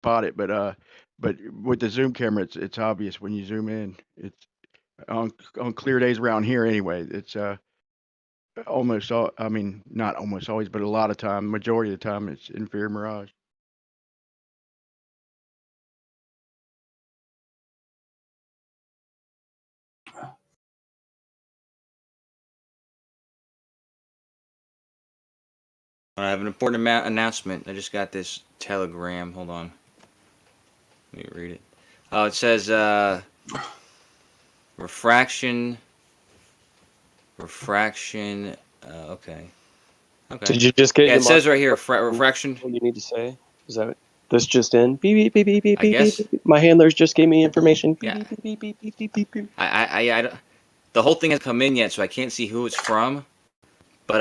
spot it, but with the zoom camera, it's obvious when you zoom in. It's on clear days around here anyway. It's almost all. I mean, not almost always, but a lot of time, majority of the time, it's inferior mirage. I have an important announcement. I just got this telegram. Hold on. Let me read it. Oh, it says refraction. Refraction. Okay. Okay. Did you just get Yeah, your it says right here refraction. what you need to say? Is that this just in? Beep beep beep beep I beep guess. beep beep. My handlers just gave me information. Beep, Yeah. beep beep beep beep beep beep beep. I don't, the whole thing hasn't come in yet, so I can't see who it's from. But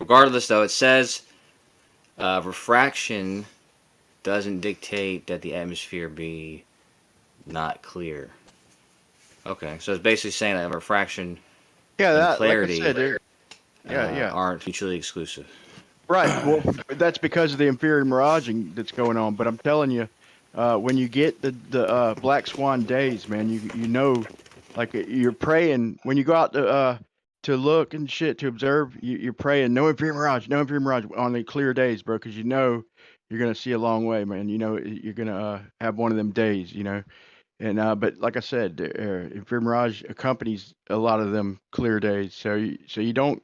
regardless, though, it says refraction doesn't dictate that the atmosphere be not clear. Okay, so it's basically saying that refraction Yeah, and that like I clarity said, yeah. aren't mutually exclusive. Right. Well, that's because of the inferior miraging that's going on. But I'm telling you, when you get the black swan days, man, you know, like you're praying when you go out to look and shit to observe. You're praying no inferior mirage on the clear days, bro, because you know you're gonna see a long way, man. You know you're gonna have one of them days, you know. And but like I said, inferior mirage accompanies a lot of them clear days, so you don't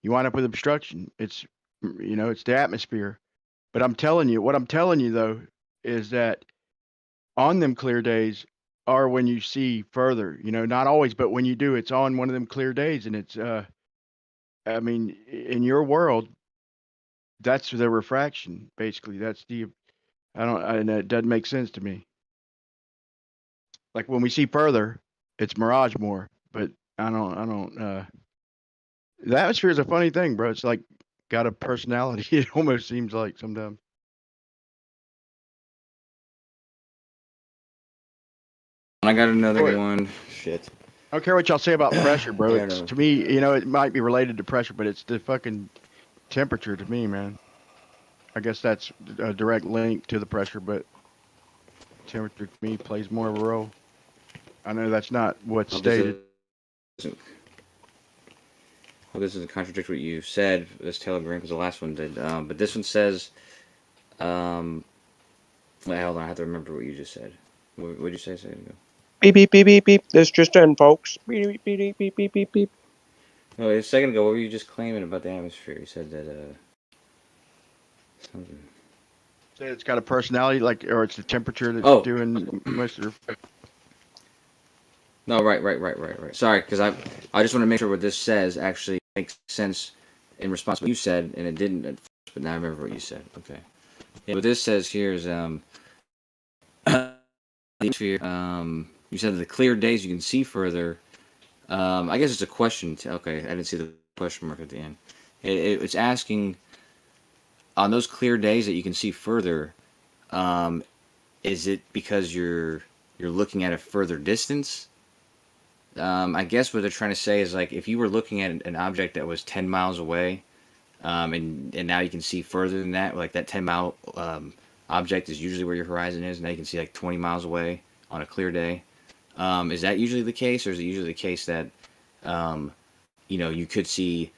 you wind up with obstruction. It's you know, it's the atmosphere. But I'm telling you, what I'm telling you though is that on them clear days are when you see further. You know, not always, but when you do, it's on one of them clear days, and it's I mean, in your world, that's the refraction. Basically, that's the I don't, and it doesn't make sense to me. Like when we see further, it's mirage more, but I don't. The atmosphere is a funny thing, bro. It's like got a personality. It almost seems like sometimes. I got another Boy, one. Shit. I don't care what y'all say about pressure, bro. Yeah, It's no. to me, you know, it might be related to pressure, but it's the fucking temperature to me, man. I guess that's a direct link to the pressure, but temperature to me plays more of a role. I know that's not what's Hope this stated. doesn't. Hope this doesn't contradict what you said. This telegram, because the last one did. But this one says. Um, Wait, hold on. I have to remember what you just said. What did you say? Say it again. Beep beep beep beep beep. This just in, folks. Beep beep beep beep beep beep beep. No, a second ago, what were you just claiming about the atmosphere? You said that something. Say it's got a personality, like, or it's the temperature that's Oh, doing most of the. no, right. Sorry, because I just want to make sure what this says actually makes sense in response to what you said, and it didn't at first, but now I remember what you said. Okay. Yeah, what this says here is the atmosphere. You said that the clear days you can see further. I guess it's a question. Okay, I didn't see the question mark at the end. It's asking on those clear days that you can see further. Um, is it because you're looking at a further distance? I guess what they're trying to say is like if you were looking at an object that was 10 miles away, and now you can see further than that, like that 10-mile object is usually where your horizon is. Now you can see like 20 miles away on a clear day. Is that usually the case, or is it usually the case that um, you could see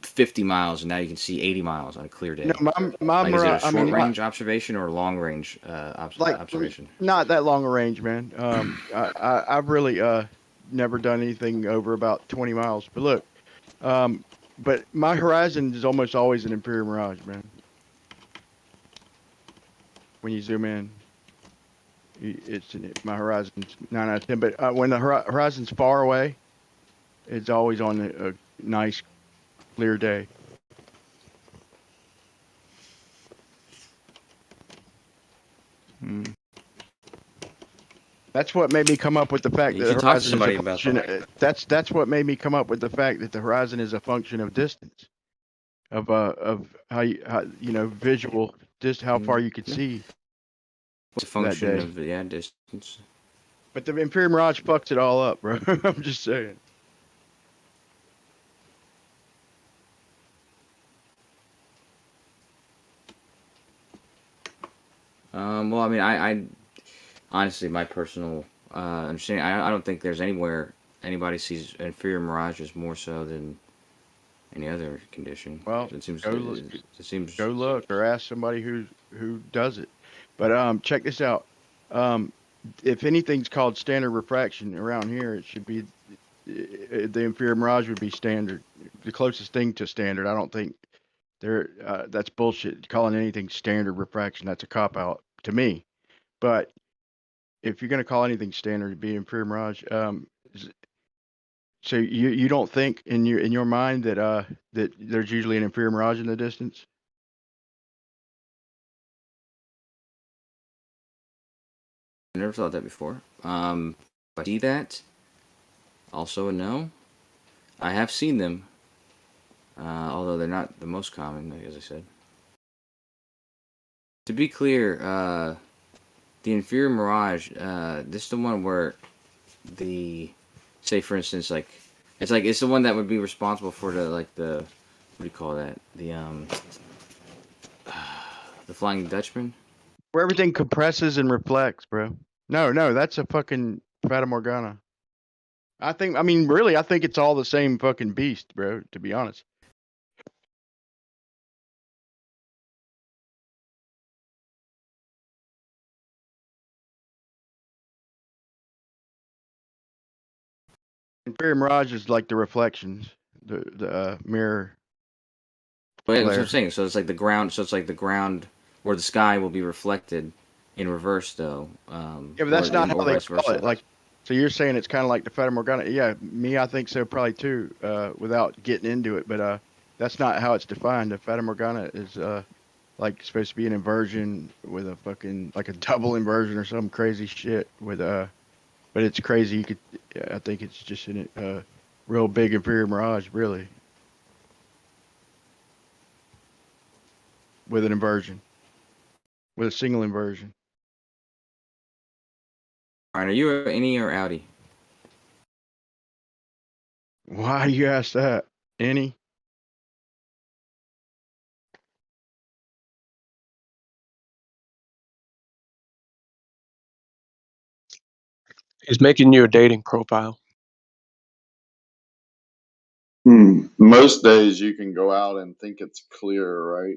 50 miles and now you can see 80 miles on a clear No, day? my Like, is it a I short mean, range observation or a long range like observation? not that long a range, man. I've really never done anything over about 20 miles. But look, um, but my horizon is almost always an inferior mirage, man. When you zoom in, my horizon's 9 out of 10. But when the horizon's far away, it's always on a nice clear day. Mm. That's what made me come up with the fact You that the should talk to horizon is a somebody about function. that. That's what made me come up with the fact that the horizon is a function of distance, of how you know visual, just how far you could Yeah. see It's a that function day. of distance. But the inferior mirage fucks it all up, bro. I'm just saying. Well, I mean, I honestly, my personal understanding, I don't think there's anywhere anybody sees inferior mirages more so than any other condition. Well, It seems, go look, it seems. go look, or ask somebody who does it. But check this out. Um, if anything's called standard refraction around here, it should be the inferior mirage would be standard, the closest thing to standard. I don't think there. That's bullshit. Calling anything standard refraction, that's a cop out to me. But if you're gonna call anything standard, it'd be inferior mirage. So you don't think in your mind that that there's usually an inferior mirage in the distance? I never thought that before. But see that? Also a no. I have seen them, although they're not the most common, as I said. To be clear, the inferior mirage, this is the one where say for instance, it's the one that would be responsible for the what do you call that? The Flying Dutchman. Where everything compresses and reflects, bro. No, that's a fucking Fata Morgana. I mean, really, I think it's all the same fucking beast, bro, to be honest. Inferior mirage is like the reflections, the mirror. But yeah, that's what Glare. I'm saying. So it's like the ground. So it's like the ground where the sky will be reflected in reverse, though. Yeah, but that's not how they vice call it. versa. Like, so you're saying it's kind of like the Fata Morgana? Yeah, I think so, probably too. Without getting into it, but that's not how it's defined. The Fata Morgana is like supposed to be an inversion with a fucking like a double inversion or some crazy shit with but it's crazy. I think it's just a real big inferior mirage, really, with an inversion, with a single inversion. All right, are you an innie or outie? Why do you ask that? Any? He's making you a dating profile. Most days you can go out and think it's clear, right?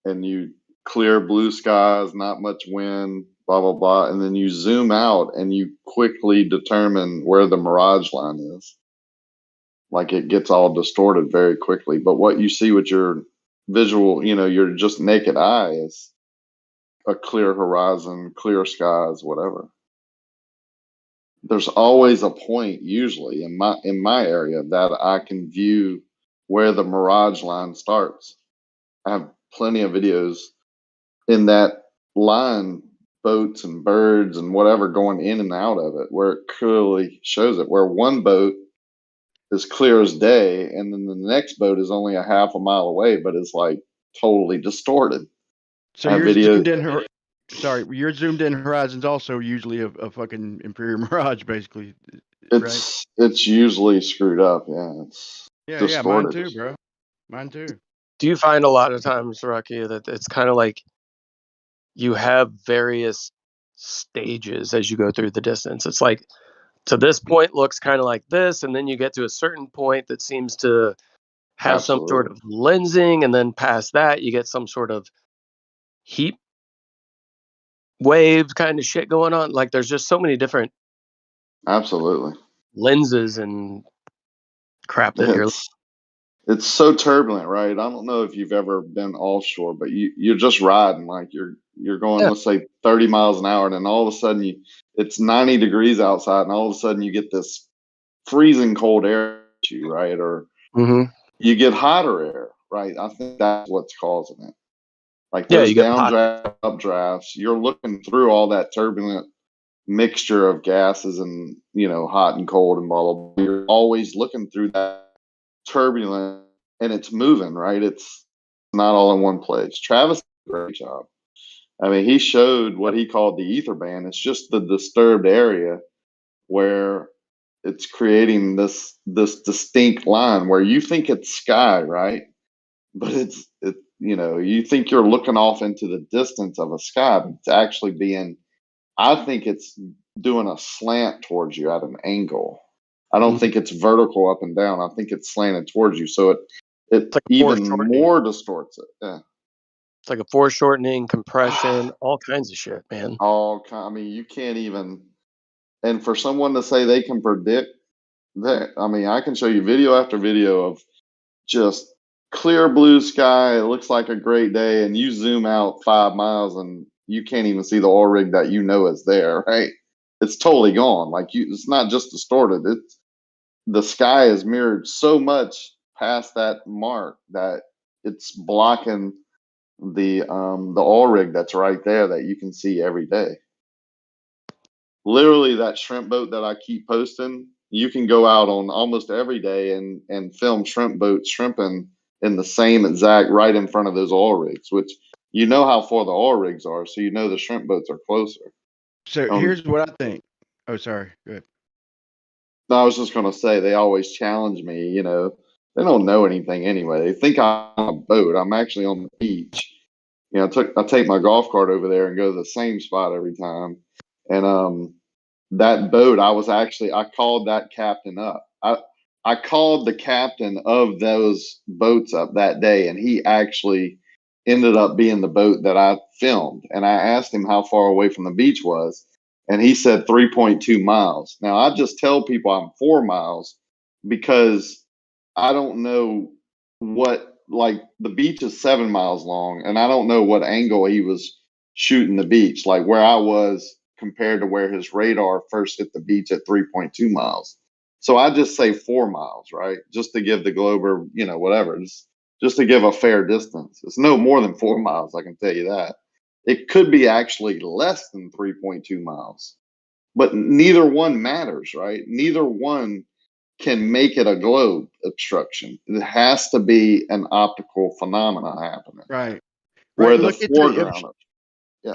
And you clear blue skies, not much wind, blah, blah, blah. And then you zoom out and you quickly determine where the mirage line is. Like it gets all distorted very quickly. But what you see with your visual, your just naked eye is a clear horizon, clear skies, whatever. There's always a point usually in my area that I can view where the mirage line starts. I have plenty of videos in that line, boats and birds and whatever going in and out of it, where it clearly shows it, where one boat is clear as day and then the next boat is only a half a mile away, but it's like totally distorted. So I have you're videos. zoomed in. Sorry, your zoomed in horizon's also usually a fucking inferior mirage, basically. Right? It's usually screwed up. Yeah, it's Yeah, mine distorted. too, bro. Mine too. Do you find a lot of times, Rocky, that it's kind of like you have various stages as you go through the distance? It's like to this point looks kind of like this, and then you get to a certain point that seems to have some sort of lensing, and then past that you get some sort of heat wave kind of shit going on. Like there's just so many different Absolutely. lenses and crap that you're. It's so turbulent, right? I don't know if you've ever been offshore, but you're just riding like you're going, Yeah. let's say 30 miles an hour, and then all of a sudden it's 90 degrees outside, and all of a sudden you get this freezing cold air at you, right? Or Mm-hmm. you get hotter air, right? I think that's what's causing it. Like Yeah, those you get hot. downdrafts, updrafts, you're looking through all that turbulent mixture of gases and hot and cold and blah blah blah. You're always looking through that turbulent, and it's moving, right? It's not all in one place. Travis did a great job. I mean, he showed what he called the ether band. It's just the disturbed area where it's creating this distinct line where you think it's sky, right? But you think you're looking off into the distance of a sky, but it's actually I think it's doing a slant towards you at an angle. I don't think it's vertical up and down. I think it's slanted towards you. So it It's like a even foreshortening. more distorts it. Yeah. It's like a foreshortening, compression, all kinds of shit, man. I mean, you can't even, and for someone to say they can predict that, I mean, I can show you video after video of just clear blue sky. It looks like a great day, and you zoom out 5 miles and you can't even see the oil rig that is there, right? It's totally gone. It's not just distorted. The sky is mirrored so much past that mark that it's blocking the oil rig that's right there that you can see every day. Literally, that shrimp boat that I keep posting, you can go out on almost every day and film shrimp boats shrimping in the same exact right in front of those oil rigs, which how far the oil rigs are, so the shrimp boats are closer. So here's what I think. Oh, sorry. Go ahead. I was just going to say, they always challenge me. They don't know anything anyway. They think I'm on a boat. I'm actually on the beach. I take my golf cart over there and go to the same spot every time. And that boat, I called that captain up. I called the captain of those boats up that day, and he actually ended up being the boat that I filmed. And I asked him how far away from the beach was, and he said 3.2 miles. Now, I just tell people I'm 4 miles because I don't know the beach is 7 miles long, and I don't know what angle he was shooting the beach, like where I was compared to where his radar first hit the beach at 3.2 miles. So I just say 4 miles, right? Just to give the Glober, whatever, just to give a fair distance. It's no more than 4 miles, I can tell you that. It could be actually less than 3.2 miles, but neither one matters, right? Neither one can make it a globe obstruction. It has to be an optical phenomena happening. Right. Where Right. the Look at foreground.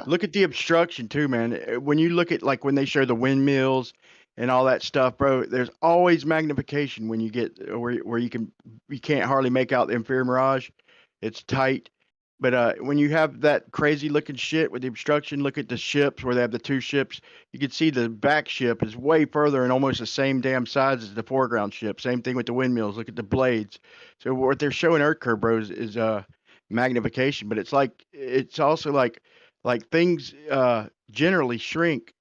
Look at the obstruction too, man. When you look at like when they show the windmills and all that stuff, bro, there's always magnification when you get where you can't hardly make out the inferior mirage. It's tight. But when you have that crazy looking shit with the obstruction, look at the ships where they have the two ships. You can see the back ship is way further and almost the same damn size as the foreground ship. Same thing with the windmills. Look at the blades. So what they're showing Earth curve, bro, is magnification. But it's also like things generally shrink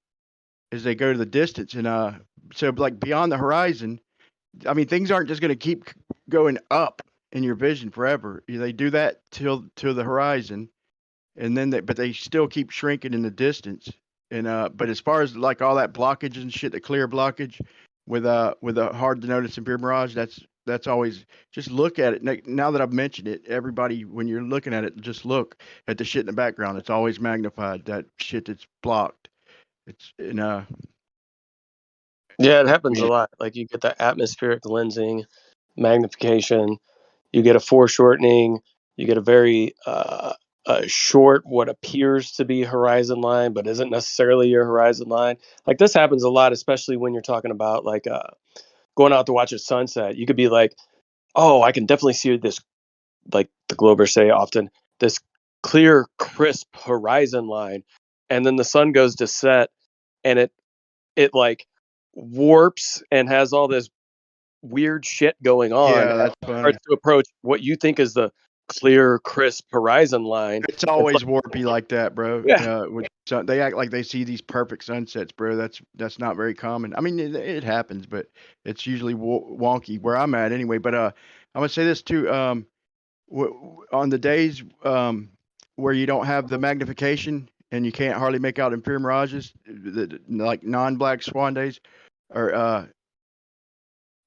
as they go to the distance, and so like beyond the horizon, I mean, things aren't just going to keep going up in your vision forever. They do that till the horizon, and then but they still keep shrinking in the distance. And but as far as like all that blockage and shit, the clear blockage with a hard to notice inferior mirage, that's always, just look at it. Now that I've mentioned it, everybody, when you're looking at it, just look at the shit in the background. It's always magnified. That shit that's blocked. It's Yeah, it happens a lot. Like you get the atmospheric lensing, magnification, you get a foreshortening, you get a very short, what appears to be horizon line, but isn't necessarily your horizon line. Like this happens a lot, especially when you're talking about like going out to watch a sunset. You could be like, oh, I can definitely see this, like the Globers say often, this clear, crisp horizon line. And then the sun goes to set and it like warps and has all this weird shit going on yeah, as that's it funny. starts to approach what you think is the clear, crisp horizon line. It's always warpy like that, bro. Yeah. They act like they see these perfect sunsets, bro. That's not very common. I mean, it happens, but it's usually wonky where I'm at anyway. But I'm gonna say this too. On the days where you don't have the magnification and you can't hardly make out inferior mirages, like non-black swan days, or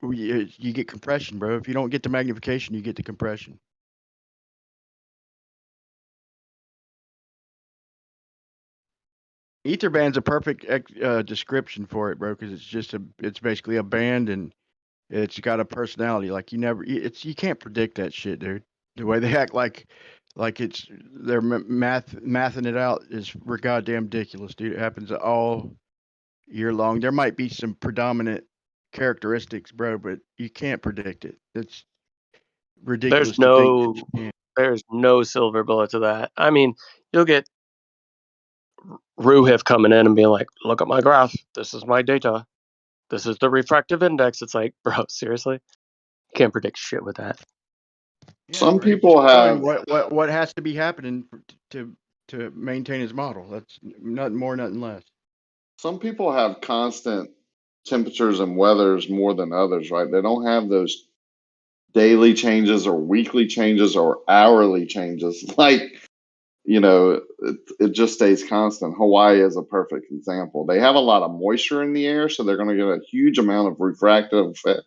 you get compression, bro. If you don't get the magnification, you get the compression. Ether band's a perfect description for it, bro, because it's basically a band and it's got a personality. Like you can't predict that shit, dude. The way they act like they're mathing it out is goddamn ridiculous, dude. It happens all year long. There might be some predominant characteristics, bro, but you can't predict it. It's ridiculous There's to think no that you can. There's no silver bullet to that. I mean, you'll get Ruhif coming in and being like, look at my graph. This is my data. This is the refractive index. It's like, bro, seriously? You can't predict shit with that. Yeah, Some bro, he's people just showing have what has to be happening to maintain his model. That's nothing more, nothing less. some people have constant temperatures and weathers more than others, right? They don't have those daily changes or weekly changes or hourly changes. Like, it just stays constant. Hawaii is a perfect example. They have a lot of moisture in the air, so they're going to get a huge amount of refractive effect.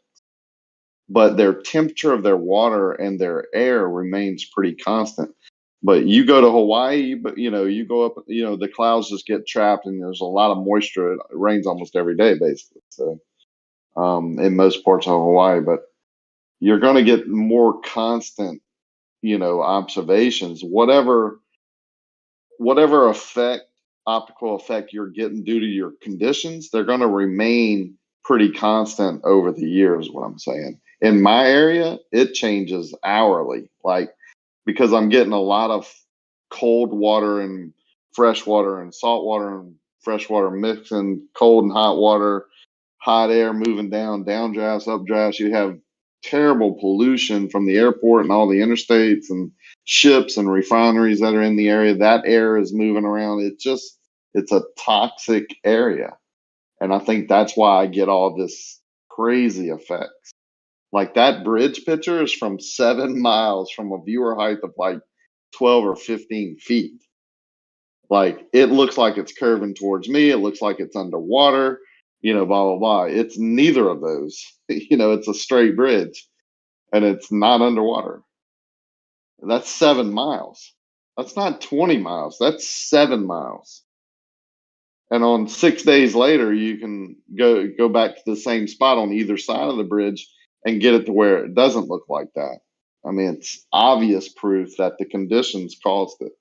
But their temperature of their water and their air remains pretty constant. But you go to Hawaii, but you go up, the clouds just get trapped, and there's a lot of moisture. It rains almost every day, basically. So, in most parts of Hawaii, but you're going to get more constant, observations. Whatever optical effect you're getting due to your conditions, they're going to remain pretty constant over the years. What I'm saying, in my area, it changes hourly, like, because I'm getting a lot of cold water and fresh water and salt water and fresh water mixing, cold and hot water, hot air moving downdrafts, updrafts. You have terrible pollution from the airport and all the interstates and ships and refineries that are in the area. That air is moving around. It's a toxic area. And I think that's why I get all this crazy effects. Like, that bridge picture is from 7 miles from a viewer height of like 12 or 15 feet. Like, it looks like it's curving towards me. It looks like it's underwater, blah, blah, blah. It's neither of those. It's a straight bridge and it's not underwater. That's 7 miles. That's not 20 miles. That's 7 miles. And on 6 days later, you can go back to the same spot on either side of the bridge and get it to where it doesn't look like that. I mean, it's obvious proof that the conditions caused it.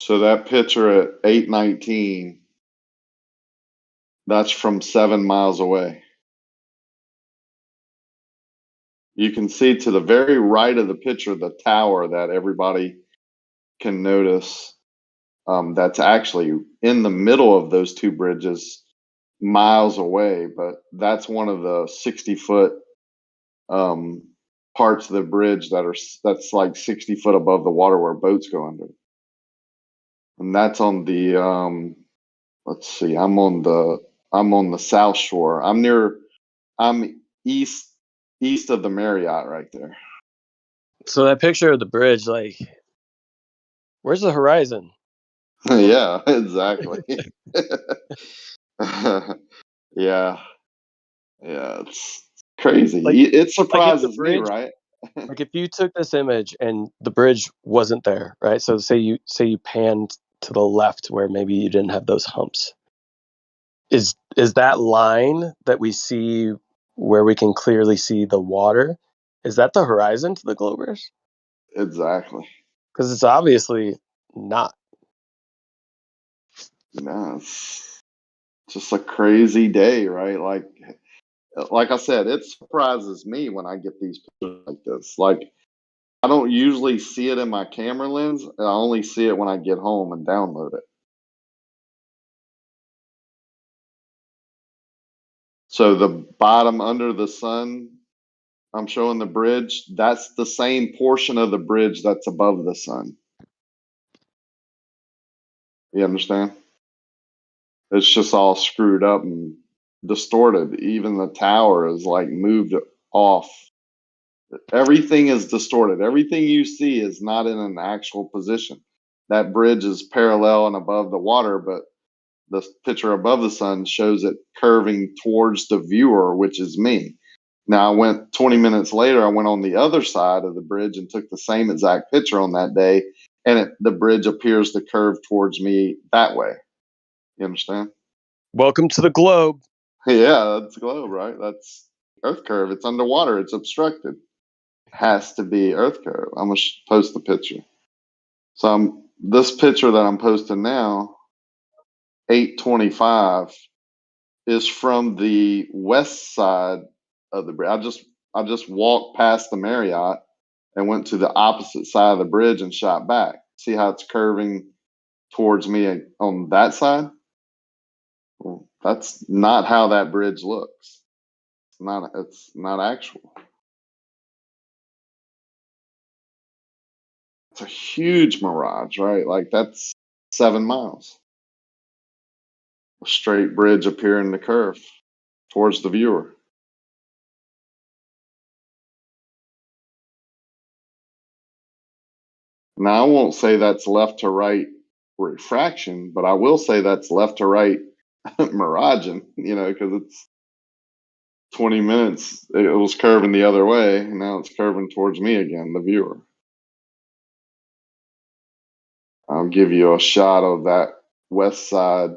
So that picture at 8:19, that's from 7 miles away. You can see to the very right of the picture the tower that everybody can notice. That's actually in the middle of those two bridges, miles away, but that's one of the 60-foot parts of the bridge that's like 60 foot above the water where boats go under. And that's on the let's see, I'm on the south shore. I'm east of the Marriott right there. So that picture of the bridge, like, where's the horizon? Yeah, exactly. Yeah. Yeah, it's crazy. Like, It if the surprises me, bridge, right? like if you took this image and the bridge wasn't there, right? So say you panned to the left where maybe you didn't have those humps. Is that line that we see where we can clearly see the water? Is that the horizon to the globers? Exactly. Because it's obviously not. No, it's just a crazy day, right? Like I said, it surprises me when I get these pictures like this. Like, I don't usually see it in my camera lens. I only see it when I get home and download it. So the bottom under the sun, I'm showing the bridge. That's the same portion of the bridge that's above the sun. You understand? It's just all screwed up and distorted. Even the tower is like moved off. Everything is distorted. Everything you see is not in an actual position. That bridge is parallel and above the water, but the picture above the sun shows it curving towards the viewer, which is me. Now, I went 20 minutes later, I went on the other side of the bridge and took the same exact picture on that day, and the bridge appears to curve towards me that way. You understand? Welcome to the globe. Yeah, that's globe, right? earth curve. It's underwater. It's obstructed. Has to be earth curve. I'm gonna post the picture. So this picture that I'm posting now, 8:25, is from the west side of the bridge. I just walked past the Marriott and went to the opposite side of the bridge and shot back. See how it's curving towards me on that side? Well, that's not how that bridge looks. It's not actual. It's a huge mirage, right? Like that's 7 miles. A straight bridge appearing the curve towards the viewer. Now, I won't say that's left to right refraction, but I will say that's left to right miraging, because it's 20 minutes. It was curving the other way, and now it's curving towards me again, the viewer. I'll give you a shot of that west side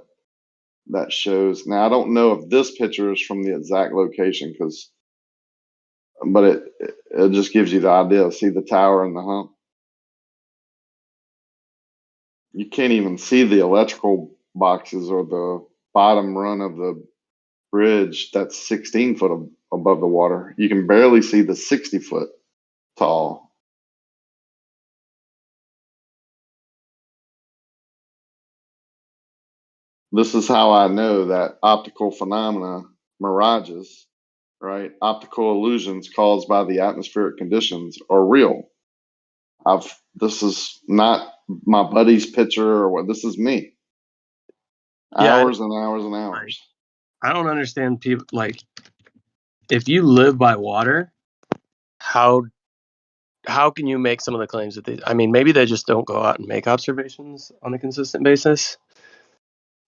that shows. Now, I don't know if this picture is from the exact location, but it just gives you the idea. See the tower and the hump? You can't even see the electrical boxes or the bottom run of the bridge that's 16 foot above the water. You can barely see the 60 foot tall. This is how I know that optical phenomena, mirages, right? Optical illusions caused by the atmospheric conditions are real. This is not my buddy's picture or what. This is me. Yeah, Hours and hours and hours. I don't understand people, like, if you live by water, how can you make some of the claims that I mean, maybe they just don't go out and make observations on a consistent basis.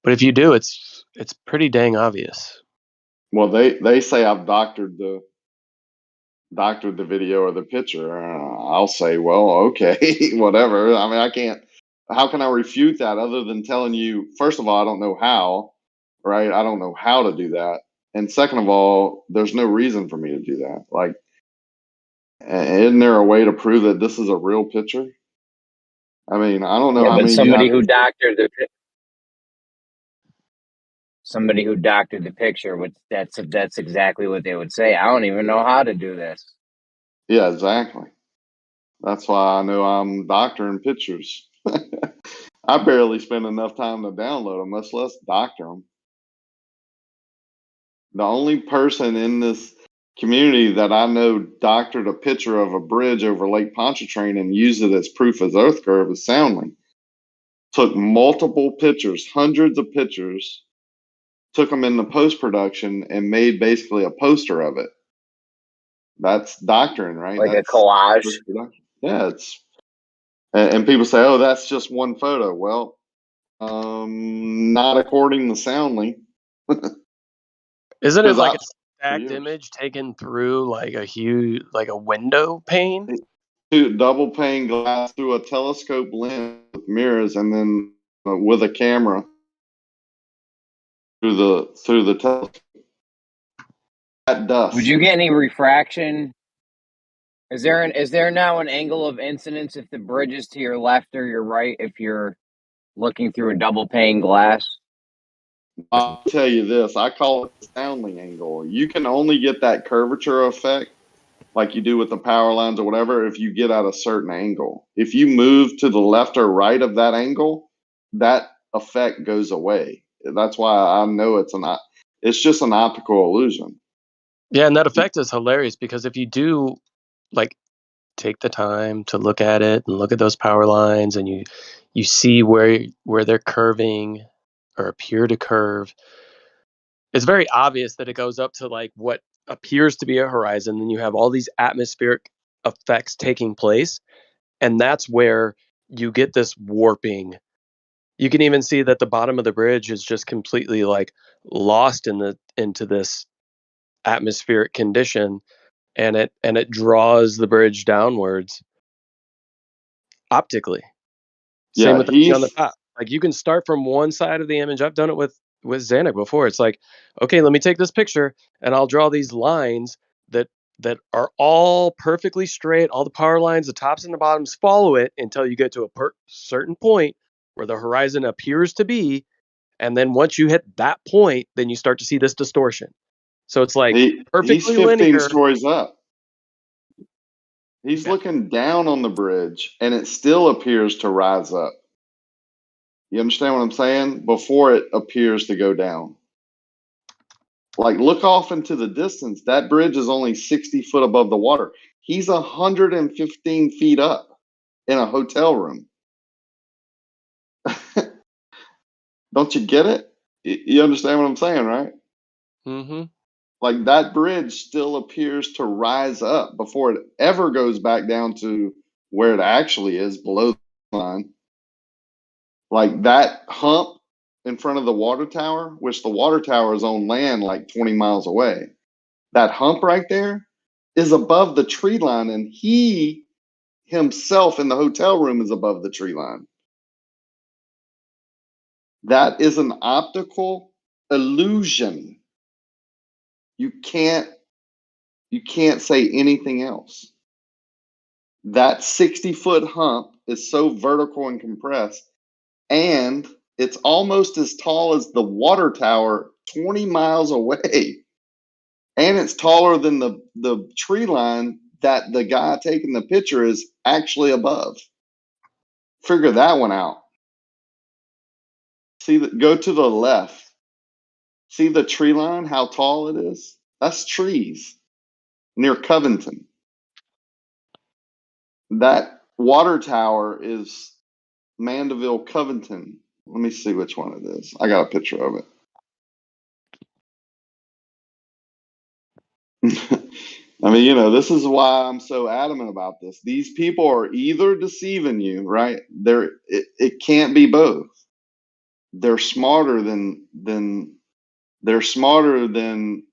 But if you do, it's pretty dang obvious. Well, they say I've doctored the video or the picture. I'll say, well, okay, whatever. I mean, I can't. How can I refute that other than telling you? First of all, I don't know how. Right? I don't know how to do that. And second of all, there's no reason for me to do that. Like, isn't there a way to prove that this is a real picture? I mean, I don't know how but many. somebody who doctored the picture would that's exactly what they would say. I don't even know how to do this. Yeah, exactly. That's why I know I'm doctoring pictures. I barely spend enough time to download them, much less doctor them. The only person in this community that I know doctored a picture of a bridge over Lake Pontchartrain and used it as proof as earth curve is Soundling. Took multiple pictures, hundreds of pictures, took them into post-production and made basically a poster of it. That's doctoring, right? Like that's a collage. Yeah, and people say, oh, that's just one photo. Well, not according to Soundly. Isn't it like a stacked stacked image taken through like a huge, like a window pane? Double pane glass through a telescope lens with mirrors, and then with a camera through the telescope at dusk. Would you get any refraction? Is there now an angle of incidence if the bridge is to your left or your right if you're looking through a double pane glass? I'll tell you this, I call it the Soundling angle. You can only get that curvature effect like you do with the power lines or whatever if you get at a certain angle. If you move to the left or right of that angle, that effect goes away. That's why I know it's just an optical illusion. Yeah, and that effect is hilarious because if you do like take the time to look at it and look at those power lines and you see where they're curving or appear to curve, it's very obvious that it goes up to like what appears to be a horizon. Then you have all these atmospheric effects taking place, and that's where you get this warping. You can even see that the bottom of the bridge is just completely like lost into this atmospheric condition, and it draws the bridge downwards optically. Same with the thing on the top. Like you can start from one side of the image. I've done it with Zanuck before. It's like, okay, let me take this picture and I'll draw these lines that are all perfectly straight. All the power lines, the tops and the bottoms follow it until you get to a certain point where the horizon appears to be. And then once you hit that point, then you start to see this distortion. So it's like He's perfectly 15 linear. stories up. He's Yeah. looking down on the bridge, and it still appears to rise up. You understand what I'm saying? Before it appears to go down. Like, look off into the distance. That bridge is only 60 foot above the water. He's 115 feet up in a hotel room. Don't you get it? You understand what I'm saying, right? Mm-hmm. Like, that bridge still appears to rise up before it ever goes back down to where it actually is, below the line. Like, that hump in front of the water tower, which the water tower is on land like 20 miles away, that hump right there is above the tree line, and he himself in the hotel room is above the tree line. That is an optical illusion. You can't say anything else. That 60-foot hump is so vertical and compressed, and it's almost as tall as the water tower 20 miles away. And it's taller than the tree line that the guy taking the picture is actually above. Figure that one out. Go to the left. See the tree line, how tall it is? That's trees near Covington. That water tower is Mandeville, Covington. Let me see which one it is. I got a picture of it. I mean, this is why I'm so adamant about this. These people are either deceiving you, right? It can't be both. They're smarter than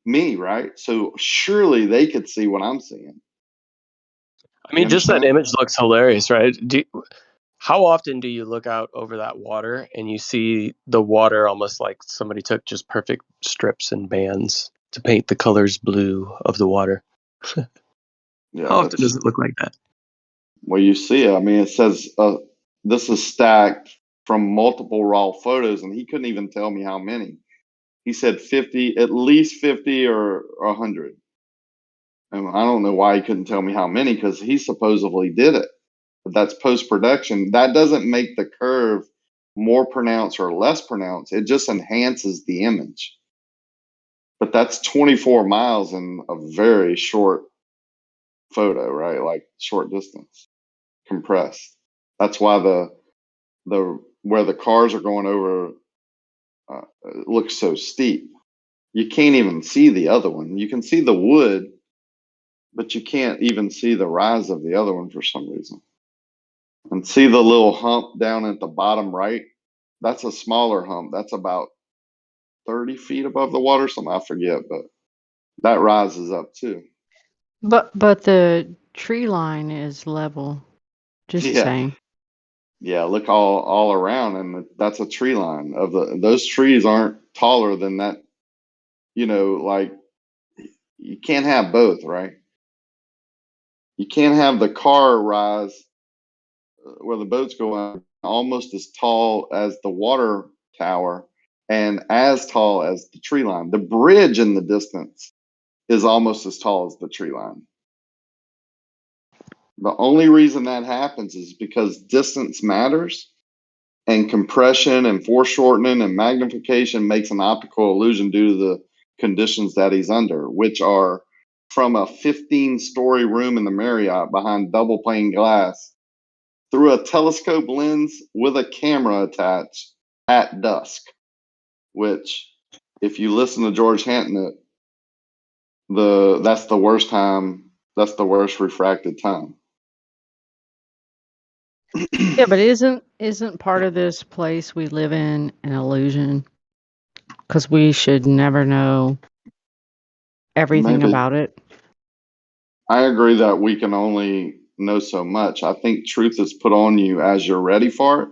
me, right? So surely they could see what I'm seeing. I mean, just that image looks hilarious, right? How often do you look out over that water and you see the water almost like somebody took just perfect strips and bands to paint the colors blue of the water? Yeah, How often does it look like that? Well, you see it. I mean, it says this is stacked from multiple raw photos, and he couldn't even tell me how many. He said 50, at least 50 or 100. And I don't know why he couldn't tell me how many, because he supposedly did it. But that's post-production. That doesn't make the curve more pronounced or less pronounced. It just enhances the image. But that's 24 miles in a very short photo, right? Like short distance, compressed. That's why where the cars are going over it looks so steep. You can't even see the other one. You can see the wood, but you can't even see the rise of the other one for some reason. And see the little hump down at the bottom right? That's a smaller hump. That's about 30 feet above the water. Something I forget, but that rises up too. But the tree line is level. Just Yeah. saying. Yeah, look all around, and that's a tree line. Those trees aren't taller than that. Like, you can't have both, right? You can't have the car rise where the boats go on almost as tall as the water tower and as tall as the tree line. The bridge in the distance is almost as tall as the tree line. The only reason that happens is because distance matters, and compression and foreshortening and magnification makes an optical illusion due to the conditions that he's under, which are from a 15-story room in the Marriott behind double pane glass through a telescope lens with a camera attached at dusk, which, if you listen to George Hampton, that's the worst time. That's the worst refracted time. Yeah, but isn't part of this place we live in an illusion? Because we should never know everything Maybe. about it. I agree that we can only know so much. I think truth is put on you as you're ready for it.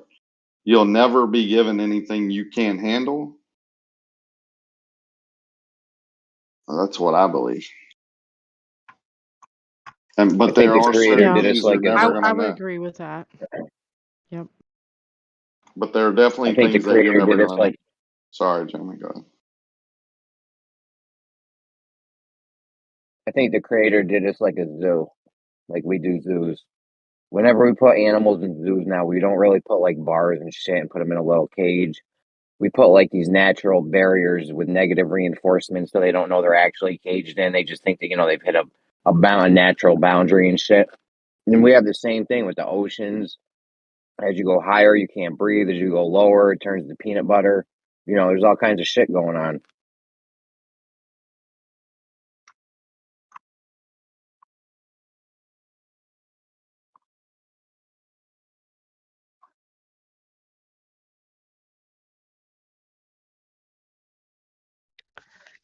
You'll never be given anything you can't handle. That's what I believe. But I think there the are creator certain Yeah. did us things you're like a. never I gonna would know. agree with that. Yep. But there are I definitely think the things that you're creator never did us gonna know. like. Sorry, Jamie, go ahead. I think the creator did us like a zoo, like we do zoos. Whenever we put animals in zoos now, we don't really put like bars and shit and put them in a little cage. We put like these natural barriers with negative reinforcement so they don't know they're actually caged in. They just think that, they've hit a natural boundary and shit. And we have the same thing with the oceans. As you go higher, you can't breathe. As you go lower, it turns to peanut butter. There's all kinds of shit going on.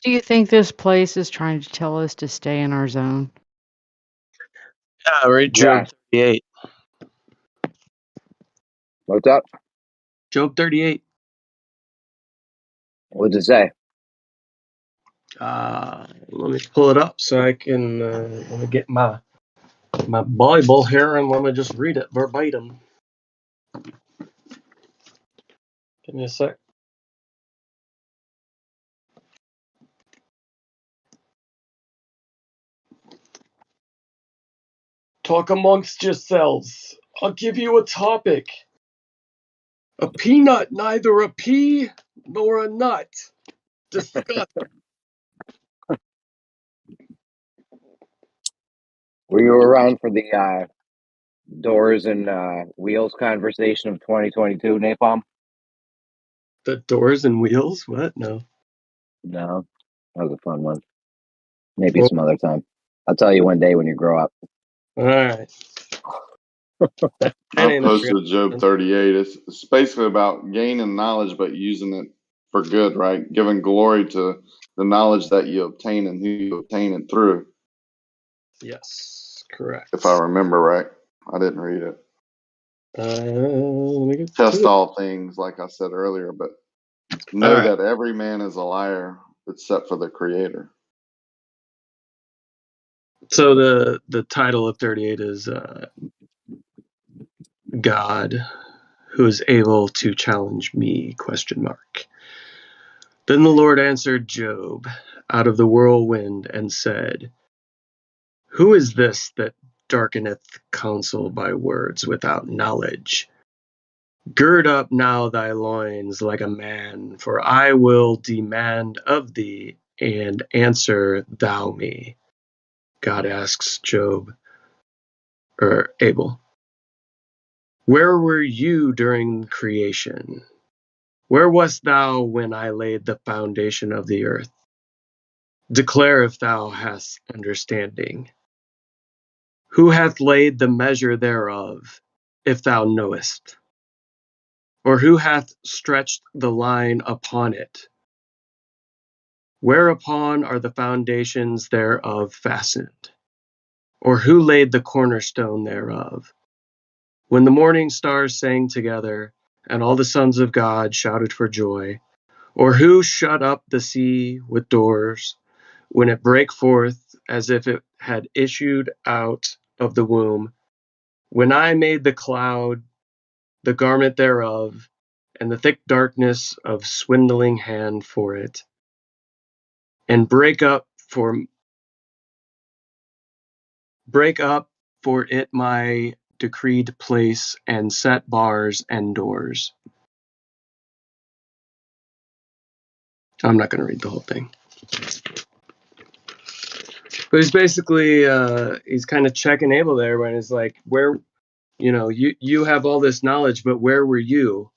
Do you think this place is trying to tell us to stay in our zone? Yeah, read Job 38. What's up? Job 38. What's it say? Let me pull it up so I can let me get my Bible here and let me just read it verbatim. Give me a sec. Talk amongst yourselves. I'll give you a topic. A peanut, neither a pea nor a nut. Discuss. Were you around for the doors and wheels conversation of 2022, Napalm? The doors and wheels? What? No. No. That was a fun one. Maybe Well, some other time. I'll tell you one day when you grow up. all right. That I ain't posted Job a 38. It's basically about gaining knowledge, but using it for good, right? Giving glory to the knowledge that you obtain and who you obtain it through. Yes, correct. If I remember right, I didn't read it. Let me get Test to it. all things, like I said earlier, but know All right. that every man is a liar except for the Creator. So the title of 38 is God who is able to challenge me, ? Then the Lord answered Job out of the whirlwind and said, Who is this that darkeneth counsel by words without knowledge? Gird up now thy loins like a man, for I will demand of thee, and answer thou me. God asks Job, or Abel, where were you during creation? Where wast thou when I laid the foundation of the earth? Declare if thou hast understanding. Who hath laid the measure thereof, if thou knowest? Or who hath stretched the line upon it? Whereupon are the foundations thereof fastened? Or who laid the cornerstone thereof? When the morning stars sang together, and all the sons of God shouted for joy, or who shut up the sea with doors, when it brake forth as if it had issued out of the womb, when I made the cloud, the garment thereof, and the thick darkness of swindling hand for it, and break up for it my decreed place, and set bars and doors. I'm not going to read the whole thing. But he's basically, he's kind of checking Abel there when he's like, where, you have all this knowledge, but where were you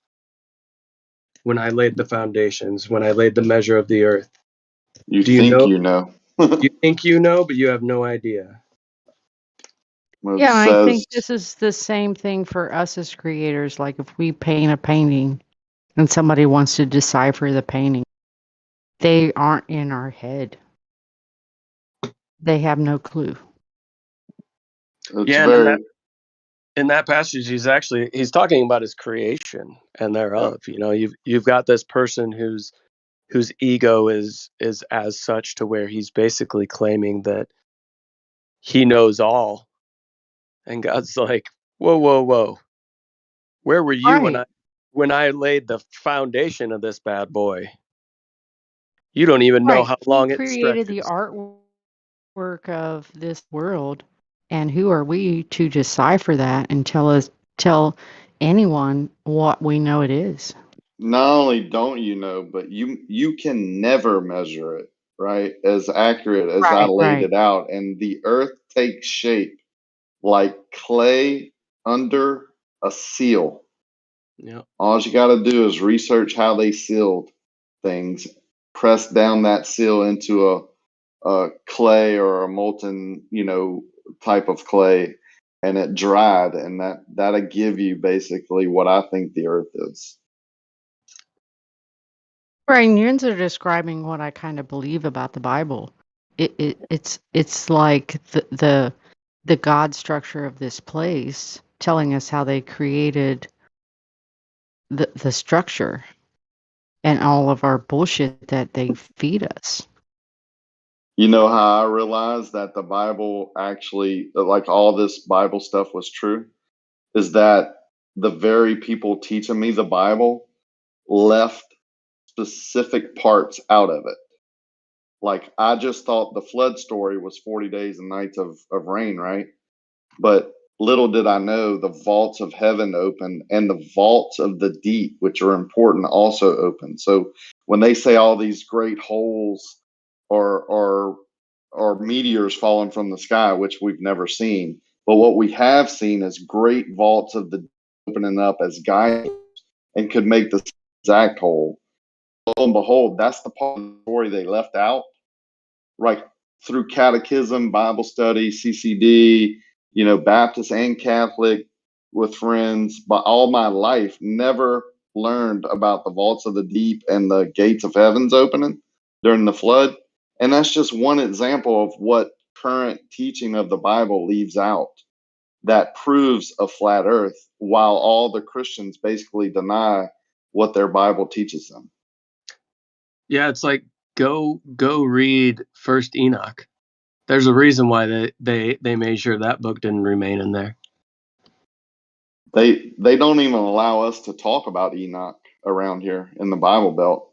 when I laid the foundations, when I laid the measure of the earth? You Do you think know? you know. You think you know, but you have no idea. Well, it Yeah, and I says, think this is the same thing for us as creators. Like if we paint a painting and somebody wants to decipher the painting, they aren't in our head. They have no clue. it's Yeah, and very, in that passage, he's talking about his creation and yep. thereof. You've got this person whose ego is as such to where he's basically claiming that he knows all. And God's like, whoa, whoa, whoa. Where were you Right. when I laid the foundation of this bad boy? You don't even know Right. how He long it created the stretches. artwork of this world, and who are we to decipher that and tell anyone what we know it is? Not only don't you know, but you can never measure it, right? As accurate as I Right, laid right. it out. And the earth takes shape like clay under a seal. Yeah. All you got to do is research how they sealed things, press down that seal into a clay or a molten, type of clay, and it dried, and that'll give you basically what I think the earth is. Right, and you're describing what I kind of believe about the Bible. It's like the God structure of this place telling us how they created the structure and all of our bullshit that they feed us. You know how I realized that the Bible actually, like all this Bible stuff was true, is that the very people teaching me the Bible left specific parts out of it. Like I just thought the flood story was 40 days and nights of rain, right? But little did I know the vaults of heaven opened and the vaults of the deep, which are important, also open. So when they say all these great holes or or meteors falling from the sky, which we've never seen, but what we have seen is great vaults of the opening up as guides and could make the exact hole. Lo and behold, that's the part of the story they left out, right? Through catechism, Bible study, CCD, Baptist and Catholic with friends, but all my life never learned about the vaults of the deep and the gates of heavens opening during the flood. And that's just one example of what current teaching of the Bible leaves out that proves a flat earth, while all the Christians basically deny what their Bible teaches them. Yeah, it's like go read First Enoch. There's a reason why they made sure that book didn't remain in there. They don't even allow us to talk about Enoch around here in the Bible Belt.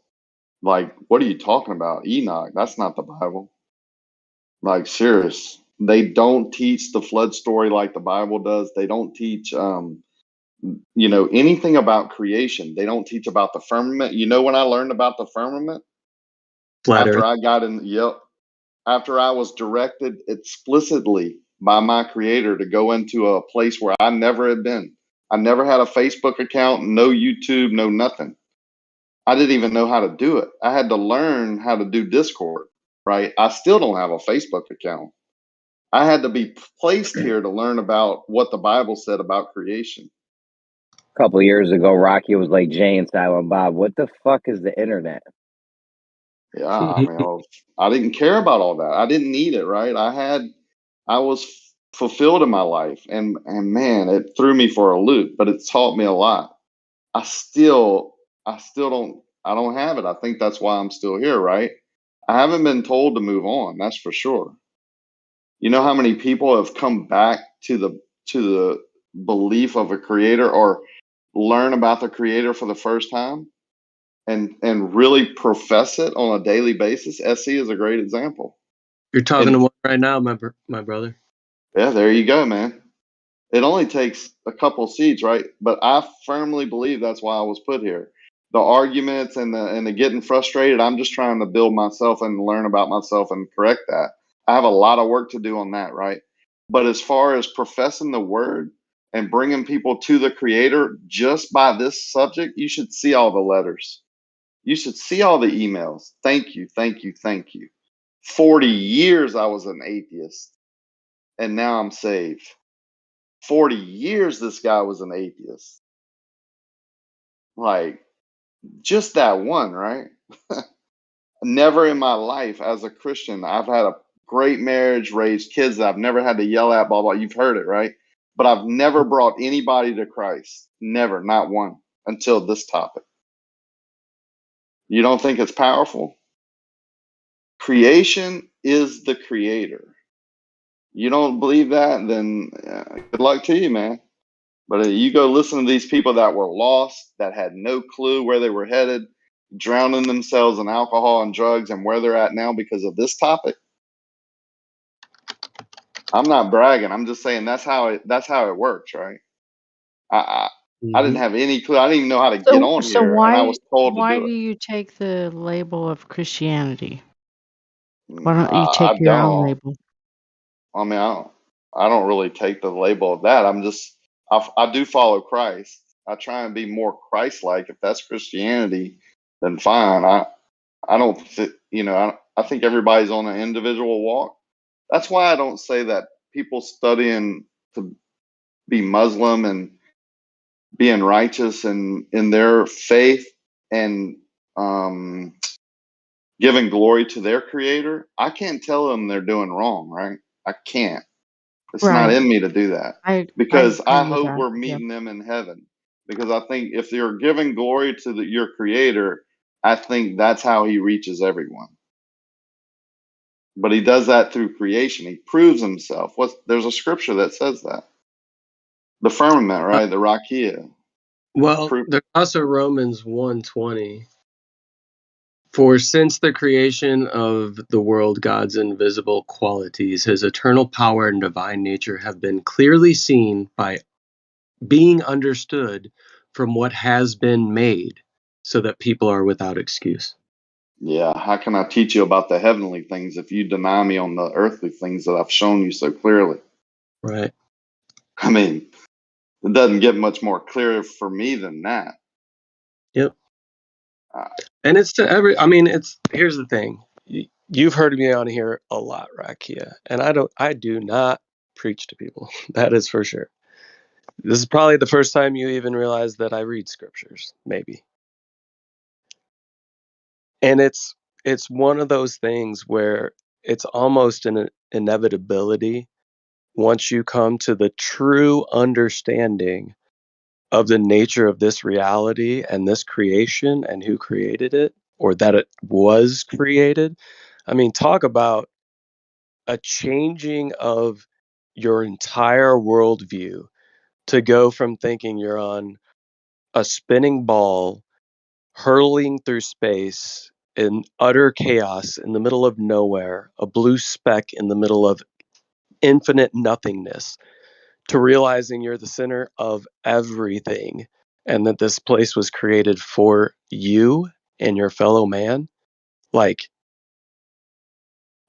Like, what are you talking about? Enoch, that's not the Bible. Like, serious. They don't teach the flood story like the Bible does. They don't teach anything about creation. They don't teach about the firmament. You know when I learned about the firmament? Flat After Earth. I got in, yep, after I was directed explicitly by my creator to go into a place where I never had been. I never had a Facebook account, no YouTube, no nothing. I didn't even know how to do it. I had to learn how to do Discord, right? I still don't have a Facebook account. I had to be placed here to learn about what the Bible said about creation. A couple of years ago, Rocky was like, Jay and Silent Bob, what the fuck is the internet? Yeah, I mean, I didn't care about all that. I didn't need it, right? I was fulfilled in my life, and man, it threw me for a loop, but it taught me a lot. I still I don't have it. I think that's why I'm still here, right? I haven't been told to move on, that's for sure. You know how many people have come back to the belief of a creator or learn about the creator for the first time and really profess it on a daily basis? SC is a great example. You're talking And to one right now, my brother. yeah, there you go, man. It only takes a couple seeds, right? But I firmly believe that's why I was put here. The arguments and the getting frustrated, I'm just trying to build myself and learn about myself and correct that. I have a lot of work to do on that, right? But as far as professing the word and bringing people to the creator just by this subject, you should see all the letters. You should see all the emails. Thank you, thank you, thank you. 40 years I was an atheist and now I'm saved. 40 years this guy was an atheist. Like, just that one, right? Never in my life as a Christian, I've had a great marriage, raised kids that I've never had to yell at, blah, blah. You've heard it, right? But I've never brought anybody to Christ. Never, not one, until this topic. You don't think it's powerful? Creation is the creator. You don't believe that, then good luck to you, man. But you go listen to these people that were lost, that had no clue where they were headed, drowning themselves in alcohol and drugs, and where they're at now because of this topic. I'm not bragging. I'm just saying that's how it works, right? I didn't have any clue. I didn't even know how to get on So here, and I was told to why do do it. you take the label of Christianity? Why don't you I take your own don't. label? I mean, I don't really take the label of that. I do follow Christ. I try and be more Christ-like. If that's Christianity, then fine. I don't, I think everybody's on an individual walk. That's why I don't say that people studying to be Muslim and being righteous and in their faith and giving glory to their creator. I can't tell them they're doing wrong, right? I can't. It's not Right. in me to do that I because I agree with hope that. we're Yeah. meeting them in heaven. Because I think if you're giving glory to your creator, I think that's how he reaches everyone. But he does that through creation. He proves himself. There's a scripture that says that. The firmament, right? The rakia. Well, there's also Romans 1:20. For since the creation of the world, God's invisible qualities, his eternal power and divine nature have been clearly seen by being understood from what has been made, so that people are without excuse. Yeah, how can I teach you about the heavenly things if you deny me on the earthly things that I've shown you so clearly? Right. I mean, it doesn't get much more clear for me than that. Yep. Uh, And it's to here's the thing. You've heard me on here a lot, Rakia, and I do not preach to people. That is for sure. This is probably the first time you even realize that I read scriptures, maybe. And it's one of those things where it's almost an inevitability once you come to the true understanding of the nature of this reality and this creation and who created it, or that it was created. I mean, talk about a changing of your entire worldview to go from thinking you're on a spinning ball hurtling through space in utter chaos in the middle of nowhere, a blue speck in the middle of infinite nothingness, to realizing you're the center of everything and that this place was created for you and your fellow man. Like,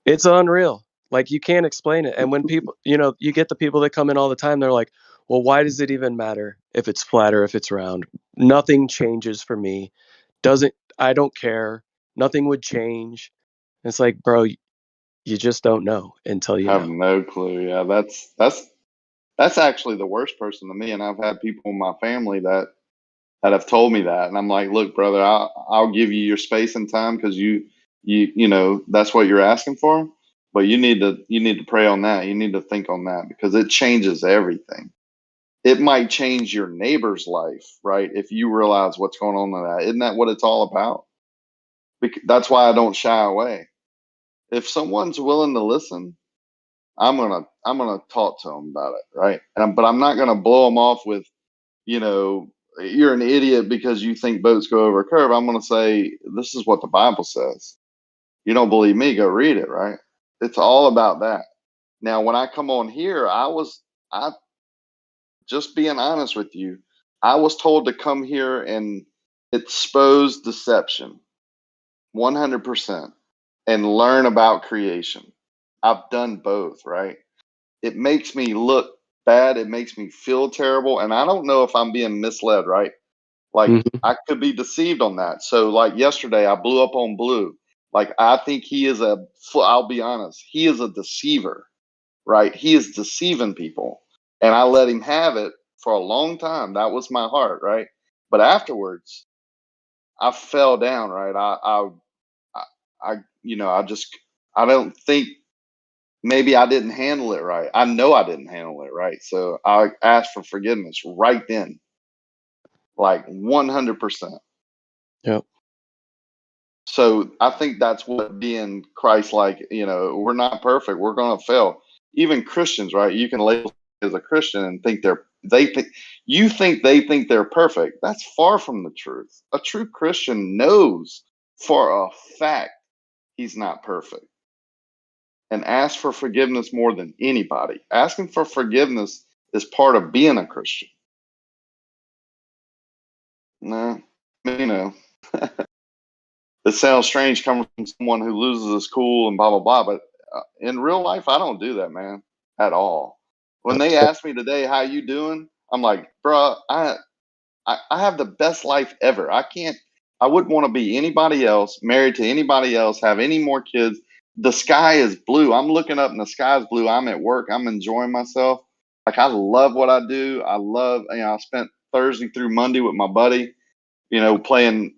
it's unreal. Like, you can't explain it. And when people, you get the people that come in all the time, they're like, well, why does it even matter if it's flat or if it's round? Nothing changes for me. I don't care. Nothing would change. It's like, bro, you just don't know until you have know. no clue. Yeah, that's actually the worst person to me. And I've had people in my family that have told me that, and I'm like, look, brother, I'll give you your space and time because you know that's what you're asking for. But you need to pray on that. You need to think on that because it changes everything. It might change your neighbor's life, right? If you realize what's going on in that. Isn't that what it's all about? That's why I don't shy away. If someone's willing to listen, I'm gonna talk to them about it, right? But I'm not gonna blow them off with, you know, you're an idiot because you think boats go over a curve. I'm gonna say this is what the Bible says. You don't believe me? Go read it, right? It's all about that. Now, when I come on here, I just being honest with you, I was told to come here and expose deception 100% and learn about creation. I've done both, right? It makes me look bad. It makes me feel terrible. And I don't know if I'm being misled, right? Like Mhm. I could be deceived on that. So like yesterday, I blew up on Blue. Like I think he is I'll be honest, he is a deceiver, right? He is deceiving people. And I let him have it for a long time. That was my heart, right? But afterwards, I fell down, right? I don't think maybe I didn't handle it right. I know I didn't handle it right. So I asked for forgiveness right then, like 100%. Yep. So I think that's what being Christ like, we're not perfect. We're going to fail. even Christians, right? You can label as a Christian and think they think they're perfect. That's far from the truth. A true Christian knows for a fact he's not perfect and asks for forgiveness more than anybody. Asking for forgiveness is part of being a Christian. No, you know, it sounds strange coming from someone who loses his cool and blah blah blah, but in real life, I don't do that, man, at all. When they ask me today, "How you doing?" I'm like, "Bruh, I have the best life ever. I wouldn't want to be anybody else, married to anybody else, have any more kids. The sky is blue. I'm looking up and the sky's blue. I'm at work. I'm enjoying myself. Like, I love what I do. I spent Thursday through Monday with my buddy, playing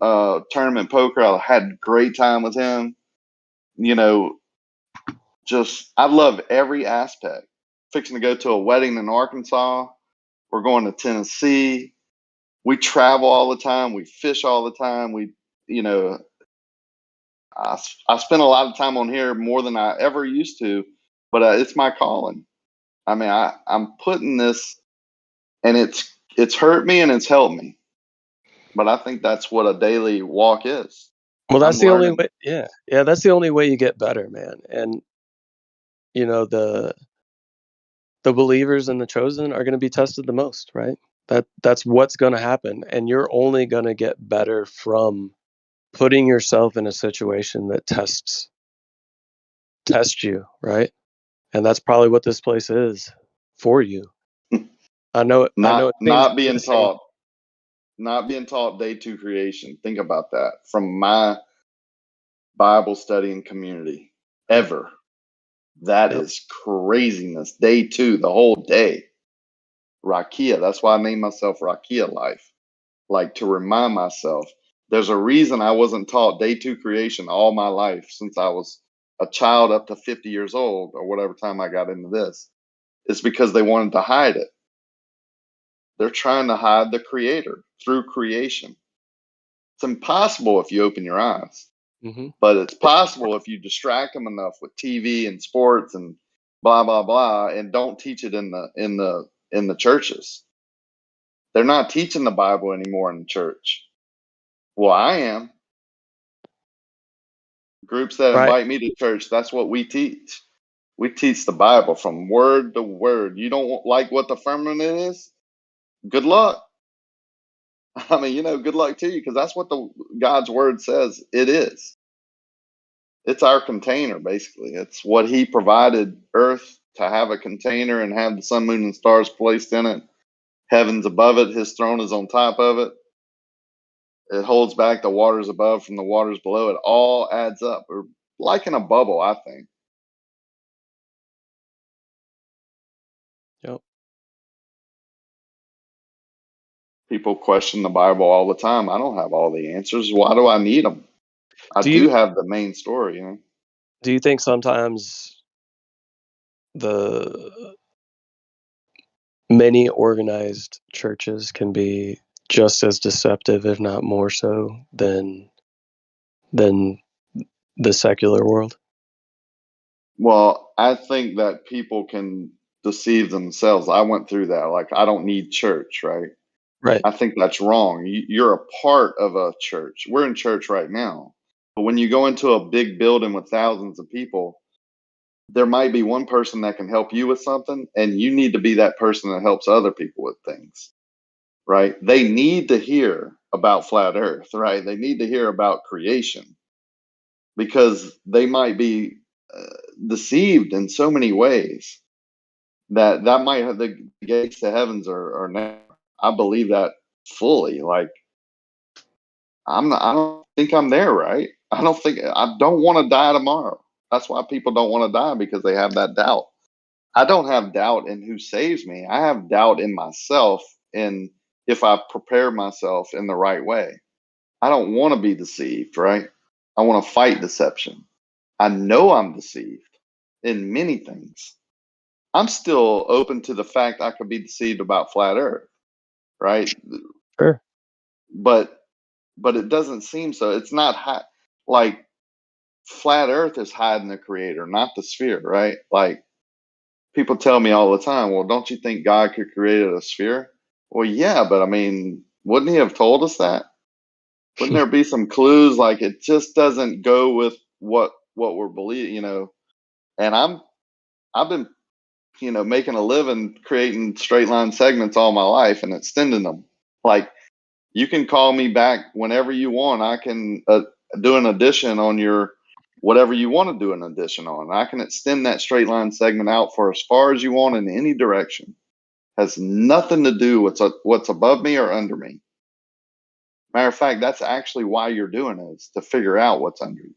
tournament poker. I had a great time with him. You know, I love every aspect. Fixing to go to a wedding in Arkansas. We're going to Tennessee. We travel all the time. We fish all the time. I spend a lot of time on here more than I ever used to, but it's my calling. I mean, I'm putting this, and it's hurt me and it's helped me. But I think that's what a daily walk is. Well, that's I'm the only learning. way. Yeah. Yeah. That's the only way you get better, man. And, the believers and the chosen are going to be tested the most, right? That's what's going to happen. And you're only going to get better from putting yourself in a situation that tests you, right? And that's probably what this place is for you. I know it seems Not being insane. taught, day two creation. Think about that from my Bible studying community ever. That Yep. is craziness. Day two, the whole day. Rakia. That's why I named myself Rakia Life. Like, to remind myself, there's a reason I wasn't taught day two creation all my life since I was a child up to 50 years old or whatever time I got into this. It's because they wanted to hide it. They're trying to hide the creator through creation. It's impossible if you open your eyes, Mm-hmm. but it's possible if you distract them enough with TV and sports and blah blah blah, and don't teach it in the churches. They're not teaching the Bible anymore in the church. Well, I am. Groups that Right. invite me to church, that's what we teach. We teach the Bible from word to word. You don't like what the firmament is? Good luck. I mean, good luck to you, because that's what God's word says it is. It's our container, basically. It's what He provided Earth to have a container and have the sun, moon, and stars placed in it. Heaven's above it. His throne is on top of it. It holds back the waters above from the waters below. It all adds up. We're like in a bubble, I think. Yep. People question the Bible all the time. I don't have all the answers. Why do I need them? I Do do you have the main story. do you think sometimes the many organized churches can be just as deceptive, if not more so, than the secular world? Well, I think that people can deceive themselves. I went through that. Like, I don't need church, right? Right. I think that's wrong. You're a part of a church. We're in church right now. But when you go into a big building with thousands of people, there might be one person that can help you with something, and you need to be that person that helps other people with things, right? They need to hear about flat earth, right? They need to hear about creation, because they might be deceived in so many ways that might have the gates to heavens are now. I believe that fully. Like, I don't think I'm there, right? I don't want to die tomorrow. That's why people don't want to die, because they have that doubt. I don't have doubt in who saves me. I have doubt in myself, and if I prepare myself in the right way. I don't want to be deceived, right? I want to fight deception. I know I'm deceived in many things. I'm still open to the fact I could be deceived about flat earth, right? Sure. But it doesn't seem so. It's not like flat earth is hiding the creator, not the sphere, right? Like, people tell me all the time, well, don't you think God could create a sphere? Well, yeah, but I mean, wouldn't he have told us that? Wouldn't there be some clues? Like, it just doesn't go with what we're believing, you know. And I've been, you know, making a living creating straight line segments all my life and extending them. Like, you can call me back whenever you want. I can do an addition on your whatever you want to do an addition on. I can extend that straight line segment out for as far as you want in any direction. Has nothing to do with what's above me or under me. Matter of fact, that's actually why you're doing it, is to figure out what's under you.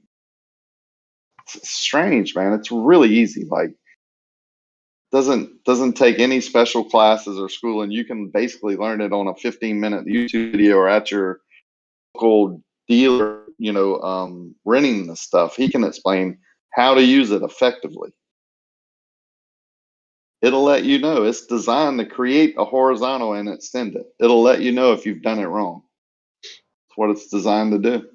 It's strange, man. It's really easy. Like, doesn't take any special classes or schooling. You can basically learn it on a 15-minute YouTube video or at your local dealer, you know, renting the stuff. He can explain how to use it effectively. It'll let you know. It's designed to create a horizontal and extend it. It'll let you know if you've done it wrong. It's what it's designed to do.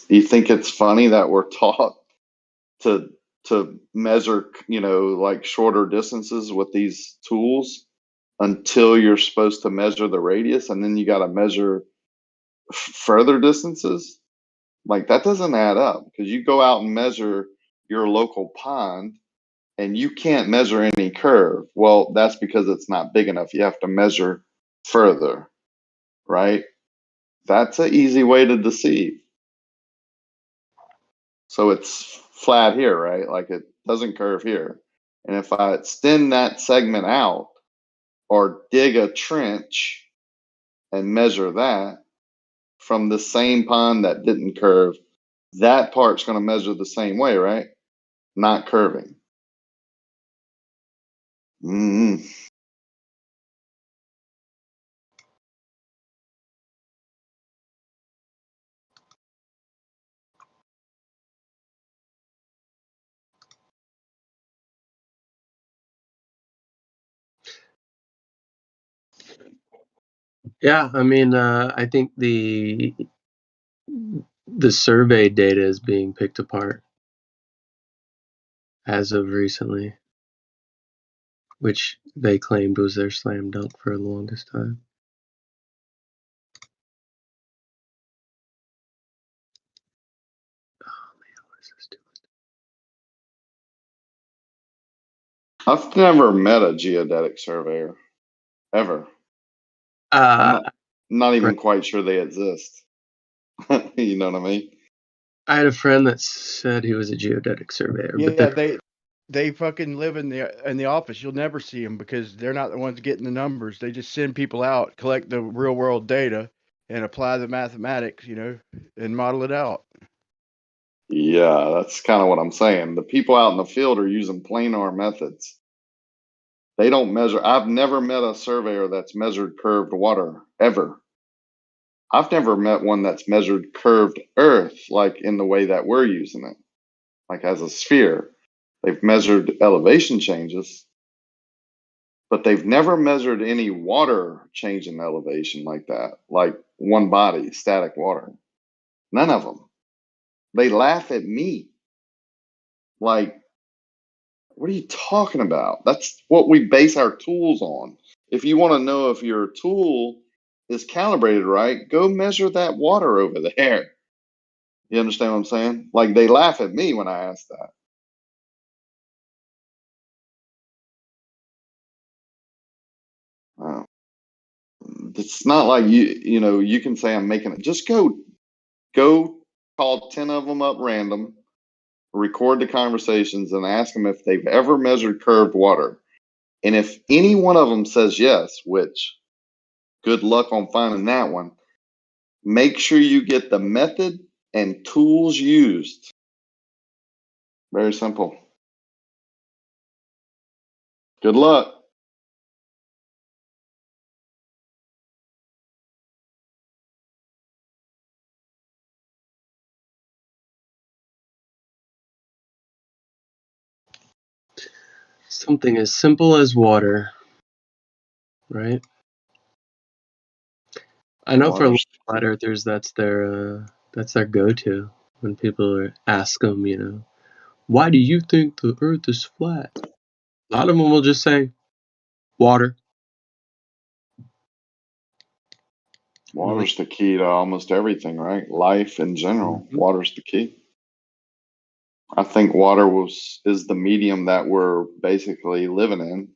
You think it's funny that we're taught to measure, you know, like shorter distances with these tools until you're supposed to measure the radius, and then you got to measure further distances. Like, that doesn't add up, because you go out and measure your local pond and you can't measure any curve. Well, that's because it's not big enough. You have to measure further, right? That's an easy way to deceive. So it's flat here, right? Like, it doesn't curve here. And if I extend that segment out or dig a trench and measure that from the same pond that didn't curve, that part's going to measure the same way, right? Not curving. Mm-hmm. Yeah, I mean, I think the survey data is being picked apart as of recently, which they claimed was their slam dunk for the longest time. Oh man, what is this doing? I've never met a geodetic surveyor, ever. I'm not even quite sure they exist. You know what I mean? I had a friend that said he was a geodetic surveyor. Yeah, but they fucking live in the office. You'll never see them because they're not the ones getting the numbers. They just send people out, collect the real world data, and apply the mathematics, you know, and model it out. Yeah, that's kind of what I'm saying. The people out in the field are using planar methods. They don't measure. I've never met a surveyor that's measured curved water, ever. I've never met one that's measured curved earth, like in the way that we're using it, like as a sphere. They've measured elevation changes, but they've never measured any water change in elevation like that, like one body, static water. None of them. They laugh at me. Like, what are you talking about? That's what we base our tools on. If you want to know if your tool is calibrated right, go measure that water over there. You understand what I'm saying? Like, they laugh at me when I ask that. It's not like you know, you can say I'm making it. Just go call 10 of them up random, record the conversations, and ask them if they've ever measured curved water. And if any one of them says yes, which good luck on finding that one, make sure you get the method and tools used. Very simple. Good luck. something as simple as water, right? I know for flat earthers, that's their go-to when people ask them, why do you think the Earth is flat? A lot of them will just say, water. Water's the key to almost everything, right? Life in general. Mhm. Water's the key. I think water is the medium that we're basically living in.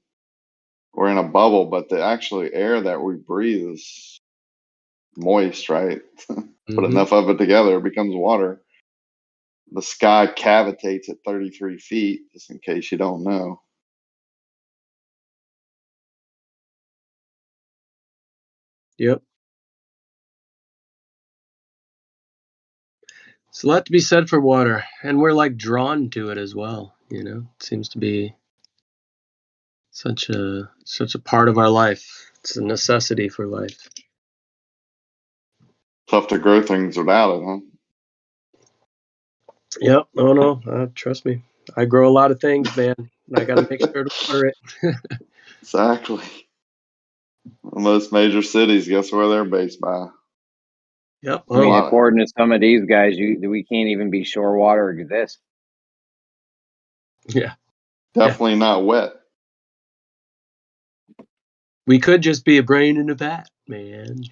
We're in a bubble, but the actual air that we breathe is moist, right? Put Mhm. enough of it together, it becomes water. The sky cavitates at 33 feet, just in case you don't know. Yep. It's a lot to be said for water, and we're like drawn to it as well. It seems to be such a part of our life. It's a necessity for life. Tough to grow things without it, huh? Yep. Oh no, trust me. I grow a lot of things, man. I got to make sure to water it. Exactly. Most major cities, guess where they're based by? Yep. I mean, Oh, Water. according to some of these guys, we can't even be sure water exists. yeah. Definitely not wet. We could just be a brain in a vat, man.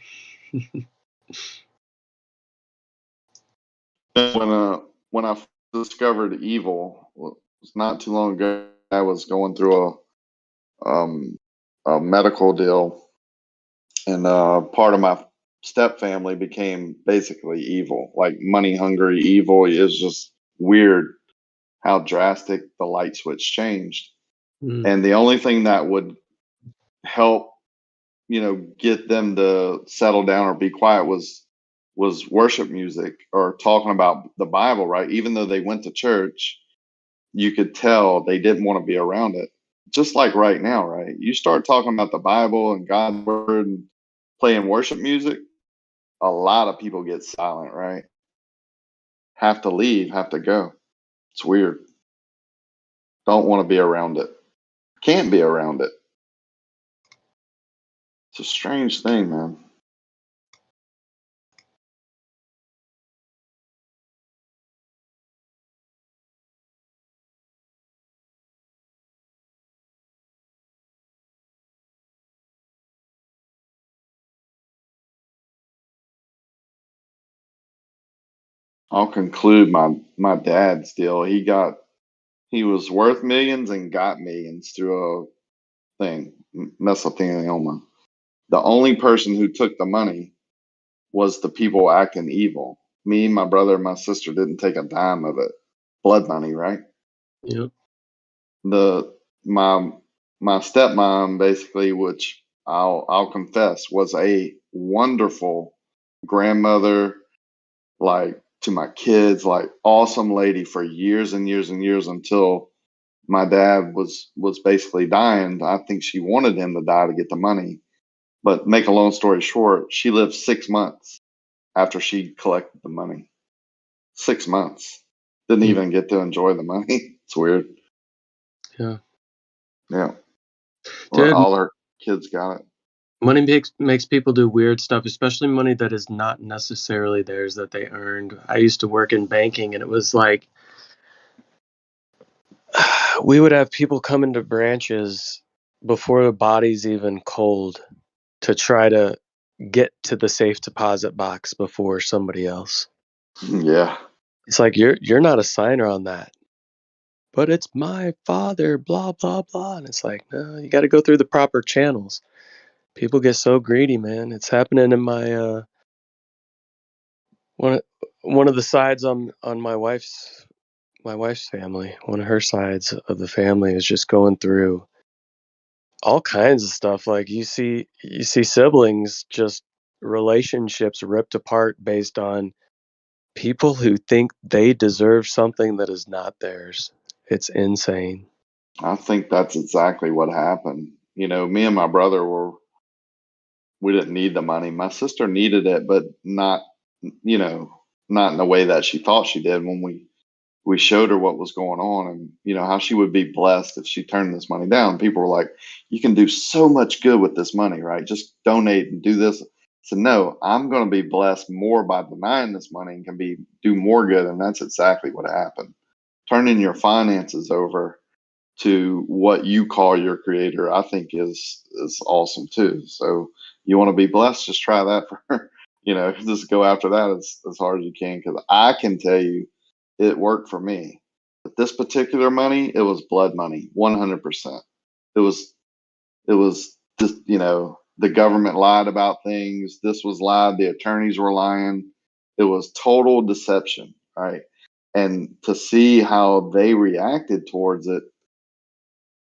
When I discovered evil, it was not too long ago. I was going through a medical deal, and part of my step family became basically evil, like money hungry evil. It's just weird how drastic the light switch changed. Mm. And the only thing that would help, get them to settle down or be quiet was worship music or talking about the Bible, right? Even though they went to church, you could tell they didn't want to be around it. Just like right now, right? You start talking about the Bible and God's word and playing worship music, a lot of people get silent, right? Have to leave, have to go. It's weird. Don't want to be around it. Can't be around it. It's a strange thing, man. I'll conclude my dad's deal. He was worth millions and got millions through a thing, mesothelioma. The only person who took the money was the people acting evil. Me, my brother, and my sister didn't take a dime of it. Blood money, right? Yep. The my my stepmom basically, which I'll confess, was a wonderful grandmother, like to my kids, like awesome lady for years and years and years until my dad was basically dying. I think she wanted him to die to get the money. But make a long story short, she lived 6 months after she collected the money. 6 months. Didn't Mm. even get to enjoy the money. It's weird. Yeah. Yeah. Well, Dude, all her kids got it. money makes people do weird stuff, especially money that is not necessarily theirs that they earned. I used to work in banking, and it was like we would have people come into branches before the body's even cold to try to get to the safe deposit box before somebody else. Yeah. It's like you're not a signer on that. But it's my father, blah blah blah. And it's like, no, you got to go through the proper channels. People get so greedy, man. It's happening in my one of- one of the sides on my wife's family. One of her sides of the family is just going through all kinds of stuff. Like you see siblings, just relationships ripped apart based on people who think they deserve something that is not theirs. It's insane. I think that's exactly what happened. Me and my brother we didn't need the money. My sister needed it, but not, you know, not in the way that she thought she did when we showed her what was going on and how she would be blessed if she turned this money down. People were like, you can do so much good with this money, right? Just donate and do this. said, no, I'm going to be blessed more by denying this money and can do more good. And that's exactly what happened. Turning your finances over to what you call your creator, I think is awesome too. So you want to be blessed, just try that for, just go after that as hard as you can. Cause I can tell you it worked for me. But this particular money, it was blood money, 100%. It was just, the government lied about things. This was lied. The attorneys were lying. It was total deception. Right. And to see how they reacted towards it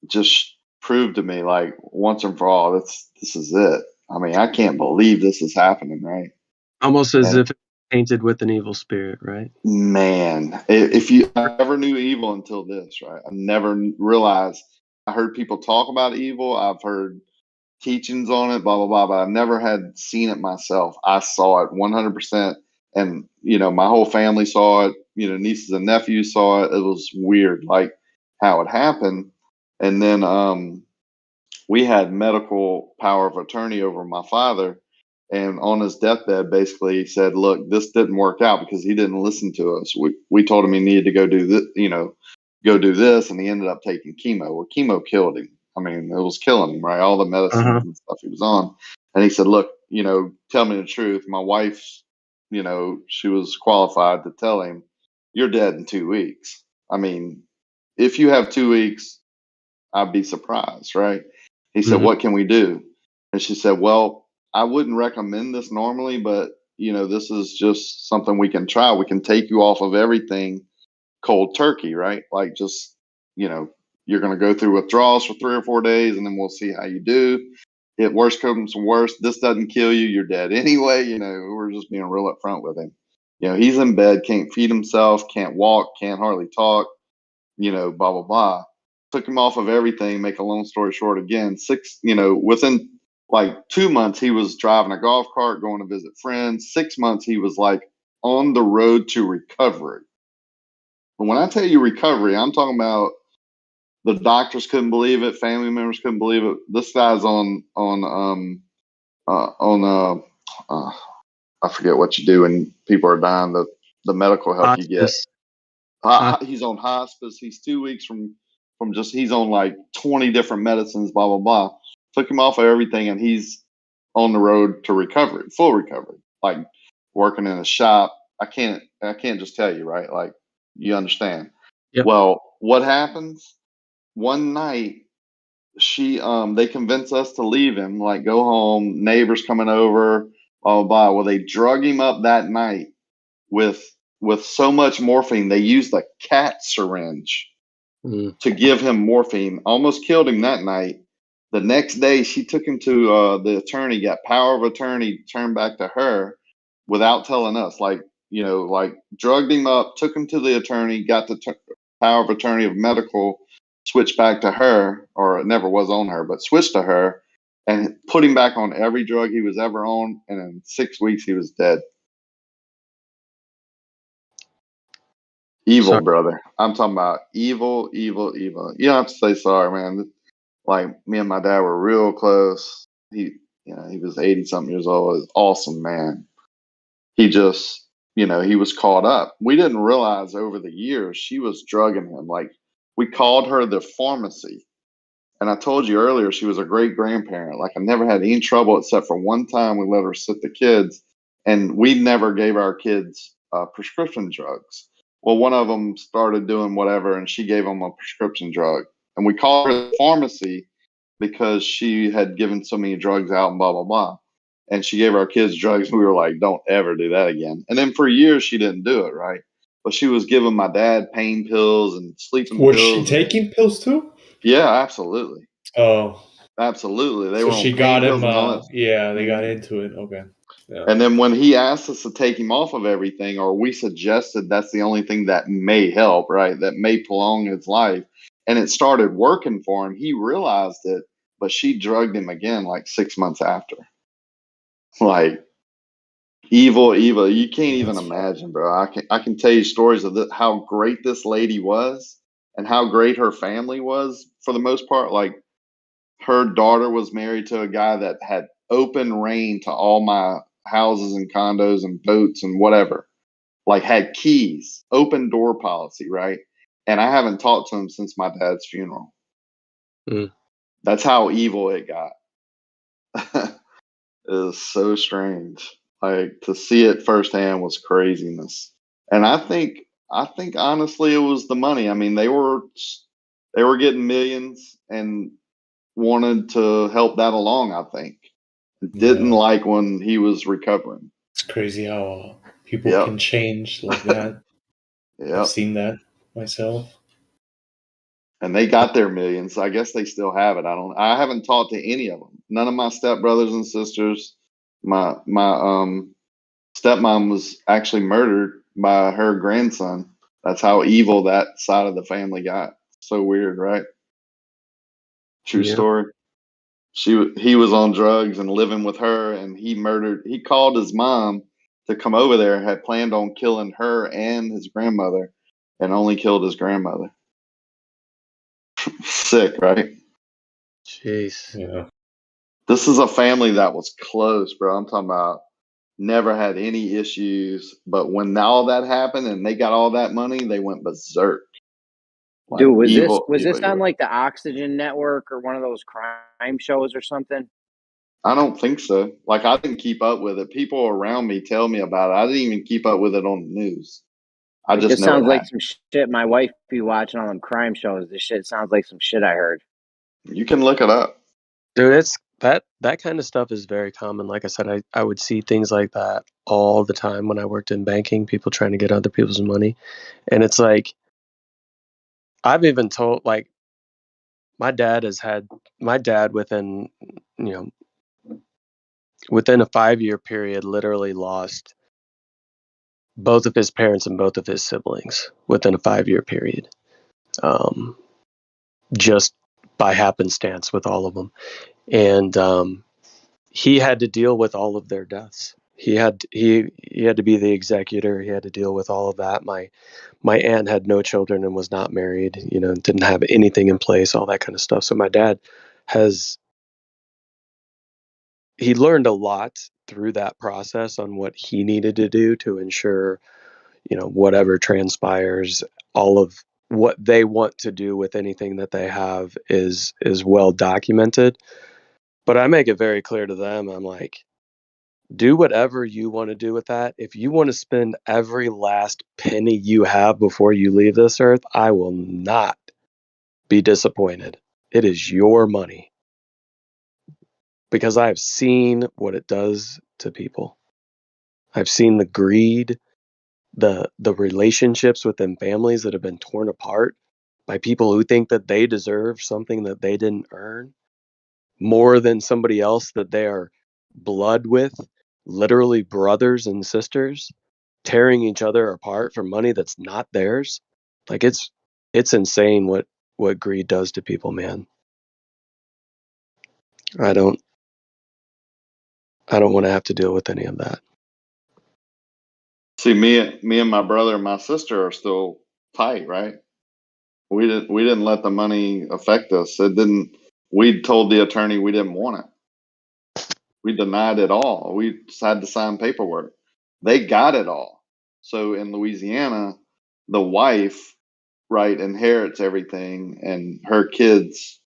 just proved to me, like, once and for all, this is it. I mean, I can't believe this is happening. Right. Almost as And if it's painted with an evil spirit, right? man, if you I never knew evil until this, right? I never realized. I heard people talk about evil. I've heard teachings on it, blah blah blah, but I never had seen it myself. I saw it 100%, and my whole family saw it. Nieces and nephews saw it. It was weird, like how it happened, and then we had medical power of attorney over my father. And on his deathbed, basically, he said, "Look, this didn't work out because he didn't listen to us. We told him he needed to go do this, go do this, and he ended up taking chemo. Well, chemo killed him. I mean, it was killing him, right? All the medicines and stuff he was on. And he said, "Look, tell me the truth. My wife, she was qualified to tell him, you're dead in 2 weeks. I mean, if you have 2 weeks, I'd be surprised, right?" He said, "What can we do?" And she said, "Well, I wouldn't recommend this normally, but this is just something we can try. We can take you off of everything cold turkey, right? Like just, you're going to go through withdrawals for 3 or 4 days and then we'll see how you do. If worst comes to worst, this doesn't kill you, you're dead anyway." We're just being real upfront with him. He's in bed, can't feed himself, can't walk, can't hardly talk, blah, blah, blah. Took him off of everything. Make a long story short, again, within like 2 months, he was driving a golf cart, going to visit friends. 6 months, he was like on the road to recovery. But when I tell you recovery, I'm talking about the doctors couldn't believe it, family members couldn't believe it. This guy's I forget what you do when people are dying, the medical help you get. Hospice. He's on hospice. He's 2 weeks from he's on like 20 different medicines, blah, blah, blah. Took him off of everything and he's on the road to recovery, full recovery, like working in a shop. I can't just tell you, right? Like, you understand. Yep. Well, what happens one night, they convince us to leave him, like go home, neighbors coming over, blah, blah, blah. Well, they drug him up that night with so much morphine. They used a cat syringe to give him morphine, almost killed him that night. The next day, she took him to the attorney, got power of attorney turned back to her without telling us. Like, drugged him up, took him to the attorney, got the power of attorney of medical, switched back to her, or it never was on her, but switched to her, and put him back on every drug he was ever on. And in 6 weeks, he was dead. Evil, Sorry. brother. I'm talking about evil, evil, evil. You don't have to say sorry, man. Like, me and my dad were real close. He was 80 something years old. He was awesome, man. He just, he was caught up. We didn't realize over the years she was drugging him. Like, we called her the pharmacy. And I told you earlier, she was a great grandparent. Like, I never had any trouble except for one time we let her sit the kids, and we never gave our kids prescription drugs. Well, one of them started doing whatever, and she gave them a prescription drug. And we called her the pharmacy because she had given so many drugs out and blah, blah, blah. And she gave our kids drugs. And we were like, don't ever do that again. And then for years, she didn't do it, right? But she was giving my dad pain pills and sleeping pills. Was she taking pills too? Yeah, absolutely. Oh, Absolutely. They so were on she pain got pills him. and all that. Yeah, they got into it. Okay. Yeah. And then when he asked us to take him off of everything, or we suggested that's the only thing that may help, right? That may prolong his life. And it started working for him. He realized it, but she drugged him again like 6 months after. Like, evil, evil. You can't even imagine, bro. I can tell you stories of how great this lady was and how great her family was for the most part. Like, her daughter was married to a guy that had open reign to all my houses and condos and boats and whatever. Like had keys, open door policy, right? And I haven't talked to him since my dad's funeral. Mm. That's how evil it got. It was so strange. Like to see it firsthand was craziness. And I think honestly it was the money. I mean, they were getting millions and wanted to help that along, I think. Didn't Yeah. like when he was recovering. It's crazy how people Yep. can change like that. I've Yep. seen that myself. And they got their millions. I guess they still have it. I haven't talked to any of them. None of my stepbrothers and sisters. My stepmom was actually murdered by her grandson. That's how evil that side of the family got. So weird, right? True Yeah. story. He was on drugs and living with her, and he called his mom to come over there, had planned on killing her and his grandmother, and only killed his grandmother. Sick, right? Jeez. Yeah. This is a family that was close, bro. I'm talking about never had any issues, but when all that happened and they got all that money, they went berserk. Like Dude, was evil, this on evil. like the Oxygen Network or one of those crime shows or something? I don't think so. Like I didn't keep up with it. People around me tell me about it. I didn't even keep up with it on the news. I Like just this know it sounds like happened. some shit my wife be watching on them crime shows. This shit sounds like some shit I heard. You can look it up. Dude, it's that kind of stuff is very common. Like I said, I would see things like that all the time when I worked in banking, people trying to get other people's money. And it's like I've even told like my dad within you know within a 5-year period literally lost both of his parents and both of his siblings within a 5-year period. Um, just by happenstance with all of them. And he had to deal with all of their deaths. He had to be the executor. He had to deal with all of that. My aunt had no children and was not married. Didn't have anything in place, all that kind of stuff. So my dad he learned a lot through that process on what he needed to do to ensure, whatever transpires, all of what they want to do with anything that they have is well documented. But I make it very clear to them. I'm like, do whatever you want to do with that. If you want to spend every last penny you have before you leave this earth, I will not be disappointed. It is your money. Because I've seen what it does to people. I've seen the greed, the relationships within families that have been torn apart by people who think that they deserve something that they didn't earn more than somebody else that they are blood with, literally brothers and sisters, tearing each other apart for money that's not theirs. Like it's insane what greed does to people, man. I don't want to have to deal with any of that. See, me and my brother and my sister are still tight, right? We didn't let the money affect us. It didn't. We told the attorney we didn't want it. We denied it all. We just had to sign paperwork. They got it all. So in Louisiana, the wife, right, inherits everything, and her kids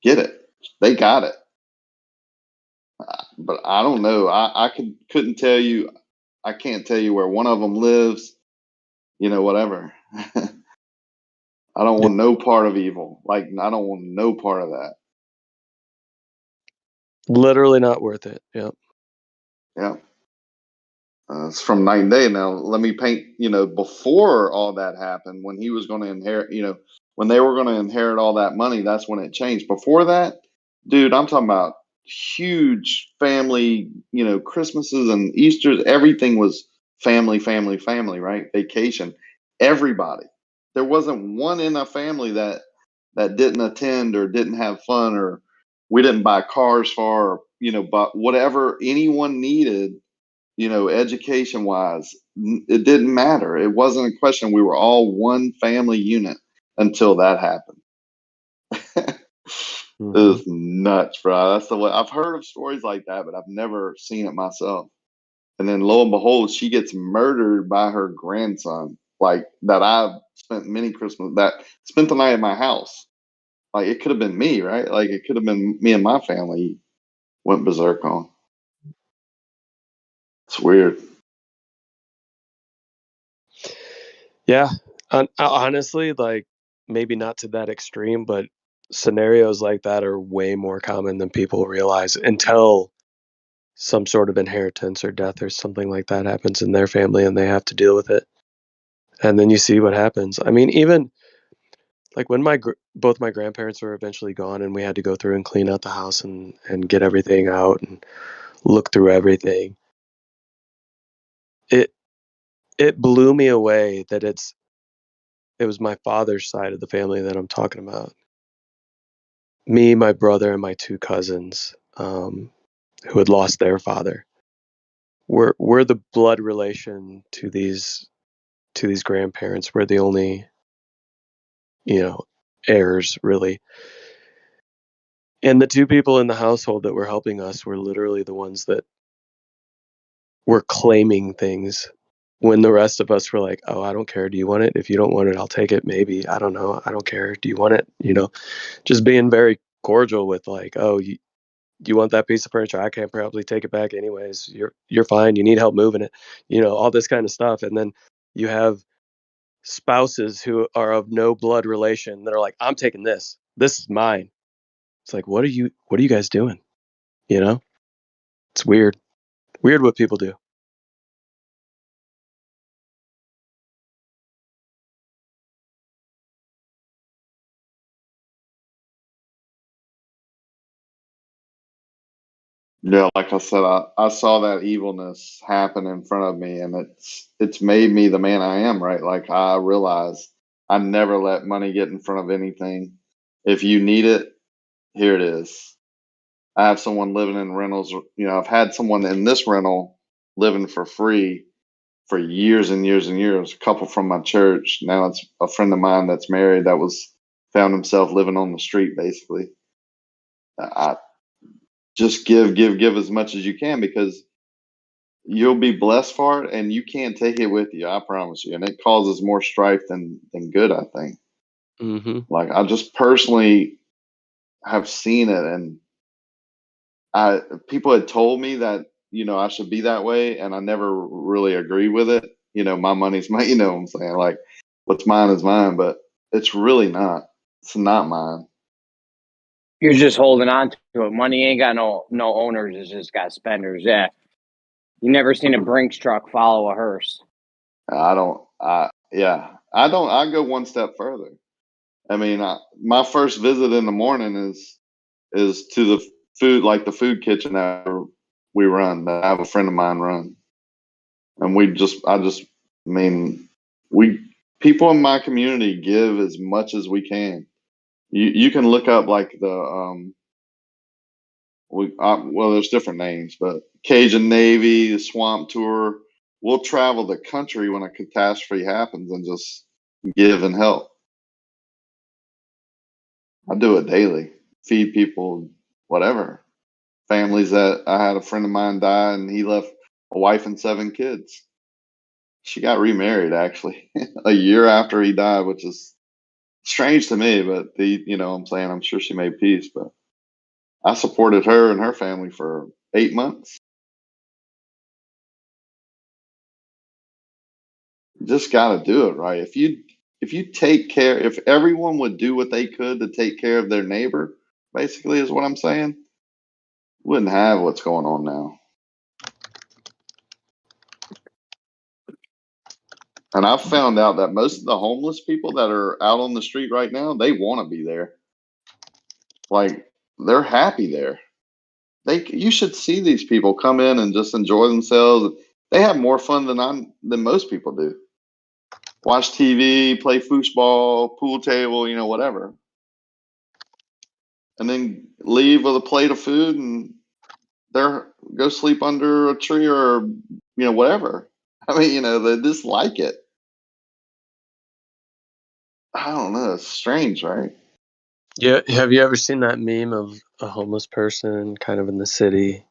get it. They got it. But I don't know. I couldn't tell you. I can't tell you where one of them lives. Whatever. I don't want no part of evil. Like I don't want no part of that. Literally not worth it. Yep. Yeah. It's from night and day. Now let me paint. Before all that happened, when he was going to inherit, when they were going to inherit all that money, that's when it changed. Before that, dude, I'm talking about huge family. Christmases and Easter's. Everything was family, family, family. Right? Vacation. Everybody. There wasn't one in a family that didn't attend or didn't have fun, or we didn't buy cars for, or, but whatever anyone needed, education wise, it didn't matter. It wasn't a question. We were all one family unit until that happened. It was nuts, bro. That's the way I've heard of stories like that, but I've never seen it myself. And then lo and behold, she gets murdered by her grandson, like that I spent many Christmas that spent the night at my house. Like it could have been me, right? Like it could have been me and my family went berserk on. It's weird. Yeah. Honestly, like maybe not to that extreme, but scenarios like that are way more common than people realize until some sort of inheritance or death or something like that happens in their family and they have to deal with it. And then you see what happens. I mean, even like when both my grandparents were eventually gone and we had to go through and clean out the house and get everything out and look through everything, it blew me away that it was my father's side of the family that I'm talking about. Me, my brother, and my two cousins, who had lost their father. We're the blood relation to these grandparents. We're the only, heirs really. And the two people in the household that were helping us were literally the ones that were claiming things when the rest of us were like, "Oh, I don't care. Do you want it? If you don't want it, I'll take it. Maybe. I don't know. I don't care. Do you want it?" Just being very cordial with like, "Oh, you want that piece of furniture? I can't probably take it back anyways. You're fine. You need help moving it." All this kind of stuff. And then you have spouses who are of no blood relation that are like, "I'm taking this. This is mine." It's like, what are you guys doing? It's weird. Weird what people do. Yeah, like I said, I saw that evilness happen in front of me, and it's made me the man I am, right? Like I realize I never let money get in front of anything. If you need it, here it is. I have someone living in rentals. I've had someone in this rental living for free for years and years and years. A couple from my church. Now it's a friend of mine that's married that was found himself living on the street, basically. I just give as much as you can because you'll be blessed for it and you can't take it with you. I promise you. And it causes more strife than good, I think. Mm-hmm. Like I just personally have seen it, and people had told me that I should be that way, and I never really agree with it. My money's mine. You know what I'm saying? Like what's mine is mine, but it's really not. It's not mine. You're just holding on to it. Money ain't got no owners. It's just got spenders. Yeah. You never seen a Brinks truck follow a hearse. I don't. Yeah. I don't. I go one step further. I mean, my first visit in the morning is to the food, like the food kitchen that we run, that I have a friend of mine run. And I mean, we, people in my community give as much as we can. You can look up like well, there's different names, but Cajun Navy, the Swamp Tour. We'll travel the country when a catastrophe happens and just give and help. I do it daily, feed people, whatever. Families that I had a friend of mine die and he left a wife and 7 kids. She got remarried actually a year after he died, which is strange to me, but I'm saying I'm sure she made peace, but I supported her and her family for 8 months. You just got to do it right. If you take care, if everyone would do what they could to take care of their neighbor, basically is what I'm saying, wouldn't have what's going on now. And I've found out that most of the homeless people that are out on the street right now, they want to be there. Like they're happy there. You should see these people come in and just enjoy themselves. They have more fun than most people do. Watch TV, play foosball, pool table, whatever. And then leave with a plate of food and go sleep under a tree or whatever. I mean, they just like it. I don't know. It's strange, right? Yeah. Have you ever seen that meme of a homeless person kind of in the city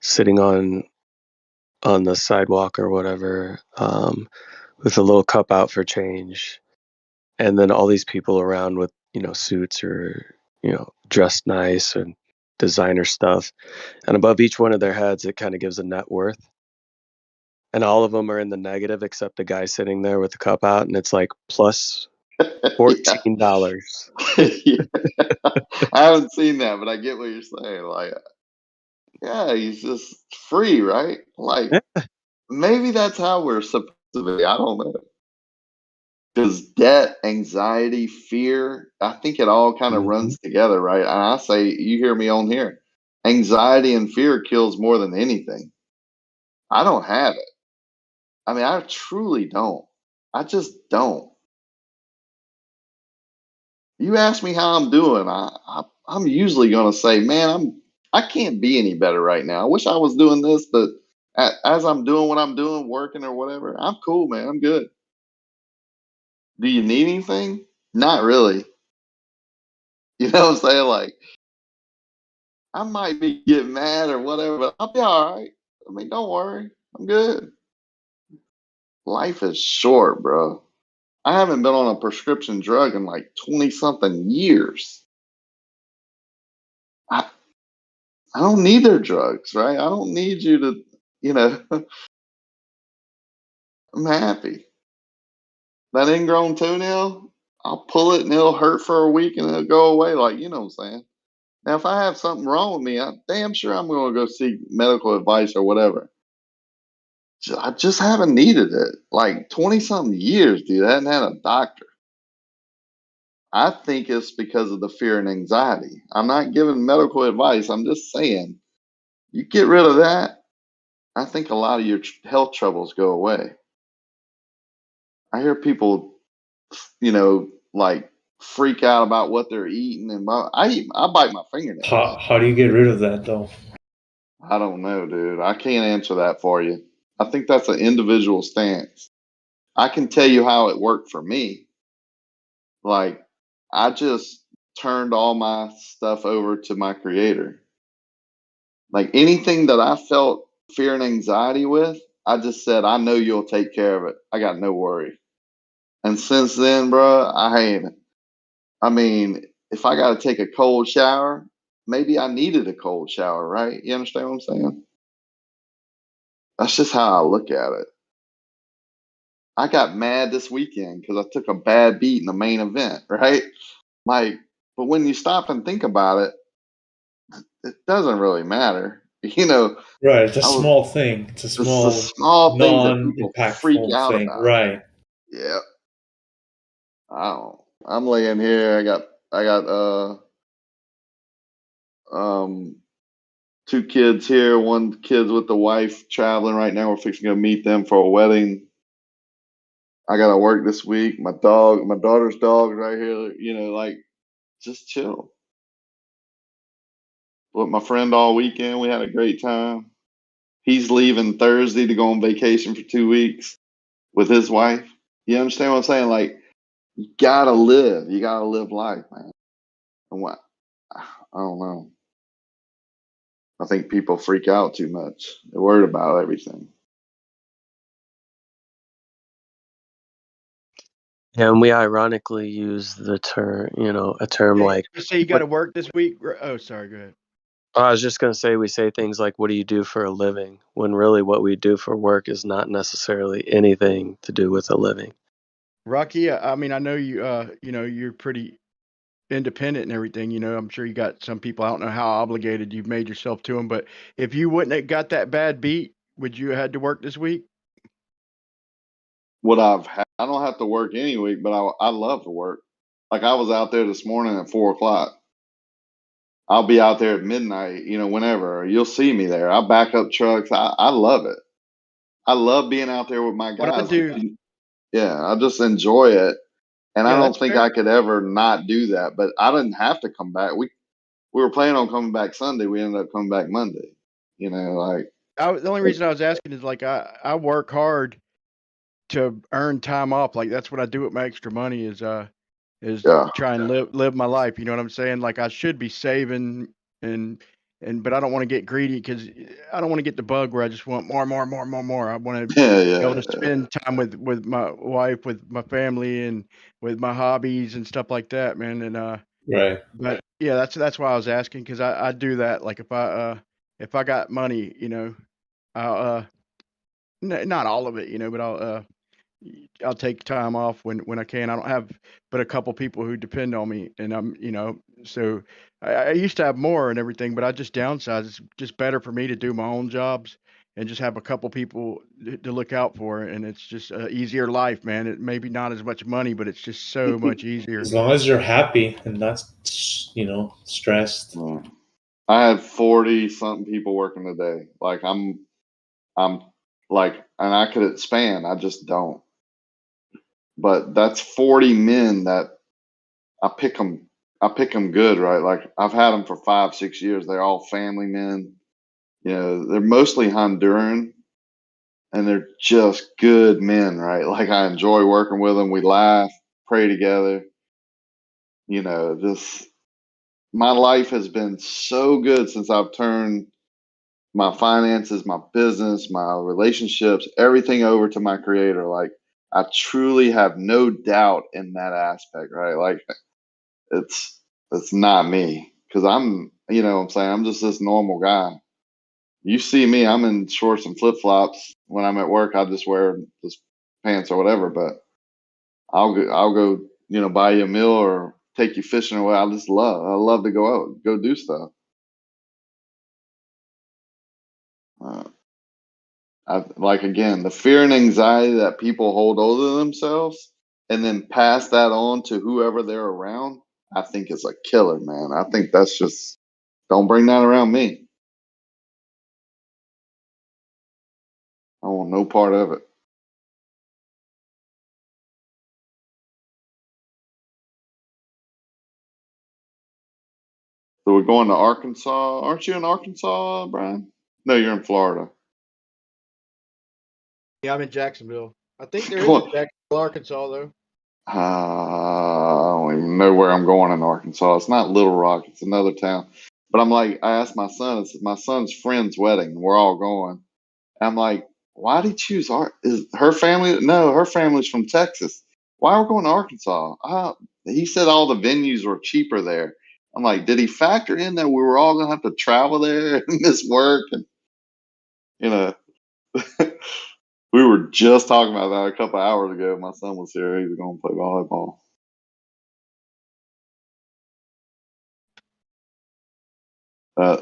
sitting on on the sidewalk or whatever, with a little cup out for change, and then all these people around with, you know, suits or, you know, dressed nice and designer stuff, and above each one of their heads it kind of gives a net worth, and all of them are in the negative except the guy sitting there with the cup out, and it's like plus Yeah. $14. Yeah. I haven't seen that, but I get what you're saying. Like, yeah, he's just free, right? Like, maybe that's how we're supposed to be. I don't know. Because debt, anxiety, fear, I think it all kind of Mhm. runs together, right? And I say, you hear me on here. Anxiety and fear kills more than anything. I don't have it. I mean, I truly don't. I just don't. You ask me how I'm doing, I'm usually going to say, man, I can't be any better right now. I wish I was doing this, but as I'm doing what I'm doing, working or whatever, I'm cool, man. I'm good. Do you need anything? Not really. You know what I'm saying? Like, I might be getting mad or whatever, but I'll be all right. I mean, don't worry. I'm good. Life is short, bro. I haven't been on a prescription drug in like 20 something years. I, I don't need their drugs, right? I don't need you to, you know, I'm happy. That ingrown toenail, I'll pull it and it'll hurt for a week and it'll go away. Like, you know what I'm saying? Now, if I have something wrong with me, I'm damn sure I'm going to go seek medical advice or whatever. I just haven't needed it. Like 20 something years, dude. I hadn't had a doctor. I think it's because of the fear and anxiety. I'm not giving medical advice. I'm just saying, you get rid of that, I think a lot of your health troubles go away. I hear people, you know, like freak out about what they're eating, and I bite my fingernails. How do you get rid of that though? I don't know, dude. I can't answer that for you. I think that's an individual stance. I can tell you how it worked for me. Like, I just turned all my stuff over to my creator. Like anything that I felt fear and anxiety with, I just said, I know you'll take care of it. I got no worry. And since then, bro, I mean, if I got to take a cold shower, maybe I needed a cold shower, right? You understand what I'm saying? That's just how I look at it. I got mad this weekend because I took a bad beat in the main event, right? Like, but when you stop and think about it, it doesn't really matter. You know, Right, it's a I was small thing. It's a it's the small, small things that people freak non-impactful out thing. about. Right. Yeah, I don't. I'm laying here. I got um two kids here. One kid's with the wife traveling right now. We're fixing to go meet them for a wedding. I gotta work this week. My daughter's dog right here. You know, like just chill. With my friend all weekend. We had a great time. He's leaving Thursday to go on vacation for 2 weeks with his wife. You understand what I'm saying? Like, you gotta live. You gotta live life, man. And what? I don't know. I think people freak out too much. They're worried about everything. And we ironically use the term, you know, a term Hey, like, you say you got what, to work this week? Oh, sorry. Go ahead. I was just going to say, we say things like, what do you do for a living? When really what we do for work is not necessarily anything to do with a living. Rocky, I mean, I know you, you know, you're pretty independent and everything. You know, I'm sure you got some people. I don't know how obligated you've made yourself to them, but if you wouldn't have got that bad beat, would you have had to work this week? What I don't have to work any week, but I love to work. Like I was out there this morning at 4 o'clock. I'll be out there at midnight, you know, whenever. You'll see me there. I back up trucks. I love it. I love being out there with my What I guys. do, Yeah, I just enjoy it. And I yeah, don't that's think fair. I could ever not do that. But I didn't have to come back. We were planning on coming back Sunday. We ended up coming back Monday. You know, like The only reason I was asking is like I work hard to earn time off. Like that's what I do with my extra money is yeah. try and live my life. You know what I'm saying? Like I should be saving and but I don't want to get greedy because I don't want to get the bug where I just want more, more, more, more, more. I want to Yeah, be able yeah, to spend time with my wife, with my family, and with my hobbies and stuff like that, man. And Right. but yeah, that's why I was asking, because I do that. Like if I got money, I'll not all of it, but I'll take time off when I can. I don't have but a couple people who depend on me, and so I used to have more and everything, but I just downsized. It's just better for me to do my own jobs and just have a couple people to look out for, and it's just a easier life, man. It maybe not as much money, but it's just so much easier. As long as you're happy and not, stressed. yeah. I had 40 something people working today. Like I'm like, and I could expand. I just don't. But that's 40 men that I pick them. I pick them good, right? Like I've had them for 5, 6 years. They're all family men. They're mostly Honduran, and they're just good men, right? Like I enjoy working with them. We laugh, pray together. Just my life has been so good since I've turned my finances, my business, my relationships, everything over to my creator. Like I truly have no doubt in that aspect, right? Like it's not me because what I'm saying, I'm just this normal guy. You see me, I'm in shorts and flip flops. When I'm at work, I just wear just pants or whatever. But I'll go, buy you a meal or take you fishing or what. I love to go out, go do stuff. Uh, like again, the fear and anxiety that people hold over themselves and then pass that on to whoever they're around, I think is a killer, man. I think that's just don't bring that around me. I want no part of it. So we're going to Arkansas. Aren't you in Arkansas, Brian? No, you're in Florida. Yeah, I'm in Jacksonville. I think there is a Going, Jacksonville, Arkansas, though. I don't even know where I'm going in Arkansas. It's not Little Rock. It's another town. But I'm like, I asked my son. It's my son's friend's wedding. We're all going. I'm like, why did he choose Is her family? No, her family's from Texas. Why are we going to Arkansas? He said all the venues were cheaper there. I'm like, did he factor in that we were all going to have to travel there and miss work? And, you know, we were just talking about that a couple hours ago. My son was here. He was going to play volleyball. Uh,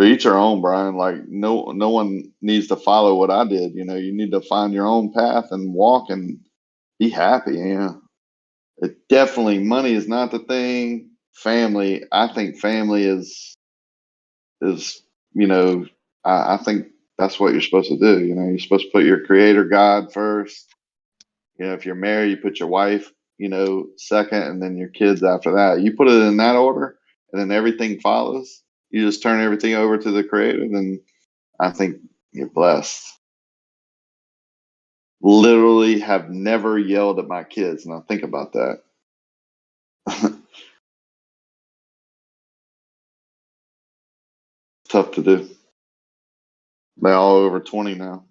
each our own, Brian. Like no one needs to follow what I did. You need to find your own path and walk and be happy. Yeah. It definitely money is not the thing. Family, I think family is you know, I think that's what you're supposed to do. You're supposed to put your creator God first. If you're married, you put your wife, second, and then your kids after that. You put it in that order, and then everything follows. You just turn everything over to the creator, then I think you're blessed. Literally have never yelled at my kids. Now think about that. Tough to do. They're all over 20 now.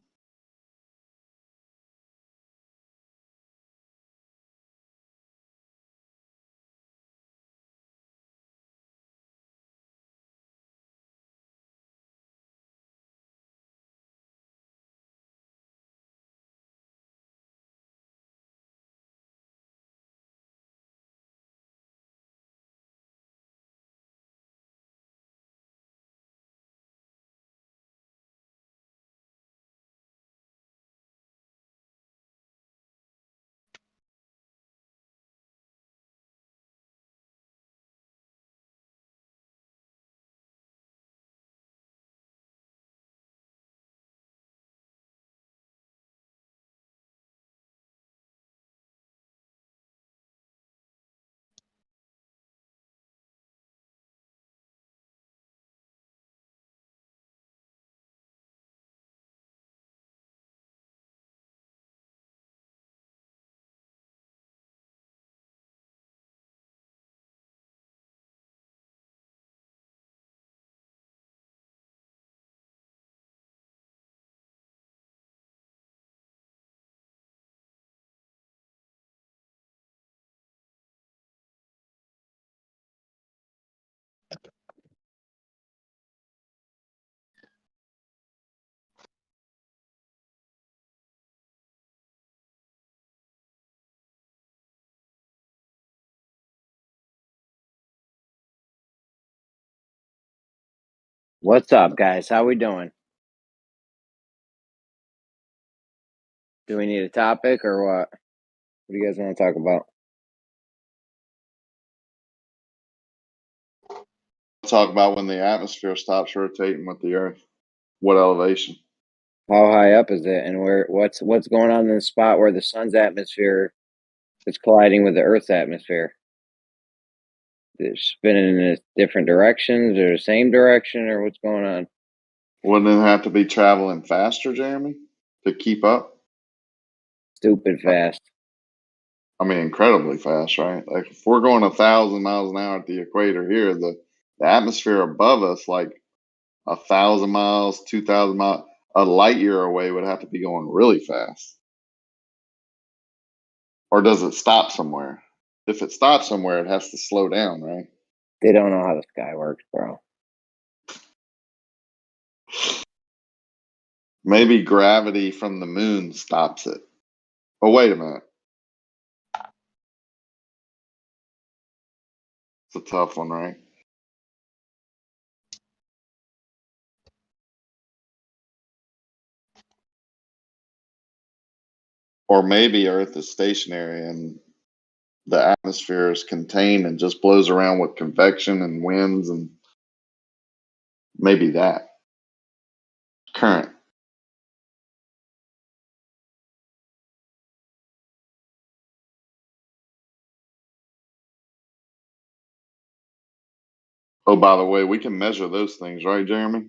What's up, guys? How we doing? Do we need a topic or what? What do you guys want to talk about? Talk about when the atmosphere stops rotating with the Earth. What elevation? How high up is it, and what's going on in the spot where the sun's atmosphere is colliding with the Earth's atmosphere? It's spinning in different directions, or the same direction, or what's going on? Wouldn't it have to be traveling faster, Jeremy, to keep up? Stupid fast. I mean, incredibly fast, right? Like if we're going 1,000 miles an hour at the equator here, the atmosphere above us, like 1,000 miles, 2,000 miles, a light year away would have to be going really fast. Or does it stop somewhere? If it stops somewhere, it has to slow down, right? They don't know how the sky works, bro. Maybe gravity from the moon stops it. Oh, wait a minute. It's a tough one, right? Or maybe Earth is stationary and the atmosphere is contained and just blows around with convection and winds, and maybe that current. Oh, by the way, we can measure those things, right, Jeremy?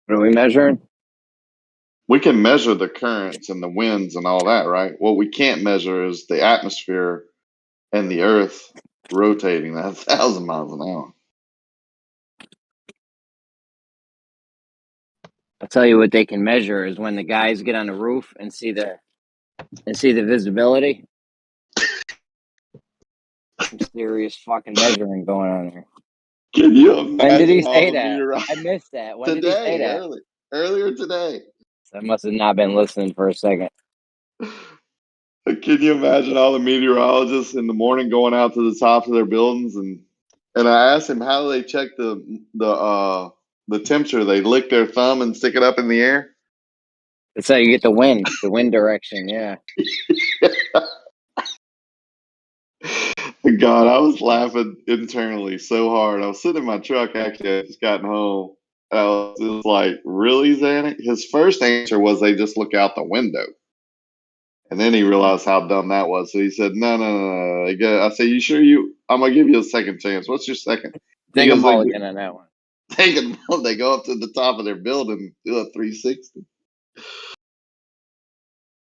What are we measuring? We can measure the currents and the winds and all that, right? What we can't measure is the atmosphere and the Earth rotating at 1,000 miles an hour. I'll tell you what they can measure is when the guys get on the roof and see the visibility. Some serious fucking measuring going on there. Can you When did he imagine all say the that? meteorologists I missed that. When did he say today, that? earlier today? I must have not been listening for a second. Can you imagine all the meteorologists in the morning going out to the tops of their buildings, and I asked him how do they check the temperature? They lick their thumb and stick it up in the air. That's how you get the wind direction. Yeah. God, I was laughing internally so hard. I was sitting in my truck. Actually, I just gotten home. I was just like, really, Xanax? His first answer was they just look out the window. And then he realized how dumb that was. So he said, no. I said, you sure I'm going to give you a second chance. What's your second? Take a Because mulligan on that one. they go up to the top of their building, do a 360.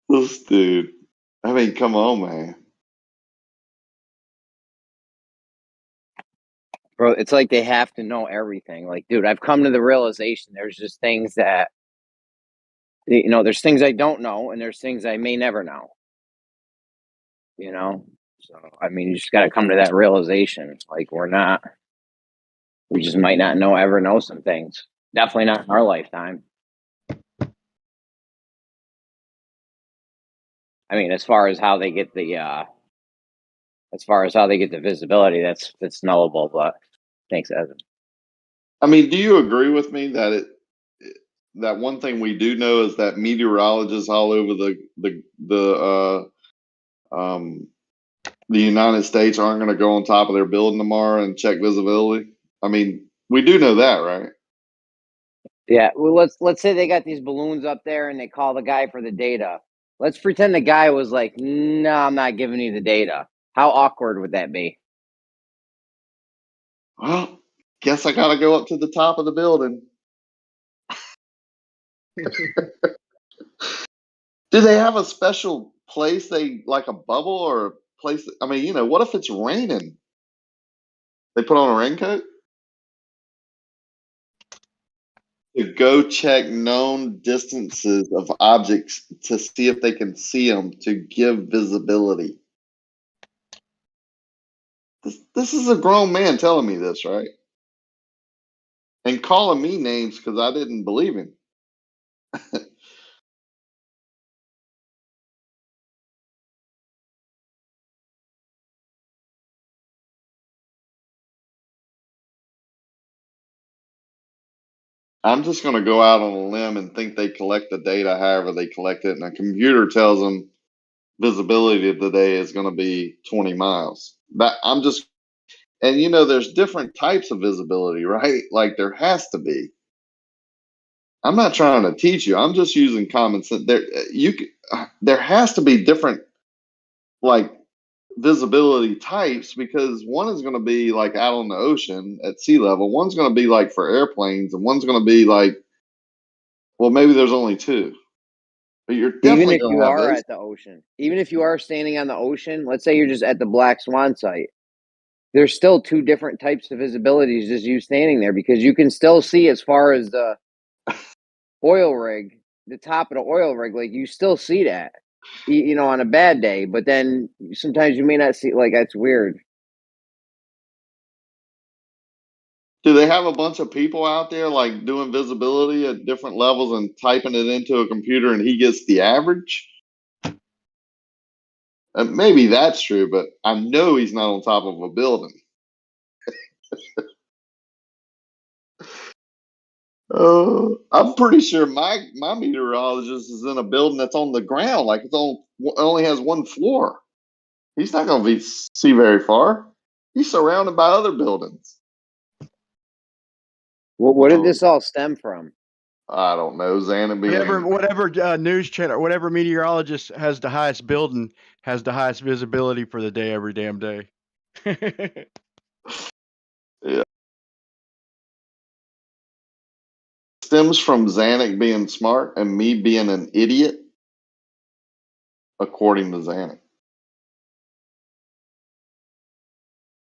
This dude. I mean, come on, man. Bro, it's like they have to know everything. Like, dude, I've come to the realization there's just things that, there's things I don't know and there's things I may never know. So, I mean, you just got to come to that realization. Like, we just might not ever know some things. Definitely not in our lifetime. I mean, as far as how they get the visibility, that's knowable. But thanks, Evan. I mean, do you agree with me that that one thing we do know is that meteorologists all over the United States aren't going to go on top of their building tomorrow and check visibility? I mean, we do know that, right? Yeah. Well, let's say they got these balloons up there and they call the guy for the data. Let's pretend the guy was like, "No, I'm not giving you the data." How awkward would that be? Well, guess I got to go up to the top of the building. Do they have a special place like a bubble or a place? I mean, what if it's raining? They put on a raincoat? to go check known distances of objects to see if they can see them to give visibility. This is a grown man telling me this, right? And calling me names because I didn't believe him. I'm just going to go out on a limb and think they collect the data however they collect it, and a computer tells them visibility today is going to be 20 miles. That I'm just, and you know, there's different types of visibility, right? Like there has to be. I'm not trying to teach you. I'm just using common sense. There has to be different like visibility types because one is going to be like out on the ocean at sea level. One's going to be like for airplanes, and one's going to be like, well, maybe there's only two. But you're Even definitely if going you to have are those. at the ocean, even if you are standing on the ocean, let's say you're just at the Black Swan site, there's still two different types of visibilities just you standing there because you can still see as far as the oil rig, the top of the oil rig, like you still see that, you know, on a bad day, but then sometimes you may not see, like that's weird. Do they have a bunch of people out there like doing visibility at different levels and typing it into a computer and he gets the average? Maybe that's true, but I know he's not on top of a building. I'm pretty sure my meteorologist is in a building that's on the ground, like it only has one floor. He's not going to see very far. He's surrounded by other buildings. What did Oh, this all stem from? I don't know, Xana being Whatever news channel, whatever meteorologist has the highest building has the highest visibility for the day every damn day. yeah. Stems from Zanuck being smart and me being an idiot, according to Zanuck.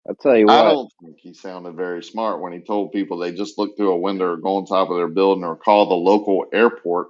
I'll tell you I what. don't think he sounded very smart when he told people they just look through a window or go on top of their building or call the local airport.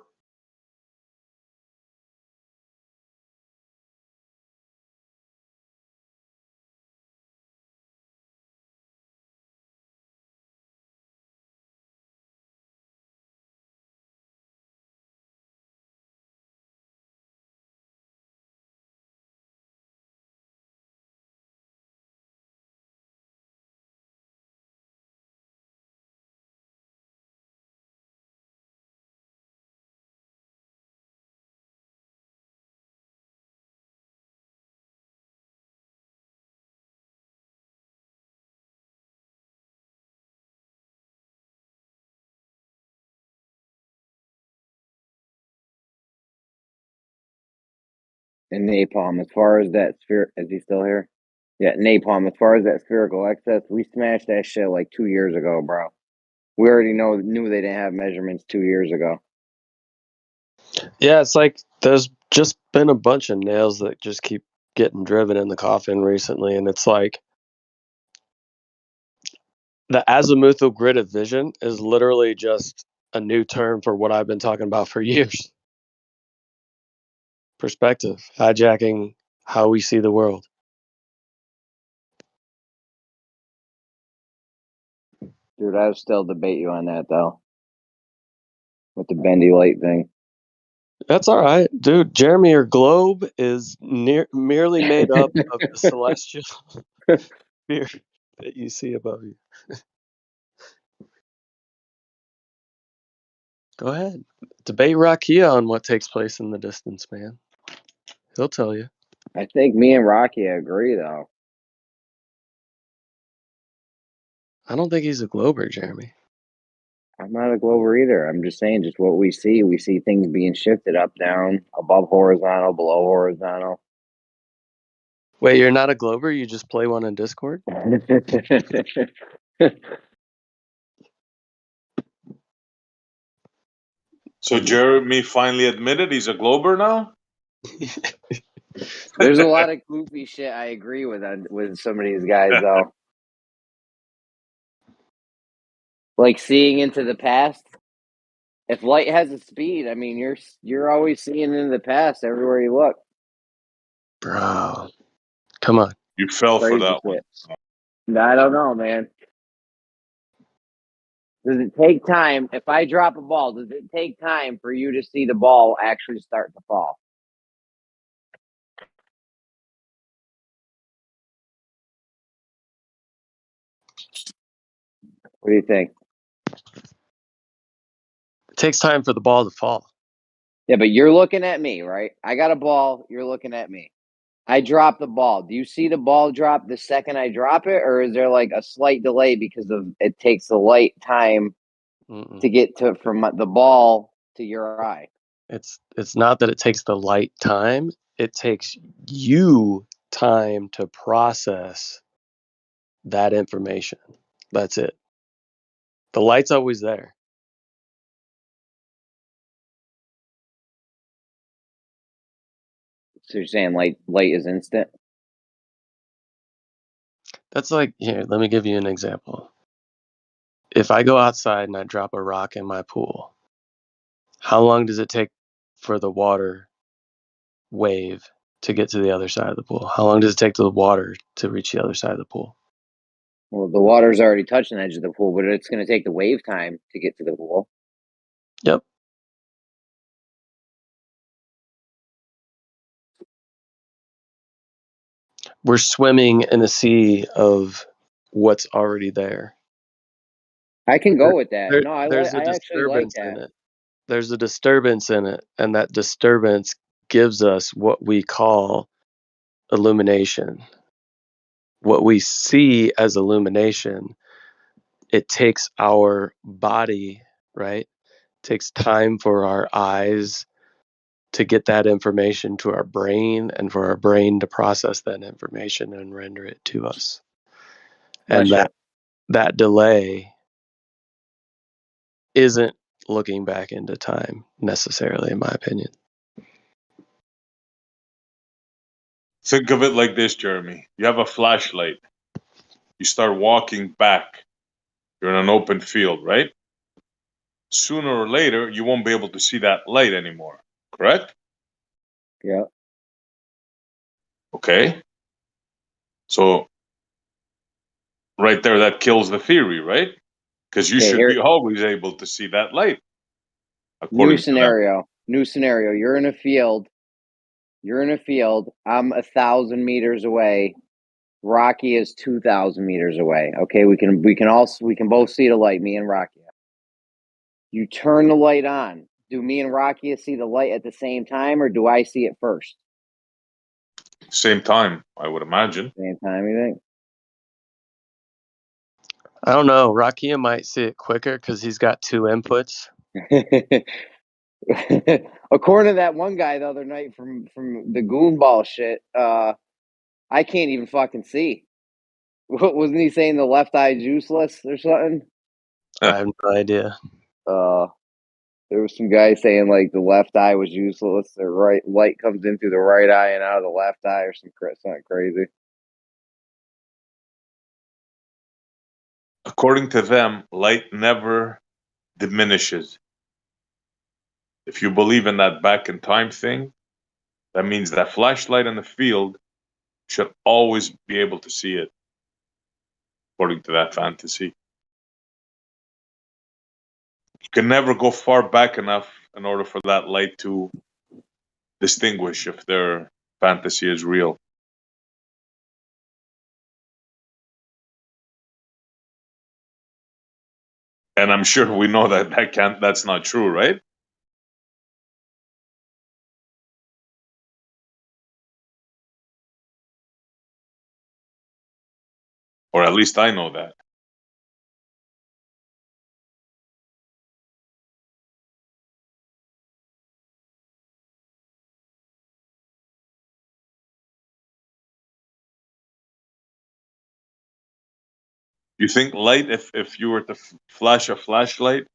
And napalm, as far as that sphere, is he still here? Yeah, napalm, as far as that spherical excess, we smashed that shit like 2 years ago, bro. We already knew they didn't have measurements 2 years ago. Yeah, it's like there's just been a bunch of nails that just keep getting driven in the coffin recently, and it's like the azimuthal grid of vision is literally just a new term for what I've been talking about for years. Perspective, hijacking how we see the world. Dude, I would still debate you on that, though, with the bendy light thing. That's all right, dude. Jeremy, your globe is merely made up of the celestial sphere that you see above you. Go ahead. Debate Rakia on what takes place in the distance, man. He'll tell you. I think me and Rocky agree, though. I don't think he's a glober, Jeremy. I'm not a glober either. I'm just saying, just what we see. We see things being shifted up, down, above horizontal, below horizontal. Wait, you're not a glober? You just play one in Discord? So Jeremy finally admitted he's a glober now? There's a lot of goofy shit I agree with some of these guys, though. Like seeing into the past. If light has a speed, I mean, you're always seeing into the past everywhere you look. Bro, come on. You fell for Crazy that one. shit. I don't know, man. Does it take time? If I drop a ball, does it take time for you to see the ball actually start to fall? What do you think? It takes time for the ball to fall. Yeah, but you're looking at me, right? I got a ball. You're looking at me. I drop the ball. Do you see the ball drop the second I drop it, or is there like a slight delay because of it takes the light time Mm-mm. to get to from the ball to your eye? It's not that it takes the light time. It takes you time to process that information. That's it. The light's always there. So you're saying light is instant? That's like, here, let me give you an example. If I go outside and I drop a rock in my pool, how long does it take for the water wave to get to the other side of the pool? How long does it take the water to reach the other side of the pool? Well, the water's already touching the edge of the pool, but it's going to take the wave time to get to the pool. Yep. We're swimming in a sea of what's already there. I can go with that. No, There's a I actually like disturbance that. in it. There's a disturbance in it, and that disturbance gives us what we call illumination. What we see as illumination, it takes our body, right? It takes time for our eyes to get that information to our brain and for our brain to process that information and render it to us. And Gotcha. that delay isn't looking back into time necessarily, in my opinion. Think of it like this, Jeremy. You have a flashlight. You start walking back. You're in an open field, right? Sooner or later, you won't be able to see that light anymore. Correct? Yeah. Okay. So right there, that kills the theory, right? Because you Okay, should here, be always able to see that light, new according to them. scenario. New scenario. You're in a field. I'm 1,000 meters away. Rocky is 2,000 meters away. Okay, we can both see the light. Me and Rocky. You turn the light on. Do me and Rocky see the light at the same time, or do I see it first? Same time, I would imagine. Same time, you I don't know. Rakia might see it quicker because he's got two inputs. think? According to that one guy the other night from the goonball shit, I can't even fucking see. What wasn't he saying? The left eye is useless or something? I have no idea. There was some guy saying like the left eye was useless. The right light comes in through the right eye and out of the left eye, or something crazy. According to them, light never diminishes. If you believe in that back in time thing, that means that flashlight in the field should always be able to see it, according to that fantasy. You can never go far back enough in order for that light to distinguish if their fantasy is real. And I'm sure we know that that's not true, right? Or at least I know that. You think light, if you were to flash a flashlight,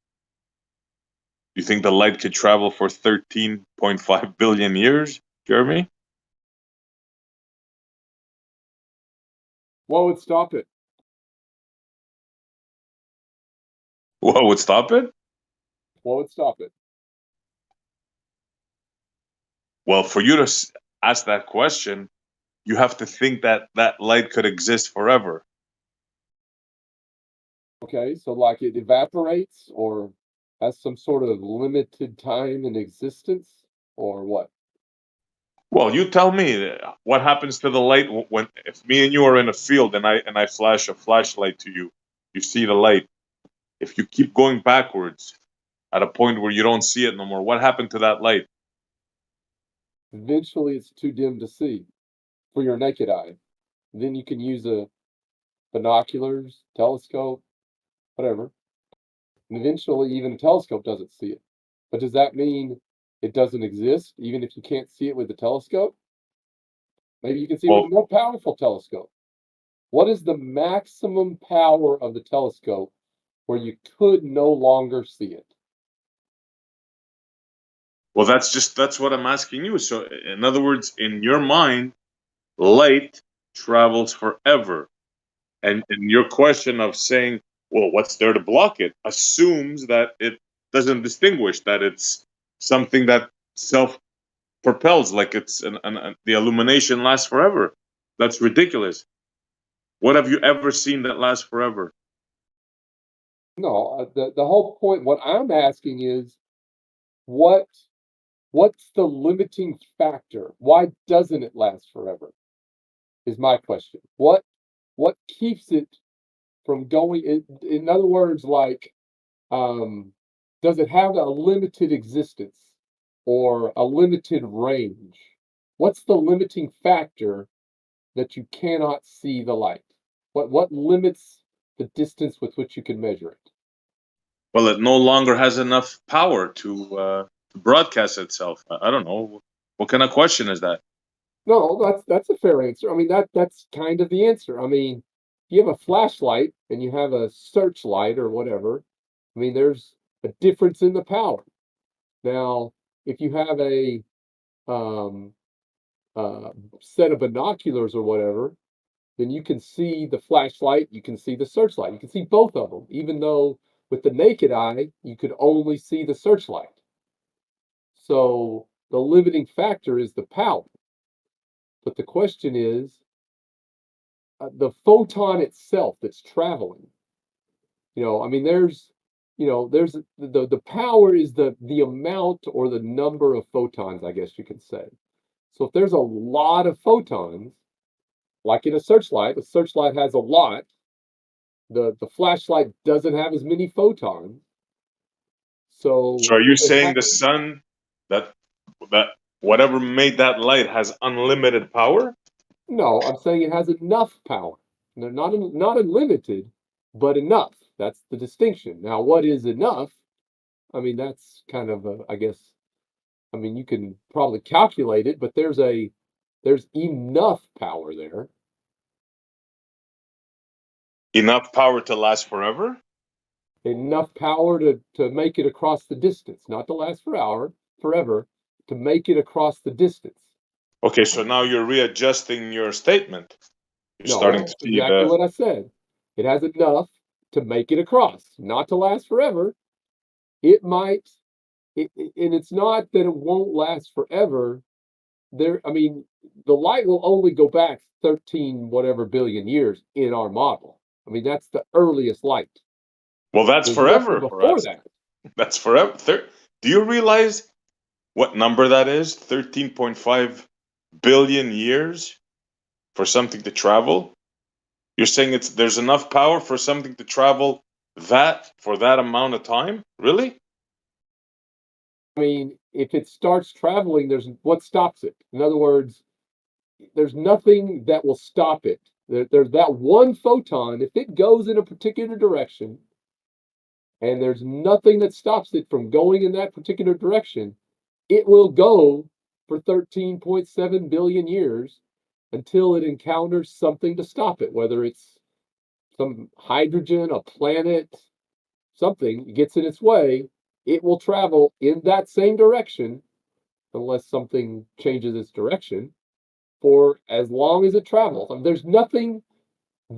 you think the light could travel for 13.5 billion years, Jeremy? What would stop it? What would stop it? What would stop it? Well, for you to ask that question, you have to think that that light could exist forever. Okay, so like it evaporates or has some sort of limited time in existence, or what? Well, you tell me what happens to the light when if me and you are in a field and I flash a flashlight to you, you see the light. If you keep going backwards at a point where you don't see it no more, what happened to that light? Eventually, it's too dim to see for your naked eye. Then you can use a binoculars, telescope, whatever. And eventually, even a telescope doesn't see it. But does that mean it doesn't exist, even if you can't see it with the telescope? Maybe you can see it with Well, a more powerful telescope. What is the maximum power of the telescope where you could no longer see it? well, that's what I'm asking you. So, in other words, in your mind, light travels forever. And your question of saying, well, what's there to block it, assumes that it doesn't distinguish, that it's something that self propels, like it's the illumination lasts forever. That's ridiculous. What have you ever seen that lasts forever? No, the whole point, what I'm asking is what what's the limiting factor? Why doesn't it last forever? Is my question. What keeps it from going in other words, like does it have a limited existence or a limited range? What's the limiting factor that you cannot see the light? What limits the distance with which you can measure it? Well, it no longer has enough power to broadcast itself. I don't know. What kind of question is that? No, that's a fair answer. I mean that's kind of the answer. I mean, if you have a flashlight and you have a searchlight or whatever, I mean there's a difference in the power. Now, if you have a um, set of binoculars or whatever, then you can see the flashlight, you can see the searchlight, you can see both of them, even though with the naked eye you could only see the searchlight. So the limiting factor is the power. But the question is the photon itself that's traveling. I mean, there's the power is the amount or the number of photons, I guess you could say. So if there's a lot of photons, like in a searchlight has a lot. The flashlight doesn't have as many photons. So So are you it saying the sun, that that whatever made that light has unlimited power? no, I'm saying it has enough power. Not unlimited, but enough. That's the distinction. Now, what is enough? I mean, that's kind of I guess. I mean, you can probably calculate it, but there's enough power there. Enough power to last forever? Enough power to make it across the distance, not to last forever, to make it across the distance. Okay, so now you're readjusting your statement. You're No, starting to that's see exactly the. what I said. It has enough to make it across, not to last forever. It might, and it's not that it won't last forever. I mean, the light will only go back 13 whatever billion years in our model. I mean, that's the earliest light. Well, that's There's nothing forever for before us. that. That's forever. Do you realize what number that is? 13.5 billion years for something to travel? You're saying there's enough power for something to travel that for that amount of time? Really? I mean, if it starts traveling, there's what stops it. In other words, there's nothing that will stop it. There's that one photon, if it goes in a particular direction, and there's nothing that stops it from going in that particular direction, it will go for 13.7 billion years until it encounters something to stop it, whether it's some hydrogen, a planet, something gets in its way, it will travel in that same direction unless something changes its direction for as long as it travels. I mean, there's nothing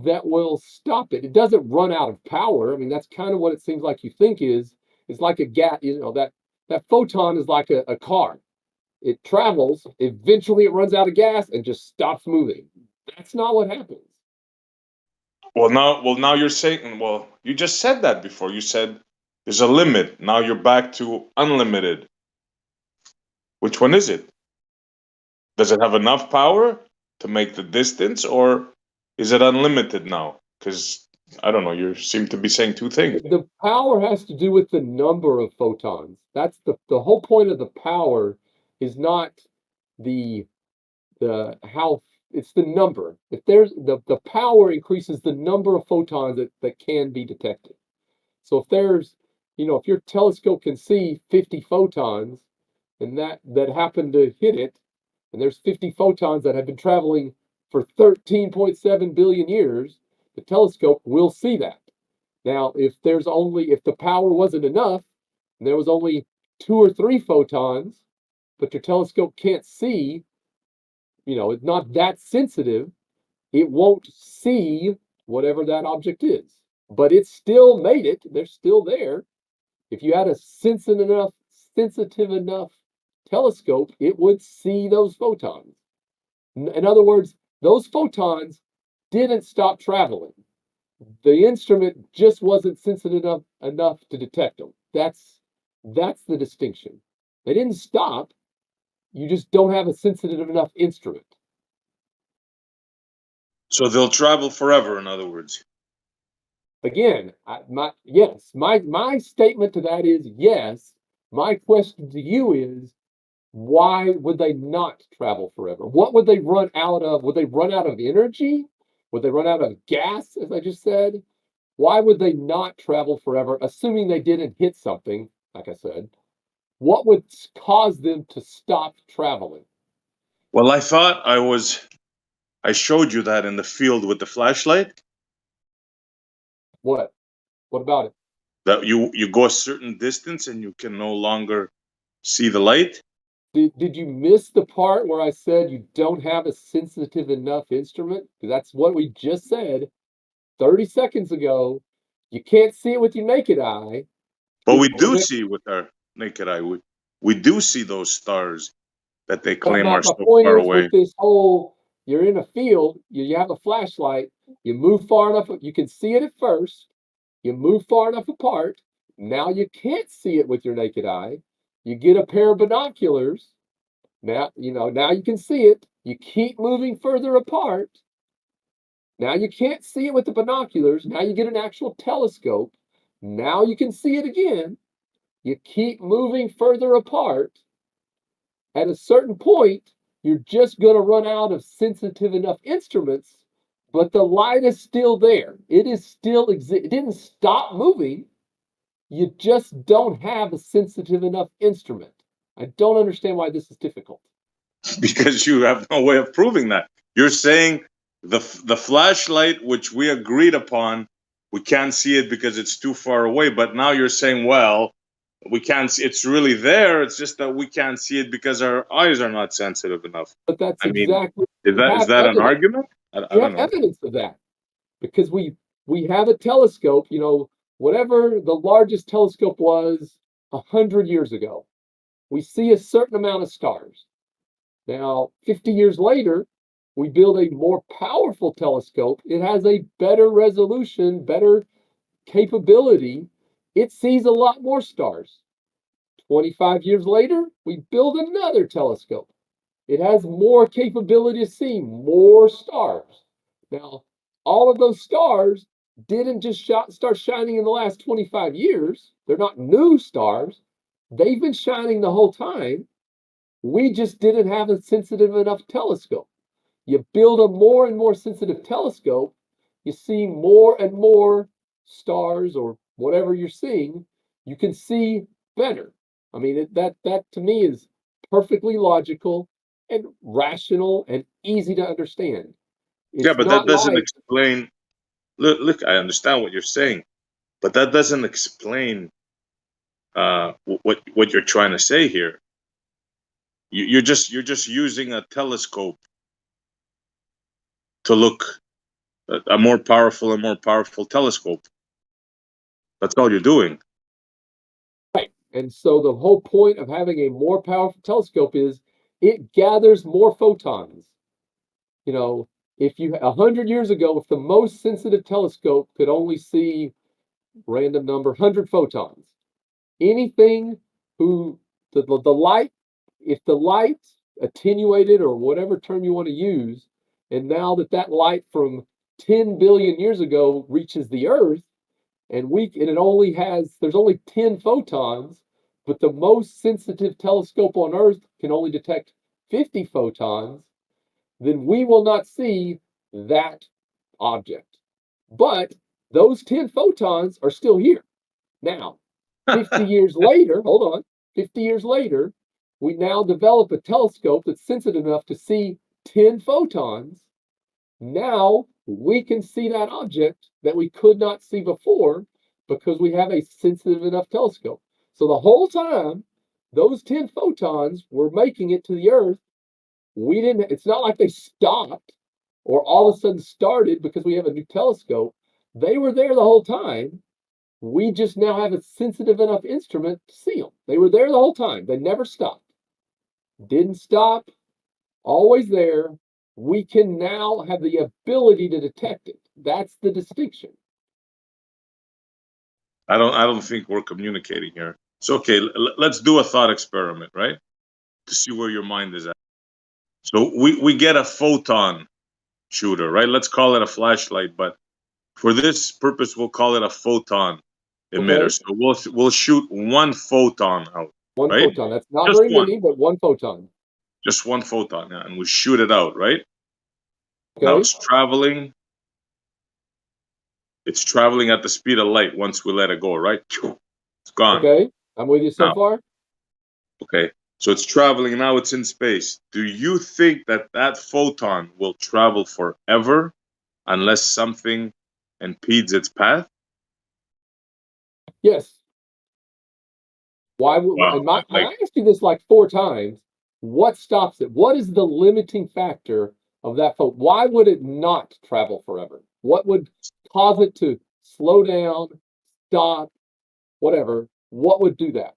that will stop it. It doesn't run out of power. I mean, that's kind of what it seems like you think is is like a gas. That photon is like a car. It travels. Eventually, it runs out of gas and just stops moving. That's not what happens. Now you're saying. Well, you just said that before. You said there's a limit. Now you're back to unlimited. Which one is it? Does it have enough power to make the distance, or is it unlimited now? Because I don't know. You seem to be saying two things. The power has to do with the number of photons. That's the whole point of the power is not the how it's the number. If there's the power increases the number of photons that can be detected. So if there's, if your telescope can see 50 photons and that happen to hit it, and there's 50 photons that have been traveling for 13.7 billion years, the telescope will see that. Now, if the power wasn't enough, and there was only 2 or 3 photons, but your telescope can't see, it's not that sensitive, it won't see whatever that object is. But it still made it. They're still there. If you had a sensitive enough telescope, it would see those photons. In other words, those photons didn't stop traveling. The instrument just wasn't sensitive enough to detect them. That's the distinction. They didn't stop. You just don't have a sensitive enough instrument. So they'll travel forever, in other words. Again, my statement to that is yes. My question to you is, why would they not travel forever? What would they run out of? Would they run out of energy? Would they run out of gas, as I just said? Why would they not travel forever, assuming they didn't hit something, like I said? What would cause them to stop traveling? Well, I thought I showed you that in the field with the flashlight. What? What about it? That you go a certain distance and you can no longer see the light. Did you miss the part where I said you don't have a sensitive enough instrument? Because that's what we just said 30 seconds ago. You can't see it with your naked eye. But we do see with our naked eye. We do see those stars that they But claim my are so point far is, away. with this whole, you're in a field, you have a flashlight, you move far enough, you can see it at first, you move far enough apart, now you can't see it with your naked eye. You get a pair of binoculars, now you can see it. You keep moving further apart. Now you can't see it with the binoculars. Now you get an actual telescope. Now you can see it again. You keep moving further apart. At a certain point, you're just going to run out of sensitive enough instruments, but the light is still there. It is still it didn't stop moving. You just don't have a sensitive enough instrument. I don't understand why this is difficult. Because you have no way of proving that. You're saying the flashlight, which we agreed upon, we can't see it because it's too far away. But now you're saying, well, we can't see, it's really there. It's just that we can't see it because our eyes are not sensitive enough. But that's I mean, exactly, is we have that an evidence. argument? I We don't have know. evidence of that because we have a telescope, whatever the largest telescope was 100 years ago. We see a certain amount of stars. Now, 50 years later, we build a more powerful telescope. It has a better resolution, better capability. It sees a lot more stars. 25 years later, we build another telescope. It has more capability to see more stars. Now, all of those stars didn't just start shining in the last 25 years. They're not new stars. They've been shining the whole time. We just didn't have a sensitive enough telescope. You build a more and more sensitive telescope, you see more and more stars or whatever you're seeing, you can see better. I mean, that to me is perfectly logical and rational and easy to understand. Yeah, It's but that not doesn't like, explain. Look, I understand what you're saying, but that doesn't explain what you're trying to say here. You're just using a telescope to look a more powerful and more powerful telescope. That's all you're doing. And so the whole point of having a more powerful telescope is it gathers more photons. You know, if you 100 years ago, if the most sensitive telescope could only see random number 100 photons, anything who the light, if the light attenuated or whatever term you want to use, and now that light from 10 billion years ago reaches the Earth, and it only there's only 10 photons, but the most sensitive telescope on Earth can only detect 50 photons, then we will not see that object. But those 10 photons are still here. Now, 50 years later, hold on, 50 years later, we now develop a telescope that's sensitive enough to see 10 photons. Now we can see that object that we could not see before because we have a sensitive enough telescope. So the whole time, those 10 photons were making it to the Earth. It's not like they stopped or all of a sudden started because we have a new telescope. They were there the whole time. We just now have a sensitive enough instrument to see them. They were there the whole time. They never stopped. Didn't stop, always there. We can now have the ability to detect it. That's the distinction. I don't think we're communicating here. So okay, let's do a thought experiment, right? To see where your mind is at. So we get a photon shooter, right? Let's call it a flashlight, but for this purpose, we'll call it a photon emitter. Okay. So we'll shoot one photon out, One right? photon. That's not Just very one. many, but one photon. Just one photon, yeah, and we shoot it out, right? Okay. Now it's traveling. It's traveling at the speed of light once we let it go, right? It's gone. Okay. I'm with you so Now, far. okay. So it's traveling, now it's in space. Do you think that photon will travel forever unless something impedes its path? Yes. Why would Wow. I asked you this like 4 times? What stops it? What is the limiting factor of that photon? Why would it not travel forever? What would cause it to slow down, stop, whatever? What would do that?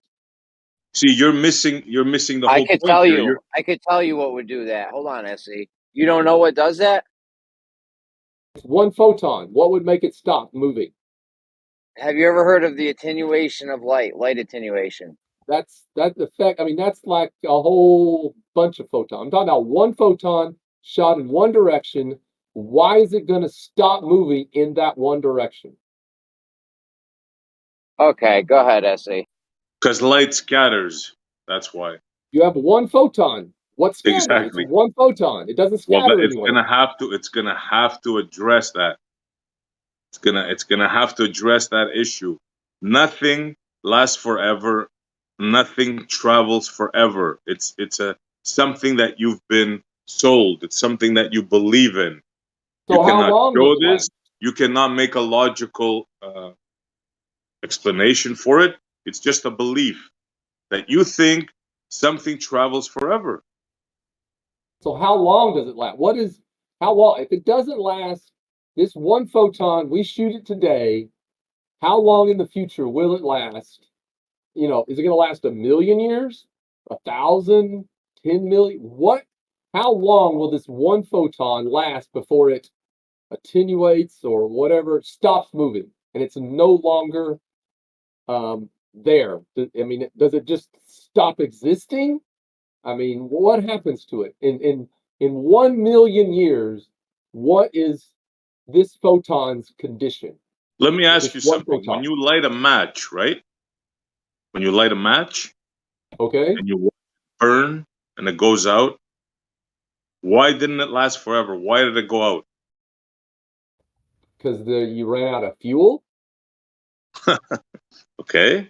See, you're missing the I whole could point tell here. you. I could tell you what would do that. Hold on, SE. You don't know what does that? It's one photon. What would make it stop moving? Have you ever heard of the attenuation of light? Light attenuation. That's that effect. I mean, that's like a whole bunch of photons. I'm talking about one photon shot in one direction. Why is it going to stop moving in that one direction? Okay, go ahead, SE. Because light scatters. That's why. You have one photon. What scatters? Exactly. It's one photon. It doesn't Well, scatter it's anywhere. gonna have to address that. It's gonna have to address that issue. Nothing lasts forever. Nothing travels forever. It's something that you've been sold. It's something that you believe in. So You how cannot long show does it this. last? You cannot make a logical explanation for it. It's just a belief that you think something travels forever. So how long does it last? How long? If it doesn't last, this one photon, we shoot it today. How long in the future will it last? Is it going to last 1,000,000 years, 1,000, 10 million? How long will this one photon last before it attenuates or whatever, stops moving, and it's no longer there? I mean, does it just stop existing? I mean, what happens to it in 1,000,000 years? What is this photon's condition? Let me ask This you one something. When photon. you light a match, right? When you light a match Okay. and you burn and it goes out, why didn't it last forever? Why did it go out? Because you ran out of fuel. Okay.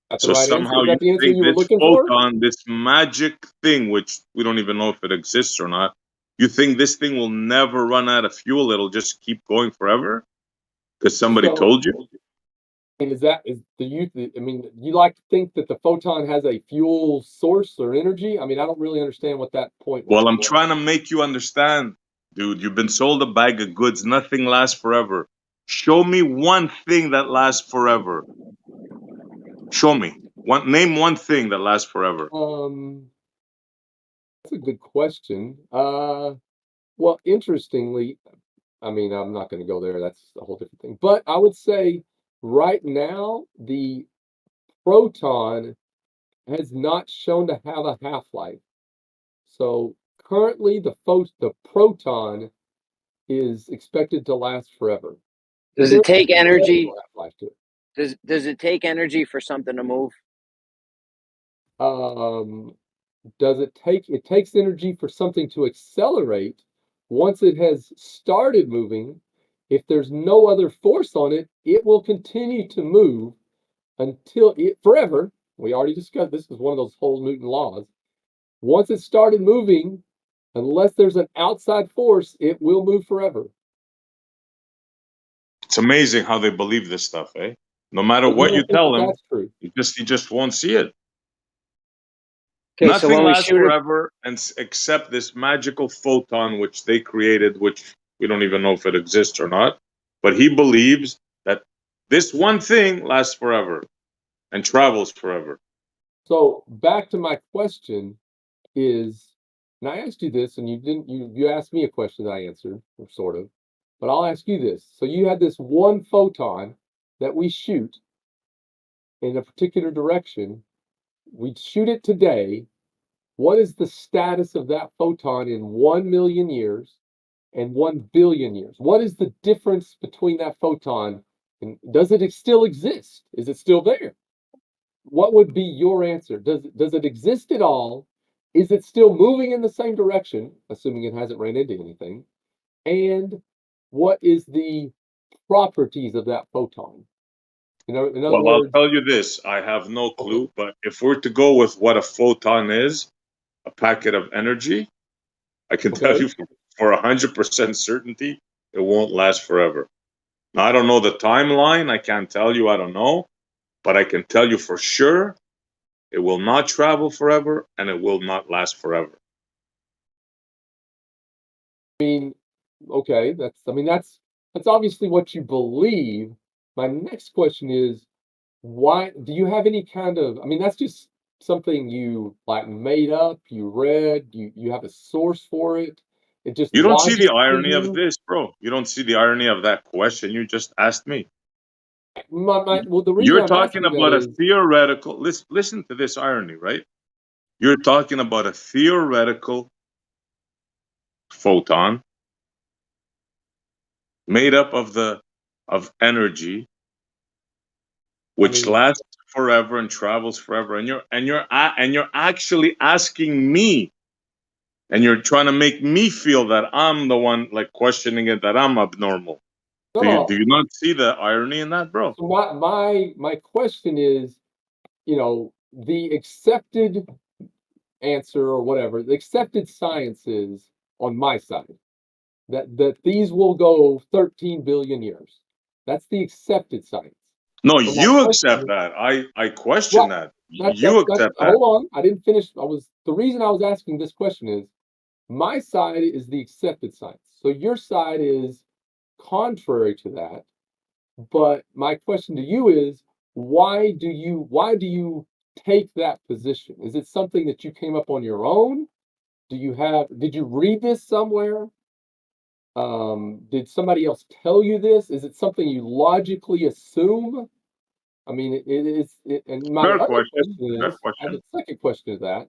That's the So right answer. somehow Is you that the answer think you were this looking for? photon, this magic thing, which we don't even know if it exists or not, you think this thing will never run out of fuel? It'll just keep going forever? Because somebody So, told you? and I mean, you like to think that the photon has a fuel source or energy? I mean, I don't really understand what that point was. Well, I'm trying to make you understand, dude. You've been sold a bag of goods. Nothing lasts forever. Show me one thing that lasts forever. Show me. Name one thing that lasts forever. That's a good question. Well, interestingly, I mean, I'm not going to go there. That's a whole different thing. But I would say right now, the proton has not shown to have a half-life. So currently, the proton is expected to last forever. Does it take There's energy? no half-life to it. Does it take energy for something to move? It takes energy for something to accelerate. Once it has started moving, if there's no other force on it, it will continue to move until it forever. We already discussed this is one of those whole Newton laws. Once it started moving, unless there's an outside force, it will move forever. It's amazing how they believe this stuff, eh? No matter what you tell them, that's true. you just won't see it. Okay, so Nothing when we lasts shoot it, forever, except this magical photon which they created, which we don't even know if it exists or not. But he believes that this one thing lasts forever and travels forever. So back to my question is, and I asked you this, and you asked me a question that I answered, or sort of, but I'll ask you this. So you had this one photon that we shoot in a particular direction. We shoot it today. What is the status of that photon in 1 million years and 1 billion years? What is the difference between that photon? And does it still exist? Is it still there? What would be your answer? Does it exist at all? Is it still moving in the same direction, assuming it hasn't ran into anything? And what is the properties of that photon? In other Well, words, I'll tell you this. I have no clue, but if we're to go with what a photon is, a packet of energy, I can tell you for 100% certainty, it won't last forever. Now, I don't know the timeline. I can't tell you. I don't know. But I can tell you for sure, it will not travel forever and it will not last forever. I mean, okay, that's obviously what you believe. My next question is, why do you have any kind of, I mean, that's just something you like made up, you read, you have a source for it. It just You don't see the logically irony of this, bro. You don't see the irony of that question you just asked me. well, the reason You're I'm talking asking that about a is, theoretical, listen to this irony, right? You're talking about a theoretical photon made up of energy which lasts forever and travels forever, and you're actually asking me, and you're trying to make me feel that I'm the one like questioning it, that I'm abnormal. no. Do you not see the irony in that, bro? So my question is, the accepted answer or whatever, the accepted science is on my side that these will go 13 billion years. That's the accepted science. No, So my you question accept is, that. I question right, that. You that's accept that. hold on. I didn't finish. The reason I was asking this question is my side is the accepted science. So your side is contrary to that. But my question to you is, why do you take that position? Is it something that you came up on your own? Did you read this somewhere? Did somebody else tell you this? Is it something you logically assume? I mean, and my Fair other question. question Fair is, I have question. a second question to that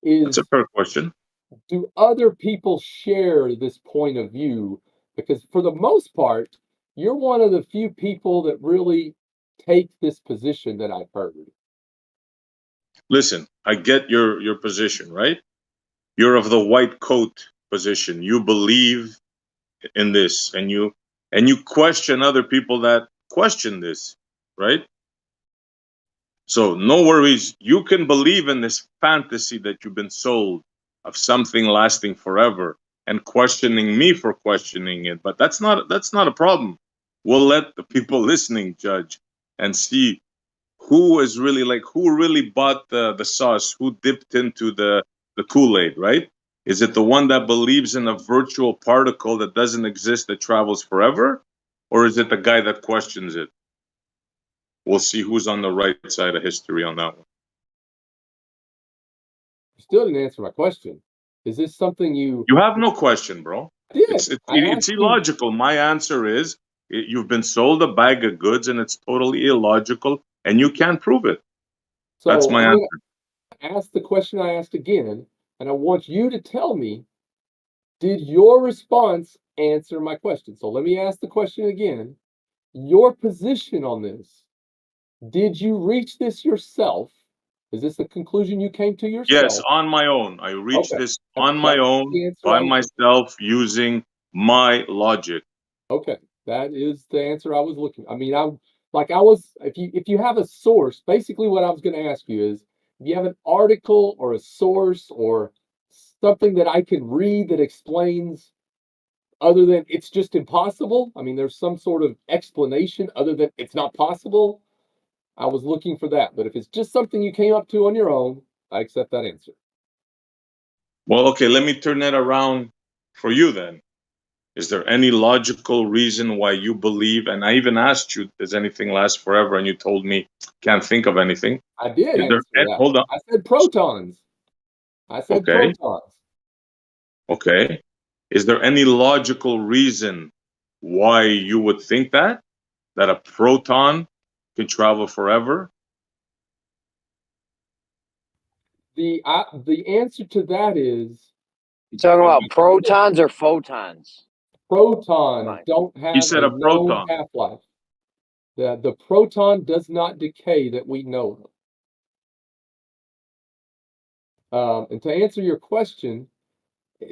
That's a is, fair question. do other people share this point of view? Because for the most part, you're one of the few people that really take this position that I've heard. Listen, I get your position, right? You're of the white coat position. You believe in this, and you question other people that question this, right? So no worries. You can believe in this fantasy that you've been sold of something lasting forever and questioning me for questioning it. But that's not a problem. We'll let the people listening judge and see who is really like who really bought the sauce, who dipped into the Kool-Aid, right? Is it the one that believes in a virtual particle that doesn't exist that travels forever? Or is it the guy that questions it? We'll see who's on the right side of history on that one. still didn't answer my question. Is this something you You have no question, bro. did? I It's asked you. illogical. My answer is you've been sold a bag of goods and it's totally illogical and you can't prove it. That's So my I'm answer. gonna ask the question I asked again, and I want you to tell me, did your response answer my question? So let me ask the question again. Your position on this, did you reach this yourself? Is this the conclusion you came to Yes, yourself? on my own. I reached Okay. this That's, on my that's own the answer by I was looking myself using my logic. Okay, that is the answer I was looking. I mean, I was if you have a source, basically what I was going to ask you is if you have an article or a source or something that I could read that explains other than it's just impossible. I mean, there's some sort of explanation other than it's not possible. I was looking for that, but if it's just something you came up to on your own, I accept that answer. Well, okay, let me turn that around for you then. Is there any logical reason why you believe? And I even asked you, does anything last forever? And you told me, can't think of anything. I did Is there, answer that. hold on. I said protons. I said Okay. protons. Okay. Is there any logical reason why you would think that a proton can travel forever? The answer to that is You talking about protons or photons? protons Fine. don't He have said a a known proton. half-life. The proton does not decay that we know of. And to answer your question,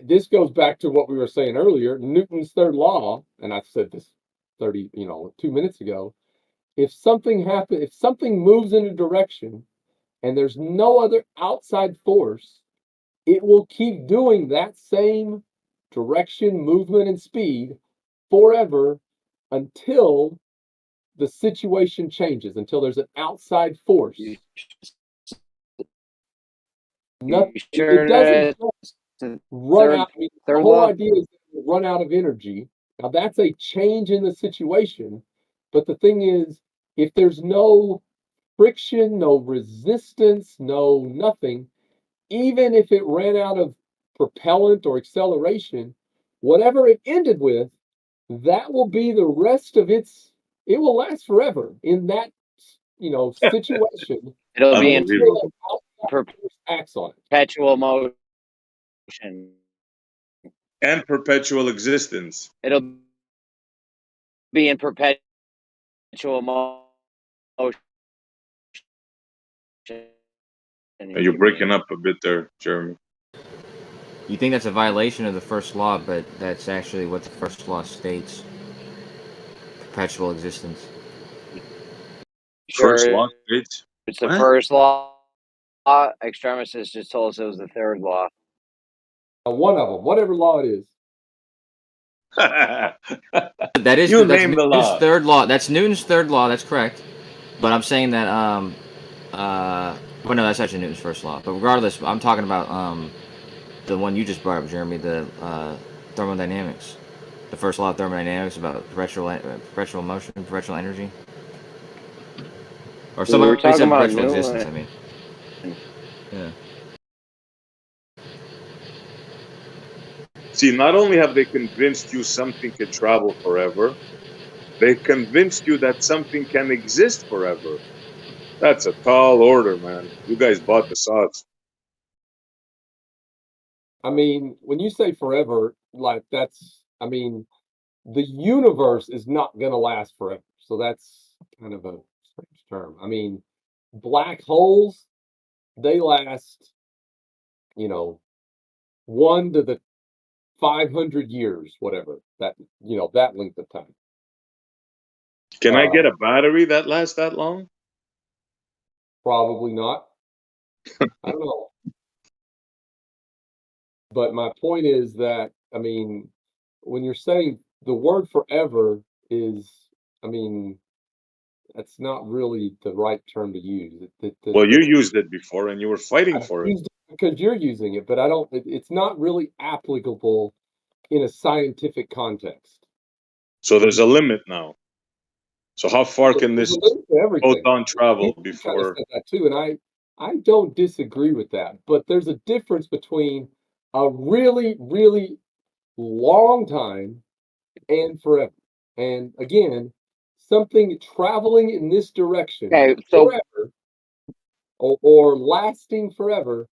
this goes back to what we were saying earlier, Newton's third law, and I said this 2 minutes ago. If something moves in a direction and there's no other outside force, it will keep doing that same direction, movement, and speed forever until the situation changes, until there's an outside force. You Nothing, sure it doesn't that's run out. I mean, the third whole law? idea is to run out of energy. Now, that's a change in the situation. But the thing is, if there's no friction, no resistance, no nothing, even if it ran out of propellant or acceleration, whatever it ended with, that will be the rest of it will last forever in that, situation It'll be in until Unbelievable. an outside force acts on it. perpetual motion. And perpetual existence. It'll be in perpetual motion. You're breaking up a bit there, Jeremy. You think that's a violation of the first law, but that's actually what the first law states. Perpetual existence. First Sure, law states. it's the What? first law. Extremists just told us it was the third law. One of them, whatever law it is. That is You that's name the Newton's law. third law. That's Newton's third law. That's correct. But I'm saying that well, no, that's actually Newton's first law. But regardless, I'm talking about the one you just brought up, Jeremy, the thermodynamics. The first law of thermodynamics about perpetual motion, perpetual energy. Or We were somebody talking said about perpetual existence. I Newton. mean, yeah. See, not only have they convinced you something can travel forever, they convinced you that something can exist forever. That's a tall order, man. You guys bought the sauce. I mean, when you say forever, like I mean, the universe is not going to last forever. So that's kind of a strange term. I mean, black holes, they last, 1 to the 500 years, whatever that length of time. Can I Uh, get a battery that lasts that long? Probably not. I don't know. But my point is that, I mean, when you're saying the word forever is, I mean, that's not really the right term to use. Well, you used it before and you were fighting I've for it. used it because you're using it, but I don't, it's not really applicable in a scientific context. So there's a limit now. So how far can There's this a limit to everything. photon travel You kind of before? said that too, and I don't disagree with that, but there's a difference between a really, really long time and forever. And again, something traveling in this direction Okay, so forever or lasting forever,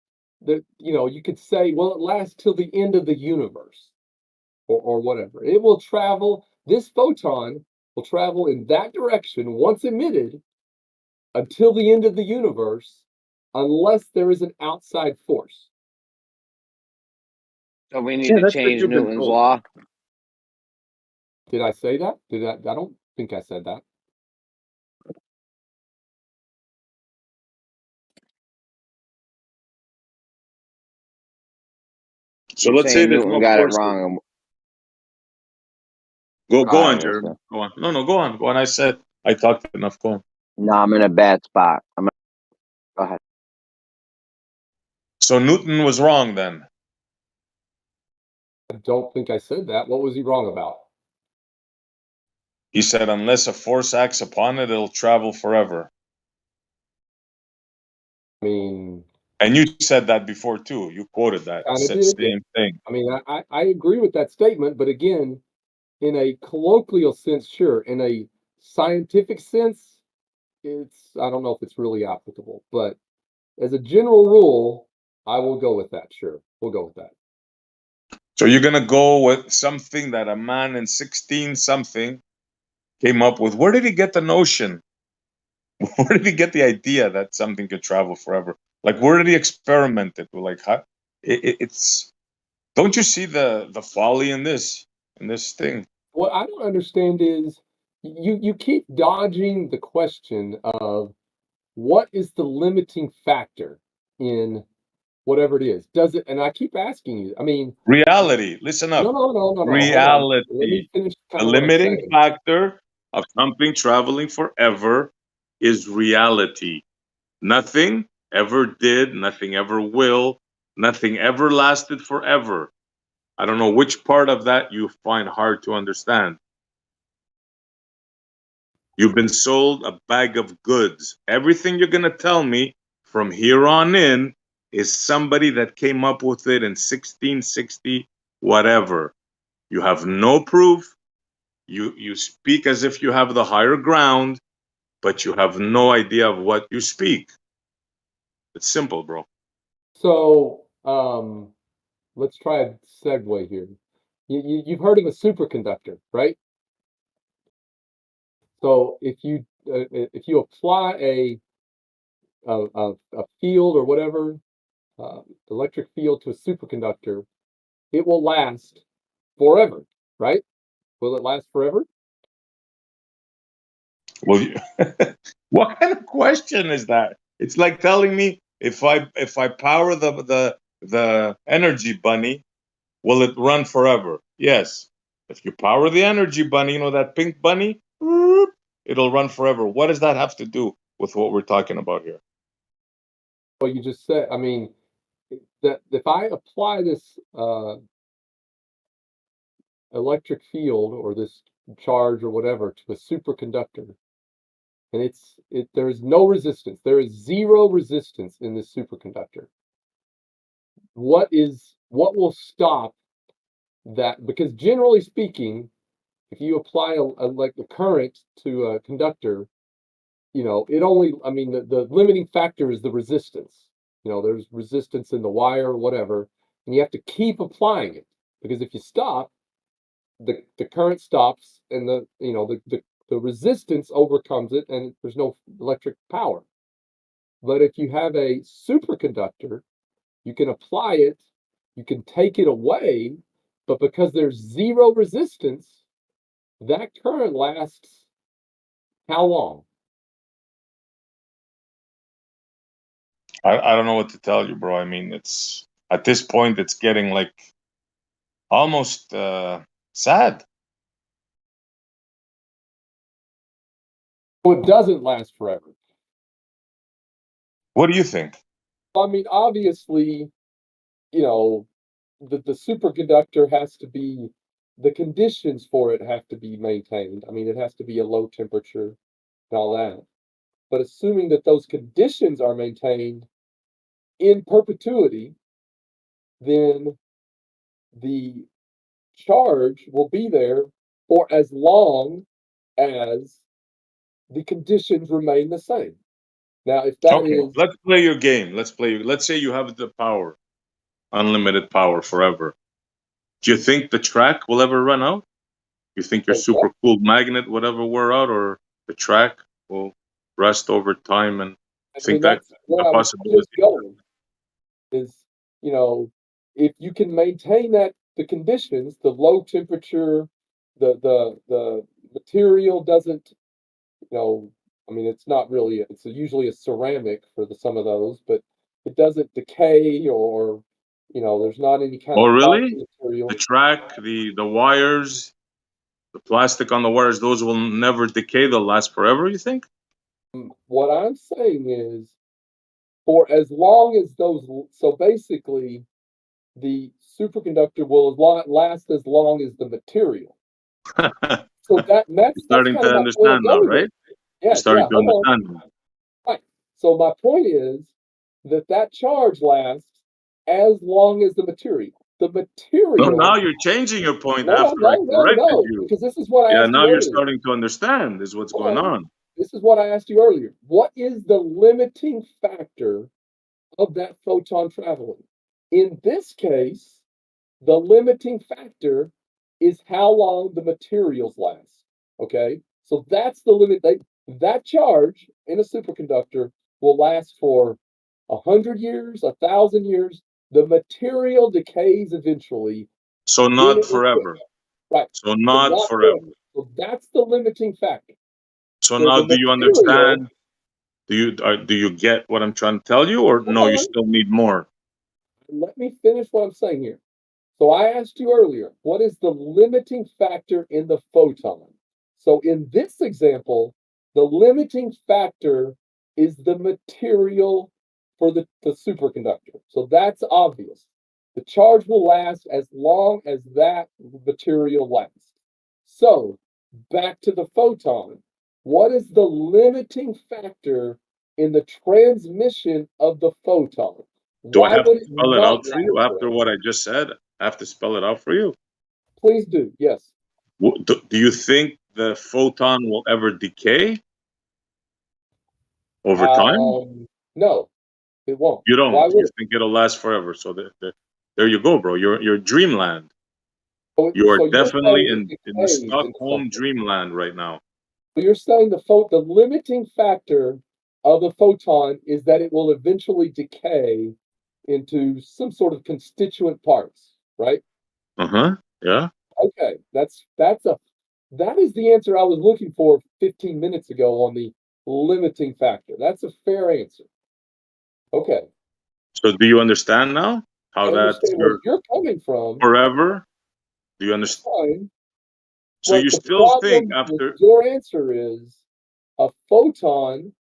that you could say, well, it lasts till the end of the universe or whatever. It will travel, this photon will travel in that direction once emitted until the end of the universe, unless there is an outside force. so we need Yeah, to that's what change you've been Newton's told. law. Did I say that? I don't think I said that. So You're let's say saying there's Newton no got it forces. wrong. Go All on, right, Jeremy. listen. Go on. No, go on. Go on. I said I talked enough. Go on. No, I'm in a bad spot. Go ahead. So Newton was wrong then. I don't think I said that. What was he wrong about? He said unless a force acts upon it, it'll travel forever. I mean, And you said that before too. You quoted that. kind of Said did. same thing. I mean, I agree with that statement, but again, in a colloquial sense, sure. In a scientific sense, I don't know if it's really applicable, but as a general rule, I will go with that. Sure, we'll go with that. So you're gonna go with something that a man in 16 something came up with. Where did he get the notion? Where did he get the idea that something could travel forever? Like, where did he experiment it? Like, how? It's. Don't you see the folly in this thing? What I don't understand is you keep dodging the question of what is the limiting factor in whatever it is. Does it? And I keep asking you. I mean, Reality. Listen no, up. no, no, no, no. Hold on. Let me Reality. finish The kind of what I'm limiting saying. factor of something traveling forever is reality. Nothing ever did, nothing ever will, nothing ever lasted forever. I don't know which part of that you find hard to understand. You've been sold a bag of goods. Everything you're going to tell me from here on in is somebody that came up with it in 1660, whatever. You have no proof. You speak as if you have the higher ground, but you have no idea of what you speak. It's simple, bro. So, let's try a segue here. You've heard of a superconductor, right? So if you apply a field or whatever, electric field to a superconductor, it will last forever, right? Will it last forever? Well, what kind of question is that? It's like telling me if I power the energy bunny, will it run forever? Yes. If you power the energy bunny, you know that pink bunny, it'll run forever. What does that have to do with what we're talking about here? Well, you just said, I mean, that if I apply this electric field or this charge or whatever to a superconductor, and there's no resistance, there is zero resistance in this superconductor. What will stop that? Because generally speaking, if you apply like a current to a conductor, it only, I mean, the limiting factor is the resistance. There's resistance in the wire or whatever, and you have to keep applying it, because if you stop, the current stops, and the resistance overcomes it, and there's no electric power. But if you have a superconductor, you can apply it, you can take it away, but because there's zero resistance, that current lasts how long? I don't know what to tell you, bro. I mean, it's at this point, it's getting like almost sad. Well, it doesn't last forever. What do you think? I mean, obviously, the superconductor has to be, the conditions for it have to be maintained. I mean, it has to be a low temperature and all that. But assuming that those conditions are maintained, in perpetuity, then the charge will be there for as long as the conditions remain the same. Now, if that Okay, is let's play your game. Let's say you have the power, unlimited power forever. Do you think the track will ever run out? You think your a what? super cool magnet would ever wear out, or the track will rust over time? And I think mean, that that's where a I was possibility? just going. Is, you know, if you can maintain that the conditions, the low temperature, the material doesn't, I mean, it's not really, it's usually a ceramic for some of those, but it doesn't decay, or there's not any kind Oh, of fine really? The material. track, the wires, the plastic on the wires, those will never decay. They'll last forever. You think? What I'm saying is, for as long as those, so basically, the superconductor will last as long as the material. So You're that's starting kind of to my point of understand now, going with right? it. You're Yeah, starting yeah, to hold on. understand now. Right. So my point is that charge lasts as long as the material. The No, now material. you're changing your point No, no, after I no, no, corrected no. you. Because this is what I Yeah, asked you now you're earlier. starting to understand is what's going Hold on. on. This is what I asked you earlier. What is the limiting factor of that photon traveling? In this case, the limiting factor is how long the materials last. Okay, so that's the limit. That charge in a superconductor will last for 100 years, 1,000 years. The material decays eventually. So Then not it will quit. forever. Right. So So not not forever. forever. So that's the limiting factor. So So now, the do you material. understand? Do you get what I'm trying to tell you, or Hold no? You on. still need more. Let me finish what I'm saying here. So I asked you earlier, what is the limiting factor in the photon? So in this example, the limiting factor is the material for the superconductor. So that's obvious. The charge will last as long as that material lasts. So back to the photon. What is the limiting factor in the transmission of the photon? Do I Why have to would it spell it not out for you last after forever? what I just said? I have to spell it out for you. Please do. Yes. Do you think the photon will ever decay over time? No, it won't. You Why don't. would You it? think it'll last forever. So there you go, bro. You're dreamland. You are So you're definitely saying it in the decays into Stockholm something. dreamland right now. So you're saying the limiting factor of the photon is that it will eventually decay into some sort of constituent parts, right? Uh-huh. Yeah. Okay, that is the answer I was looking for 15 minutes ago on the limiting factor. That's a fair answer. Okay, So do you understand now I how that's understand where your you're coming from. forever? Do you That's understand? fine. So But you the still think problem with after your answer is a photon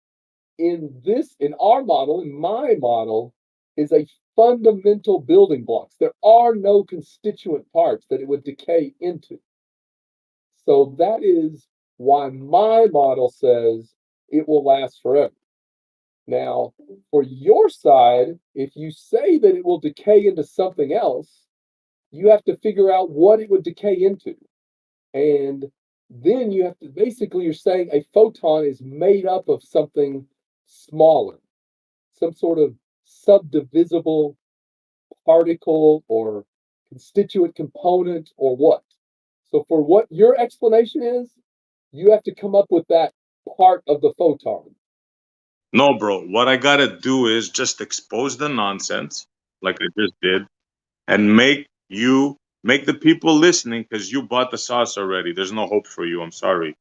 in our model, in my model, is a fundamental building blocks. There are no constituent parts that it would decay into. So that is why my model says it will last forever. Now, for your side, if you say that it will decay into something else, you have to figure out what it would decay into. And then you have to basically, you're saying a photon is made up of something smaller, some sort of subdivisible particle or constituent component or what. So, for what your explanation is, you have to come up with that part of the photon. no, bro, what I gotta do is just expose the nonsense, like I just did, and make the people listening, because you bought the sauce already. There's no hope for you. I'm sorry.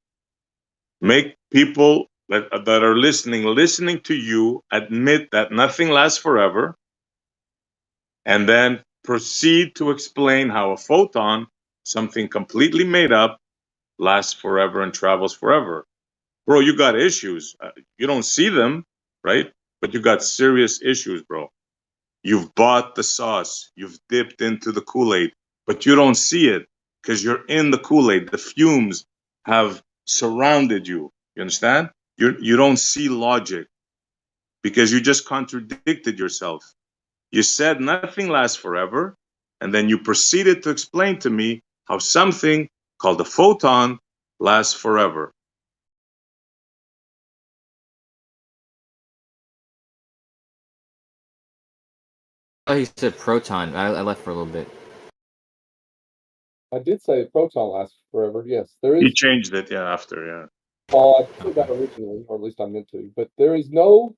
Make people that are listening to you admit that nothing lasts forever, and then proceed to explain how a photon, something completely made up, lasts forever and travels forever. Bro, you got issues. You don't see them, right? But you got serious issues, bro. You've bought the sauce, you've dipped into the Kool-Aid, but you don't see it because you're in the Kool-Aid. The fumes have surrounded you. You understand? You don't see logic because you just contradicted yourself. You said nothing lasts forever, and then you proceeded to explain to me how something called a photon lasts forever. Oh, he said proton. I left for a little bit. I did say proton lasts forever. Yes, there He is. changed it, yeah, after, yeah. I said that originally, or at least I meant to. But there is no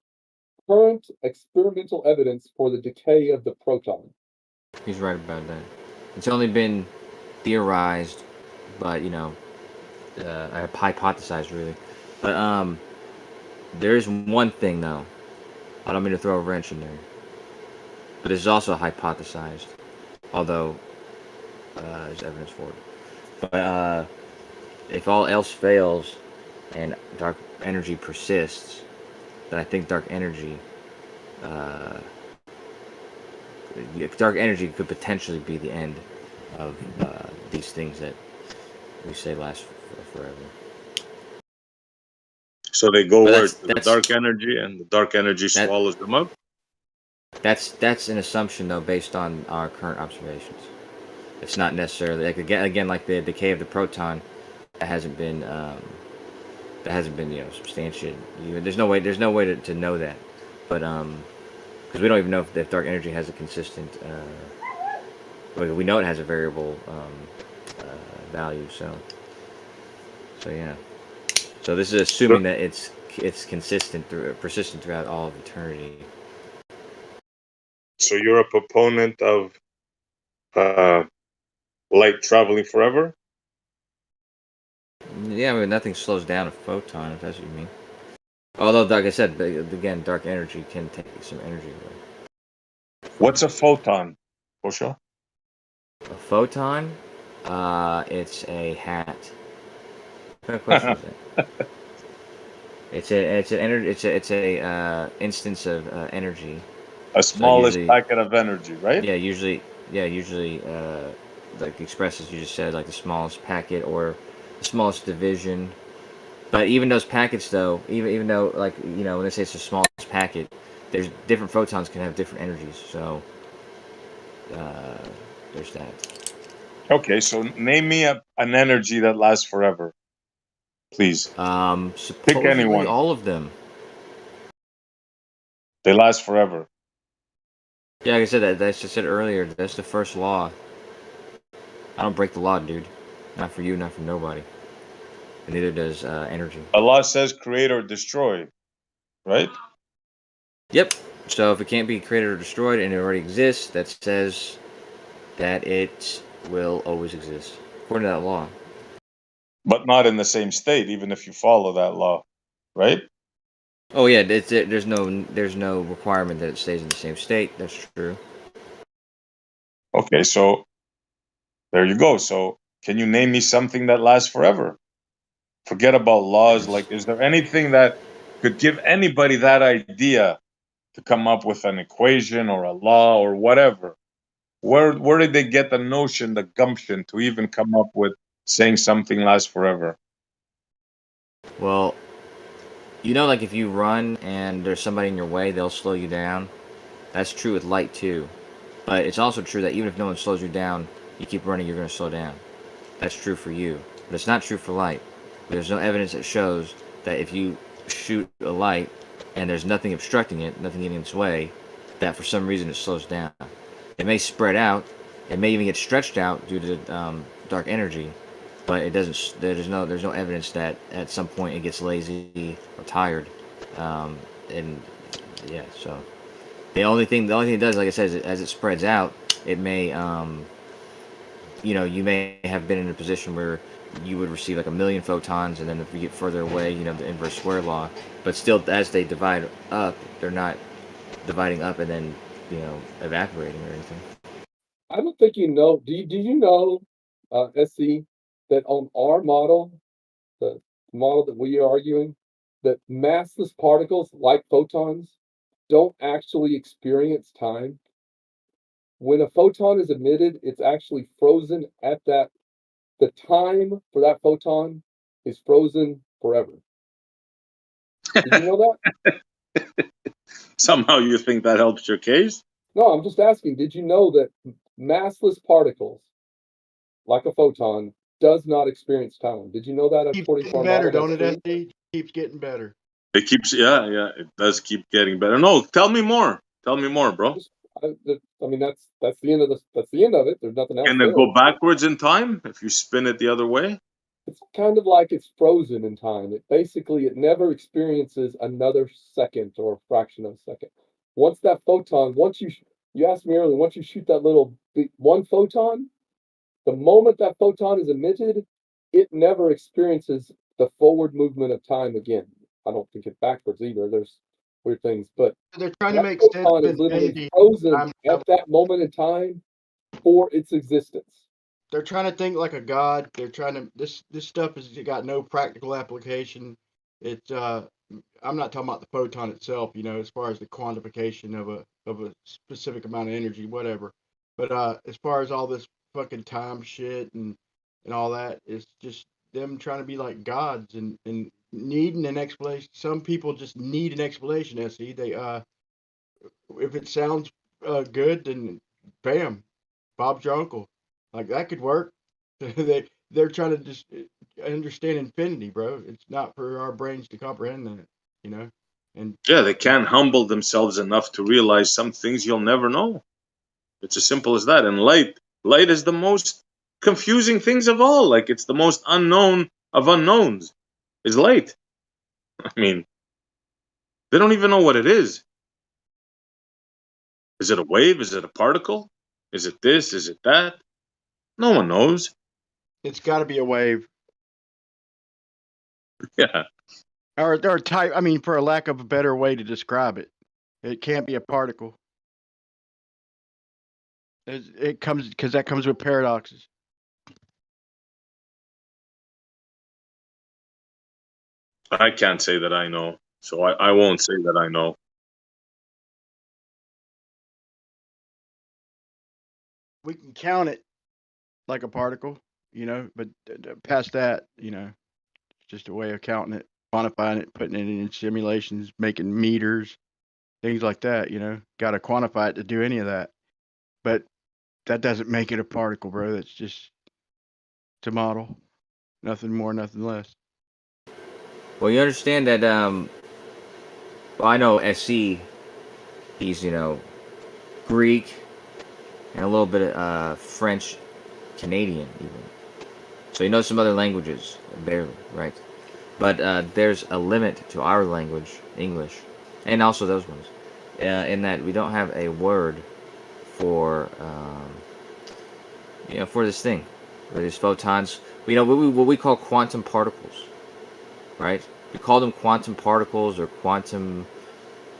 current experimental evidence for the decay of the proton. He's right about that. It's only been theorized, but I hypothesized really. But there is one thing though. I don't mean to throw a wrench in there, but this is also hypothesized, although there's evidence for it. But if all else fails and dark energy persists, then I think dark energy could potentially be the end of these things that we say last forever. So they go But where? To the dark energy, and the dark energy swallows them up? That's an assumption though, based on our current observations. It's not necessarily like again like the decay of the proton that hasn't been substantiated. There's no way to know that, but because we don't even know if dark energy has a consistent. We know it has a variable value, so yeah. So this is assuming that it's persistent throughout all of eternity. So you're a proponent of light traveling forever? Yeah, I mean nothing slows down a photon, if that's what you mean. Although, like I said, again, dark energy can take some energy away. What's a photon, Osho? A photon? It's a hat. What kind of question is that? It's a instance of energy. A smallest packet of energy, right? Yeah, usually, like expresses you just said, like the smallest packet or the smallest division. But even those packets, though, even though when they say it's the smallest packet, there's different photons can have different energies. So there's that. Okay, so name me an energy that lasts forever, please. Supposedly anyone. all of them. They last forever. Yeah, like I said, that's just said earlier. That's the first law. I don't break the law, dude. Not for you, not for nobody. And neither does energy. Allah says create or destroy, right? Yep. So if it can't be created or destroyed and it already exists, that says that it will always exist, according to that law. But not in the same state, even if you follow that law, right? Oh yeah, there's no requirement that it stays in the same state. That's true. Okay, so there you go. So can you name me something that lasts forever? Forget about laws. Like, is there anything that could give anybody that idea to come up with an equation or a law or whatever? Where did they get the notion, the gumption to even come up with saying something lasts forever? Well, like if you run and there's somebody in your way, they'll slow you down. That's true with light too. But it's also true that even if no one slows you down, you keep running, you're going to slow down. That's true for you. But it's not true for light. There's no evidence that shows that if you shoot a light and there's nothing obstructing it, nothing getting in its way, that for some reason it slows down. It may spread out. It may even get stretched out due to dark energy, but it doesn't. There's no evidence that at some point it gets lazy or tired, and yeah. So the only thing it does, like I said, is as it spreads out, it may you may have been in a position where you would receive like 1,000,000 photons, and then if you get further away, the inverse square law. But still, as they divide up, they're not dividing up and then evaporating or anything. I don't think you know. Did you know, SC, that on our model, the model that we are arguing, that massless particles like photons don't actually experience time? When a photon is emitted, it's actually frozen at that. The time for that photon is frozen forever. Did you know that? Somehow you think that helps your case? No, I'm just asking, did you know that massless particles, like a photon, does not experience time? Did you know that at Keeps getting 44 better, model? don't That's it, true. SD? Keeps getting better. It keeps, yeah, it does keep getting better. No, tell me more. Tell me more, bro. I mean, that's the end of that's the end of it. There's nothing else Can it there. go backwards in time if you spin it the other way? It's kind of like it's frozen in time. It never experiences another second or fraction of a second. Once that photon, you asked me earlier, once you shoot that little one photon, the moment that photon is emitted, it never experiences the forward movement of time again. I don't think it backwards either. There's weird things, but They're trying to that make sense photon of is literally infinity. frozen Time at travel. that moment in time for its existence. They're trying to think like a god. They're trying to this stuff has got no practical application. It's I'm not talking about the photon itself, you know, as far as the quantification of a specific amount of energy, whatever. But as far as all this fucking time shit and all that, it's just them trying to be like gods and needing an explanation. Some people just need an explanation, SE. They if it sounds good, then bam, Bob's your uncle. Like that could work. They're trying to just understand infinity, bro. It's not for our brains to comprehend that, you know. And Yeah, they can't humble themselves enough to realize some things you'll never know. It's as simple as that. And light is the most confusing things of all. Like it's the most unknown of unknowns. Is light. I mean, they don't even know what it is. Is it a wave? Is it a particle? Is it this? Is it that? No one knows. it's got to be a wave Yeah. or type. I mean, for a lack of a better way to describe it, it can't be a particle. It comes because that comes with paradoxes. I can't say that I know. So I won't say that I know. We can count it like a particle, you know, but past that, you know, it's just a way of counting it, quantifying it, putting it in simulations, making meters, things like that, you know. Got to quantify it to do any of that. But that doesn't make it a particle, bro. That's just it's a model. Nothing more, nothing less. Well, you understand that. Well, I know SC. He's Greek and a little bit of French, Canadian even. So he knows some other languages, barely, right? But there's a limit to our language, English, and also those ones, in that we don't have a word for for this thing, for these photons. What we call quantum particles, right? We call them quantum particles or quantum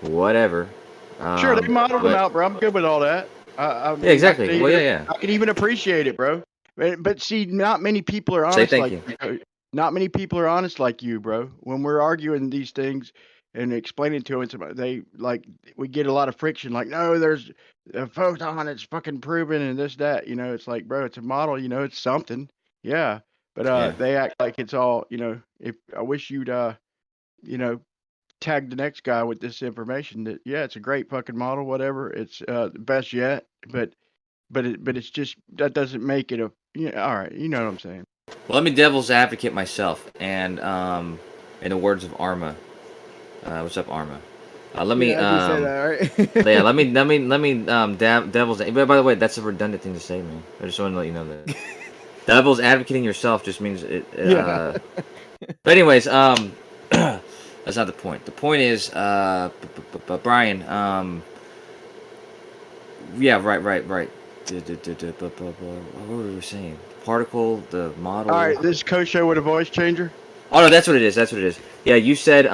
whatever. Sure, they modeled them But out, bro. I'm good with all that. I yeah, mean, exactly. Well, yeah. I can even appreciate it, bro. But see, not many people are Say honest thank like you. not many people are honest like you, bro. When we're arguing these things and explaining to them, they like we get a lot of friction. Like, no, there's a photon. It's fucking proven and this that. You know, it's like, bro, it's a model. You know, it's something. Yeah, but Yeah. they act like it's all. You know, if I wish you'd you know, tag the next guy with this information that yeah, it's a great fucking model, whatever. It's the best yet, but it's just that doesn't make it a all right, you know what I'm saying. Well, let me devil's advocate myself, and in the words of Arma, what's up, Arma? Let me Yeah, I did say that, right? yeah, let me devil's. But by the way, that's a redundant thing to say, man. I just want to let you know that devil's advocating yourself just means it. Yeah. But anyways, that's not the point. The point is, Brian, yeah, right. What were we saying? The particle, the model. All right, this co-show with a voice changer. Oh no, that's what it is. Yeah, you said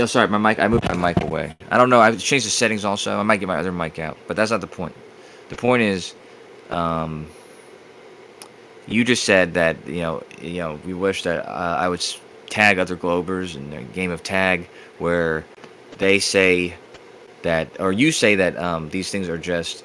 sorry, my mic. I moved my mic away. I don't know. I've changed the settings also. I might get my other mic out, but that's not the point. The point is, you just said that we wish that I would tag other Globers in a game of tag where they say that, or you say that these things are just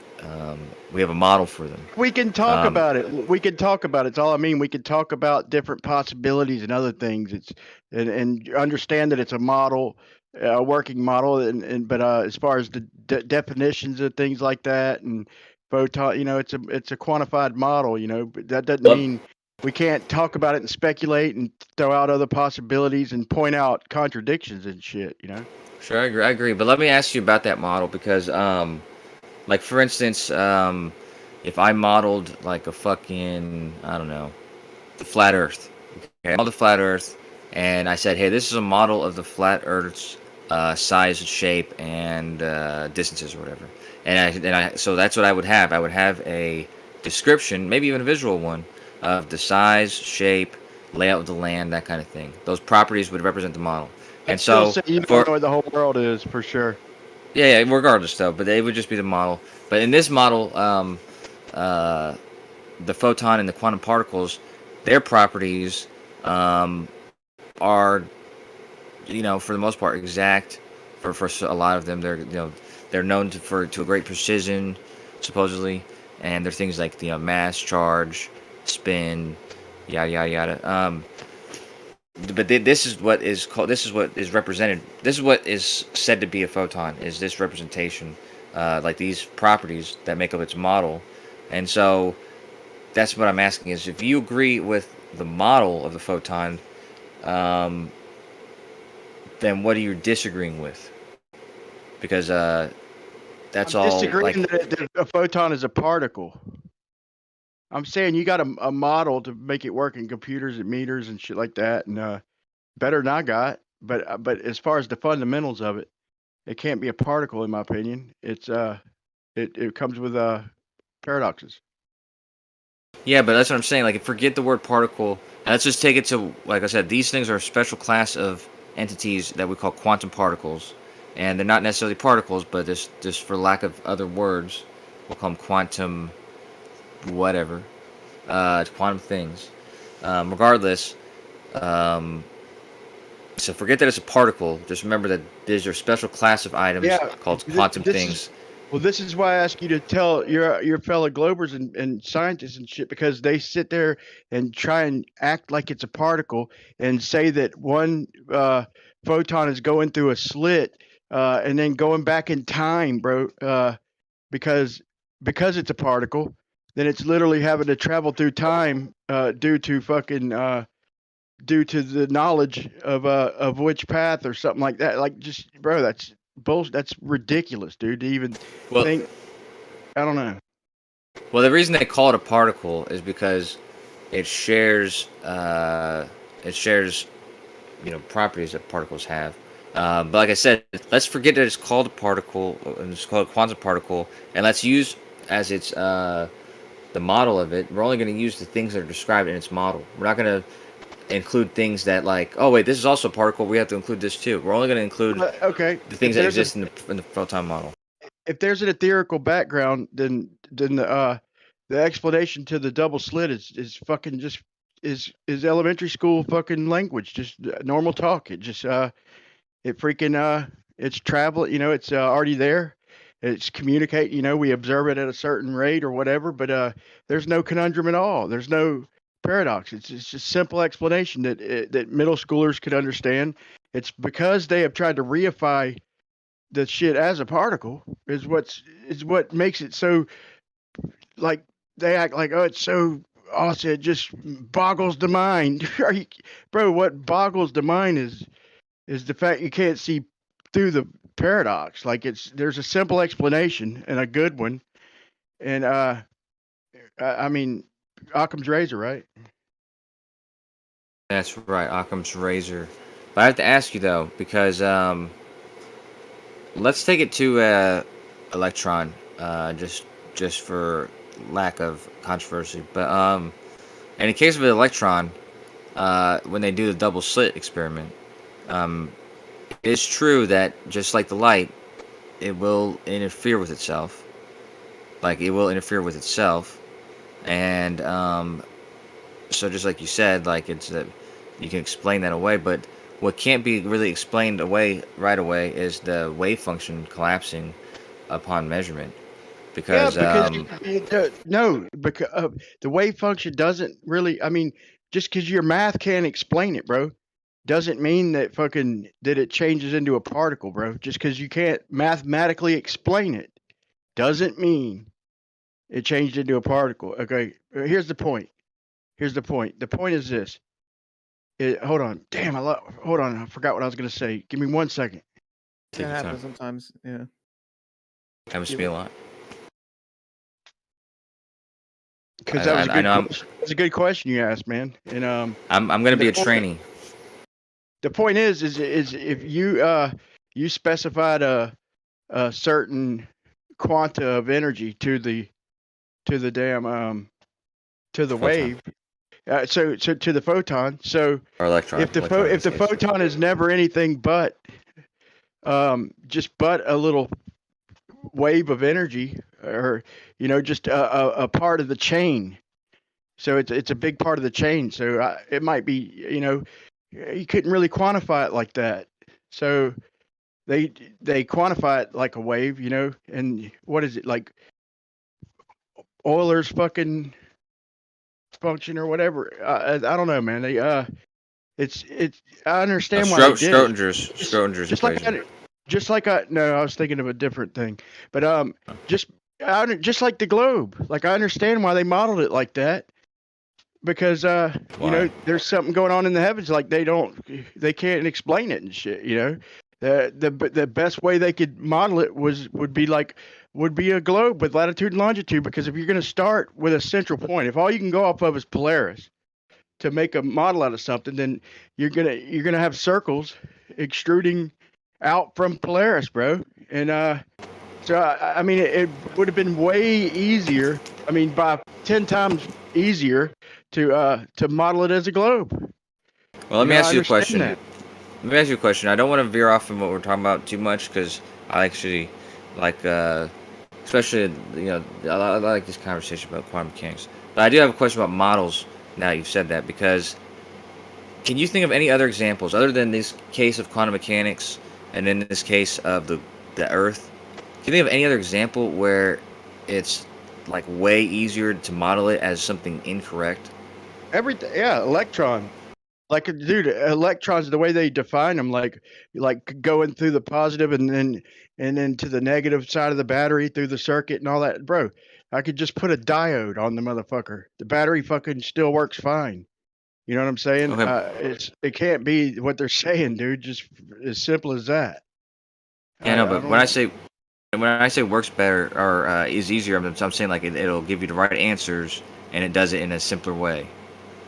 we have a model for them. We can talk about it. We can talk about it. It's all I mean. We can talk about different possibilities and other things. It's and understand that it's a model. working model, and but as far as the definitions of things like that and photon, it's a quantified model, but that doesn't Well, mean we can't talk about it and speculate and throw out other possibilities and point out contradictions and shit. sure, I agree. But let me ask you about that model because, like for instance, if I modeled like a fucking, I don't know, the flat Earth, okay, all the flat Earth, and I said, hey, this is a model of the flat Earth's size, shape, and distances or whatever. So that's what I would have. I would have a description, maybe even a visual one, of the size, shape, layout of the land, that kind of thing. Those properties would represent the model. I'd And still so say you don't for know what the whole world is for sure. yeah, regardless though, but it would just be the model. But in this model, the photon and the quantum particles, their properties are, for the most part, exact. For a lot of them, they're known to a great precision, supposedly, and they're things like mass, charge, spin, yada yada yada. But this is what is called. This is what is represented. This is what is said to be a photon. Is this representation, like these properties that make up its model, and so that's what I'm asking is if you agree with the model of the photon, then what are you disagreeing with? Because that's I'm all disagreeing like that a photon is a particle. I'm saying you got a model to make it work in computers and meters and shit like that, and better than I got. But as far as the fundamentals of it, it can't be a particle, in my opinion. It comes with paradoxes. yeah, but that's what I'm saying. Like, forget the word particle. Let's just take it to, like I said, these things are a special class of entities that we call quantum particles, and they're not necessarily particles, but just for lack of other words, we'll call them quantum whatever, quantum things. Regardless, um, so forget that it's a particle. Just remember that these are a special class of items Yeah, called quantum this things. this is why I ask you to tell your fellow Globers and scientists and shit, because they sit there and try and act like it's a particle and say that one photon is going through a slit and then going back in time, bro. Because it's a particle, then it's literally having to travel through time due to the knowledge of which path or something like that. Like, just bro, that's bullshit. That's ridiculous, dude. To even Well, think, I don't know. well, the reason they call it a particle is because it shares properties that particles have. But like I said, let's forget that it's called a particle and it's called a quantum particle, and let's use as its the model of it. We're only going to use the things that are described in its model. We're not going to include things that like, oh wait, this is also a particle. We have to include this too. We're only going to include Okay, the things that exist in the photon model. if there's an ethereal background, then the explanation to the double slit is fucking just is elementary school fucking language, just normal talk. It just it freaking it's travel, it's already there. It's communicate, we observe it at a certain rate or whatever, but there's no conundrum at all. There's no paradox. It's just simple explanation that middle schoolers could understand. It's because they have tried to reify the shit as a particle is what makes it so, like, they act like, oh, it's so awesome, it just boggles the mind. Are you, bro, what boggles the mind is the fact you can't see through the paradox. Like, there's a simple explanation and a good one. And I mean, Occam's razor, right? That's right, Occam's razor. But I have to ask you though, because let's take it to electron, just for lack of controversy. But in the case of an electron, when they do the double slit experiment, it is true that just like the light, it will interfere with itself. Like it will interfere with itself, and so just like you said, like it's that you can explain that away, but what can't be really explained away right away is the wave function collapsing upon measurement, Yeah, because because no, because the wave function doesn't really. I mean, just because your math can't explain it, bro. doesn't mean that that it changes into a particle, bro. Just because you can't mathematically explain it doesn't mean it changed into a particle. Okay, here's the point. Here's the point. The point is this. Hold on. Damn, hold on. I forgot what I was gonna say. Give me 1 second. Take That your time. happens sometimes. Yeah. Happens to me a lot. Because that was I know that's a good question you asked, man. And I'm gonna be a point- trainee. the point is if you specified a certain quanta of energy to the damn to the Photon. wave, so to the photon. So Or electron. if the electron in if the this case. photon is never anything but just but a little wave of energy, or just a part of the chain. So it's a big part of the chain. So it might be, you couldn't really quantify it like that. So they quantify it like a wave, and what is it, like Euler's fucking function or whatever? I don't know, man. They it's I understand why they did it. Schrodinger's Just equation. no, I was thinking of a different thing, but just like the globe. Like, I understand why they modeled it like that, because Why? there's something going on in the heavens, like they can't explain it and shit. The best way they could model it would be a globe with latitude and longitude, because if you're going to start with a central point, if all you can go off of is Polaris to make a model out of something, then you're gonna have circles extruding out from Polaris, bro. And so I mean, it would have been way easier. I mean, by 10 times easier to model it as a globe. Well, let me ask you a understand question. that. Let me ask you a question. I don't want to veer off from what we're talking about too much, because I actually like, especially I like this conversation about quantum mechanics. But I do have a question about models. Now you've said that, because can you think of any other examples other than this case of quantum mechanics and in this case of the Earth? Can you think of any other example where it's like way easier to model it as something incorrect? Everything, yeah, electron. Like, dude, electrons, the way they define them, like going through the positive and then to the negative side of the battery through the circuit and all that, bro. I could just put a diode on the motherfucker. The battery fucking still works fine. You know what I'm saying? Okay. It can't be what they're saying, dude. Just as simple as that. Yeah, no, but when I say works better or is easier, I'm saying like it'll give you the right answers, and it does it in a simpler way.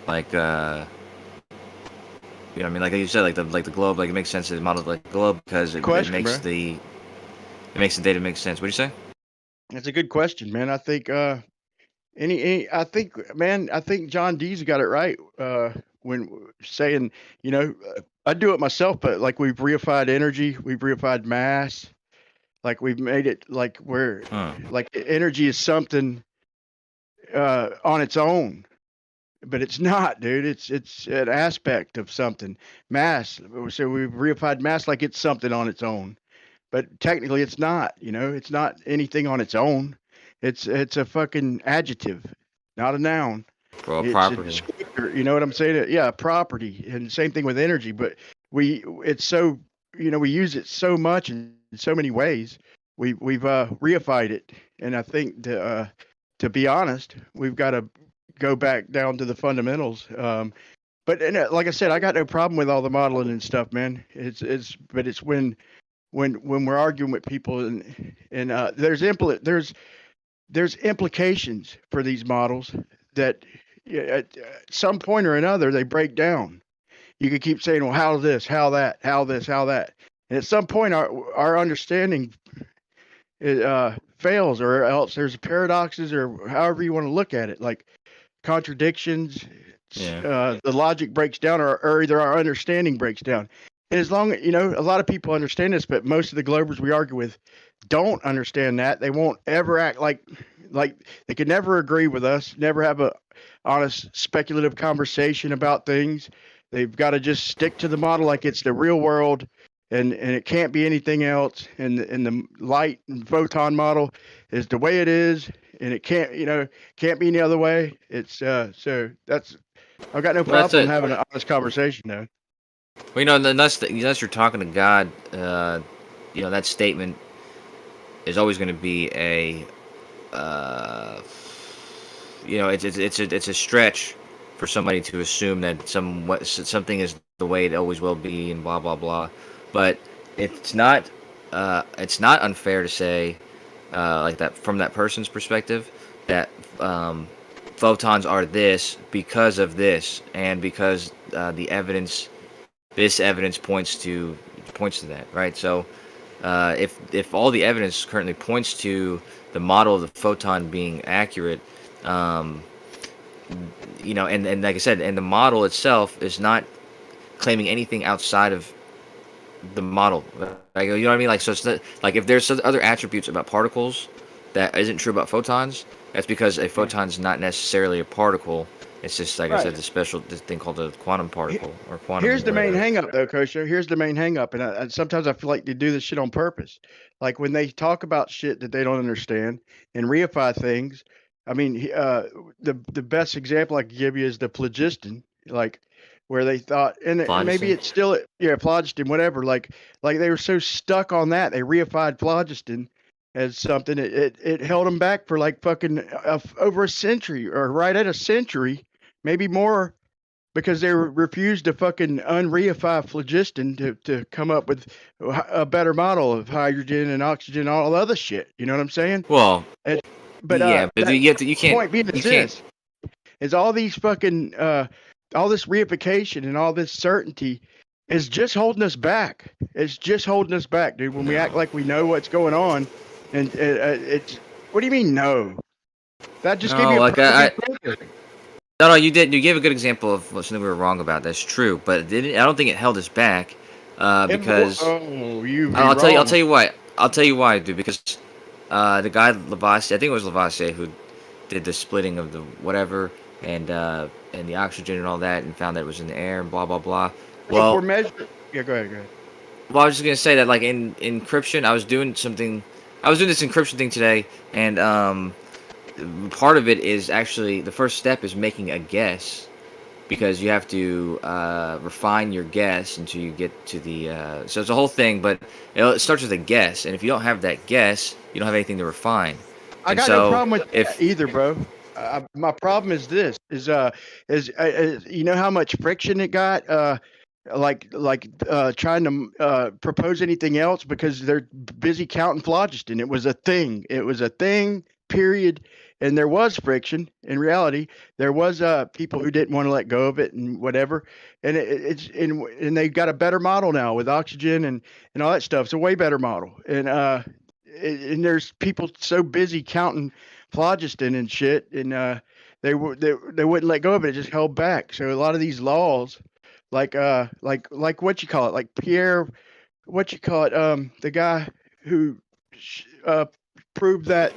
Like you know what I mean? Like you said, like the globe, like it makes sense to model like the globe because it makes the data make sense. What'd you say? That's a good question, man. I think I think John Dee's got it right when saying, I do it myself, but like, we've reified energy, we've reified mass, like we've made it like where like energy is something on its own. But it's not, dude. It's an aspect of something. Mass. So we've reified mass like it's something on its own. But technically it's not, it's not anything on its own. It's a fucking adjective, not a noun. Well, a It's property. a descriptor, you know what I'm saying? Yeah, property. And same thing with energy, but it's so, we use it so much in so many ways. We've reified it. And I think to be honest, we've got to go back down to the fundamentals. But like I said, I got no problem with all the modeling and stuff, man. But it's when we're arguing with people and there's implications for these models that at some point or another they break down. You could keep saying, well, how this, how that, how this, how that, and at some point our understanding fails, or else there's paradoxes, or however you want to look at it, like contradictions. Yeah. The logic breaks down, or either our understanding breaks down. And as long as, a lot of people understand this, but most of the globers we argue with don't understand that. They won't ever act like they could never agree with us, never have a honest speculative conversation about things. They've got to just stick to the model like it's the real world, and it can't be anything else. And the light and photon model is the way it is, and it can't be any other way. It's so that's, I've got no problem having an honest conversation, though. Well, you know, unless you're talking to God, you know, that statement is always going to be a, you know, it's a stretch for somebody to assume that something is the way it always will be and blah blah blah. But it's not unfair to say, like that from that person's perspective, that photons are this because of this and because this evidence points to that, right? So if all the evidence currently points to the model of the photon being accurate, um, you know, and like I said, and the model itself is not claiming anything outside of the model. Like, you know what I mean? Like, so it's not, like if there's other attributes about particles that isn't true about photons, that's because a photon is not necessarily a particle. It's just, like I said, this thing called a quantum particle or quantum. Here's the main hang up, though, Kosher. Here's the main hang up. And sometimes I feel like they do this shit on purpose. Like when they talk about shit that they don't understand and reify things. I mean, the best example I can give you is the phlogiston, like where they thought, and maybe it's still, phlogiston, whatever. Like they were so stuck on that, they reified phlogiston as something. It held them back for like fucking over a century or right at a century, maybe more. Because they refused to fucking unreify phlogiston to come up with a better model of hydrogen and oxygen and all the other shit. You know what I'm saying? Well, but yeah, but you can't. Point being is all these fucking all this reification and all this certainty is just holding us back. It's just holding us back, dude. When we act like we know what's going on, and it's what do you mean no? That just gave you a No, you did. You gave a good example of something we were wrong about. That's true, but I don't think it held us back because I'll tell you why. I'll tell you why, dude. Because the guy Lavoisier, I think it was Lavoisier who did the splitting of the whatever and the oxygen and all that, and found that it was in the air and blah blah blah. Well, go ahead. Well, I was just gonna say that, like in encryption, I was doing this encryption thing today, and part of it is actually the first step is making a guess, because you have to refine your guess until you get to the so it's a whole thing, but it starts with a guess, and if you don't have that guess, you don't have anything to refine. I got no problem with that either, bro. My problem is this: is you know how much friction it got, trying to propose anything else because they're busy counting phlogiston. It was a thing. Period. And there was friction. In reality, there was people who didn't want to let go of it and whatever. And and they've got a better model now with oxygen and all that stuff. It's a way better model. And there's people so busy counting phlogiston and shit, and they wouldn't let go of it. It just held back. So a lot of these laws, like what you call it, like Pierre, the guy who proved that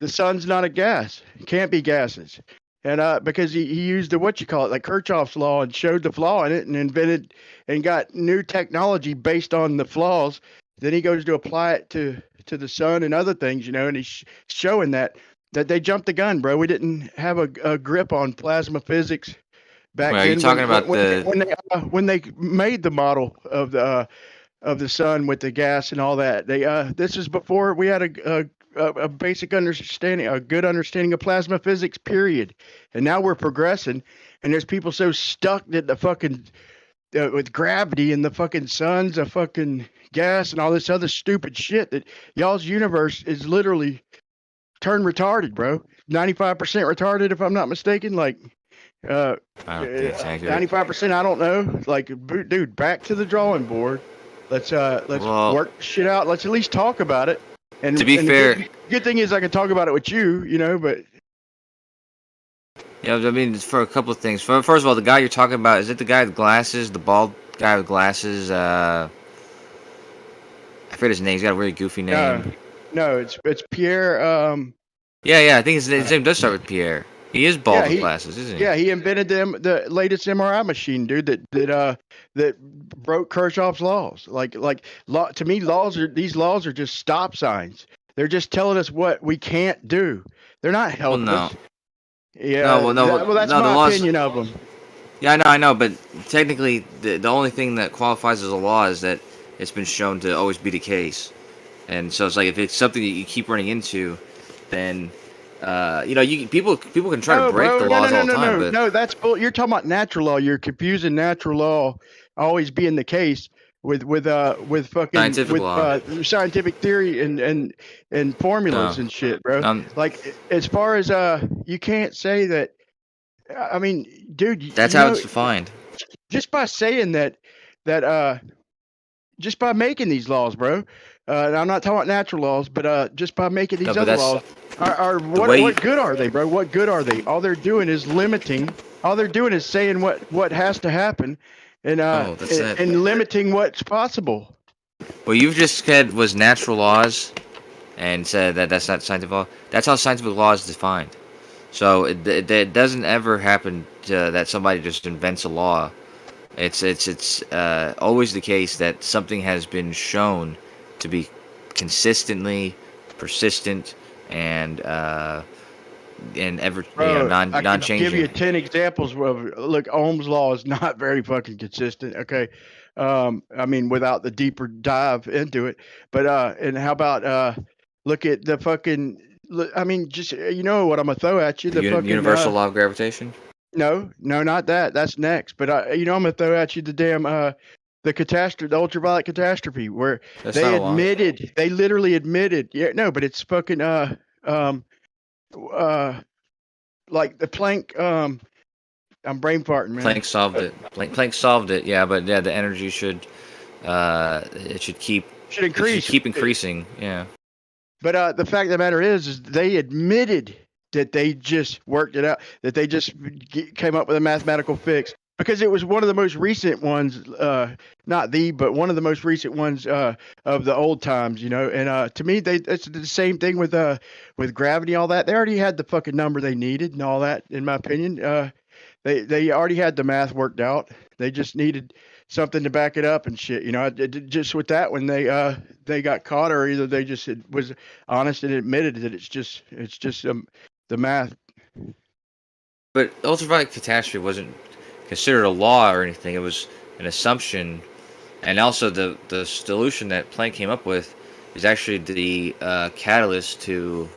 the sun's not a gas, it can't be gases, and because he used the like Kirchhoff's law and showed the flaw in it and invented and got new technology based on the flaws. Then he goes to apply it to the sun and other things, and he's showing that they jumped the gun, bro. We didn't have a grip on plasma physics back then. Are you talking about when they made the model of the sun with the gas and all that? This is before we had a basic understanding, a good understanding of plasma physics, period. And now we're progressing, and there's people so stuck that the fucking with gravity and the fucking sun's a fucking gas and all this other stupid shit that y'all's universe is literally turned retarded, bro. 95% retarded, if I'm not mistaken. Like, 95%, I don't know. Like, dude, back to the drawing board. Let's work shit out. Let's at least talk about it. And to be fair, good thing is I can talk about it with you, but. Yeah, I mean, for a couple of things. First of all, the guy you're talking about, is it the guy with glasses, the bald guy with glasses? I forget his name. He's got a really goofy name. No, it's Pierre. Yeah, I think his name does start with Pierre. He is bald with glasses, isn't he? Yeah, he invented the latest MRI machine, dude. That broke Kirchhoff's laws. To me, these laws are just stop signs. They're just telling us what we can't do. They're not helping us. Yeah. No, that's my opinion of them. Yeah, I know, but technically, the only thing that qualifies as a law is that it's been shown to always be the case. And so it's like if it's something that you keep running into, then people can try to No, break bro. the No, no, laws no, all the no, time, no, but no. That's bull. You're talking about natural law. You're confusing natural law always being the case with fucking scientific law. scientific theory and No, formulas and shit, bro. um, Like as far as you can't say that. I mean, dude, that's how it's defined. just by saying that just by making these laws, bro. And I'm not talking about natural laws, but just by making No, these but other that's laws, are the way. what good are they, bro? What good are they? All they're doing is limiting. All they're doing is saying what has to happen, and Oh, that's it. and limiting what's possible. What you've just said was natural laws, and said that that's not scientific law. That's how scientific law is defined. So it doesn't ever happen that somebody just invents a law. It's always the case that something has been shown to be consistently persistent and ever Bro, non I non could give you changing. 10 examples of look, Ohm's law is not very fucking consistent. Okay. I mean, without the deeper dive into it, but, and how about, look at the fucking, I mean, just, you know what I'm gonna throw at you, the fucking, Universal law of gravitation. no, no, not that. That's next. But, you know, I'm gonna throw at you the damn, the catastrophe, the ultraviolet catastrophe, where That's not a law. they literally admitted, yeah, no, but it's fucking, um, uh, like the Planck, I'm brain farting, man. Planck solved it. Planck solved it. Yeah, but yeah, the energy should it should keep Should increase. increasing. Yeah. But the fact of the matter is they admitted that they just worked it out, that they just came up with a mathematical fix because it was one of the most recent ones, not the, but one of the most recent ones of the old times, you know. And to me, it's the same thing with gravity, all that. They already had the fucking number they needed and all that, in my opinion. They already had the math worked out. They just needed something to back it up and shit. You know, just with that when they got caught, or either they just was honest and admitted that it's just the math. But ultraviolet catastrophe wasn't considered a law or anything. It was an assumption, and also the solution that Planck came up with is actually the catalyst to,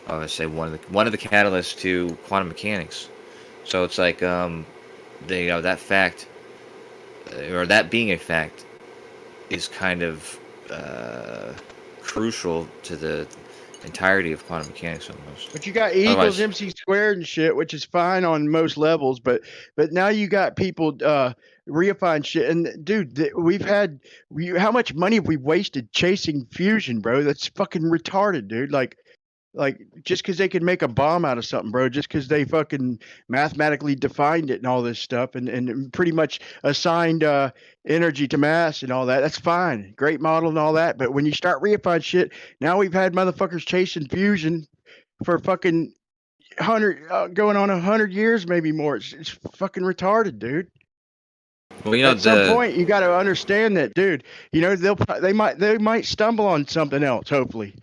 I would say one of the catalysts to quantum mechanics. So it's like that fact, or that being a fact, is kind of crucial to the entirety of quantum mechanics almost. But you got E equals MC squared and shit, which is fine on most levels. But now you got people reifying shit. And dude, how much money have we wasted chasing fusion, bro? That's fucking retarded, dude. Like just because they could make a bomb out of something, bro, just because they fucking mathematically defined it and all this stuff and pretty much assigned energy to mass and all that, that's fine. Great model and all that. But when you start reifying shit, now we've had motherfuckers chasing fusion for fucking 100, going on 100 years, maybe more. It's fucking retarded, dude. Well, you know, at some point you got to understand that, dude. You know, they might stumble on something else, hopefully.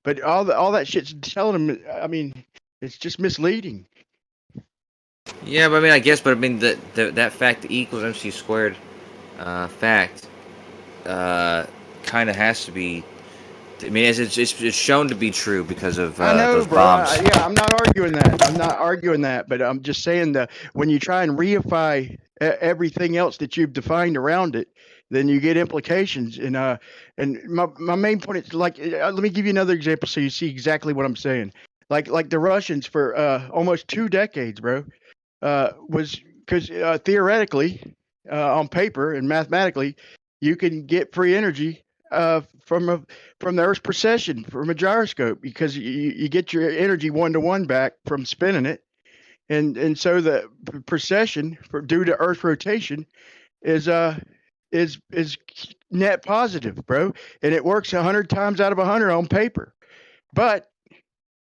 But all that shit's telling them. I mean, it's just misleading. Yeah, but I mean, I guess, but I mean that fact, E equals MC squared, fact, kind of has to be. I mean, it's shown to be true because of I know, those bro. bombs. Yeah, I'm not arguing that. But I'm just saying that when you try and reify everything else that you've defined around it, then you get implications. And my main point is like, let me give you another example so you see exactly what I'm saying. Like the Russians for almost 2 decades, bro, was because theoretically, on paper and mathematically, you can get free energy from the Earth's precession from a gyroscope because you get your energy 1-to-1 back from spinning it, and so the precession due to Earth's rotation is net positive, bro, and it works 100 times out of 100 on paper, but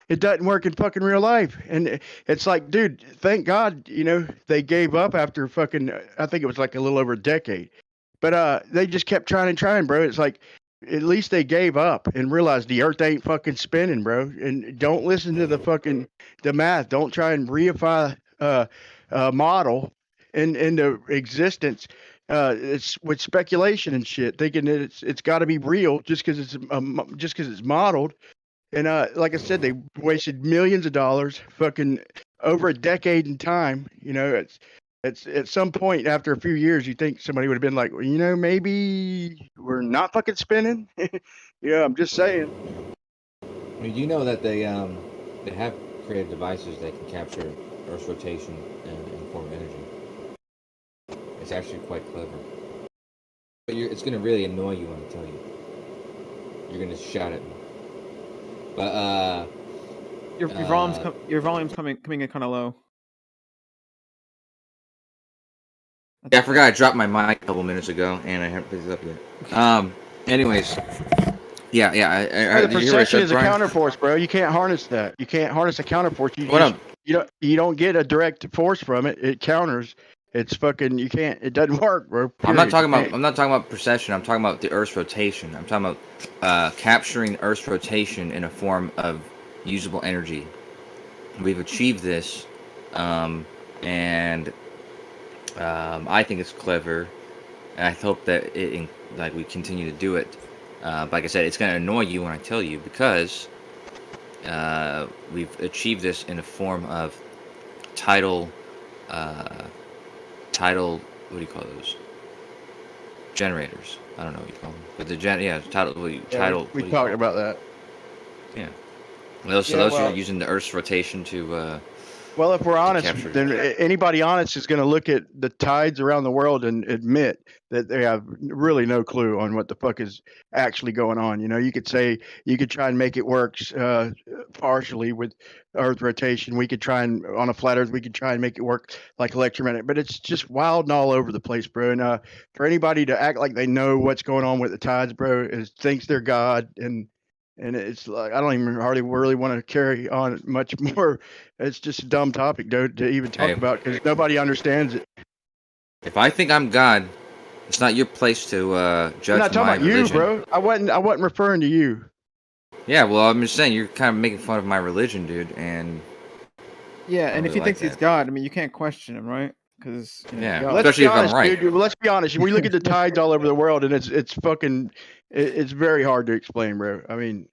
it doesn't work in fucking real life. And it's like, dude, thank God, you know, they gave up after fucking, I think it was like a little over a decade. But they just kept trying and trying, bro. It's like, at least they gave up and realized the earth ain't fucking spinning, bro. And don't listen to the math. Don't try and reify a model into existence. It's with speculation and shit, thinking that it's got to be real just because it's modeled. And like I said, they wasted millions of dollars, fucking over a decade in time. You know, it's at some point after a few years, you think somebody would have been like, well, you know, maybe we're not fucking spinning. Yeah, I'm just saying. I mean, you know that they have created devices that can capture Earth's rotation and form energy. It's actually quite clever. But it's gonna really annoy you when I tell you. You're gonna shout at me. But your volume's coming in kind of low. Yeah, I forgot I dropped my mic a couple minutes ago, and I haven't picked it up yet. Anyways, yeah. The did you hear what I procession said, is a Brian? counterforce, bro. You can't harness that. You can't harness a counterforce. What You don't get a direct force from it. It counters. It's fucking. You can't. It doesn't work, bro. I'm not Period. talking about precession. I'm talking about the Earth's rotation. I'm talking about capturing Earth's rotation in a form of usable energy. We've achieved this, and I think it's clever, and I hope that we continue to do it. Like I said, it's going to annoy you when I tell you because we've achieved this in a form of tidal. What do you call those? Generators. I don't know what you call them, but tidal. We talked about that. Yeah. Those are using the Earth's rotation to. Well, if we're honest, capture. then anybody honest is going to look at the tides around the world and admit that they have really no clue on what the fuck is actually going on. You know, you could try and make it work partially with Earth rotation. We could try and on a flat Earth, we could try and make it work like electromagnetic, but it's just wild and all over the place, bro. And for anybody to act like they know what's going on with the tides, bro, thinks they're God and it's like I don't even hardly really want to carry on much more. It's just a dumb topic, dude, to even talk about because nobody understands it. If I think I'm God, it's not your place to judge I'm not talking my about religion. you, bro. I wasn't referring to you. Yeah, well, I'm just saying you're kind of making fun of my religion, dude, and yeah, and if he thinks that. he's God, I mean, you can't question him, right? Because especially if I'm right. Dude, let's be honest. We look at the tides all over the world, and it's fucking. It's very hard to explain, bro. I mean,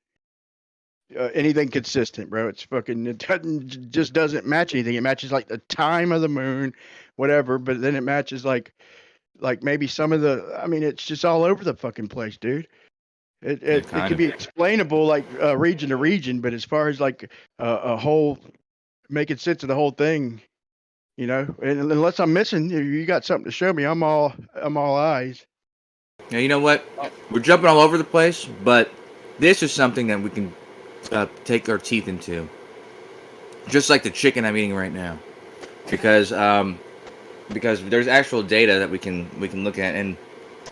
anything consistent, bro. It's fucking. It just doesn't match anything. It matches like the time of the moon, whatever. But then it matches like maybe some of the. I mean, it's just all over the fucking place, dude. It can be explainable like region to region, but as far as like a whole making sense of the whole thing, you know, and unless I'm missing, you got something to show me. I'm all eyes. Now, you know what? We're jumping all over the place, but this is something that we can take our teeth into. Just like the chicken I'm eating right now. Because there's actual data that we can look at. And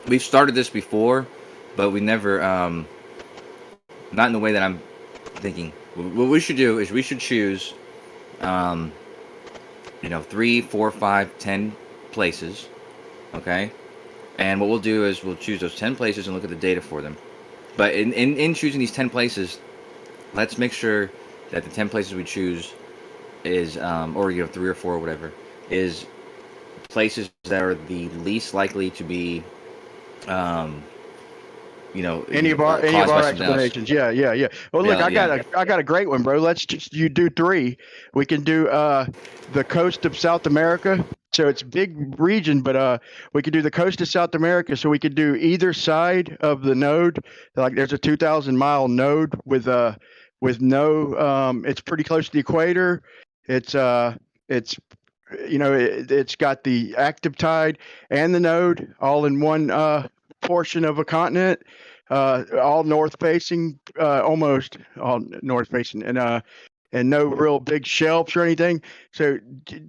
we've started this before, but we never, not in the way that I'm thinking. What we should do is we should choose, 3, 4, 5, 10 places. Okay? And what we'll do is we'll choose those 10 places and look at the data for them. But in choosing these 10 places, let's make sure that the 10 places we choose is, or 3 or 4 or whatever, is places that are the least likely to be, any of our explanations. Yeah. Well, look, I got a great one, bro. You do 3. We can do the coast of South America. So it's a big region, but we could do the coast of South America. So we could do either side of the node. Like there's a 2,000-mile node with no. It's pretty close to the equator. It's got the active tide and the node all in one portion of a continent. All north facing, almost all north facing, and no real big shelves or anything. So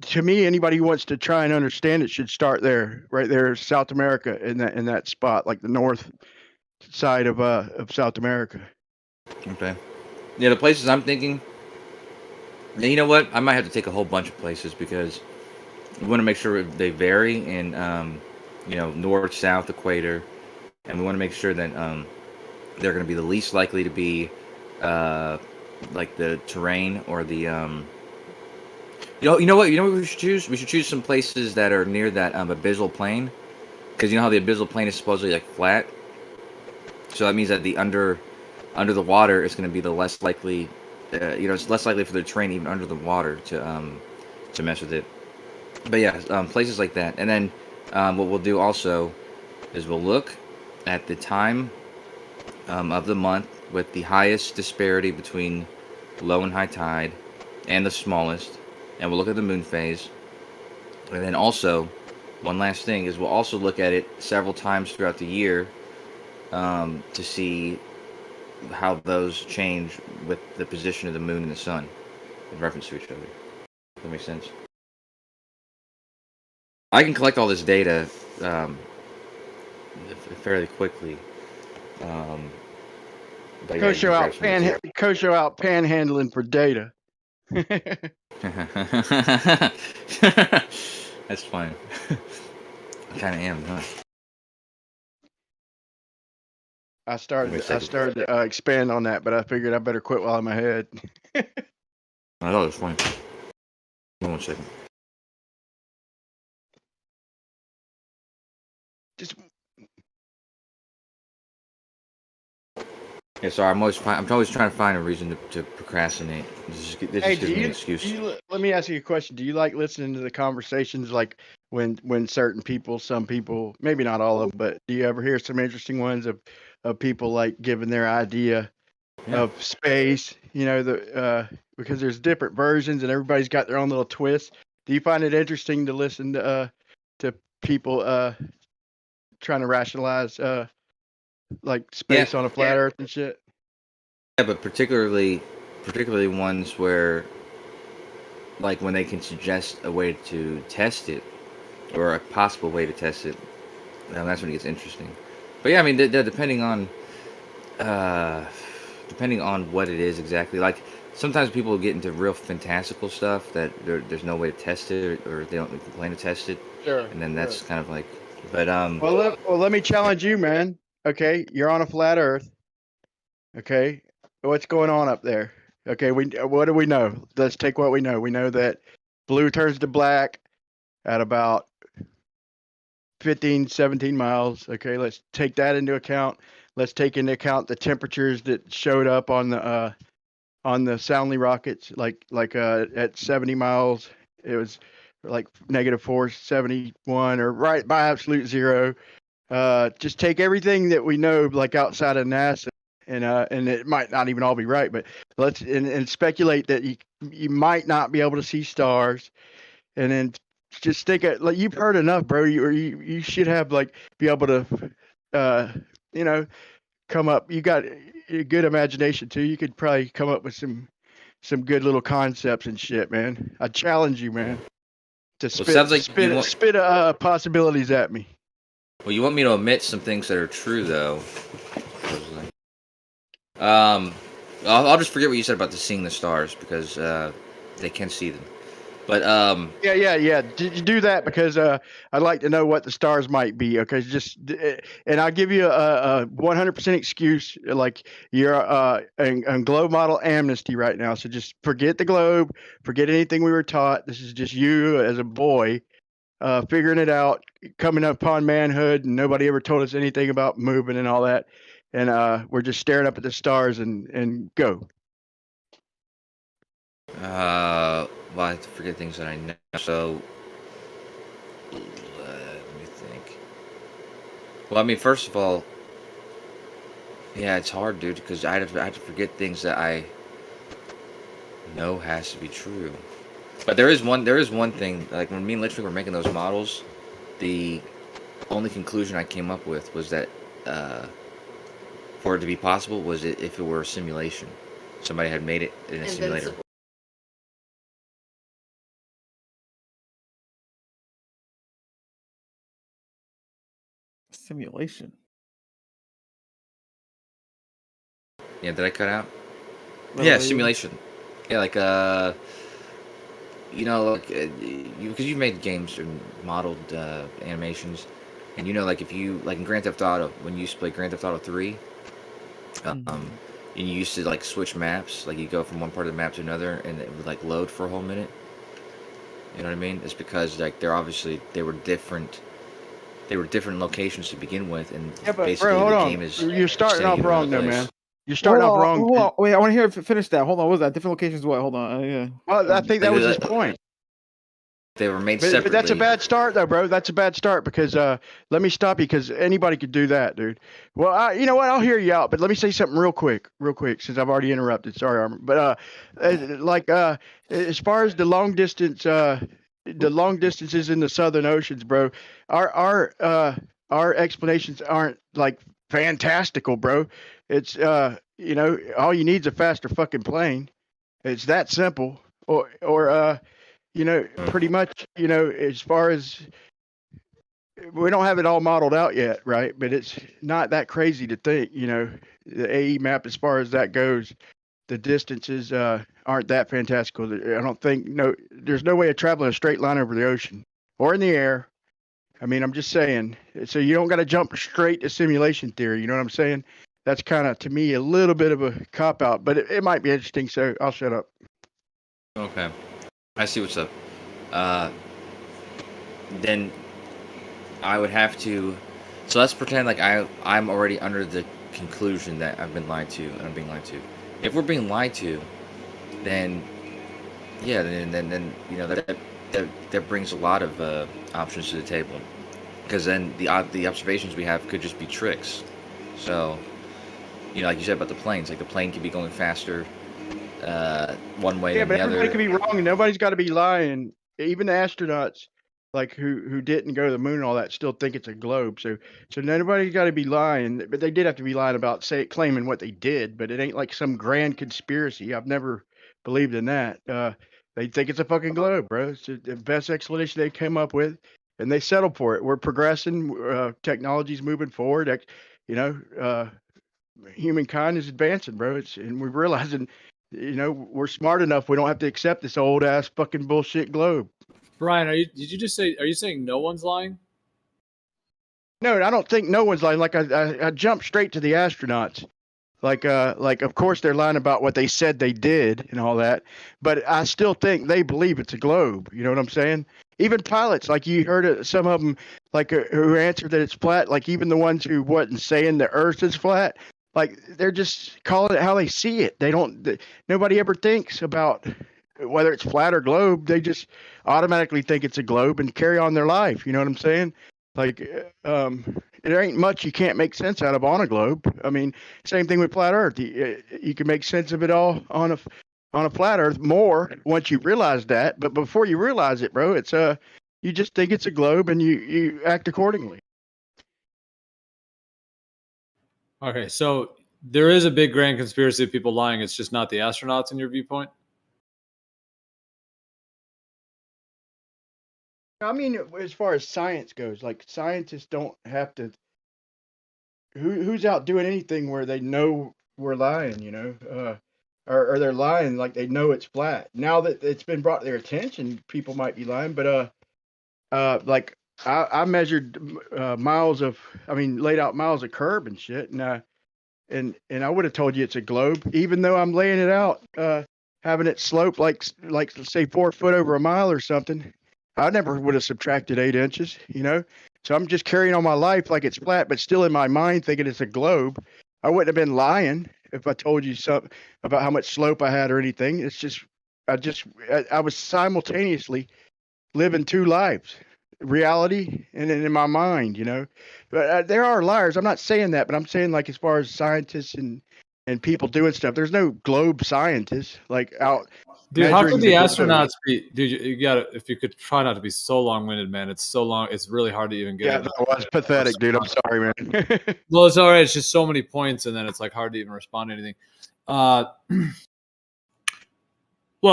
to me, anybody who wants to try and understand it should start there, right there, South America, in that spot, like the north side of South America. Okay. Yeah, the places I'm thinking. You know what? I might have to take a whole bunch of places because we want to make sure they vary in, north, south, equator, and we want to make sure that they're going to be the least likely to be like the terrain or the You know what we should choose? We should choose some places that are near that abyssal plain, because you know how the abyssal plain is supposedly like flat. So that means that the under the water is going to be the less likely, it's less likely for the terrain even under the water to mess with it. But yeah, places like that. And then what we'll do also is we'll look at the time of the month with the highest disparity between low and high tide and the smallest, and we'll look at the moon phase. And then also, one last thing is we'll also look at it several times throughout the year to see how those change with the position of the moon and the sun in reference to each other. Does that make sense? I can collect all this data fairly quickly. But yeah, Coach out panhandling for data. That's fine. I kind of am, huh? I started to expand on that, but I figured I better quit while I'm ahead. I thought it was fine. One second. Just Yeah, sorry. I'm always trying to find a reason to procrastinate. This just gives me an excuse. Let me ask you a question. Do you like listening to the conversations, like when certain people, some people, maybe not all of them, but do you ever hear some interesting ones of people like giving their idea of space? You know, because there's different versions and everybody's got their own little twist. Do you find it interesting to listen to people trying to rationalize like space on a flat Earth and shit? Yeah, but particularly ones where, like, when they can suggest a way to test it or a possible way to test it, that's when it gets interesting. But yeah, I mean, depending on what it is exactly. Like, sometimes people get into real fantastical stuff that there's no way to test it, or they don't plan to test it. Sure. And then that's kind of like, but Well, let me challenge you, man. Okay, you're on a flat Earth. Okay, what's going on up there? Okay, what do we know? Let's take what we know. We know that blue turns to black at about 15, 17 miles. Okay, let's take that into account. Let's take into account the temperatures that showed up on the Soundly rockets, like at 70 miles, it was like -471 or right by absolute zero. Just take everything that we know, like outside of NASA, and it might not even all be right, but let's and speculate that you might not be able to see stars, and then just think like you've heard enough, bro. You should have like be able to, come up. You got a good imagination too. You could probably come up with some good little concepts and shit, man. I challenge you, man, to spit possibilities at me. Well, you want me to omit some things that are true, though. I'll just forget what you said about seeing the stars, because they can see them. But yeah. Do that, because I'd like to know what the stars might be. Okay, and I'll give you a 100% excuse. Like, you're on globe model amnesty right now, so just forget the globe, forget anything we were taught. This is just you as a boy figuring it out, coming upon manhood, and nobody ever told us anything about moving and all that. And we're just staring up at the stars and go. Well, I have to forget things that I know. So, let me think. Well, I mean, first of all, yeah, it's hard, dude, because I have to forget things that I know has to be true. But there is one thing. Like, when me and Litchfield were making those models, the only conclusion I came up with was that for it to be possible was if it were a simulation. Somebody had made it in a simulator. Simulation. Yeah, did I cut out? No, Yeah, simulation. Yeah, like because you've made games and modeled animations, and like if you like in Grand Theft Auto, when you used to play Grand Theft Auto 3, and you used to like switch maps, like you go from one part of the map to another, and it would like load for a whole minute. You know what I mean? It's because like they were different. They were different locations to begin with, and Yeah, but basically bro, hold the on. game is You're starting sending off you to another wrong, though, place. man. You're starting off wrong. Hold on. Wait, I want to hear it finish that. Hold on. What was that? Different locations. What? Hold on. Yeah. Well, I think that was his Like, point. they were made But separately. that's a bad start, though, bro. That's a bad start because let me stop you because anybody could do that, dude. Well, you know what? I'll hear you out, but let me say something real quick, since I've already interrupted. Sorry, Armor. But as far as the long distances in the southern oceans, bro, our explanations aren't like fantastical, bro. It's all you need is a faster fucking plane. It's that simple. Or pretty much, as far as we don't have it all modeled out yet, right? But it's not that crazy to think, the AE map, as far as that goes, the distances aren't that fantastical. I don't think, there's no way of traveling a straight line over the ocean or in the air. I mean, I'm just saying, so you don't got to jump straight to simulation theory. You know what I'm saying? That's kind of, to me, a little bit of a cop out, but it might be interesting. So I'll shut up. Okay, I see what's up. Then I would have to. So let's pretend like I'm already under the conclusion that I've been lied to and I'm being lied to. If we're being lied to, then yeah, then that brings a lot of options to the table, because then the observations we have could just be tricks. So like you said about the planes, like the plane could be going faster one way than the other. Yeah, but everybody could be wrong, and nobody's got to be lying. Even the astronauts, like who didn't go to the moon and all that, still think it's a globe. So nobody's got to be lying, but they did have to be lying about claiming what they did. But it ain't like some grand conspiracy. I've never believed in that. They think it's a fucking globe, bro. It's the best explanation they came up with, and they settled for it. We're progressing. Technology's moving forward. Humankind is advancing, bro. And we're realizing, we're smart enough. We don't have to accept this old ass fucking bullshit globe. Brian, are you saying no one's lying? No, I don't think no one's lying. Like I jumped straight to the astronauts. Like of course they're lying about what they said they did and all that, but I still think they believe it's a globe. You know what I'm saying? Even pilots, like you heard some of them, like who answered that it's flat. Like even the ones who wasn't saying the Earth is flat, like they're just calling it how they see it. Nobody ever thinks about whether it's flat or globe. They just automatically think it's a globe and carry on their life. You know what I'm saying? Like, there ain't much you can't make sense out of on a globe. I mean, same thing with flat Earth. You can make sense of it all on a flat Earth more once you realize that. But before you realize it, bro, it's you just think it's a globe and you act accordingly. Okay, so there is a big grand conspiracy of people lying. It's just not the astronauts in your viewpoint? I mean, as far as science goes, like scientists don't have to. Who's out doing anything where they know we're lying, or they're lying like they know it's flat. Now that it's been brought to their attention, people might be lying. But like I measured laid out miles of curb and shit, and I would have told you it's a globe, even though I'm laying it out, having it slope like say 4 foot over a mile or something. I never would have subtracted 8 inches, So I'm just carrying on my life like it's flat, but still in my mind thinking it's a globe. I wouldn't have been lying if I told you something about how much slope I had or anything. It's just, I was simultaneously living 2 lives, reality and in my mind, But there are liars. I'm not saying that, but I'm saying like as far as scientists and people doing stuff, there's no globe scientists like out. Dude, how could the astronauts be? Dude, you gotta, if you could try not to be so long-winded, man. It's so long. It's really hard to even get. Yeah, that was pathetic, dude. I'm sorry, man. Well, it's all right. It's just so many points, and then it's like hard to even respond to anything. Well,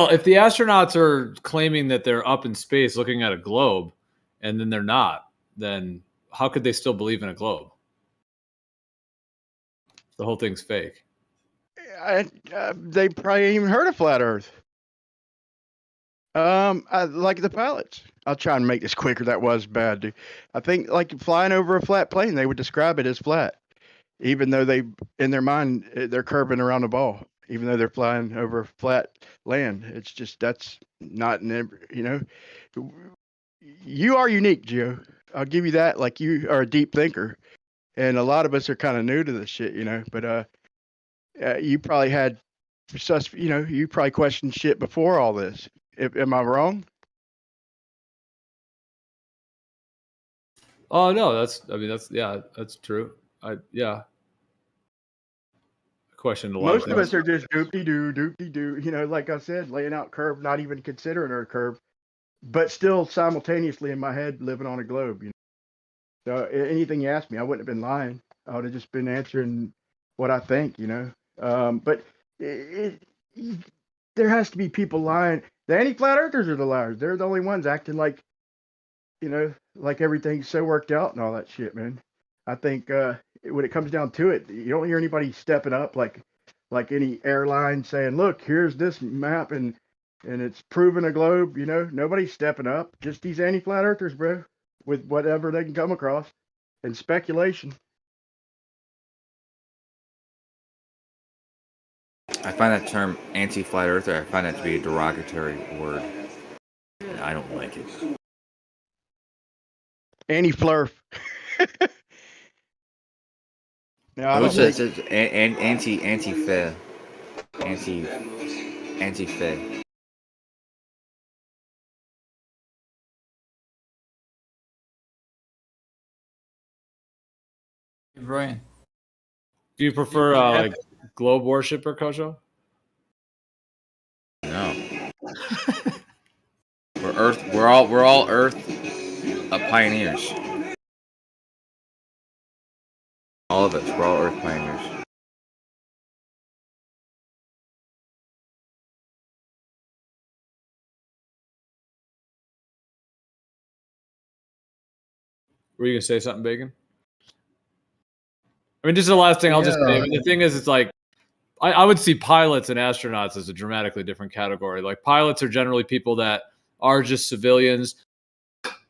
if the astronauts are claiming that they're up in space looking at a globe, and then they're not, then how could they still believe in a globe? The whole thing's fake. They probably ain't even heard of flat Earth. I like the pilots. I'll try and make this quicker. That was bad, dude. I think like flying over a flat plane, they would describe it as flat, even though in their mind, they're curving around the ball. even though they're flying over flat land. It's just that's not in every, you are unique, Gio. I'll give you that. Like you are a deep thinker, and a lot of us are kind of new to this shit, But you probably had you probably questioned shit before all this. Am I wrong? Oh no, that's true. I questioned a lot of Most of things. us are just doopty doo. Like I said, laying out curve, not even considering her curve, but still simultaneously in my head living on a globe. So anything you asked me, I wouldn't have been lying. I would have just been answering what I think. But there has to be people lying. The anti-flat earthers are the liars. They're the only ones acting like like everything's so worked out and all that shit, man. I think when it comes down to it, you don't hear anybody stepping up like any airline saying, "Look, here's this map and it's proven a globe." Nobody's stepping up. Just these anti-flat earthers, bro, with whatever they can come across and speculation. I find that term anti-flat earther, I find that to be a derogatory word. I don't like it. Anti-flurf. No, I It don't says think. anti-fair. Anti-fair. Brian. Do you prefer like globe worship or Kojo? No. We're all Earth pioneers. All of us, we're all Earth pioneers. Were you gonna say something, Bacon? I mean, this is the last thing I'll just say. I mean, the thing is, it's like I would see pilots and astronauts as a dramatically different category. Like pilots are generally people that are just civilians.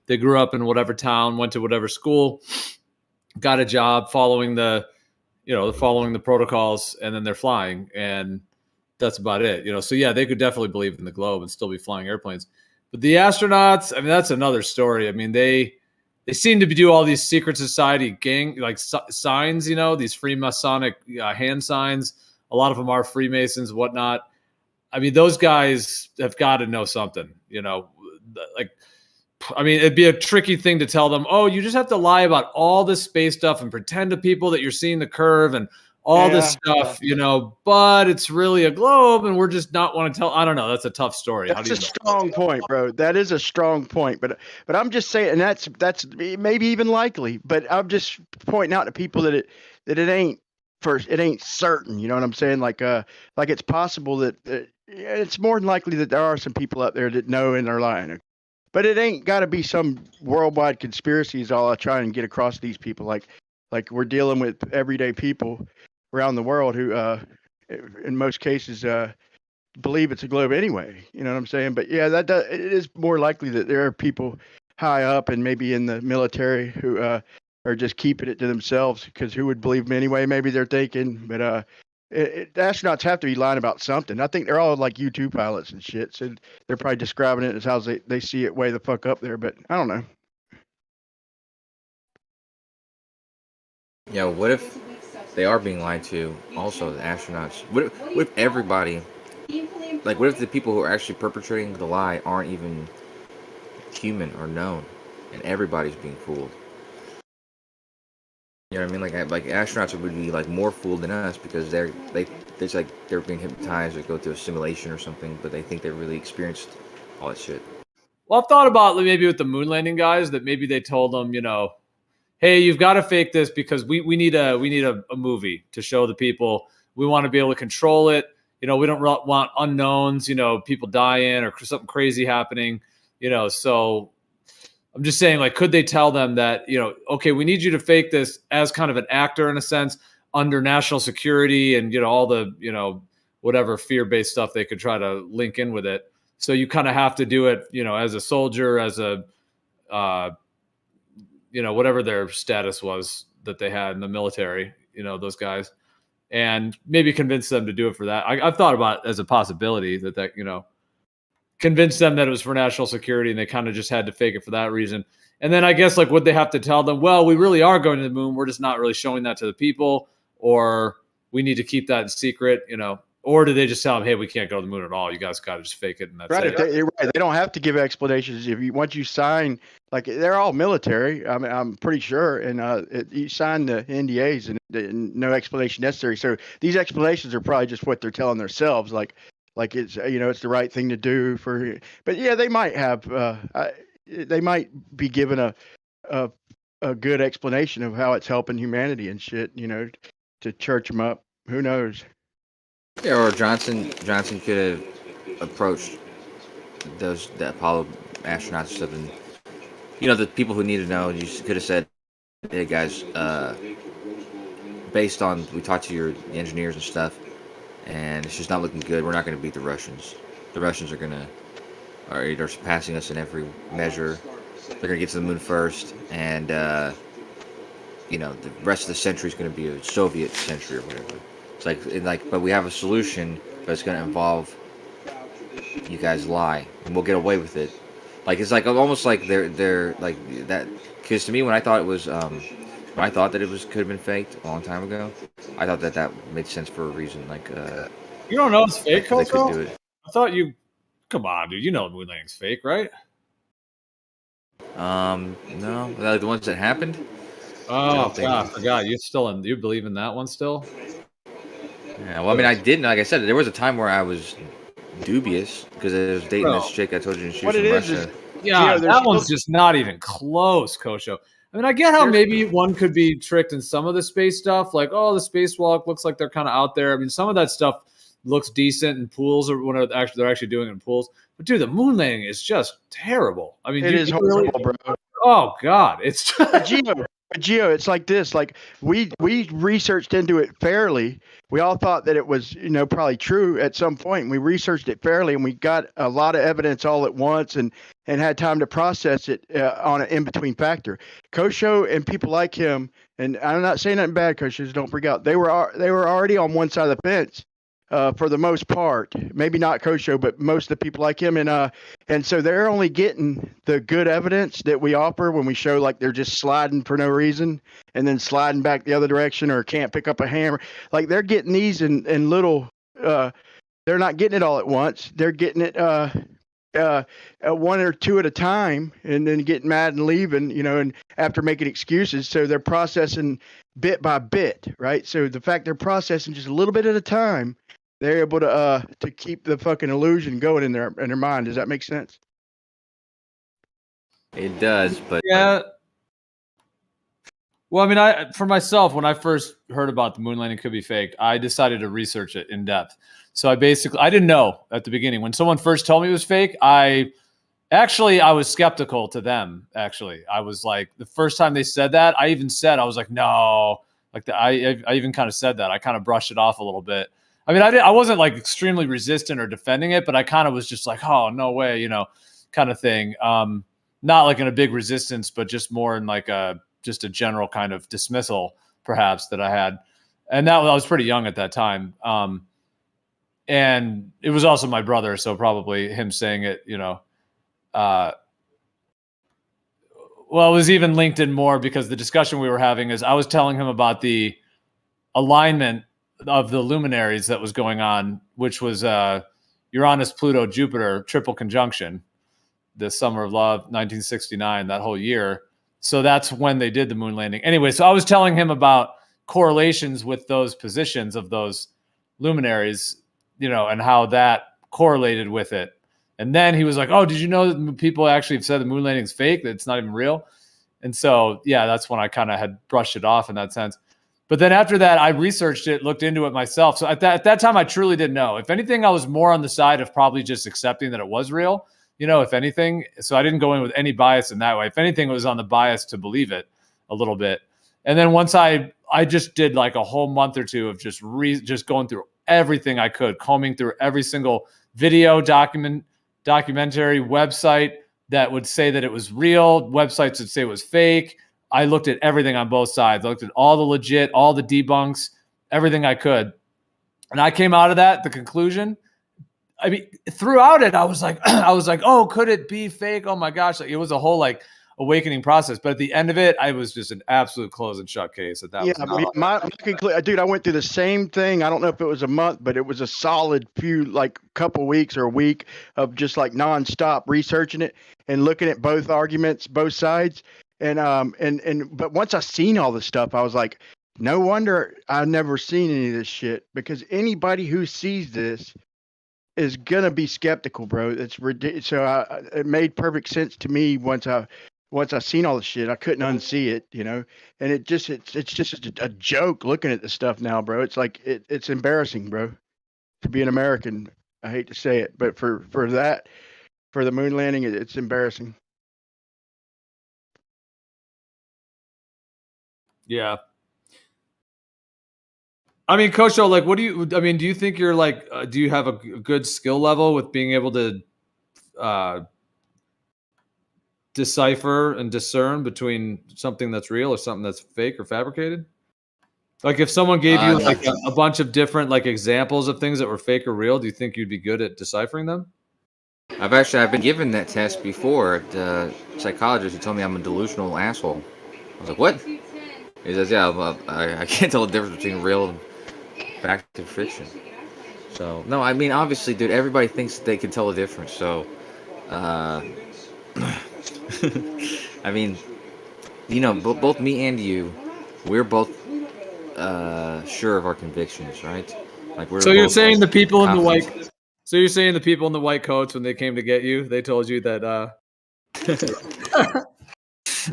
They grew up in whatever town, went to whatever school, got a job following the protocols, and then they're flying, and that's about it. So yeah, they could definitely believe in the globe and still be flying airplanes. But the astronauts, I mean, that's another story. I mean, they seem to do all these secret society gang like signs, these Freemasonic hand signs. A lot of them are Freemasons, whatnot. I mean, those guys have got to know something, like, I mean, it'd be a tricky thing to tell them, oh, you just have to lie about all this space stuff and pretend to people that you're seeing the curve and all this stuff, but it's really a globe and we're just not want to tell. I don't know. That's a tough story. That's a strong point, bro. That is a strong point. But I'm just saying, and that's maybe even likely. But I'm just pointing out to people that it ain't first. It ain't certain. You know what I'm saying? Like it's possible that it's more than likely that there are some people out there that know and are lying. But it ain't got to be some worldwide conspiracy. Is all I try and get across to these people. Like we're dealing with everyday people around the world who, in most cases, believe it's a globe anyway. You know what I'm saying? But yeah, it is more likely that there are people high up and maybe in the military who are just keeping it to themselves because who would believe them anyway? Maybe they're thinking, but the astronauts have to be lying about something. I think they're all like U-2 pilots and shit, so they're probably describing it as how they see it way the fuck up there. But I don't know. Yeah, what if they are being lied to? Also, the astronauts. What if everybody, like, what if the people who are actually perpetrating the lie aren't even human or known, and everybody's being fooled? You know what I mean? Like astronauts would be like more fooled than us because it's like they're being hypnotized or go through a simulation or something, but they think they really experienced all that shit. Well, I've thought about maybe with the moon landing guys that maybe they told them, hey, you've got to fake this because we need a movie to show the people. We want to be able to control it. We don't want unknowns, people dying or something crazy happening, so I'm just saying, like, could they tell them that, okay, we need you to fake this as kind of an actor in a sense under national security and, all the, whatever fear-based stuff they could try to link in with it. So you kind of have to do it, as a soldier, as a, whatever their status was that they had in the military, those guys. and maybe convince them to do it for that. I've thought about it as a possibility that convince them that it was for national security and they kind of just had to fake it for that reason. And then I guess like would they have to tell them, well, we really are going to the moon, we're just not really showing that to the people, or we need to keep that secret, or do they just tell them, hey, we can't go to the moon at all, you guys got to just fake it and that's Right, it? they don't have to give explanations. Once you sign, like they're all military. I mean, I'm pretty sure, and you sign the NDAs and no explanation necessary. So these explanations are probably just what they're telling themselves, like it's it's the right thing to do for. But yeah, they might have, they might be given a good explanation of how it's helping humanity and shit. To church them up. Who knows? Yeah, or Johnson could have approached the Apollo astronauts and stuff, and the people who need to know. You could have said, "Hey guys, based on we talked to your engineers and stuff, and it's just not looking good. We're not going to beat the Russians. The Russians are surpassing us in every measure. They're going to get to the moon first, and the rest of the century is going to be a Soviet century or whatever. It's but we have a solution, but it's going to involve you guys lie, and we'll get away with it. Like it's like almost like they're like that. Because to me, when I thought that it could have been faked a long time ago, I thought that made sense for a reason. Like You don't know it's fake, they Coco? could do it. I thought you. Come on, dude. You know the moon landing's fake, right? No, like the ones that happened. Oh God, I forgot. You believe in that one still? Yeah, well, I mean, I didn't. Like I said, there was a time where I was dubious because I was dating this chick I told you, and she was from Russia. Yeah, that one's just not even close, Kosho. I mean, I get how maybe one could be tricked in some of the space stuff, like, oh, the spacewalk looks like they're kind of out there. I mean, some of that stuff looks decent in pools, or when they're actually doing it in pools. But dude, the moon landing is just terrible. I mean, it is horrible, bro. Oh God, it's Gio, it's like this. Like we researched into it fairly. We all thought that it was, probably true at some point. We researched it fairly, and we got a lot of evidence all at once, and had time to process it on an in-between factor. Kosho and people like him, and I'm not saying nothing bad, Kosho. Don't freak out. They were already on one side of the fence. For the most part, maybe not Kosho, but most of the people like him, and so they're only getting the good evidence that we offer when we show like they're just sliding for no reason and then sliding back the other direction or can't pick up a hammer. Like they're getting these in little. They're not getting it all at once. They're getting it one or two at a time, and then getting mad and leaving. And after making excuses, so they're processing bit by bit, right? So the fact they're processing just a little bit at a time, they're able to keep the fucking illusion going in their mind. Does that make sense? It does, but yeah. Well, I mean, for myself, when I first heard about the moon landing could be faked, I decided to research it in depth. So I didn't know at the beginning. When someone first told me it was fake, I was skeptical to them. Actually, I was like, the first time they said that, I was like, no. Like I even kind of said that. I kind of brushed it off a little bit. I mean, I wasn't like extremely resistant or defending it, but I kind of was just like, oh, no way, kind of thing. Not like in a big resistance, but just more in like just a general kind of dismissal, perhaps, that I had. And I was pretty young at that time. And it was also my brother, so probably him saying it, well, it was even linked in more because the discussion we were having is I was telling him about the alignment of the luminaries that was going on, which was Uranus, Pluto, Jupiter, triple conjunction, the summer of love, 1969, that whole year. So that's when they did the moon landing. Anyway, so I was telling him about correlations with those positions of those luminaries, and how that correlated with it. And then he was like, oh, did you know that people actually have said the moon landing is fake, that it's not even real? And so, yeah, that's when I kind of had brushed it off in that sense. But then after that, I researched it, looked into it myself. So at that time, I truly didn't know. If anything, I was more on the side of probably just accepting that it was real, if anything. So I didn't go in with any bias in that way. If anything, it was on the bias to believe it a little bit. And then once I just did like a whole month or two of just going through everything I could, combing through every single video, documentary, website that would say that it was real, websites that say it was fake. I looked at everything on both sides. I looked at all the legit, all the debunks, everything I could. And I came out of that, the conclusion. I mean, throughout it, I was like, oh, could it be fake? Oh my gosh. Like, it was a whole like awakening process. But at the end of it, I was just an absolute close and shut case that Yeah, was my dude, I went through the same thing. I don't know if it was a month, but it was a solid few, like couple weeks or a week of just like nonstop researching it and looking at both arguments, both sides. But once I seen all this stuff, I was like, no wonder I've never seen any of this shit, because anybody who sees this is gonna be skeptical, bro. It's ridiculous. So it made perfect sense to me once I seen all the shit. I couldn't unsee it, you know. And it's just a joke looking at the stuff now, bro. It's like it's embarrassing, bro, to be an American. I hate to say it, but for the moon landing, it's embarrassing. Yeah. I mean, Coach, though, like, do you think you're like, do you have a good skill level with being able to decipher and discern between something that's real or something that's fake or fabricated? Like, if someone gave you like a bunch of different like examples of things that were fake or real, do you think you'd be good at deciphering them? I've been given that test before. The psychologist, who told me I'm a delusional asshole. I was like, what? He says, yeah, well, I can't tell the difference between real and fact and fiction. So, no, I mean, obviously, dude, everybody thinks they can tell the difference. So, I mean, you know, both me and you, we're both sure of our convictions, right? Like, we're. So you're saying the both people in the confident. white. So you're saying the people in the white coats, when they came to get you, they told you that. No,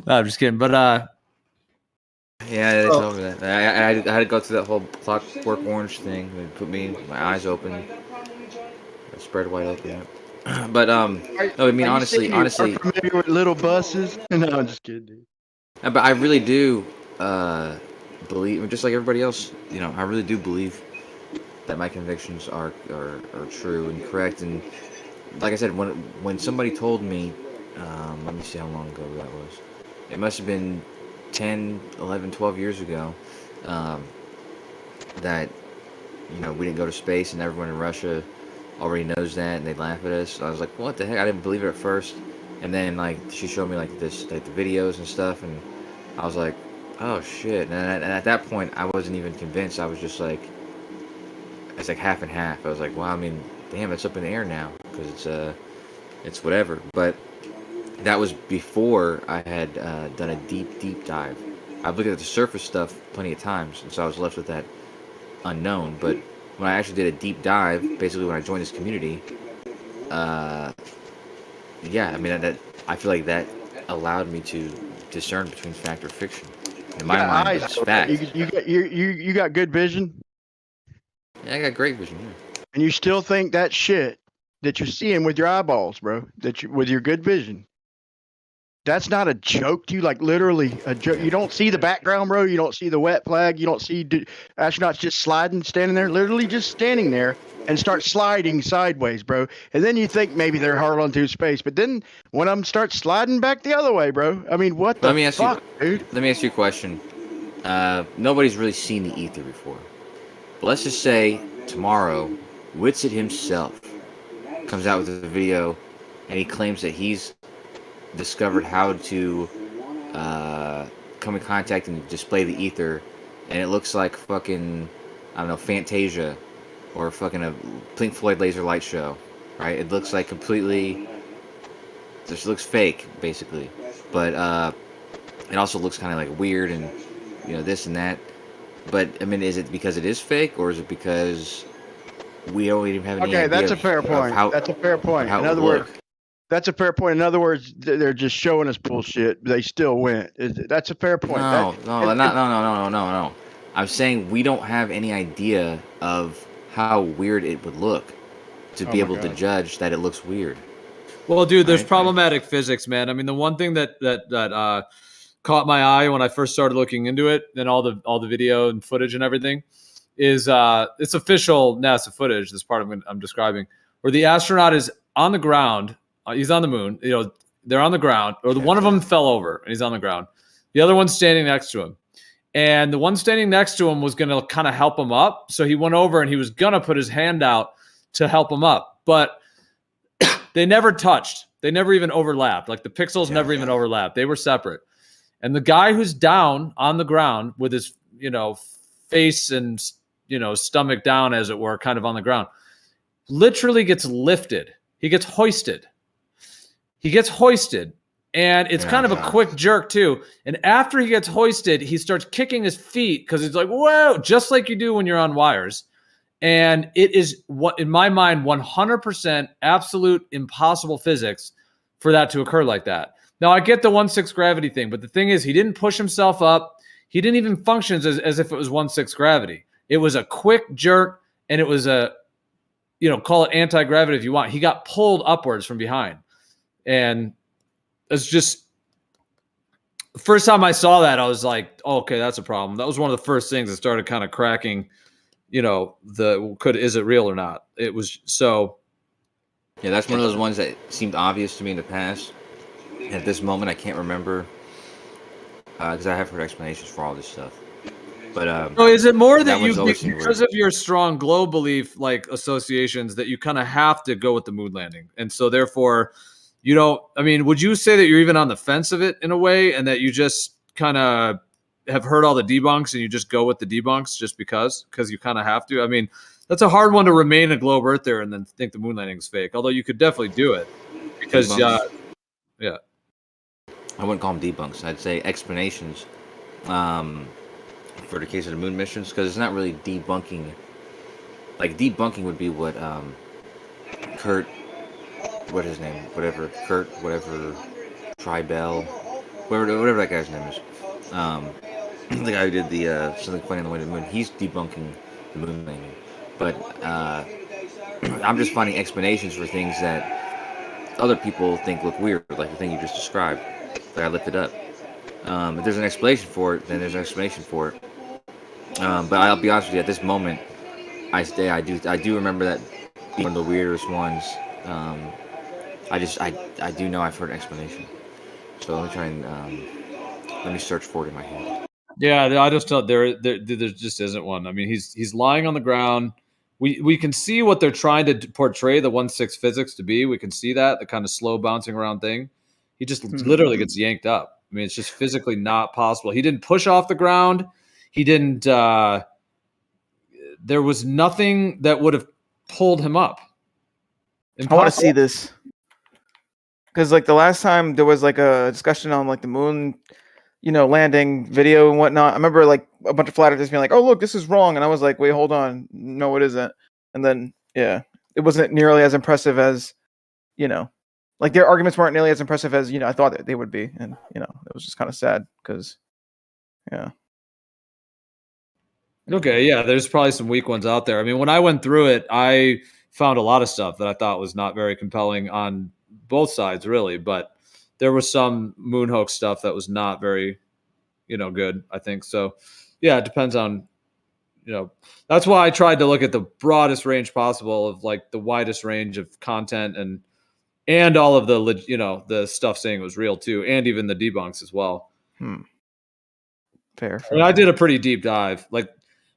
I'm just kidding. But Yeah, they told me that. I had to go through that whole Clockwork Orange thing. They put me, my eyes open, I spread wide open. But no, I mean, honestly, Are familiar with little buses? No, I'm just kidding, dude. but I really do believe, just like everybody else, you know, I really do believe that my convictions are true and correct. And like I said, when somebody told me, let me see how long ago that was. It must have been 10, 11, 12 years ago, that, you know, we didn't go to space and everyone in Russia already knows that and they laugh at us. So I was like, what the heck? I didn't believe it at first. And then, like, she showed me, like, the videos and stuff, and I was like, oh, shit. And at that point, I wasn't even convinced. I was just like, it's like half and half. I was like, wow, I mean, damn, it's up in the air now, because it's whatever. But that was before I had done a deep dive. I've looked at the surface stuff plenty of times, and so I was left with that unknown. But when I actually did a deep dive, basically when I joined this community, yeah, I mean, I feel like that allowed me to discern between fact or fiction. In my mind, it's fact. You got good vision, Yeah, I got great vision. Yeah. and you still think that shit that you're seeing with your eyeballs, bro, with your good vision. That's not a joke to you, like literally a joke. You don't see the background, bro. You don't see the wet flag. You don't see astronauts just standing there, literally just standing there, and start sliding sideways, bro. And then you think maybe they're hurtling through space, but then one of them starts sliding back the other way, bro. I mean, what the fuck, dude? Let me ask you a question. Nobody's really seen the ether before. But let's just say tomorrow, Whitsitt himself comes out with a video, and he claims that he's discovered how to come in contact and display the ether, and it looks like fucking, I don't know, Fantasia or fucking a Pink Floyd laser light show, right? It looks like completely, just looks fake, basically. But it also looks kind of like weird and, you know, this and that. But I mean, is it because it is fake, or is it because we don't even have any idea? Okay, that's a fair point. That's a fair point. In other words, that's a fair point. In other words, they're just showing us bullshit. They still went. That's a fair point. No. I'm saying we don't have any idea of how weird it would look to be able to judge that it looks weird. Well, dude, there's problematic physics, man. I mean, the one thing that caught my eye when I first started looking into it, and all the video and footage and everything, is it's official NASA footage. This part I'm describing, where the astronaut is on the ground. He's on the moon. You know, they're on the ground, or one of them fell over and he's on the ground. The other one's standing next to him, and the one standing next to him was going to kind of help him up. So he went over and he was going to put his hand out to help him up, but they never touched. They never even overlapped. Like the pixels never even overlapped. They were separate. And the guy who's down on the ground with his, face and, stomach down, as it were, kind of on the ground, literally gets lifted. He gets hoisted. And it's kind of a quick jerk too. And after he gets hoisted, he starts kicking his feet because he's like, whoa, just like you do when you're on wires. And it is, what in my mind, 100% absolute impossible physics for that to occur like that. Now, I get the 1/6 gravity thing, but the thing is, he didn't push himself up. He didn't even function as if it was 1/6 gravity. It was a quick jerk, and it was a, call it anti-gravity if you want. He got pulled upwards from behind. And it's just, the first time I saw that, I was like, oh, okay, that's a problem. That was one of the first things that started kind of cracking, is it real or not? It was so. Yeah, that's one of those ones that seemed obvious to me in the past. And at this moment, I can't remember because I have heard explanations for all this stuff. But so is it more that you, because of your strong globe belief, like associations, that you kind of have to go with the moon landing, and so therefore, you don't? I mean, would you say that you're even on the fence of it in a way, and that you just kind of have heard all the debunks and you just go with the debunks just because you kind of have to? I mean, that's a hard one to remain a globe earther and then think the moon landing is fake. Although you could definitely do it because, yeah. I wouldn't call them debunks. I'd say explanations for the case of the moon missions, because it's not really debunking. Like, debunking would be what Kurt, what his name, whatever, Kurt, whatever, Tribell, whatever that guy's name is. The guy who did the something funny on the way to the moon. He's debunking the moon landing. But I'm just finding explanations for things that other people think look weird, like the thing you just described. Like I looked it up. If there's an explanation for it, then there's an explanation for it. But I'll be honest with you, at this moment, I do remember that being one of the weirdest ones. I do know I've heard an explanation. So let me try and let me search for it in my head. Yeah, I just don't. There just isn't one. I mean, he's lying on the ground. We can see what they're trying to portray the 1/6 physics to be. We can see that, the kind of slow bouncing around thing. He just literally gets yanked up. I mean, it's just physically not possible. He didn't push off the ground. He didn't. There was nothing that would have pulled him up. Impossible. I want to see this because, like, the last time there was like a discussion on like the moon, landing video and whatnot. I remember like a bunch of flat earthers being like, "Oh, look, this is wrong," and I was like, "Wait, hold on, no, it isn't." And then, yeah, it wasn't nearly as impressive as, like their arguments weren't nearly as impressive as I thought that they would be, and it was just kind of sad because, yeah. Okay, yeah, there's probably some weak ones out there. I mean, when I went through it, I found a lot of stuff that I thought was not very compelling on both sides, really. But there was some moon hoax stuff that was not very, good, I think. So, yeah, it depends on, that's why I tried to look at the broadest range possible of like the widest range of content and all of the, the stuff saying it was real too, and even the debunks as well. Fair. I mean, I did a pretty deep dive, like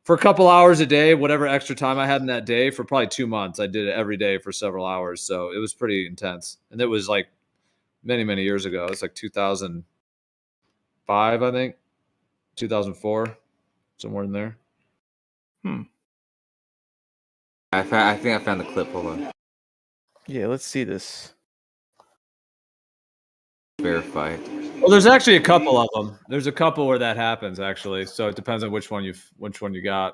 for a couple hours a day, whatever extra time I had in that day, for probably 2 months. I did it every day for several hours. So it was pretty intense. And it was like many, many years ago. It's like 2005, I think, 2004, somewhere in there. I think I found the clip. Hold on. Yeah, let's see this. Verify it. Well, there's actually a couple of them. There's a couple where that happens, actually. So it depends on which one you got.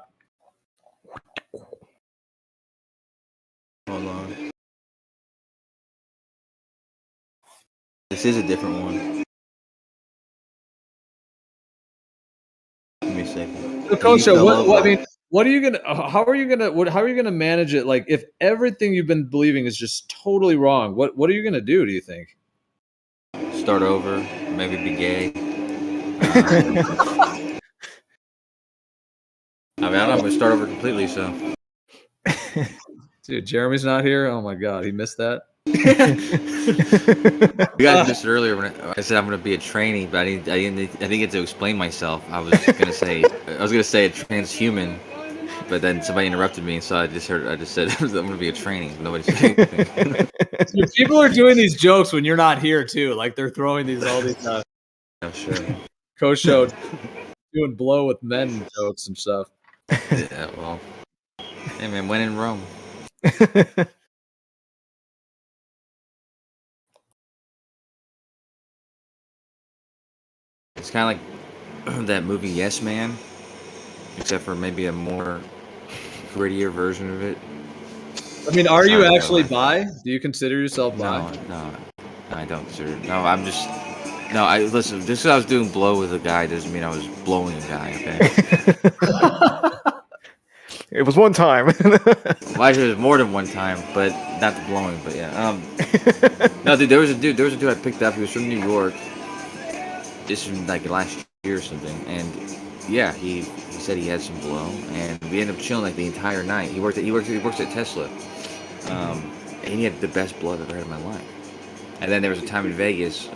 Hold on. This is a different one. Give me a second. So, Coach, what are you gonna? How are you gonna manage it? Like, if everything you've been believing is just totally wrong, what are you gonna do? Do you think? Start over, maybe be gay. I mean, I don't know. I'm gonna start over completely. So, dude, Jeremy's not here. Oh my God, he missed that. You guys missed it earlier when I said I'm gonna be a trainee, but I didn't get to explain myself. I was gonna say a transhuman, but then somebody interrupted me, so I just said I'm gonna be a trainee. But nobody said anything. Dude, people are doing these jokes when you're not here too. Like they're throwing all these Oh, sure. co-show doing blow with men jokes and stuff. Yeah, well, hey man, when in Rome. It's kind of like that movie Yes Man, except for maybe a more grittier version of it. I mean, are you Sorry, actually though. bi? Do you consider yourself bi? No, I don't consider it. No, I'm just. No, I listen. Just because I was doing blow with a guy doesn't mean I was blowing a guy. Okay. It was one time. Well, actually, it was more than one time, but not the blowing. But yeah. No, dude, there was a dude I picked up. He was from New York. This was like last year or something, and yeah, he said he had some blow, and we ended up chilling like the entire night. He works at Tesla, and he had the best blow I've ever had in my life. And then there was a time in Vegas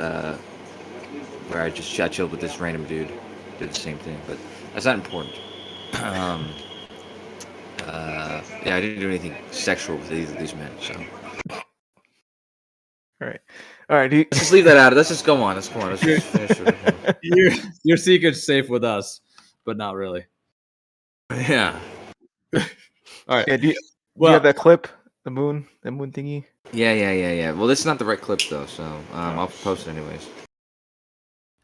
where I chilled with this random dude, did the same thing, but that's not important. Yeah, I didn't do anything sexual with either of these men, so. All right. Let's just leave that out. Let's just go on. Let's just finish it. Your secret's safe with us, but not really. Yeah. All right. Yeah, do you have that clip? The moon thingy? Yeah. Well, this is not the right clip though, so I'll post it anyways.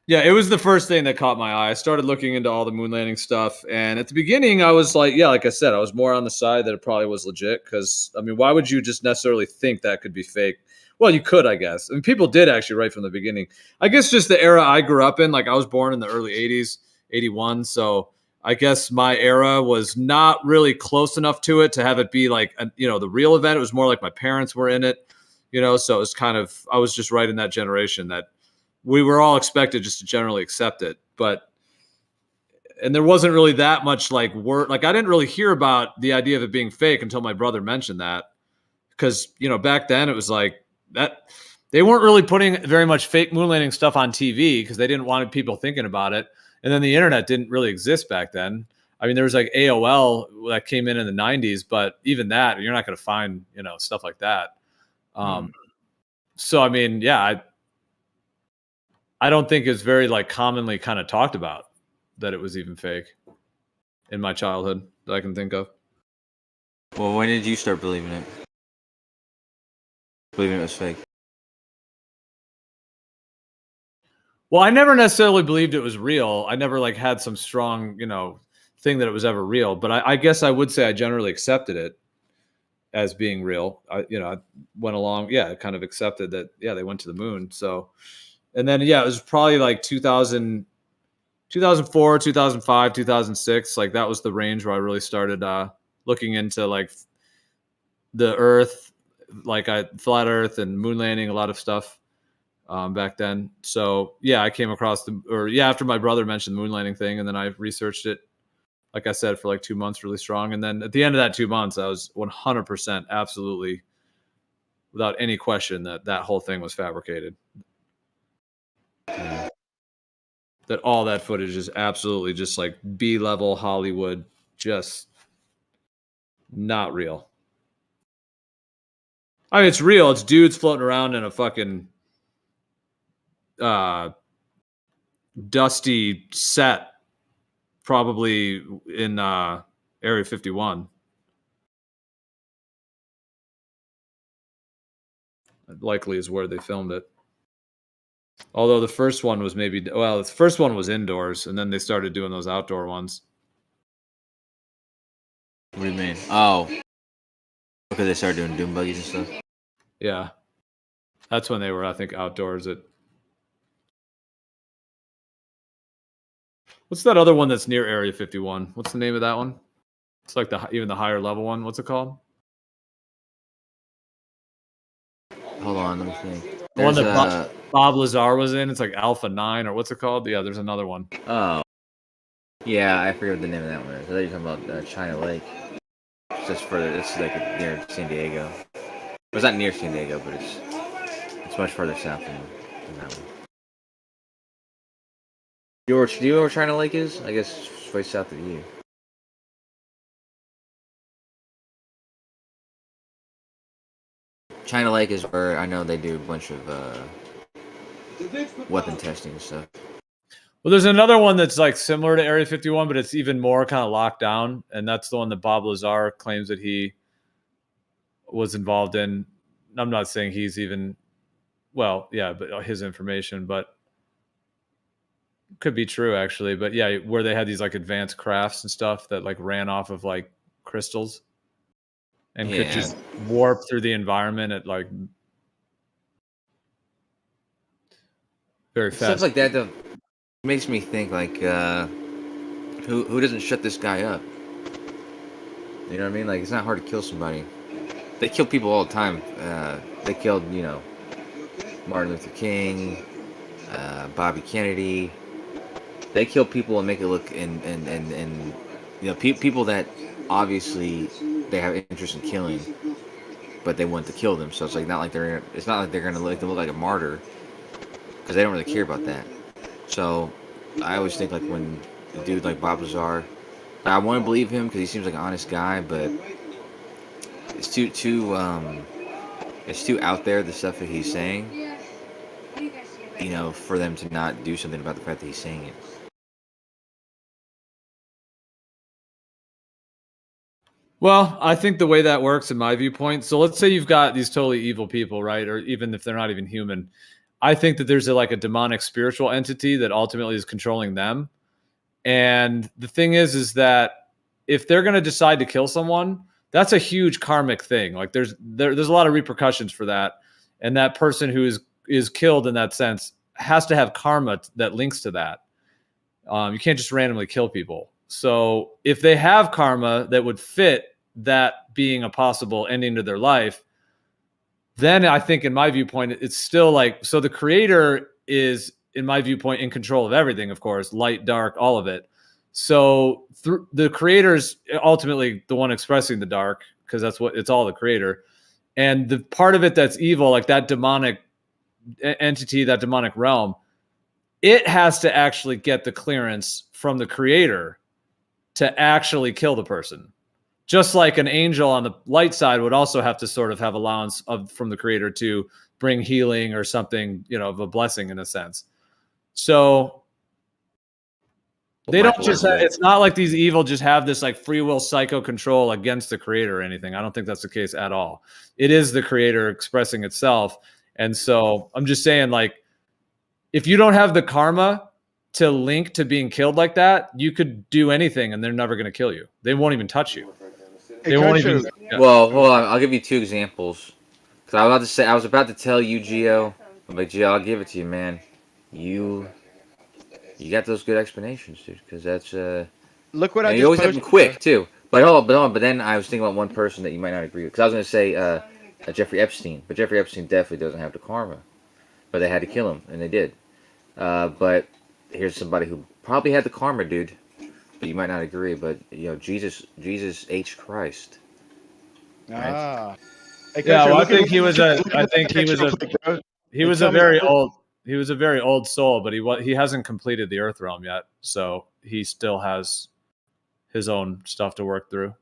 Yeah, it was the first thing that caught my eye. I started looking into all the moon landing stuff, and at the beginning, I was like, yeah, like I said, I was more on the side that it probably was legit. Because I mean, why would you just necessarily think that could be fake? Well, you could, I guess. I mean, people did actually right from the beginning. I guess just the era I grew up in. Like I was born in the early '80s, '81, so I guess my era was not really close enough to it to have it be like the real event. It was more like my parents were in it, So it was kind of I was just right in that generation that. We were all expected just to generally accept it, and there wasn't really that much like word. Like I didn't really hear about the idea of it being fake until my brother mentioned that, because back then it was like that they weren't really putting very much fake moon landing stuff on TV because they didn't want people thinking about it, and then the internet didn't really exist back then. I mean, there was like AOL that came in the '90s, but even that you're not going to find stuff like that. So I mean, yeah. I don't think it's very like commonly kind of talked about that it was even fake in my childhood that I can think of. Well, when did you start believing it? Believing it was fake? Well, I never necessarily believed it was real. I never like had some strong, thing that it was ever real. But I guess I would say I generally accepted it as being real. I went along, I kind of accepted that. Yeah, they went to the moon. So. And then, it was probably like 2004, 2005, 2006. Like that was the range where I really started looking into like the Earth, like flat Earth and moon landing, a lot of stuff back then. So I came across after my brother mentioned the moon landing thing, and then I researched it, like I said, for like 2 months, really strong. And then at the end of that 2 months, I was 100% absolutely, without any question, that whole thing was fabricated. That all that footage is absolutely just like B-level Hollywood, just not real. I mean, it's real. It's dudes floating around in a fucking dusty set, probably in Area 51. Likely is where they filmed it. Although the first one was the first one was indoors, and then they started doing those outdoor ones. What do you mean? Oh, because they started doing doom buggies and stuff. Yeah, that's when they were, I think, outdoors. What's that other one that's near Area 51? What's the name of that one? It's like even the higher level one. What's it called? Hold on, let me think. The one that Bob Lazar was in. It's like Alpha 9, or what's it called? Yeah, there's another one. Oh. Yeah, I forget what the name of that one is. I thought you were talking about China Lake. It's just further. It's like near San Diego. It's not near San Diego, but it's much further south than that one. George, do you know where China Lake is? I guess it's way south of you. China Lake is where I know they do a bunch of weapon testing and stuff. Well, there's another one that's like similar to Area 51, but it's even more kind of locked down, and that's the one that Bob Lazar claims that he was involved in. I'm not saying he's even, well, yeah, but his information, but could be true actually. But yeah, where they had these like advanced crafts and stuff that like ran off of like crystals and could just warp through the environment at like very fast. Stuff like that though makes me think like who doesn't shut this guy up? You know what I mean? Like it's not hard to kill somebody. They kill people all the time. They killed, you know, Martin Luther King, Bobby Kennedy. They kill people and make it look and you know people that obviously they have interest in killing, but they want to kill them. So it's like it's not like they're gonna look like a martyr because they don't really care about that. So I always think like when a dude like Bob Lazar, I want to believe him because he seems like an honest guy, but it's too out there, the stuff that he's saying, you know, for them to not do something about the fact that he's saying it. Well, I think the way that works in my viewpoint, so let's say you've got these totally evil people, right? Or even if they're not even human, I think that there's like a demonic spiritual entity that ultimately is controlling them. And the thing is that if they're going to decide to kill someone, that's a huge karmic thing. Like there's a lot of repercussions for that. And that person who is killed in that sense has to have karma that links to that. You can't just randomly kill people. So if they have karma that would fit that being a possible ending to their life, then I think in my viewpoint, it's still like, so the creator is, in my viewpoint, in control of everything, of course, light, dark, all of it. So the creator's ultimately the one expressing the dark, because it's all the creator. And the part of it that's evil, like that demonic entity, that demonic realm, it has to actually get the clearance from the creator to actually kill the person. Just like an angel on the light side would also have to sort of have allowance from the creator to bring healing or something, you know, of a blessing in a sense. So they don't just it's not like these evil just have this like free will psycho control against the creator or anything. I don't think that's the case at all. It is the creator expressing itself. And so I'm just saying, like, if you don't have the karma to link to being killed like that, you could do anything and they're never going to kill you. They won't even touch you. They won't even. Yeah. Well, hold on. I'll give you two examples. Because I was about to tell you, Gio. I'm like, Gio, I'll give it to you, man. You got those good explanations, dude. Because that's Look what I just you always posted. have them quick too. But hold on. But then I was thinking about one person that you might not agree with. Because I was going to say Jeffrey Epstein, but Jeffrey Epstein definitely doesn't have the karma. But they had to kill him, and they did. But here's somebody who probably had the karma, dude. But you might not agree. But you know, Jesus H. Christ. Right? Ah. Yeah, well, I think he was a very old soul, but he hasn't completed the Earth realm yet, so he still has his own stuff to work through.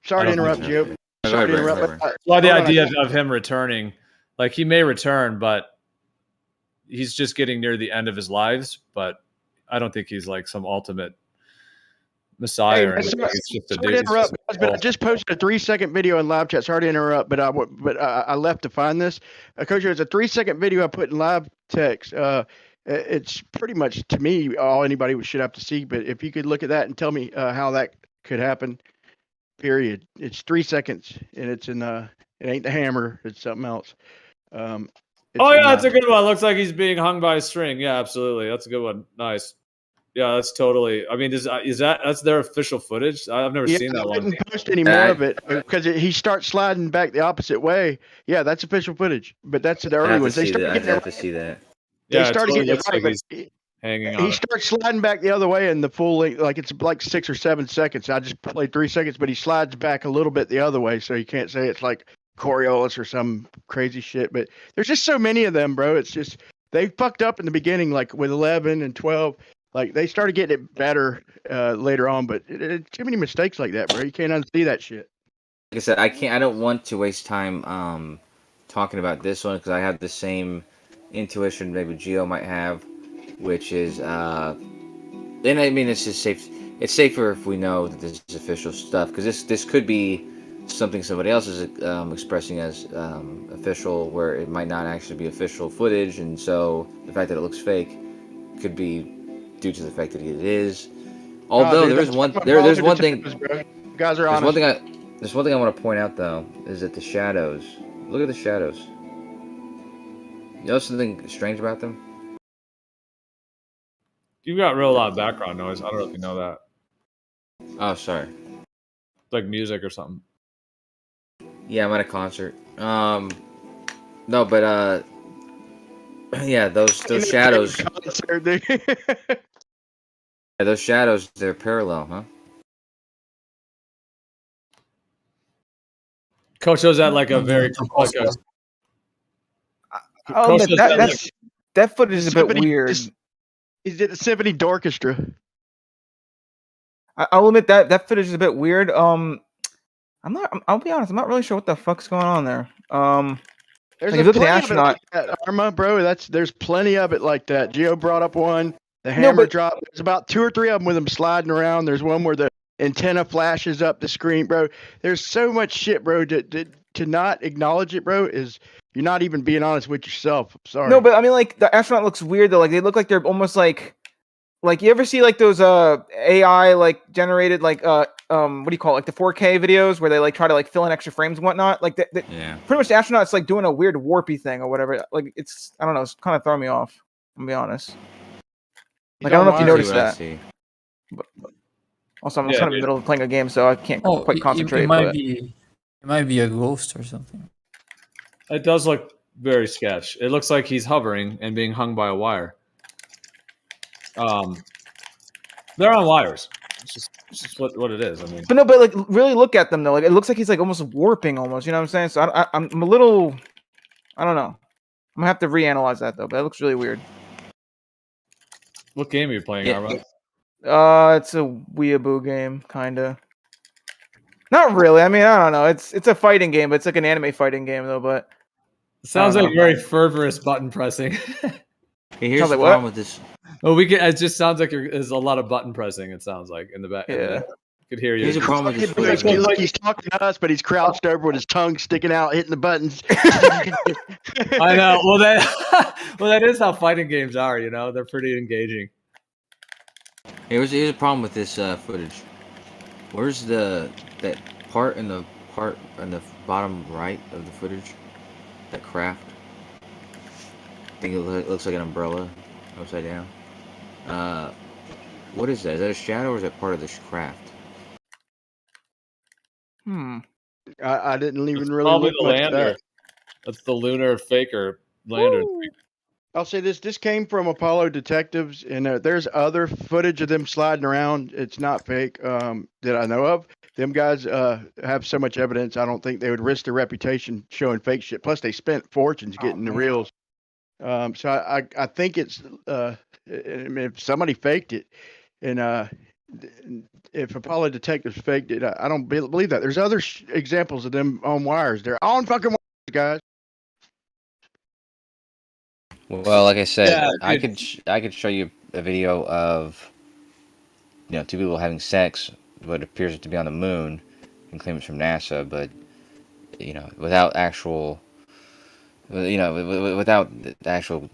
Sorry to interrupt you. Sorry to interrupt. Well, the idea of him returning, like he may return, but he's just getting near the end of his lives. But I don't think he's like some ultimate Messiah or anything. It's just a dude. Interrupt, but I just posted a 3-second video in live chat. Sorry to interrupt, but I left to find this. Coach, it's a 3-second video I put in live text. It's pretty much, to me, all anybody should have to see. But if you could look at that and tell me how that could happen, period. It's 3 seconds, and it's in it ain't the hammer. It's something else. That's a good one. Looks like he's being hung by a string. Yeah, absolutely. That's a good one. Nice. Yeah, that's totally. I mean, that's their official footage? I've never seen that one. I didn't post any more of it because he starts sliding back the opposite way. Yeah, that's official footage, but that's the early ones. I have to see that. They started getting it right, but hanging on. He starts sliding back the other way in the full length, like it's like 6 or 7 seconds. I just played 3 seconds, but he slides back a little bit the other way, so you can't say it's like Coriolis or some crazy shit. But there's just so many of them, bro. It's just they fucked up in the beginning, like with 11 and 12. Like they started getting it better later on, but too many mistakes like that, bro. You can't unsee that shit. Like I said, I don't want to waste time talking about this one because I have the same intuition maybe Geo might have, which is and I mean it's just safe. It's safer if we know that this is official stuff because this could be something somebody else is expressing as official, where it might not actually be official footage, and so the fact that it looks fake could be due to the fact that it is. Although dude, there's one thing. Bro. You guys are There's honest. There's one thing I want to point out though, is that the shadows. Look at the shadows. You know something strange about them? You've got real loud background noise. I don't know if you know that. Oh, sorry. It's like music or something. Yeah, I'm at a concert. No, but yeah, those shadows. Yeah, those shadows, they're parallel, huh? Coach shows that like a very like a, I'll Coach admit shows that that that's like, that footage is a bit Symphony- weird. He's at the Symphony Orchestra. I'll admit that footage is a bit weird. I'll be honest. I'm not really sure what the fuck's going on there. There's Like, a if you look at the plenty of it astronaut- like that, Arma, bro. There's plenty of it like that. Geo brought up one. The No, hammer but- drop. There's about 2 or 3 of them with them sliding around. There's one where the antenna flashes up the screen, bro. There's so much shit, bro. To not acknowledge it, bro, is you're not even being honest with yourself. I'm sorry. No, but I mean, like the astronaut looks weird though. Like they look like they're almost like you ever see like those AI like generated like what do you call it, like the 4K videos where they like try to like fill in extra frames and whatnot. Like Yeah. pretty much the astronaut's like doing a weird warpy thing or whatever. Like it's I don't know. It's kind of throwing me off. I'm gonna be honest. Like I don't know if you noticed that. But also, I'm Yeah, kind of in dude. the middle of playing a game, so I can't Oh, quite concentrate. it might but be, it might be a ghost or something. it does look very sketch. It looks like he's hovering and being hung by a wire. They're on wires. It's just what it is. I mean, But no, but like really look at them though. Like it looks like he's like almost warping, almost. You know what I'm saying? So I'm a little. I don't know. I'm gonna have to reanalyze that though. But it looks really weird. what game are you playing, Yeah. Arma? It's a weeaboo game, kinda. Not really. I mean, I don't know. It's a fighting game, but it's like an anime fighting game though. But It sounds I like don't know. very fervorous button pressing. Hey, here's Sounds the like problem what? with this. Well, it just sounds like there's a lot of button pressing. It sounds like in the back. Yeah. I could hear you. Here's the problem with this Look, footage. look, he's talking to us, but he's crouched over with his tongue sticking out, hitting the buttons. I know. Well, that is how fighting games are. You know, they're pretty engaging. Here's the problem with this footage. Where's that part in the bottom right of the footage? That craft. I think it looks like an umbrella upside down. What is that? Is that a shadow or is that part of this craft? I didn't even It's really probably look the much at lander. that. That's the lunar faker lander. I'll say this: this came from Apollo Detectives, and there's other footage of them sliding around. It's not fake that I know of. Them guys have so much evidence. I don't think they would risk their reputation showing fake shit. Plus, they spent fortunes getting the reals. So I think it's I mean, if somebody faked it, and if Apollo Detectives faked it, I don't believe that. There's other examples of them on wires. They're on fucking wires, guys. Well, like I said, Yeah, I dude. could show you a video of two people having sex, what appears to be on the moon, and claim it's from NASA, but without actual, without the actual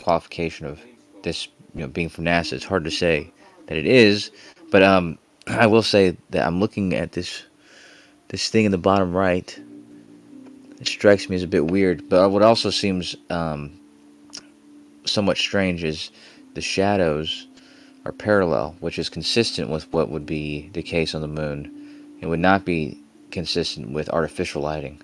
qualification of this being from NASA. It's hard to say that it is, but I will say that I'm looking at this thing in the bottom right. It strikes me as a bit weird, but what also seems somewhat strange is the shadows are parallel, which is consistent with what would be the case on the moon. It would not be consistent with artificial lighting.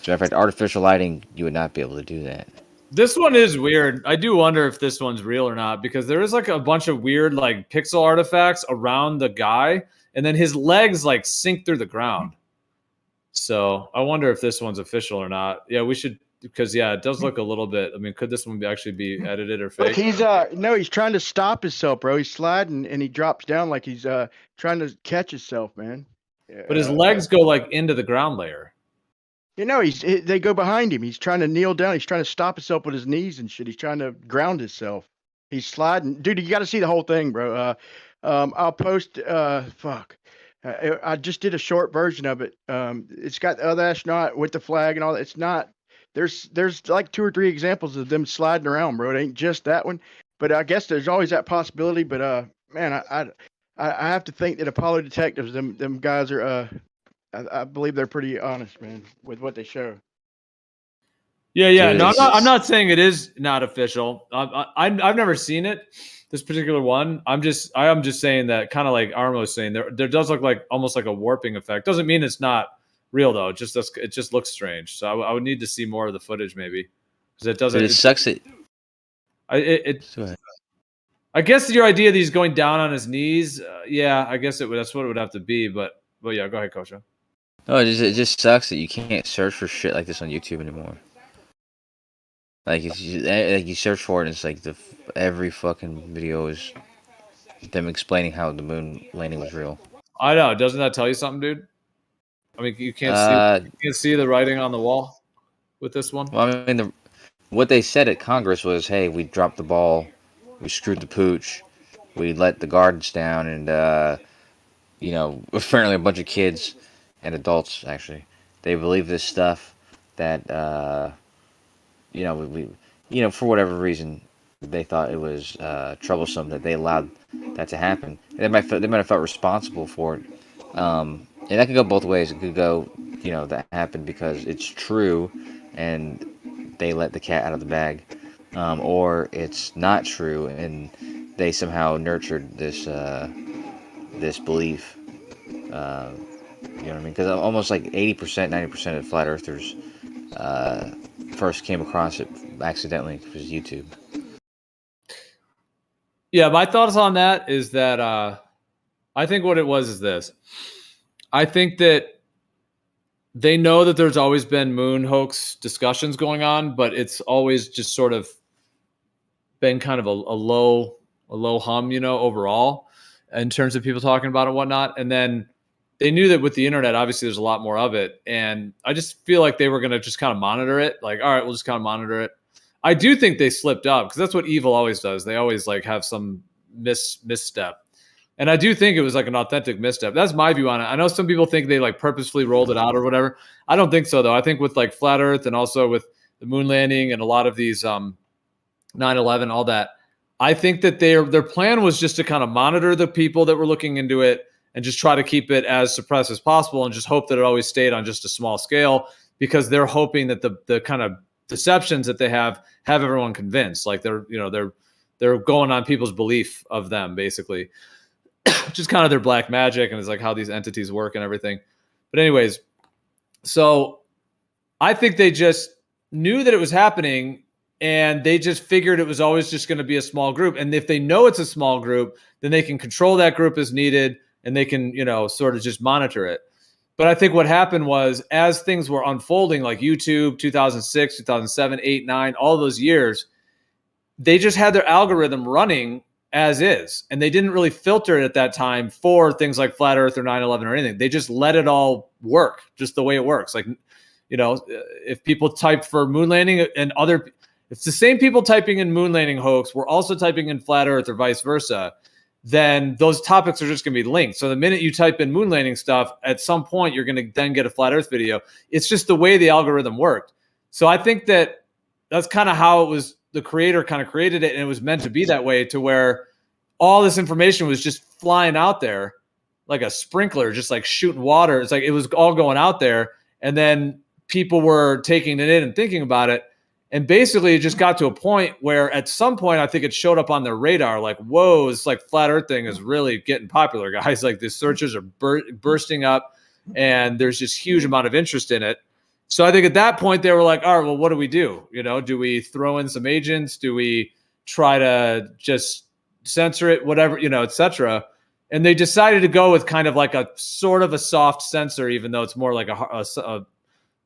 So, in fact, artificial lighting, you would not be able to do that. This one is weird. I do wonder if this one's real or not because there is like a bunch of weird like pixel artifacts around the guy, and then his legs like sink through the ground. So I wonder if this one's official or not. Yeah, we should, because yeah, it does look a little bit. I mean, could this one actually be edited or Look, fake? he's no, he's trying to stop himself, bro. He's sliding and he drops down like he's trying to catch himself, man. But his legs go like into the ground layer. You know, they go behind him. He's trying to kneel down. He's trying to stop himself with his knees and shit. He's trying to ground himself. He's sliding, dude. You got to see the whole thing, bro. I'll post. Fuck. I just did a short version of it. It's got the other astronaut with the flag and all that. It's not. There's like 2 or 3 examples of them sliding around, bro. It ain't just that one, but I guess there's always that possibility. But man, I have to think that Apollo detectives, them guys are I believe they're pretty honest, man, with what they show. Yeah. Dude, No, it's I'm just- not saying it is not official. I've never seen it, this particular one. I am just saying that, kind of like Armo's saying, there does look like almost like a warping effect. Doesn't mean it's not real though. It just looks strange. So I would need to see more of the footage maybe, because it doesn't. But it sucks. Go ahead. I guess your idea that he's going down on his knees. Yeah, I guess that's what it would have to be. But yeah, go ahead, Coach. No, it just sucks that you can't search for shit like this on YouTube anymore. Like if you search for it, and it's like every fucking video is them explaining how the moon landing was real. I know. Doesn't that tell you something, dude? I mean, you can't see the writing on the wall with this one. Well, I mean, what they said at Congress was, "Hey, we dropped the ball, we screwed the pooch, we let the guards down, and apparently a bunch of kids and adults actually they believe this stuff that we for whatever reason they thought it was troublesome that they allowed that to happen. And they might have felt responsible for it, and that could go both ways. It could go, that happened because it's true, and they let the cat out of the bag, or it's not true, and they somehow nurtured this belief. You know what I mean? Because almost like 80%, 90% of flat earthers first came across it accidentally through YouTube. Yeah, my thoughts on that is that I think what it was is this. I think that they know that there's always been moon hoax discussions going on, but it's always just sort of been kind of a low hum, overall, in terms of people talking about it and whatnot. And then they knew that with the internet, obviously there's a lot more of it. And I just feel like they were going to just kind of monitor it. Like, all right, we'll just kind of monitor it. I do think they slipped up, because that's what evil always does. They always like have some misstep. And I do think it was like an authentic misstep. That's my view on it. I know some people think they like purposefully rolled it out or whatever. I don't think so though. I think with like flat earth and also with the moon landing and a lot of these 9/11, all that, I think that their plan was just to kind of monitor the people that were looking into it and just try to keep it as suppressed as possible and just hope that it always stayed on just a small scale, because they're hoping that the kind of deceptions that they have everyone convinced. Like they're going on people's belief of them, basically. Which is kind of their black magic, and it's like how these entities work and everything. But anyways, so I think they just knew that it was happening, and they just figured it was always just going to be a small group. And if they know it's a small group, then they can control that group as needed, and they can, sort of just monitor it. But I think what happened was, as things were unfolding, like YouTube, 2006, 2007, 8, 9, all those years, they just had their algorithm running as is. And they didn't really filter it at that time for things like flat earth or 9/11 or anything. They just let it all work just the way it works. Like, if people type for moon landing and it's the same people typing in moon landing hoax were also typing in flat earth or vice versa, then those topics are just going to be linked. So the minute you type in moon landing stuff, at some point you're going to then get a flat earth video. It's just the way the algorithm worked. So I think that's kind of how it was. The creator kind of created it, and it was meant to be that way, to where all this information was just flying out there like a sprinkler, just like shooting water. It's like it was all going out there, and then people were taking it in and thinking about it. And basically it just got to a point where at some point I think it showed up on their radar, like, whoa, it's like flat earth thing is really getting popular, guys. Like the searches are bursting up, and there's this huge amount of interest in it. So I think at that point they were like, all right, well, what do we do? Do we throw in some agents? Do we try to just censor it, whatever, et cetera? And they decided to go with kind of like a sort of a soft sensor, even though it's more like a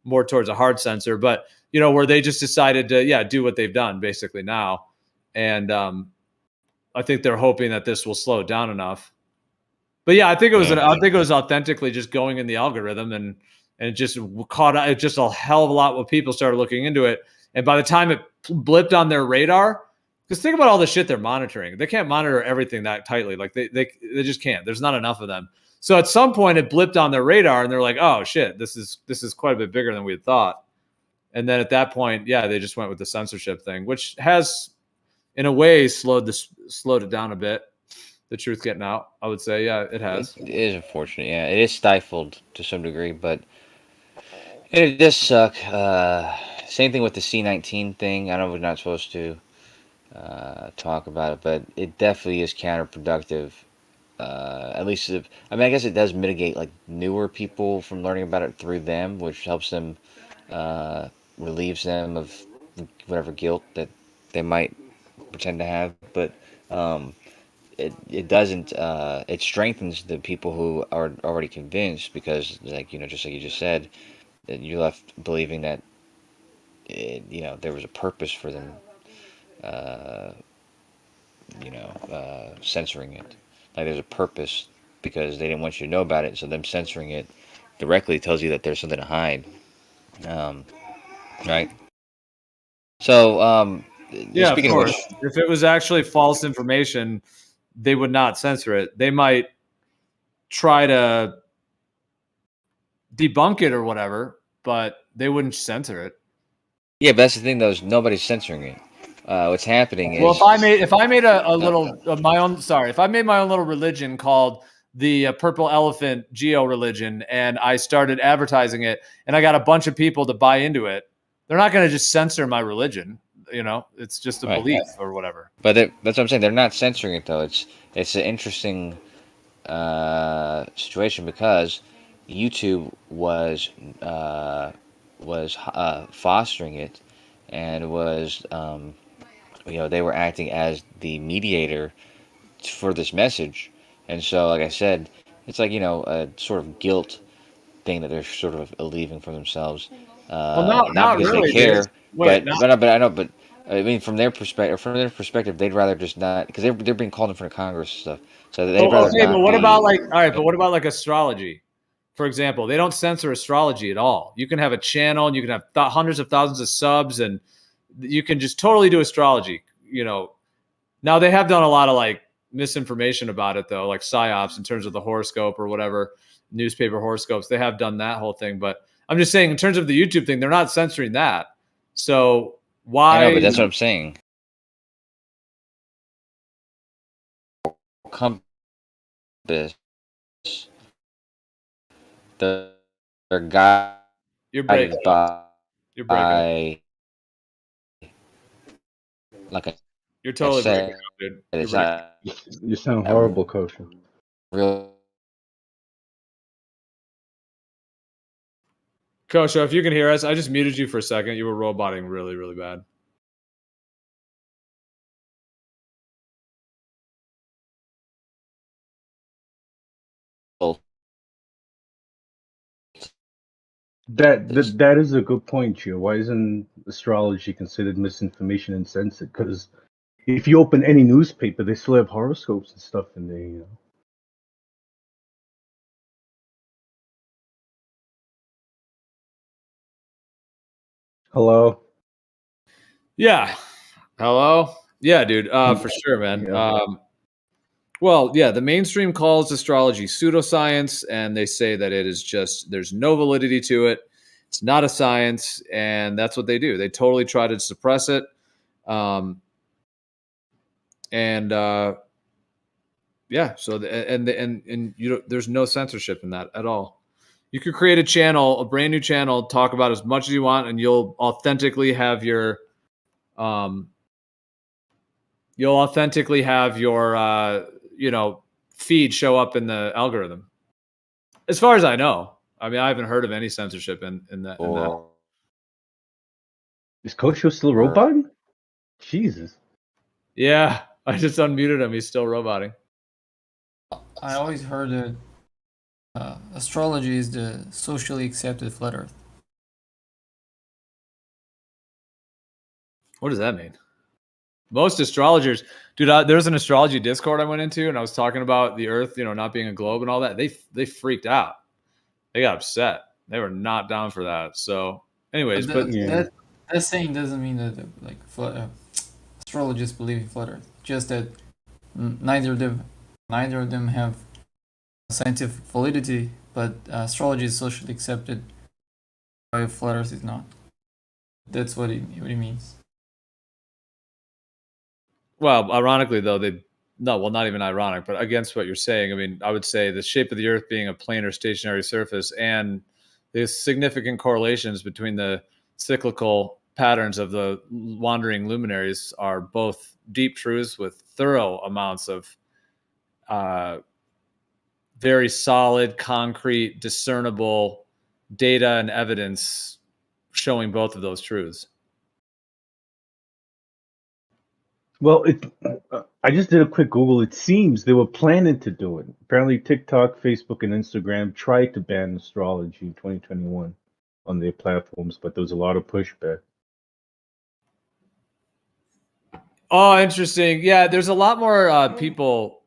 more towards a hard sensor. But where they just decided to do what they've done basically now, and I think they're hoping that this will slow it down enough. But yeah, I think it was authentically just going in the algorithm, and it just caught it just a hell of a lot when people started looking into it. And by the time it blipped on their radar. Because think about all the shit they're monitoring. They can't monitor everything that tightly. Like they just can't. There's not enough of them. So at some point it blipped on their radar and they're like, oh shit, this is quite a bit bigger than we had thought. And then at that point, they just went with the censorship thing, which has in a way slowed it down a bit. The truth getting out, I would say. Yeah, it has. It is unfortunate. Yeah, it is stifled to some degree, but it does suck. Same thing with the C-19 thing. I know we're not supposed to talk about it, but it definitely is counterproductive. At least, I guess it does mitigate like newer people from learning about it through them, which helps them, relieves them of whatever guilt that they might pretend to have. But it doesn't. It strengthens the people who are already convinced because, like just like you just said, that you're left believing that there was a purpose for them. Censoring it. Like there's a purpose because they didn't want you to know about it, so them censoring it directly tells you that there's something to hide. Right? So, Yeah, of speaking of course. which, If it was actually false information, they would not censor it. They might try to debunk it or whatever, but they wouldn't censor it. yeah, but that's the thing though, is nobody's censoring it. What's happening is, Well, if I made a little my own if I made my own little religion called the Purple Elephant Geo religion, and I started advertising it, and I got a bunch of people to buy into it, they're not going to just censor my religion. It's just a Right. belief or whatever. But that's what I'm saying. They're not censoring it though. It's an interesting situation because YouTube was fostering it and was they were acting as the mediator for this message, and so like I said, it's like a sort of guilt thing that they're sort of alleviating from themselves, Well, not not because really, they care, dude. Wait, but I know, but I mean from their perspective, they'd rather just not because they're being called in front of Congress and stuff, so they'd rather okay, not but what be. about but what about like astrology? For example, they don't censor astrology at all. You can have a channel and you can have hundreds of thousands of subs and you can just totally do astrology. Now they have done a lot of like misinformation about it though, like psyops in terms of the horoscope or whatever, newspaper horoscopes. They have done that whole thing, but I'm just saying in terms of the YouTube thing, they're not censoring that. So why? I know, but that's what I'm saying. Compass, they're guided You're breaking up. by You're breaking up. like I You're totally breaking said, up, dude. it's You're not You sound horrible, Kosher. real. Kosho, if you can hear us, I just muted you for a second. You were roboting really, really bad. That is a good point, Gio. Why isn't astrology considered misinformation and censored? Because if you open any newspaper, they still have horoscopes and stuff in there. Hello. Yeah. Hello. Yeah, dude. For sure, man. Yeah. Well, yeah, the mainstream calls astrology pseudoscience, and they say that it is just there's no validity to it. It's not a science, and that's what they do. They totally try to suppress it, yeah. So and there's no censorship in that at all. You could create a channel, a brand new channel, talk about as much as you want, and you'll authentically have your feed show up in the algorithm. As far as I know, I mean, I haven't heard of any censorship in that. Is Kosher still roboting? Jesus. Yeah, I just unmuted him. He's still roboting. I always heard that astrology is the socially accepted flat Earth. What does that mean? Most astrologers, dude. There was an astrology Discord I went into, and I was talking about the Earth, not being a globe and all that. They freaked out. They got upset. They were not down for that. So, anyways, but That saying doesn't mean that astrologists believe in flat Earth. Just that neither of them have scientific validity, but astrology is socially accepted, while flat Earth is not. That's what he means. well, ironically though, not even ironic, but against what you're saying. I mean, I would say the shape of the Earth being a plane or stationary surface, and the significant correlations between the cyclical patterns of the wandering luminaries are both deep truths with thorough amounts of very solid, concrete, discernible data and evidence showing both of those truths. Well, I just did a quick Google. It seems they were planning to do it. Apparently, TikTok, Facebook, and Instagram tried to ban astrology in 2021 on their platforms, but there was a lot of pushback. Oh, interesting. Yeah, there's a lot more people.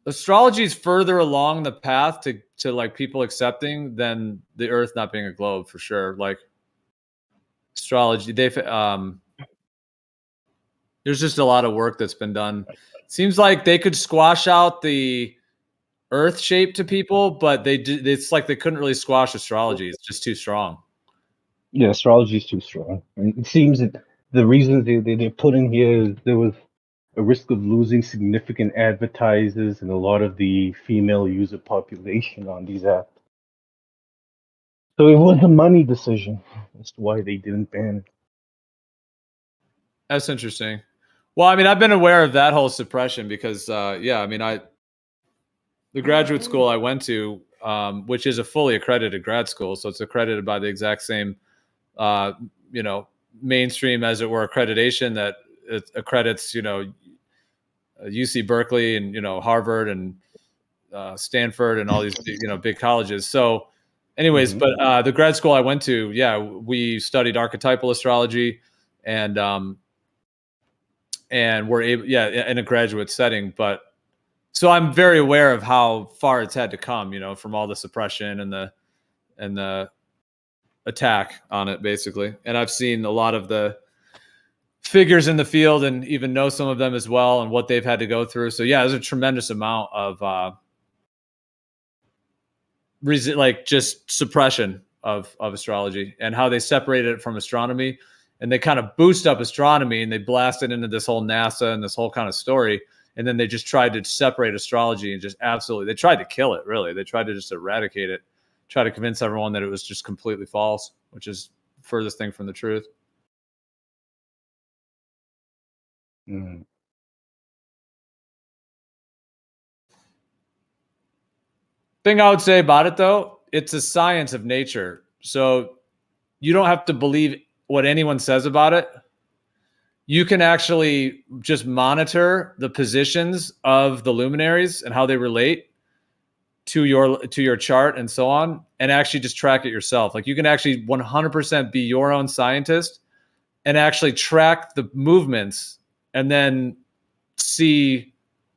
Astrology is further along the path to like people accepting than the Earth not being a globe, for sure. Like astrology, there's just a lot of work that's been done. Seems like they could squash out the Earth shape to people, but it's like they couldn't really squash astrology. It's just too strong. Yeah, astrology is too strong. And it seems that the reasons they put in here is there was a risk of losing significant advertisers and a lot of the female user population on these apps. So it was a money decision as to why they didn't ban it. That's interesting. Well, I mean, I've been aware of that whole suppression because, the graduate school I went to, which is a fully accredited grad school, so it's accredited by the exact same, mainstream, as it were, accreditation that it accredits, UC Berkeley and Harvard and Stanford and all these big colleges. So, anyways, but the grad school I went to, we studied archetypal astrology, and we're able, in a graduate setting. But so I'm very aware of how far it's had to come, from all the suppression and the attack on it, basically. And I've seen a lot of the figures in the field and even know some of them as well and what they've had to go through. So there's a tremendous amount of just suppression of astrology and how they separated it from astronomy, and they kind of boost up astronomy and they blast it into this whole NASA and this whole kind of story. And then they just tried to separate astrology and they tried to kill it, really. They tried to just eradicate it, try to convince everyone that it was just completely false, which is the furthest thing from the truth. Mm. Thing I would say about it, though, it's a science of nature. So you don't have to believe what anyone says about it. You can actually just monitor the positions of the luminaries and how they relate to your chart and so on, and actually just track it yourself. Like you can actually 100% be your own scientist and actually track the movements and then see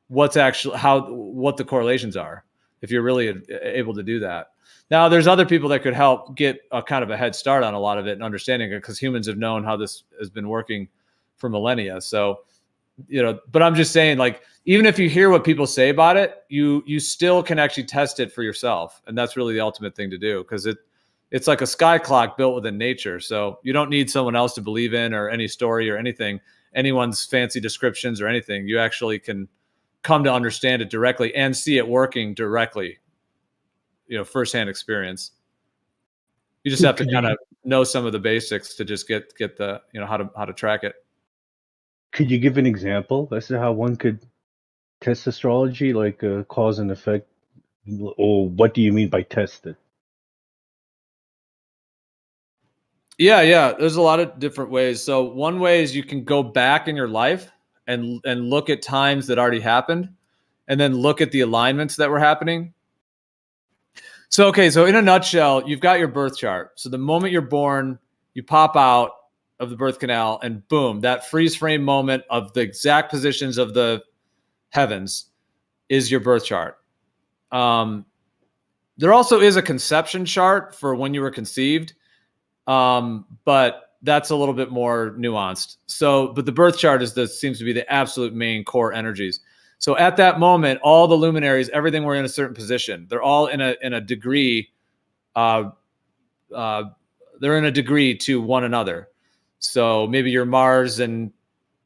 what the correlations are, if you're really able to do that. Now, there's other people that could help get a kind of a head start on a lot of it and understanding it, because humans have known how this has been working for millennia. So, but I'm just saying, like, even if you hear what people say about it, you still can actually test it for yourself. And that's really the ultimate thing to do, because it's like a sky clock built within nature. So you don't need someone else to believe in, or any story or anything, anyone's fancy descriptions or anything. You actually can come to understand it directly and see it working directly, firsthand experience. You just have to kind of know some of the basics to just get the, how to track it. Could you give an example as to how one could test astrology, like cause and effect, or what do you mean by test it? Yeah. There's a lot of different ways. So one way is you can go back in your life and look at times that already happened and then look at the alignments that were happening. So, okay, so in a nutshell, you've got your birth chart. So the moment you're born, you pop out of the birth canal, and boom, that freeze frame moment of the exact positions of the heavens is your birth chart. There also is a conception chart for when you were conceived, but that's a little bit more nuanced. So, but the birth chart seems to be the absolute main core energies. So at that moment, all the luminaries, everything were in a certain position. They're all in a degree. They're in a degree to one another. So maybe your Mars and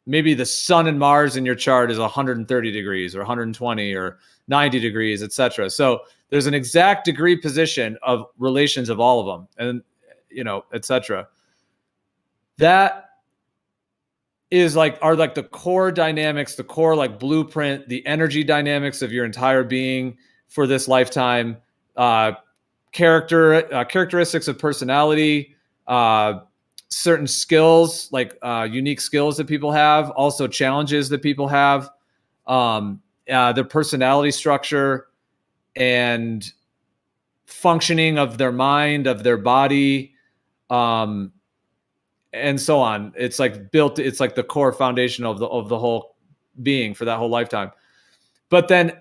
maybe the sun and Mars in your chart is 130 degrees or 120 or 90 degrees, etc. So there's an exact degree position of relations of all of them, and etc. That is are the core dynamics, the core blueprint, the energy dynamics of your entire being for this lifetime. Characteristics of personality, certain skills, unique skills that people have, also challenges that people have, their personality structure and functioning of their mind, of their body, and so on. It's it's like the core foundation of the whole being for that whole lifetime. But then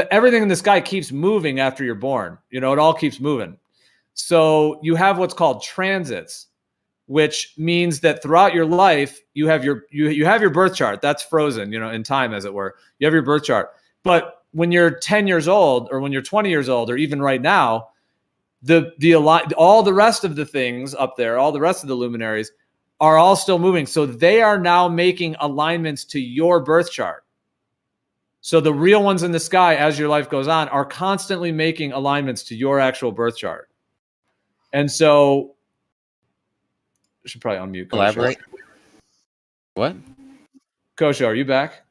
everything in the sky keeps moving after you're born. It all keeps moving. So you have what's called transits, which means that throughout your life, you have your birth chart. That's frozen, in time, as it were. You have your birth chart. But when you're 10 years old, or when you're 20 years old, or even right now, all the rest of the things up there, all the rest of the luminaries are all still moving. So they are now making alignments to your birth chart. So the real ones in the sky, as your life goes on, are constantly making alignments to your actual birth chart. And so I should probably unmute Kosho. Elaborate. What? Kosho, are you back?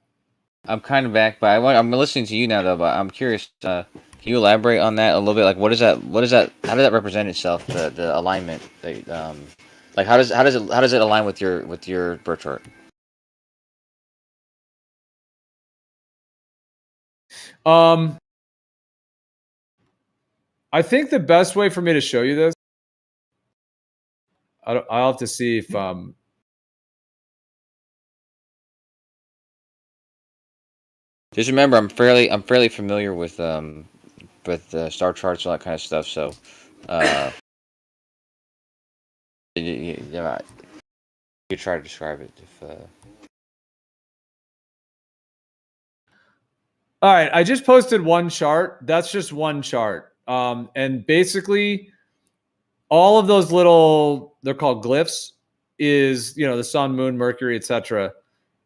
I'm kind of back, but I'm listening to you now, though. But I'm curious. Can you elaborate on that a little bit? Like, what is that? How does that represent itself? The alignment. How does it align with your birth chart? I think the best way for me to show you this, I'll have to see if Just remember, I'm fairly familiar with star charts and all that kind of stuff. So, yeah, you try to describe it. All right, I just posted one chart. That's just one chart, and basically, all of those they're called glyphs, is the sun, moon, Mercury, etc.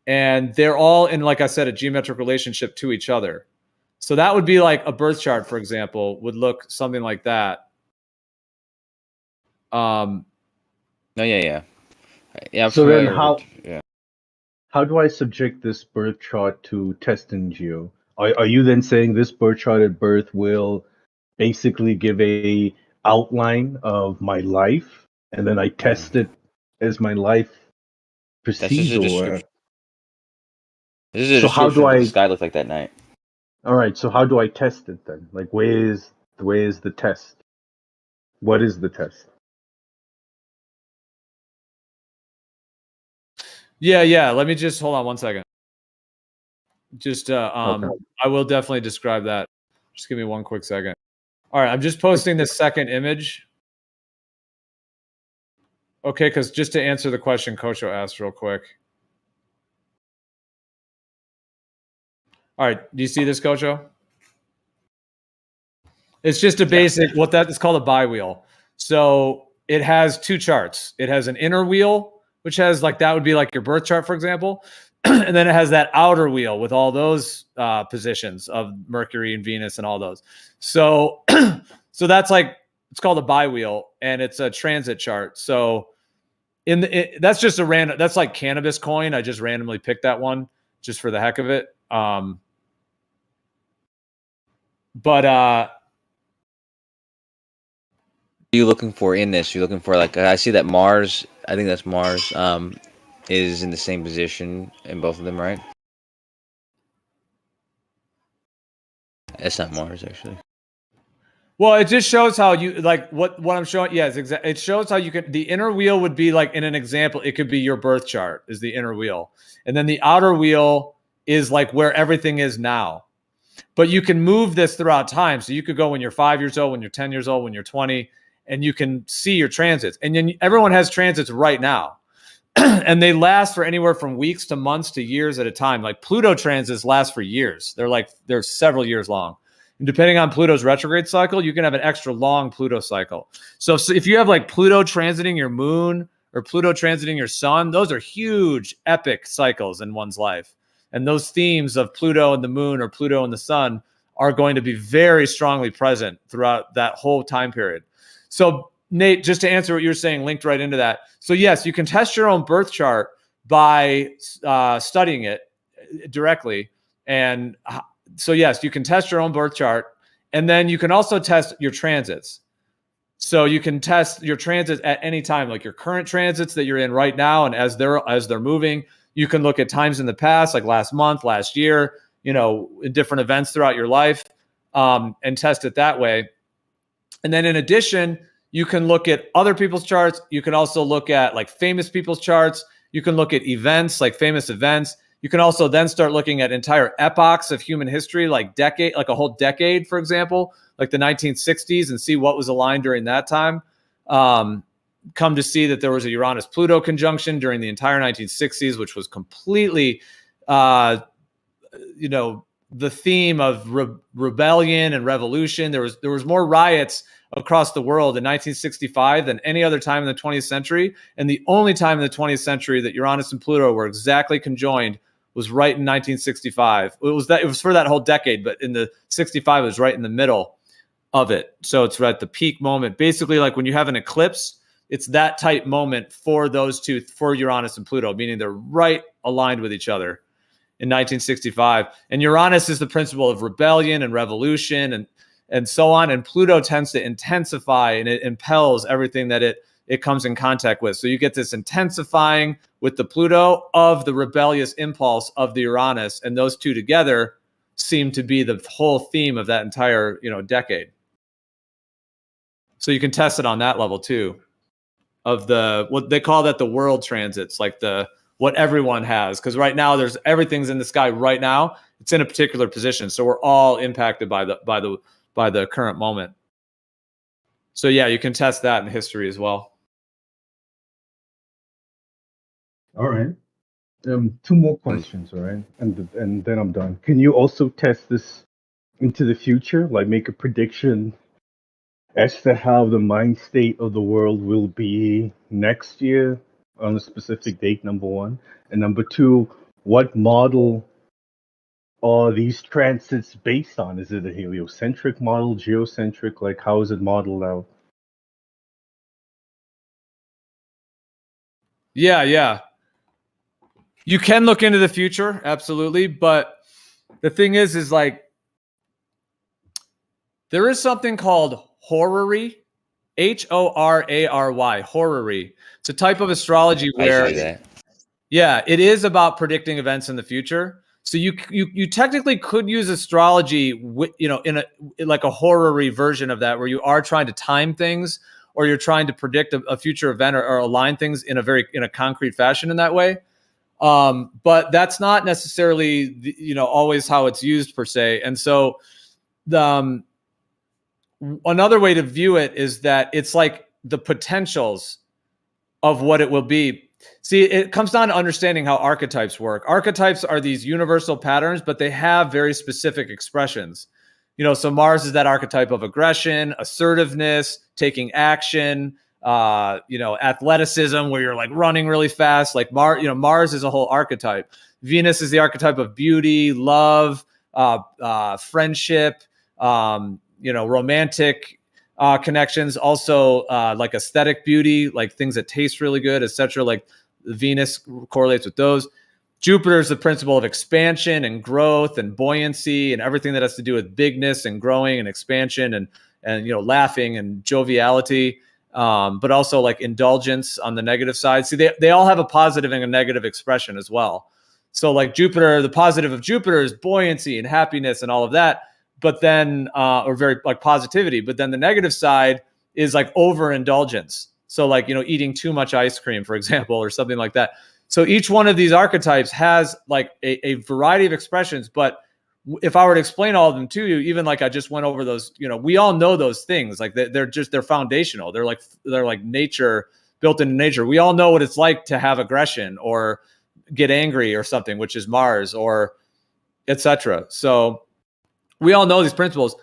And they're all in, like I said, a geometric relationship to each other. So that would be like a birth chart, for example, would look something like that. No, yeah. So then how do I subject this birth chart to test and geo? Are you then saying this birth chart at birth will basically give a outline of my life, and then I test it as my life proceeds? This is a description of what the sky looked like that night. All right, so how do I test it then? Like, where is the test? What is the test? Yeah. Let me just hold on one second. Just Okay. I will definitely describe that. Just give me one quick second. All right, I'm just posting the second image. Okay, because just to answer the question Kosho asked real quick. All right, do you see this, Kosho? It's just a basic, what that is called a bi-wheel. So it has two charts. It has an inner wheel, which has that would be like your birth chart, for example. And then it has that outer wheel with all those positions of Mercury and Venus and all those. So, so that's it's called a bi-wheel, and it's a transit chart. So that's just a random, that's like cannabis coin. I just randomly picked that one just for the heck of it. But what are you looking for in this? You're looking for I see that Mars, I think that's Mars, is in the same position in both of them, right? It's not Mars, actually. Well, it just shows how you like what I'm showing. Yes, exactly. It shows how you can. The inner wheel would be like in an example. It could be your birth chart is the inner wheel, and then the outer wheel is like where everything is now. But you can move this throughout time. So you could go when you're 5 years old, when you're 10 years old, when you're 20, and you can see your transits. And then everyone has transits right now. And they last for anywhere from weeks to months to years at a time. Like Pluto transits last for years. They're several years long. And depending on Pluto's retrograde cycle, you can have an extra long Pluto cycle. So if you have like Pluto transiting your moon or Pluto transiting your sun, those are huge, epic cycles in one's life. And those themes of Pluto and the moon or Pluto and the sun are going to be very strongly present throughout that whole time period. So Nate, just to answer what you're saying, linked right into that. So yes, you can test your own birth chart by studying it directly. And so yes, you can test your own birth chart. And then you can also test your transits. So you can test your transits at any time, like your current transits that you're in right now. And as they're moving, you can look at times in the past, like last month, last year, in different events throughout your life, and test it that way. And then in addition, you can look at other people's charts. You can also look at like famous people's charts. You can look at events, like famous events. You can also then start looking at entire epochs of human history, like a whole decade, for example, like the 1960s, and see what was aligned during that time. Come to see that there was a Uranus-Pluto conjunction during the entire 1960s, which was completely, the theme of rebellion and revolution. There was more riots across the world in 1965 than any other time in the 20th century. And the only time in the 20th century that Uranus and Pluto were exactly conjoined was right in 1965. It was for that whole decade, but in the 65, it was right in the middle of it. So it's right at the peak moment. Basically, like when you have an eclipse, it's that tight moment for those two, for Uranus and Pluto, meaning they're right aligned with each other in 1965. And Uranus is the principle of rebellion and revolution and so on. And Pluto tends to intensify, and it impels everything that it comes in contact with. So you get this intensifying with the Pluto of the rebellious impulse of the Uranus. And those two together seem to be the whole theme of that entire, decade. So you can test it on that level too, of what they call that the world transits, like what everyone has. Because right now everything's in the sky right now. It's in a particular position. So we're all impacted by the current moment. So yeah, you can test that in history as well. All right. 2 more questions, all right? And then I'm done. Can you also test this into the future, like make a prediction as to how the mind state of the world will be next year on a specific date, number 1? And number 2, what model are these transits based on? Is it a heliocentric model, geocentric? Like, how is it modeled out? Yeah. You can look into the future, absolutely. But the thing is like, there is something called horary, Horary, horary. It's a type of astrology where, it is about predicting events in the future. So you technically could use astrology, in like a horary version of that, where you are trying to time things, or you're trying to predict a future event or align things in a concrete fashion in that way. But that's not necessarily, always how it's used per se. And so another way to view it is that it's like the potentials of what it will be. See, it comes down to understanding how archetypes work. Archetypes are these universal patterns, but they have very specific expressions. So Mars is that archetype of aggression, assertiveness, taking action, athleticism, where you're like running really fast. Like Mars is a whole archetype. Venus is the archetype of beauty, love, friendship, romantic connections, also like aesthetic beauty, like things that taste really good, etc. Like Venus correlates with those. Jupiter is the principle of expansion and growth and buoyancy and everything that has to do with bigness and growing and expansion and laughing and joviality, but also like indulgence on the negative side. See, they all have a positive and a negative expression as well. So like Jupiter, the positive of Jupiter is buoyancy and happiness and all of that. but then or very like positivity, but then the negative side is like overindulgence. So like, you know, eating too much ice cream, for example, or something like that. So each one of these archetypes has like a variety of expressions, but if I were to explain all of them to you, even like I just went over those, you know, we all know those things. Like they're foundational. They're like nature, built into nature. We all know what it's like to have aggression or get angry or something, which is Mars, or etc. So we all know these principles.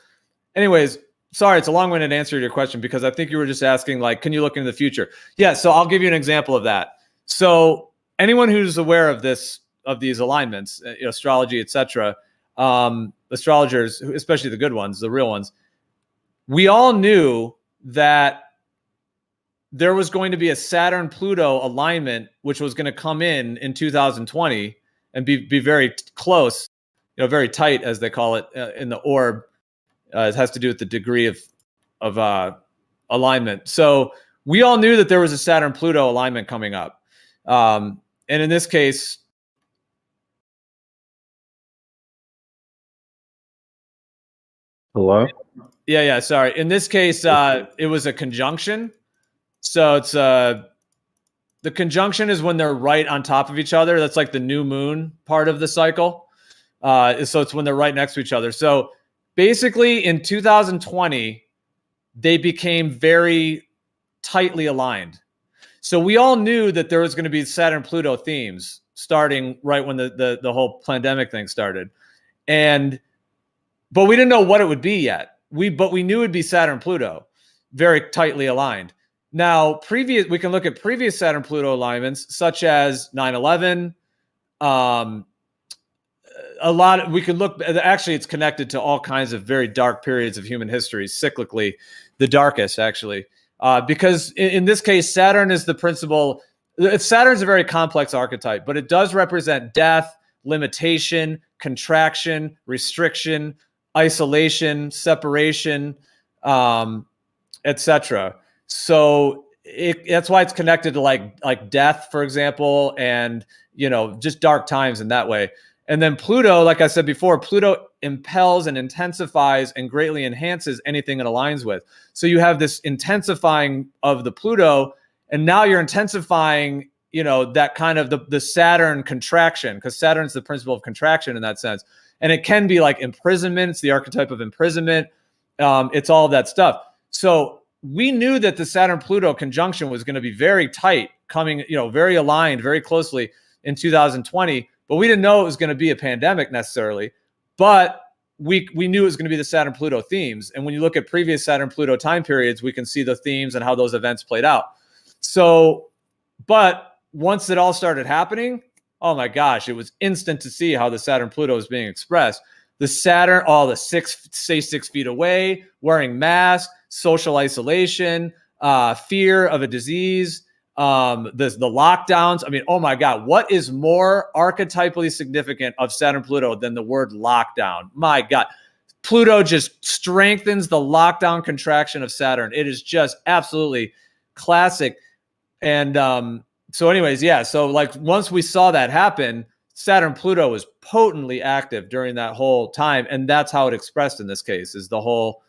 Anyways, sorry, it's a long-winded answer to your question because I think you were just asking, like, can you look into the future? Yeah, so I'll give you an example of that. So anyone who's aware of this, of these alignments, you know, astrology, etc., astrologers, especially the good ones, the real ones, we all knew that there was going to be a Saturn-Pluto alignment, which was going to come in 2020 and be very close, you know, very tight, as they call it, in the orb. It has to do with the degree of alignment. So we all knew that there was a Saturn-Pluto alignment coming up. And in this case, Hello? yeah, sorry. In this case, it was a conjunction. So it's the conjunction is when they're right on top of each other. That's like the new moon part of the cycle. So it's when they're right next to each other. So basically in 2020, they became very tightly aligned. So we all knew that there was going to be Saturn-Pluto themes starting right when the whole pandemic thing started. But we didn't know what it would be yet. But we knew it'd be Saturn-Pluto, very tightly aligned. Now, we can look at previous Saturn-Pluto alignments, such as 9/11. We can look. Actually, it's connected to all kinds of very dark periods of human history, cyclically, the darkest actually, because in this case, Saturn is the principal. Saturn's a very complex archetype, but it does represent death, limitation, contraction, restriction, isolation, separation, etc. So that's why it's connected to like death, for example, and you know, just dark times in that way. And then Pluto, like I said before, Pluto impels and intensifies and greatly enhances anything it aligns with. So you have this intensifying of the Pluto, and now you're intensifying, you know, that kind of the Saturn contraction, because Saturn's the principle of contraction in that sense. And it can be like imprisonment. It's the archetype of imprisonment. It's all of that stuff. So we knew that the Saturn-Pluto conjunction was going to be very tight, coming, you know, very aligned, very closely in 2020. But we didn't know it was going to be a pandemic necessarily. But we knew it was going to be the Saturn-Pluto themes. And when you look at previous Saturn-Pluto time periods, we can see the themes and how those events played out. So, but once it all started happening, oh my gosh, it was instant to see how the Saturn-Pluto was being expressed. The Saturn, stay 6 feet away, wearing masks, social isolation, fear of a disease, the lockdowns. I mean, oh my God, what is more archetypally significant of Saturn-Pluto than the word lockdown? My God, Pluto just strengthens the lockdown contraction of Saturn. It is just absolutely classic. And so anyways, yeah, so like once we saw that happen, Saturn-Pluto was potently active during that whole time. And that's how it expressed in this case, is the whole,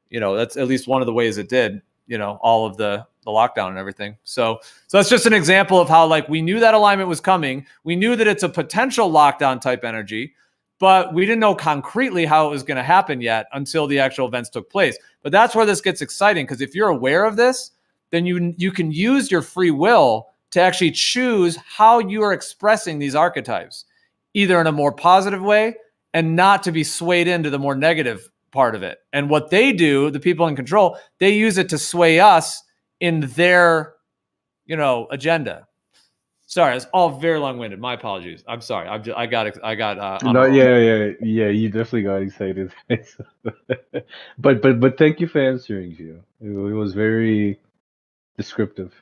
you know, that's at least one of the ways it did, you know, all of the lockdown and everything. So that's just an example of how, like, we knew that alignment was coming. We knew that it's a potential lockdown type energy, but we didn't know concretely how it was going to happen yet until the actual events took place. But that's where this gets exciting, because if you're aware of this, then you can use your free will to actually choose how you are expressing these archetypes, either in a more positive way and not to be swayed into the more negative part of it. And what they do, the people in control, they use it to sway us in their, you know, agenda. Sorry, it's all very long-winded. My apologies. I'm sorry. I got. No, yeah. You definitely got excited. but thank you for answering, Gio. It was very descriptive.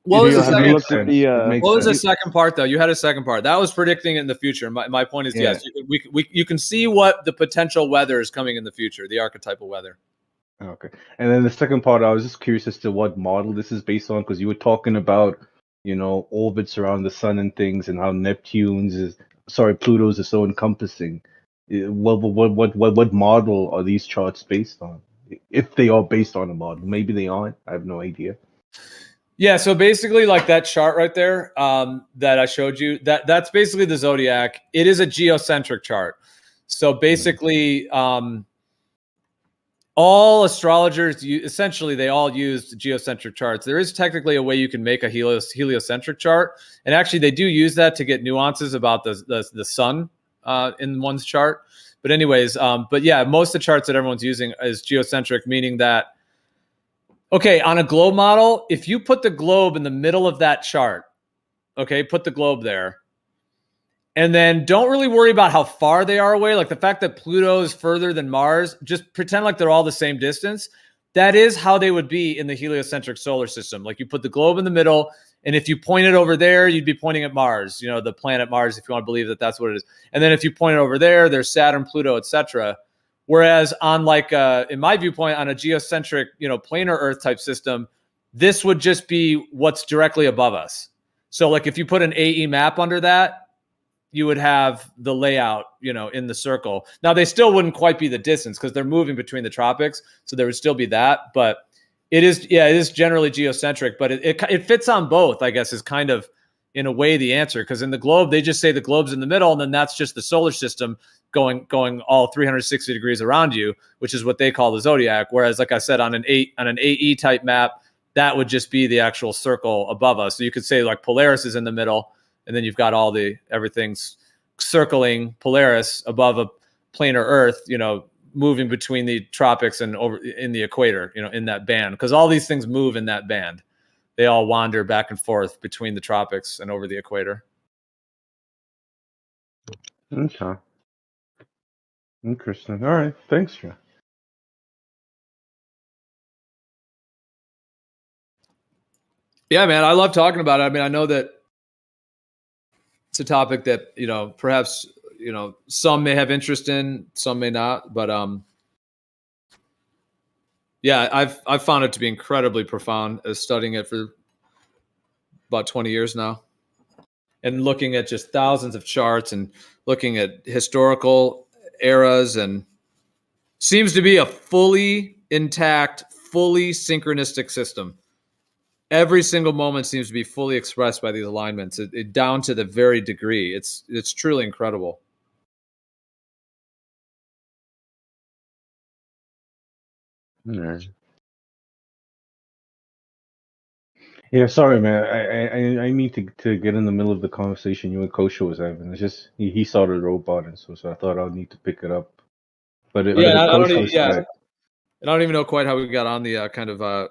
What was the It makes second? sense. What was the second part, though? You had a second part. That was predicting it in the future. My point is, yes, you can see what the potential weather is coming in the future, the archetypal weather. Okay. And then the second part, I was just curious as to what model this is based on, because you were talking about, you know, orbits around the sun and things, and how Pluto's is so encompassing. What model are these charts based on? If they are based on a model, maybe they aren't. I have no idea. Yeah, so basically, like that chart right there that I showed you, that's basically the zodiac. It is a geocentric chart. So basically, all astrologers essentially they all use geocentric charts. There is technically a way you can make a heliocentric chart, and actually they do use that to get nuances about the sun in one's chart. But anyways, but yeah, most of the charts that everyone's using is geocentric, meaning that. Okay, on a globe model, if you put the globe in the middle of that chart, okay, put the globe there, and then don't really worry about how far they are away. Like the fact that Pluto is further than Mars, just pretend like they're all the same distance. That is how they would be in the heliocentric solar system. Like you put the globe in the middle, and if you point it over there, you'd be pointing at Mars, you know, the planet Mars, if you want to believe that that's what it is. And then if you point it over there, there's Saturn, Pluto, etc. Whereas on like, in my viewpoint, on a geocentric, you know, planar Earth type system, this would just be what's directly above us. So like if you put an AE map under that, you would have the layout, you know, in the circle. Now they still wouldn't quite be the distance because they're moving between the tropics. So there would still be that, but it is generally geocentric, but it fits on both, I guess, is kind of in a way the answer. Because in the globe, they just say the globe's in the middle, and then that's just the solar system going all 360 degrees around you, which is what they call the zodiac. Whereas, like I said, on an AE type map, that would just be the actual circle above us. So you could say like Polaris is in the middle, and then you've got everything's circling Polaris above a planar Earth, you know, moving between the tropics and over in the equator, you know, in that band, because all these things move in that band. They all wander back and forth between the tropics and over the equator. Okay. Interesting. All right. Thanks, Joe. Yeah, man, I love talking about it. I mean, I know that it's a topic that, you know, perhaps, you know, some may have interest in, some may not, but yeah, I've found it to be incredibly profound as studying it for about 20 years now, and looking at just thousands of charts and looking at historical eras, and seems to be a fully intact, fully synchronistic system. Every single moment seems to be fully expressed by these alignments, it down to the very degree. It's truly incredible. All right. Yeah, sorry, man. I need to get in the middle of the conversation you and Kosha was having. It's just he saw the robot, and so I thought I'll need to pick it up. But if Kosha was back, I don't even know quite how we got on the kind of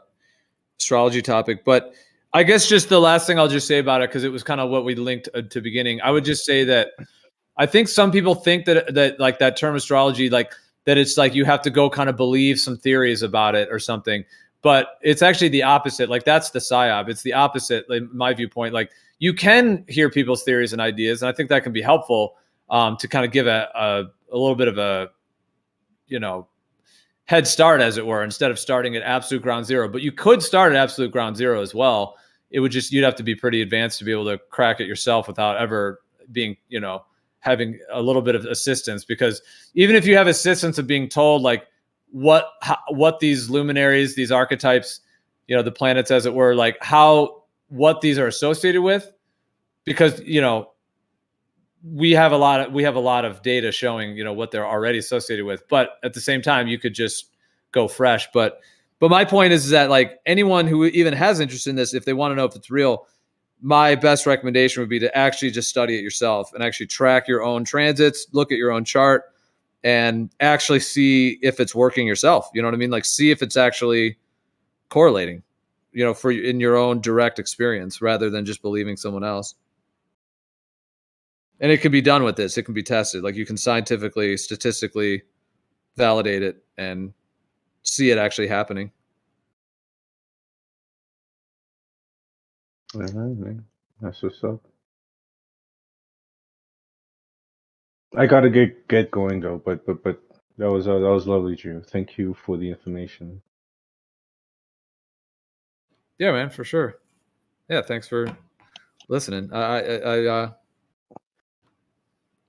astrology topic, but I guess just the last thing I'll just say about it, because it was kind of what we linked to beginning. I would just say that I think some people think that like that term astrology, like that it's like you have to go kind of believe some theories about it or something. But it's actually the opposite. Like that's the psyop. It's the opposite, in my viewpoint. Like you can hear people's theories and ideas, and I think that can be helpful to kind of give a little bit of a, you know, head start, as it were, instead of starting at absolute ground zero. But you could start at absolute ground zero as well. It would just, you'd have to be pretty advanced to be able to crack it yourself without ever being, you know, having a little bit of assistance. Because even if you have assistance of being told like what these luminaries, these archetypes, you know, the planets, as it were, like what these are associated with, because, you know, we have a lot of data showing, you know, what they're already associated with. But at the same time, you could just go fresh. But my point is that like anyone who even has interest in this, if they want to know if it's real, my best recommendation would be to actually just study it yourself and actually track your own transits, look at your own chart, and actually see if it's working yourself. You know what I mean? Like see if it's actually correlating, you know, in your own direct experience, rather than just believing someone else. And it can be done with this. It can be tested. Like you can scientifically, statistically validate it and see it actually happening. all right, man. That's what's up. I gotta get going though. But that was lovely, Drew. Thank you for the information. Yeah, man, for sure. Yeah, thanks for listening. I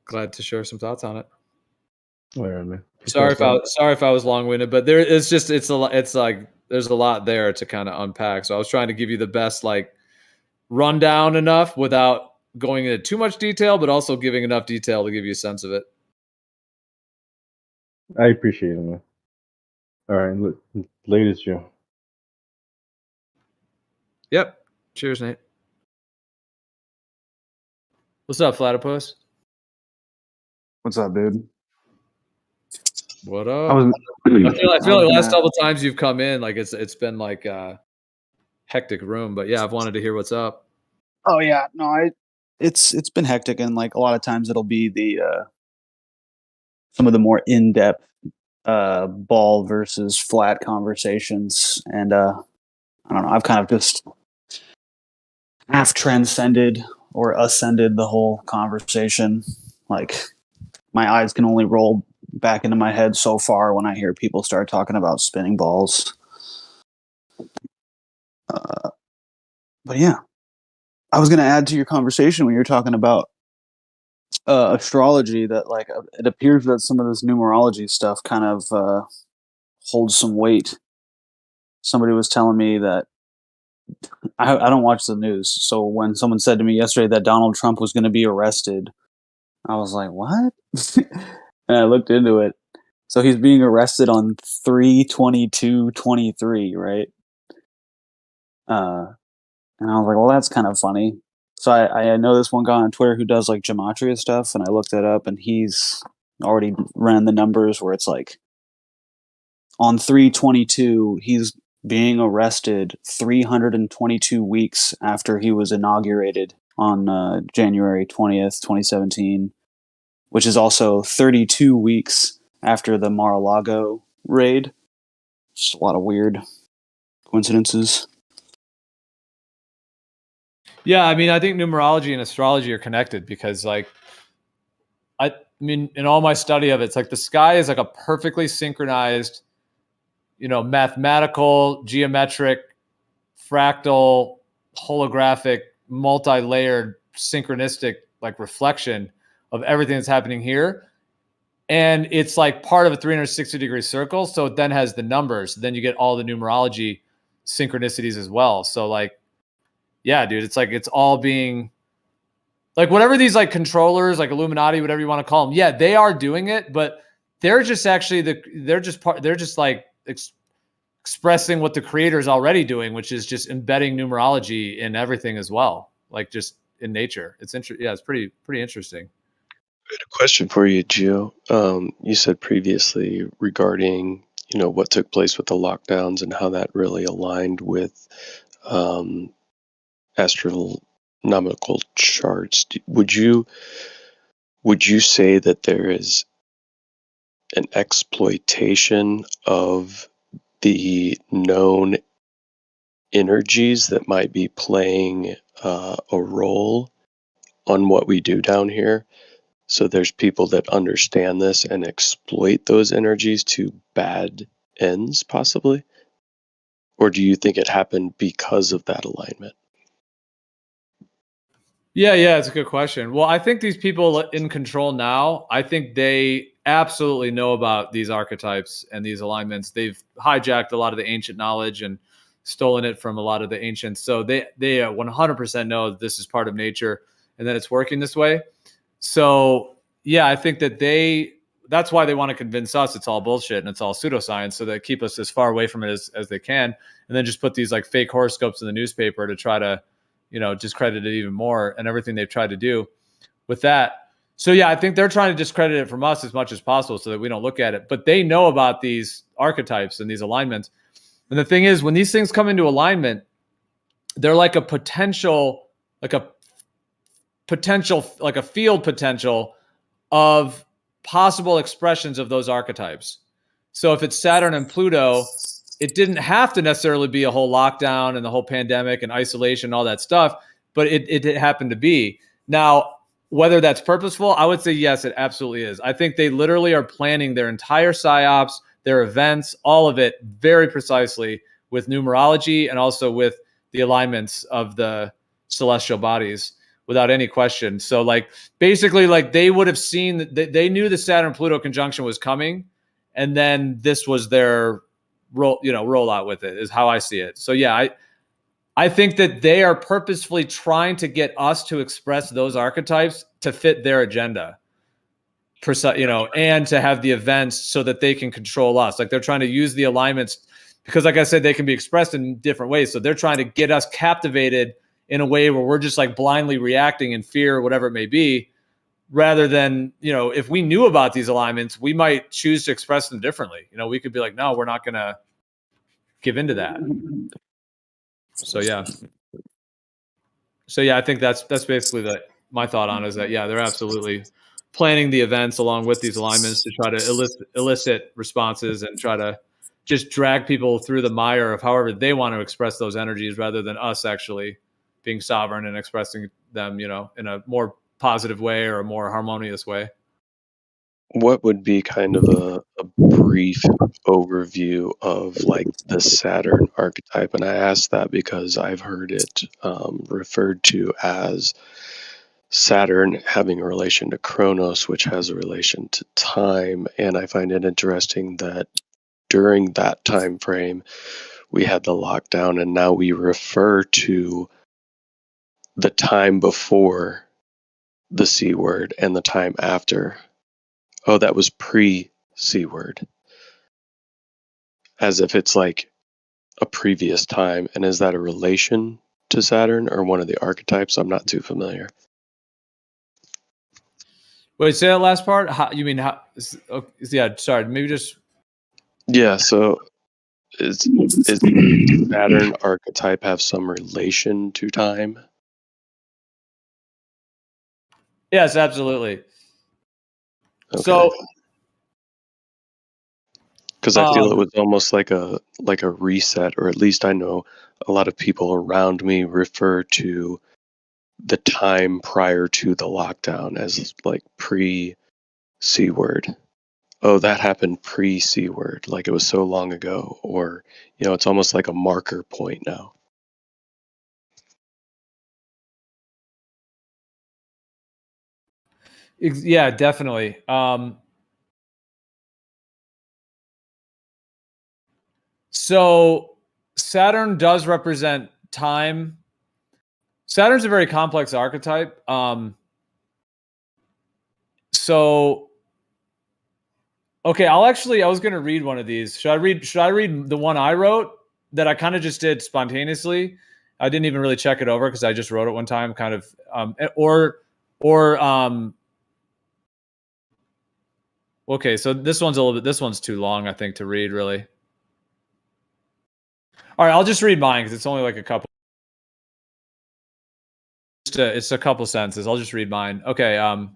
glad to share some thoughts on it. All right, man. Sorry if I was long winded, but there it's just it's like there's a lot there to kind of unpack. So I was trying to give you the best like rundown enough without going into too much detail, but also giving enough detail to give you a sense of it. I appreciate it, man. All right, look, latest, Joe. Yep. Cheers, Nate. What's up, Platypus? What's up, dude? What up? I was. I feel like the last gonna- couple times you've come in, like it's been like a hectic room, but yeah, I've wanted to hear what's up. Oh yeah, no, it's been hectic, and like a lot of times it'll be the some of the more in depth ball versus flat conversations, and I don't know. I've kind of just half transcended or ascended the whole conversation. Like my eyes can only roll back into my head so far when I hear people start talking about spinning balls. But yeah, I was going to add to your conversation when you were talking about astrology that like it appears that some of this numerology stuff kind of holds some weight. Somebody was telling me that I don't watch the news, so when someone said to me yesterday that Donald Trump was going to be arrested, I was like, "What?" And I looked into it. So he's being arrested on 3/22/23, right? And I was like, well, that's kind of funny. So I know this one guy on Twitter who does like gematria stuff, and I looked it up, and he's already ran the numbers where it's like on 3/22, he's being arrested 322 weeks after he was inaugurated on January 20th, 2017, which is also 32 weeks after the Mar-a-Lago raid. Just a lot of weird coincidences. Yeah, I mean, I think numerology and astrology are connected because, like, I mean, in all my study of it, it's like the sky is like a perfectly synchronized, mathematical, geometric, fractal, holographic, multi-layered, synchronistic, like reflection of everything that's happening here. And it's like part of a 360-degree circle. So it then has the numbers. Then you get all the numerology synchronicities as well. So, like, yeah, dude, it's like it's all being like whatever these like controllers, like Illuminati, whatever you want to call them. Yeah, they are doing it, but they're just actually they're just like expressing what the creator is already doing, which is just embedding numerology in everything as well, like just in nature. It's interesting. Yeah, it's pretty interesting. I had a question for you, Gio. You said previously regarding what took place with the lockdowns and how that really aligned with astronomical charts. Would you say that there is an exploitation of the known energies that might be playing a role on what we do down here? So there's people that understand this and exploit those energies to bad ends, possibly? Or do you think it happened because of that alignment? Yeah, it's a good question. Well, I think these people in control now, I think they absolutely know about these archetypes and these alignments. They've hijacked a lot of the ancient knowledge and stolen it from a lot of the ancients. So they 100% know that this is part of nature and that it's working this way. So yeah, I think that that's why they want to convince us it's all bullshit and it's all pseudoscience, so they keep us as far away from it as they can, and then just put these like fake horoscopes in the newspaper to try to discredit it even more, and everything they've tried to do with that. So yeah, I think they're trying to discredit it from us as much as possible so that we don't look at it. But they know about these archetypes and these alignments. And the thing is, when these things come into alignment, they're like a field potential of possible expressions of those archetypes. So if it's Saturn and Pluto, it didn't have to necessarily be a whole lockdown and the whole pandemic and isolation and all that stuff, but it happened to be. Now, whether that's purposeful, I would say yes, it absolutely is. I think they literally are planning their entire psyops, their events, all of it very precisely with numerology and also with the alignments of the celestial bodies, without any question. So like basically like they would have seen that they knew the Saturn Pluto conjunction was coming, and then this was their rollout with it, is how I see it. So yeah, I think that they are purposefully trying to get us to express those archetypes to fit their agenda, and to have the events so that they can control us. Like they're trying to use the alignments because, like I said, they can be expressed in different ways. So they're trying to get us captivated in a way where we're just like blindly reacting in fear or whatever it may be, rather than, if we knew about these alignments, we might choose to express them differently. We could be like, no, we're not going to give into that. So yeah. I think that's basically my thought on it, is that, yeah, they're absolutely planning the events along with these alignments to try to elicit responses and try to just drag people through the mire of however they want to express those energies, rather than us actually being sovereign and expressing them, in a more positive way or a more harmonious way. What would be kind of a brief overview of like the Saturn archetype? And I ask that because I've heard it referred to as Saturn having a relation to Kronos, which has a relation to time. And I find it interesting that during that time frame, we had the lockdown, and now we refer to the time before the C word and the time after. Oh, that was pre-C word. As if it's like a previous time. And is that a relation to Saturn or one of the archetypes? I'm not too familiar. Wait, say that last part. How you mean? How? Yeah, sorry. Maybe just. Yeah. So is Saturn archetype have some relation to time? Yes, absolutely. Okay. So, because I feel it was almost like a reset, or at least I know a lot of people around me refer to the time prior to the lockdown as like pre-C word. Oh, that happened pre-C word, like it was so long ago, or it's almost like a marker point now. Yeah, definitely. So Saturn does represent time. Saturn's a very complex archetype. Okay, I was going to read one of these. Should I read the one I wrote that I kind of just did spontaneously? I didn't even really check it over because I just wrote it one time, kind of, okay, so this one's too long, I think, to read, really. All right, I'll just read mine because it's only like a couple. It's a couple sentences. I'll just read mine. Okay.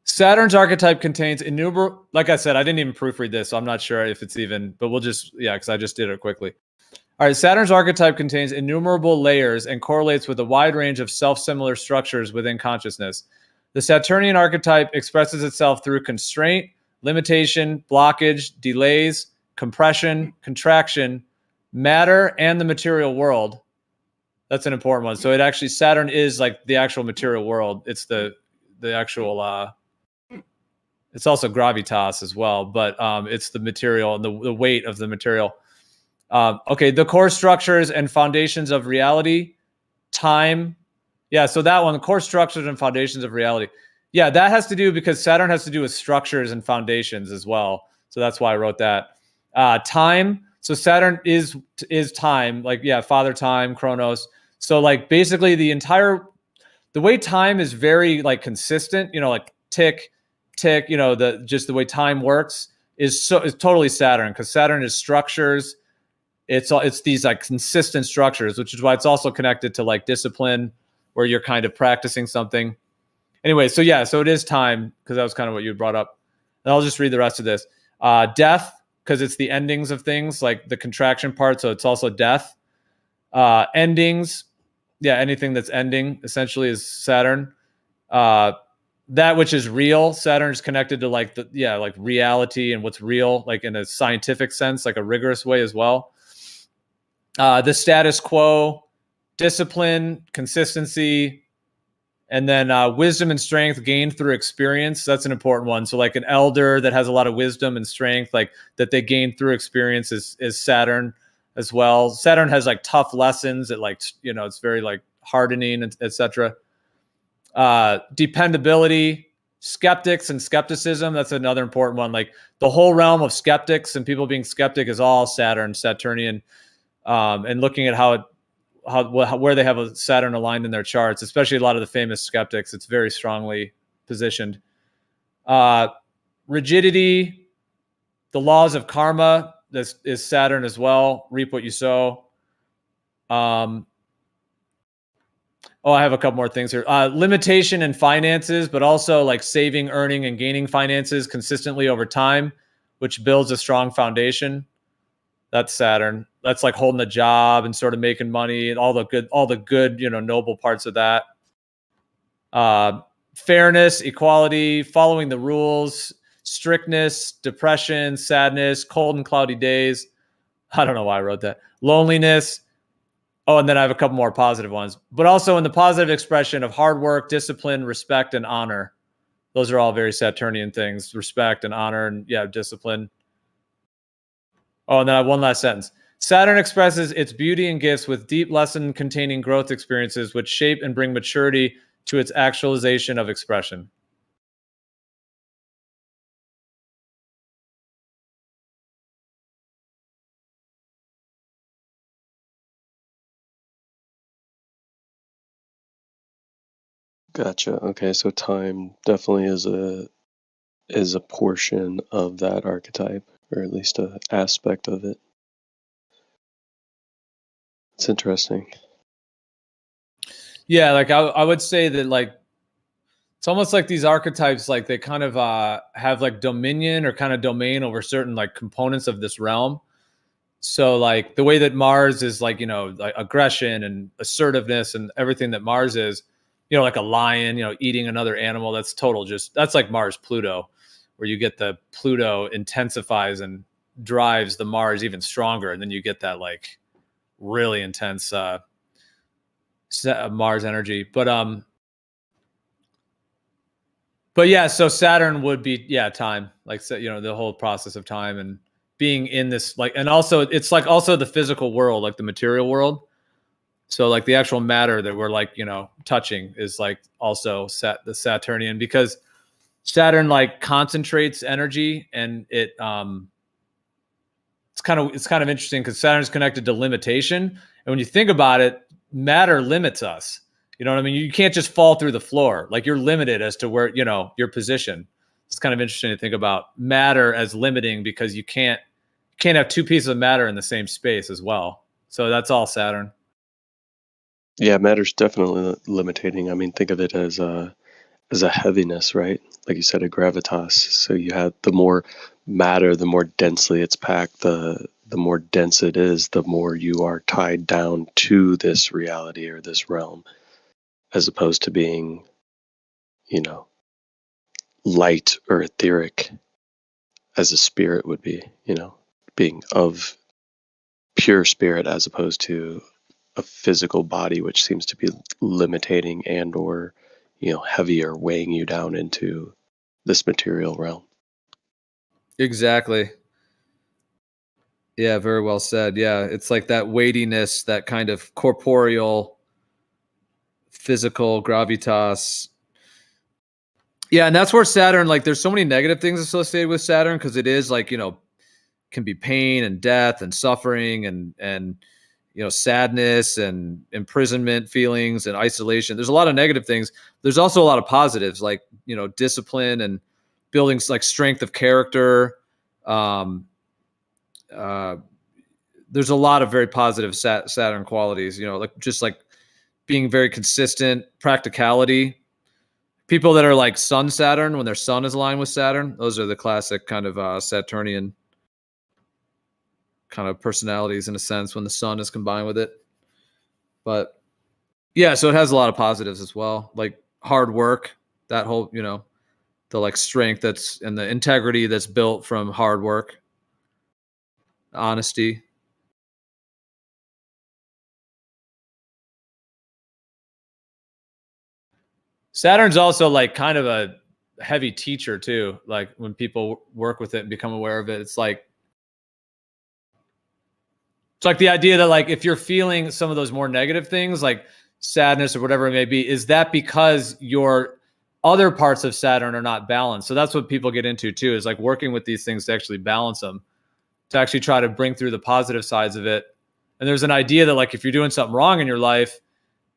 Saturn's archetype contains innumerable. Like I said, I didn't even proofread this, so I'm not sure if it's even. But we'll just because I just did it quickly. All right. Saturn's archetype contains innumerable layers and correlates with a wide range of self-similar structures within consciousness. The Saturnian archetype expresses itself through constraint, limitation, blockage, delays, compression, contraction, matter, and the material world. That's an important one. So Saturn is like the actual material world. It's the actual. It's also gravitas as well, but it's the material and the weight of the material. Okay, the core structures and foundations of reality, time. Yeah, so that one, the core structures and foundations of reality. Yeah, that has to do because Saturn has to do with structures and foundations as well. So that's why I wrote that. Time. So Saturn is time, like, yeah, father time, Kronos. So like basically the way time is very like consistent, like tick, tick, just the way time works is totally Saturn, because Saturn is structures. It's these like consistent structures, which is why it's also connected to like discipline, where you're kind of practicing something. Anyway, so it is time, because that was kind of what you brought up. And I'll just read the rest of this. Death, because it's the endings of things, like the contraction part, so it's also death. Endings, yeah, anything that's ending essentially is Saturn. That which is real, Saturn is connected to like like reality and what's real, like in a scientific sense, like a rigorous way as well. The status quo, discipline, consistency, And then wisdom and strength gained through experience. That's an important one. So like an elder that has a lot of wisdom and strength, like that they gain through experience is Saturn as well. Saturn has like tough lessons that like, you know, it's very like hardening, etc. Dependability, skeptics and skepticism. That's another important one. Like the whole realm of skeptics and people being skeptic is all Saturnian, and looking at where they have a Saturn aligned in their charts, especially a lot of the famous skeptics, it's very strongly positioned. Rigidity, the laws of karma, this is Saturn as well. Reap what you sow. I have a couple more things here. Limitation in finances, but also like saving, earning, and gaining finances consistently over time, which builds a strong foundation. That's Saturn. That's like holding a job and sort of making money and all the good, you know, noble parts of that. Fairness, equality, following the rules, strictness, depression, sadness, cold and cloudy days. I don't know why I wrote that. Loneliness. Oh, and then I have a couple more positive ones, but also in the positive expression of hard work, discipline, respect, and honor. Those are all very Saturnian things: respect and honor, and yeah, discipline. Oh, and then I have one last sentence. Saturn expresses its beauty and gifts with deep lesson containing growth experiences which shape and bring maturity to its actualization of expression. Gotcha. Okay, so time definitely is a portion of that archetype, or at least an aspect of it. It's interesting. Yeah, like I would say that like it's almost like these archetypes, like they kind of have like dominion or kind of domain over certain like components of this realm. So like the way that Mars is like, you know, like aggression and assertiveness and everything that Mars is, you know, like a lion, you know, eating another animal, that's total that's like Mars Pluto, where you get the Pluto intensifies and drives the Mars even stronger. And then you get that like really intense Mars energy. But yeah, so Saturn would be, yeah, time, like, you know, the whole process of time and being in this, like, and also it's like also the physical world, like the material world. So like the actual matter that we're like, you know, touching is like also the Saturnian, because Saturn like concentrates energy, and it's kind of interesting because Saturn's connected to limitation. And when you think about it, matter limits us. You know what I mean? You can't just fall through the floor. Like you're limited as to where, you know, your position. It's kind of interesting to think about matter as limiting, because you can't have two pieces of matter in the same space as well. So that's all Saturn. Yeah, matter's definitely limiting. I mean, think of it as a heaviness, right? Like you said, a gravitas. So you have the more matter, the more densely it's packed, the more dense it is, the more you are tied down to this reality or this realm, as opposed to being, you know, light or etheric as a spirit would be, you know, being of pure spirit as opposed to a physical body, which seems to be limiting and or, you know, heavier, weighing you down into this material realm. Exactly. Yeah, very well said. Yeah, it's like that weightiness, that kind of corporeal, physical gravitas. Yeah, and that's where Saturn, like, there's so many negative things associated with Saturn, because it is like, you know, can be pain and death and suffering and you know, sadness and imprisonment feelings and isolation. There's a lot of negative things. There's also a lot of positives, like, you know, discipline and building like strength of character. There's a lot of very positive Saturn qualities, you know, like just like being very consistent, practicality. People that are like Sun Saturn, when their sun is aligned with Saturn, those are the classic kind of Saturnian kind of personalities in a sense, when the sun is combined with it. But yeah, so it has a lot of positives as well, like hard work, that whole, you know, the like strength that's and the integrity that's built from hard work, honesty. Saturn's also like kind of a heavy teacher too. Like when people work with it and become aware of it, it's like the idea that like if you're feeling some of those more negative things like sadness or whatever it may be, is that because your other parts of Saturn are not balanced? So that's what people get into too, is like working with these things to actually balance them, to actually try to bring through the positive sides of it. And there's an idea that like if you're doing something wrong in your life,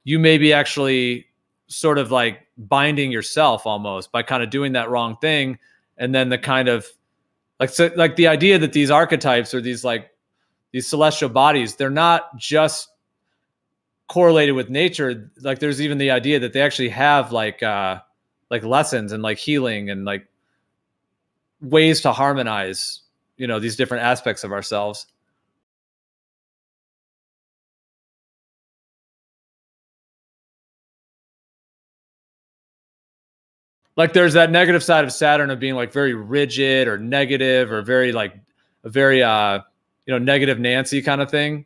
you may be actually sort of like binding yourself almost by kind of doing that wrong thing. And then the kind of like, so, like the idea that these archetypes or these celestial bodies, they're not just correlated with nature. Like there's even the idea that they actually have like lessons and like healing and like ways to harmonize, you know, these different aspects of ourselves. Like there's that negative side of Saturn of being like very rigid or negative or very like a very negative Nancy kind of thing.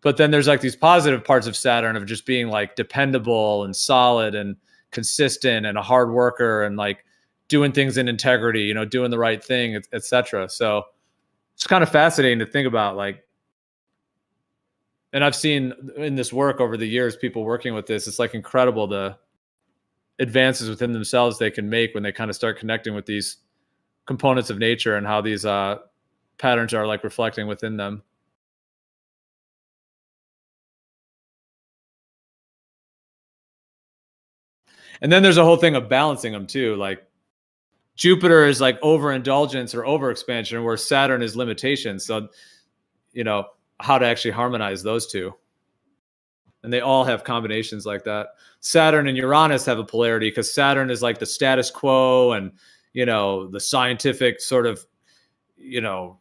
But then there's like these positive parts of Saturn of just being like dependable and solid and consistent and a hard worker and like doing things in integrity, you know, doing the right thing, etc. So it's kind of fascinating to think about, like, and I've seen in this work over the years, people working with this, it's like incredible the advances within themselves they can make when they kind of start connecting with these components of nature and how these patterns are like reflecting within them. And then there's a whole thing of balancing them too. Like Jupiter is like overindulgence or overexpansion, where Saturn is limitation. So, you know, how to actually harmonize those two. And they all have combinations like that. Saturn and Uranus have a polarity because Saturn is like the status quo and, you know, the scientific sort of, you know,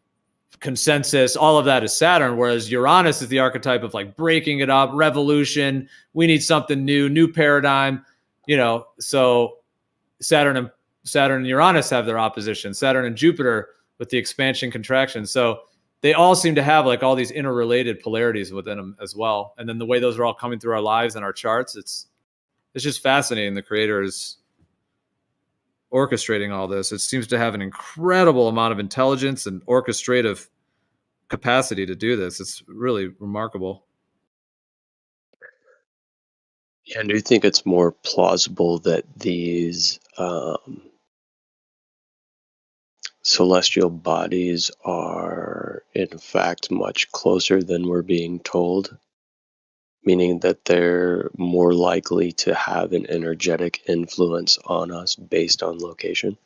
consensus. All of that is Saturn, whereas Uranus is the archetype of like breaking it up, revolution. We need something new paradigm, you know. So Saturn and Uranus have their opposition. Saturn and Jupiter with the expansion contraction. So they all seem to have like all these interrelated polarities within them as well. And then the way those are all coming through our lives and our charts, it's just fascinating. The creator is orchestrating all this. It seems to have an incredible amount of intelligence and orchestrative capacity to do this. It's really remarkable. Yeah, I do think it's more plausible that these celestial bodies are in fact much closer than we're being told, meaning that they're more likely to have an energetic influence on us based on location.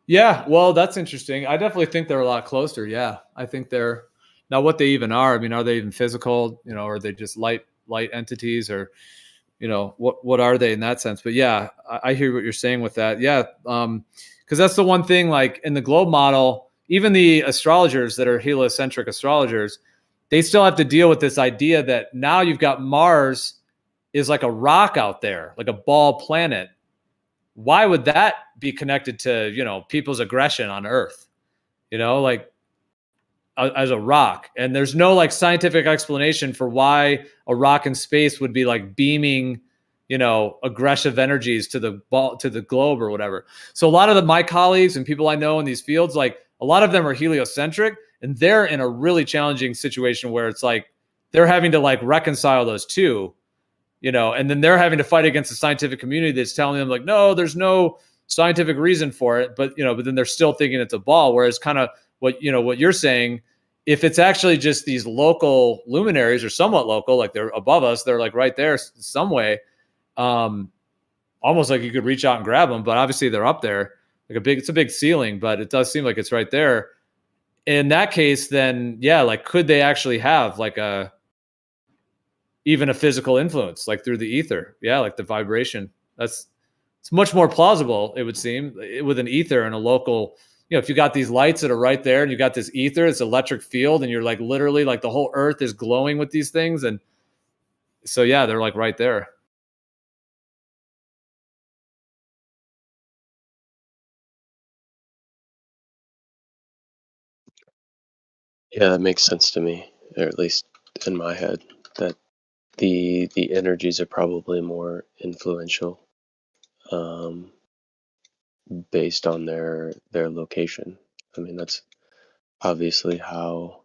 Yeah, well, that's interesting. I definitely think they're a lot closer. Yeah, I think they're now what they even are. I mean, are they even physical? You know, or are they just light entities, or you know, what are they in that sense? But yeah, I hear what you're saying with that. Yeah, because that's the one thing. Like in the globe model, even the astrologers that are heliocentric astrologers, they still have to deal with this idea that now you've got Mars is like a rock out there, like a ball planet. Why would that be connected to, you know, people's aggression on Earth? You know, like as a rock. And there's no like scientific explanation for why a rock in space would be like beaming, you know, aggressive energies to the globe or whatever. So a lot of my colleagues and people I know in these fields, like a lot of them are heliocentric, and they're in a really challenging situation where it's like they're having to like reconcile those two, you know, and then they're having to fight against the scientific community that's telling them like, no, there's no scientific reason for it. But, you know, but then they're still thinking it's a ball. Whereas kind of what you're saying, if it's actually just these local luminaries or somewhat local, like they're above us, they're like right there some way, almost like you could reach out and grab them, but obviously they're up there like it's a big ceiling, but it does seem like it's right there. In that case, then yeah, like could they actually have like even a physical influence, like through the ether? Yeah, like the vibration. It's much more plausible, it would seem, with an ether and a local, you know, if you got these lights that are right there and you got this ether, it's electric field, and you're like literally like the whole earth is glowing with these things. And so, yeah, they're like right there. Yeah, that makes sense to me, or at least in my head that the energies are probably more influential, based on their location. I mean, that's obviously how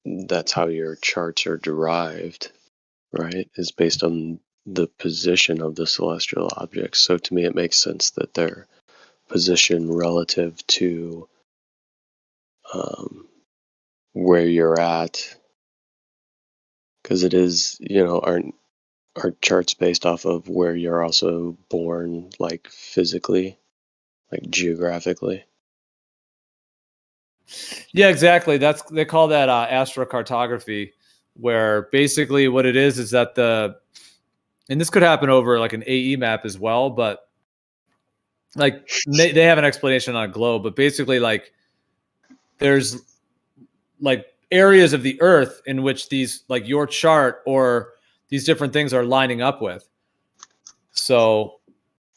that's how your charts are derived, right? Is based on the position of the celestial objects. So to me, it makes sense that their position relative to where you're at, because it is, our charts based off of where you're also born, like physically, like geographically. Yeah, exactly. They call that astrocartography, where basically what it is that and this could happen over like an AE map as well, but like they have an explanation on a globe, but basically like there's like areas of the earth in which these like your chart or these different things are lining up with. So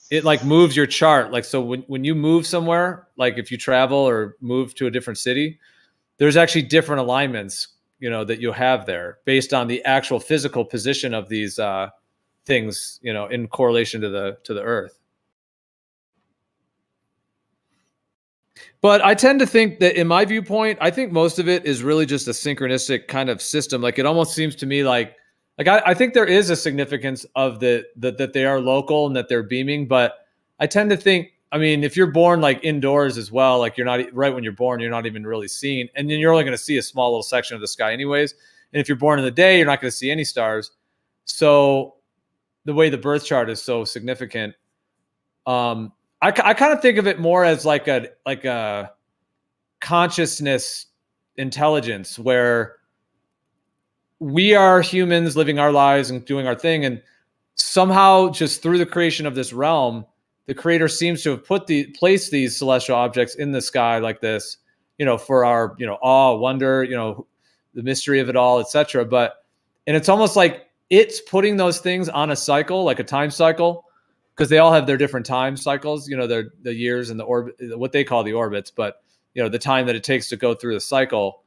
it like moves your chart. Like, so when you move somewhere, like if you travel or move to a different city, there's actually different alignments, that you have there based on the actual physical position of these things, in correlation to the earth. But I tend to think that in my viewpoint, I think most of it is really just a synchronistic kind of system. Like it almost seems to me like I think there is a significance of that they are local and that they're beaming, but I tend to think, I mean, if you're born like indoors as well, like you're not right when you're born, you're not even really seeing, and then you're only going to see a small little section of the sky anyways. And if you're born in the day, you're not going to see any stars. So the way the birth chart is so significant, I kind of think of it more as like a consciousness intelligence where we are humans living our lives and doing our thing, and somehow just through the creation of this realm, the creator seems to have placed these celestial objects in the sky like this, for our awe, wonder, the mystery of it all, etc. And it's almost like it's putting those things on a cycle, like a time cycle, because they all have their different time cycles, the years and the orbit, what they call the orbits, but the time that it takes to go through the cycle.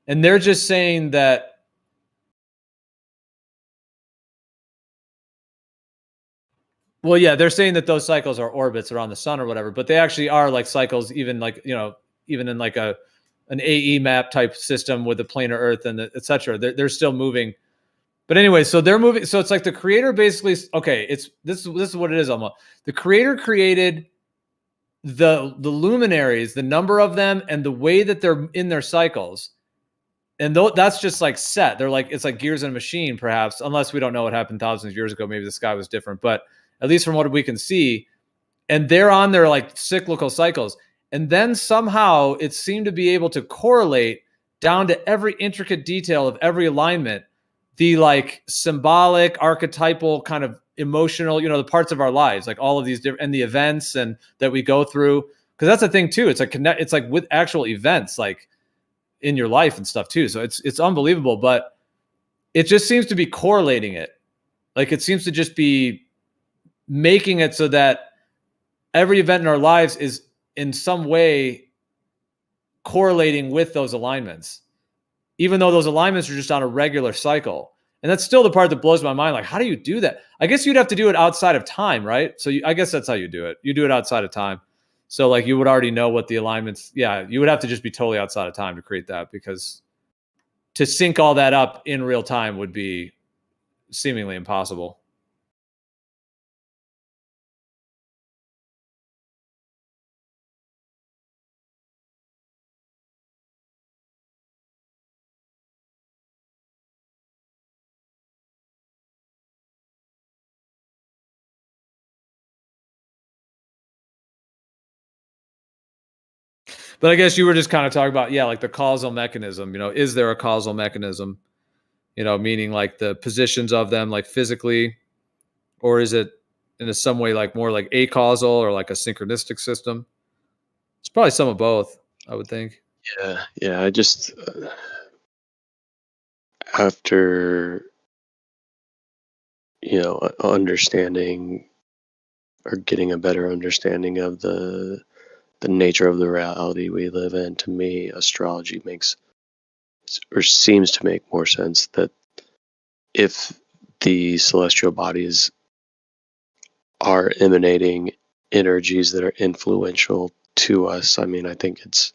And they're just saying that well, yeah, they're saying that those cycles are orbits around the sun or whatever, but they actually are like cycles, even like, even in like an AE map type system with the planar Earth and et cetera. They're still moving. But anyway, so they're moving. So it's like the creator basically, okay, this is what it is, Alma. The creator created the luminaries, the number of them, and the way that they're in their cycles. And that's just like set. They're like, it's like gears in a machine, perhaps, unless we don't know what happened thousands of years ago. Maybe the sky was different, but at least from what we can see, and they're on their like cyclical cycles. And then somehow it seemed to be able to correlate down to every intricate detail of every alignment, the like symbolic, archetypal kind of emotional, the parts of our lives, like all of these different, and the events and that we go through. Cause that's the thing too. It's like it's like with actual events, like in your life and stuff too. So it's unbelievable, but it just seems to be correlating it. Like it seems to just be making it so that every event in our lives is in some way correlating with those alignments, even though those alignments are just on a regular cycle. And that's still the part that blows my mind. Like, how do you do that? I guess you'd have to do it outside of time, right? So I guess that's how you do it. You do it outside of time. So like you would already know what the alignments, yeah, you would have to just be totally outside of time to create that, because to sync all that up in real time would be seemingly impossible. But I guess you were just kind of talking about, yeah, like the causal mechanism, is there a causal mechanism, meaning like the positions of them, like physically, or is it in some way like more like acausal or like a synchronistic system? It's probably some of both, I would think. Yeah. I just, after, understanding or getting a better understanding of the the nature of the reality we live in, to me, astrology makes or seems to make more sense. That if the celestial bodies are emanating energies that are influential to us, I mean, I think it's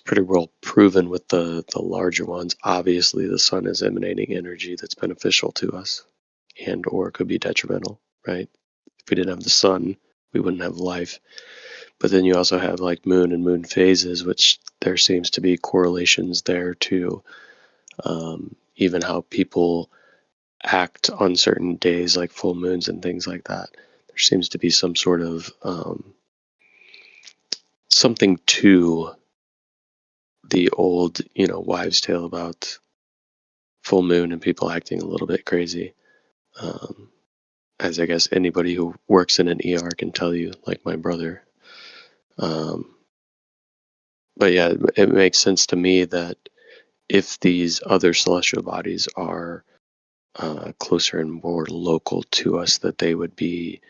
pretty well proven with the larger ones. Obviously, the sun is emanating energy that's beneficial to us, and or could be detrimental, right? If we didn't have the sun, we wouldn't have life. But then you also have like moon and moon phases, which there seems to be correlations there too. Even how people act on certain days, like full moons and things like that. There seems to be some sort of something to the old, wives' tale about full moon and people acting a little bit crazy. As I guess anybody who works in an ER can tell you, like my brother. But yeah, it makes sense to me that if these other celestial bodies are closer and more local to us, that they would be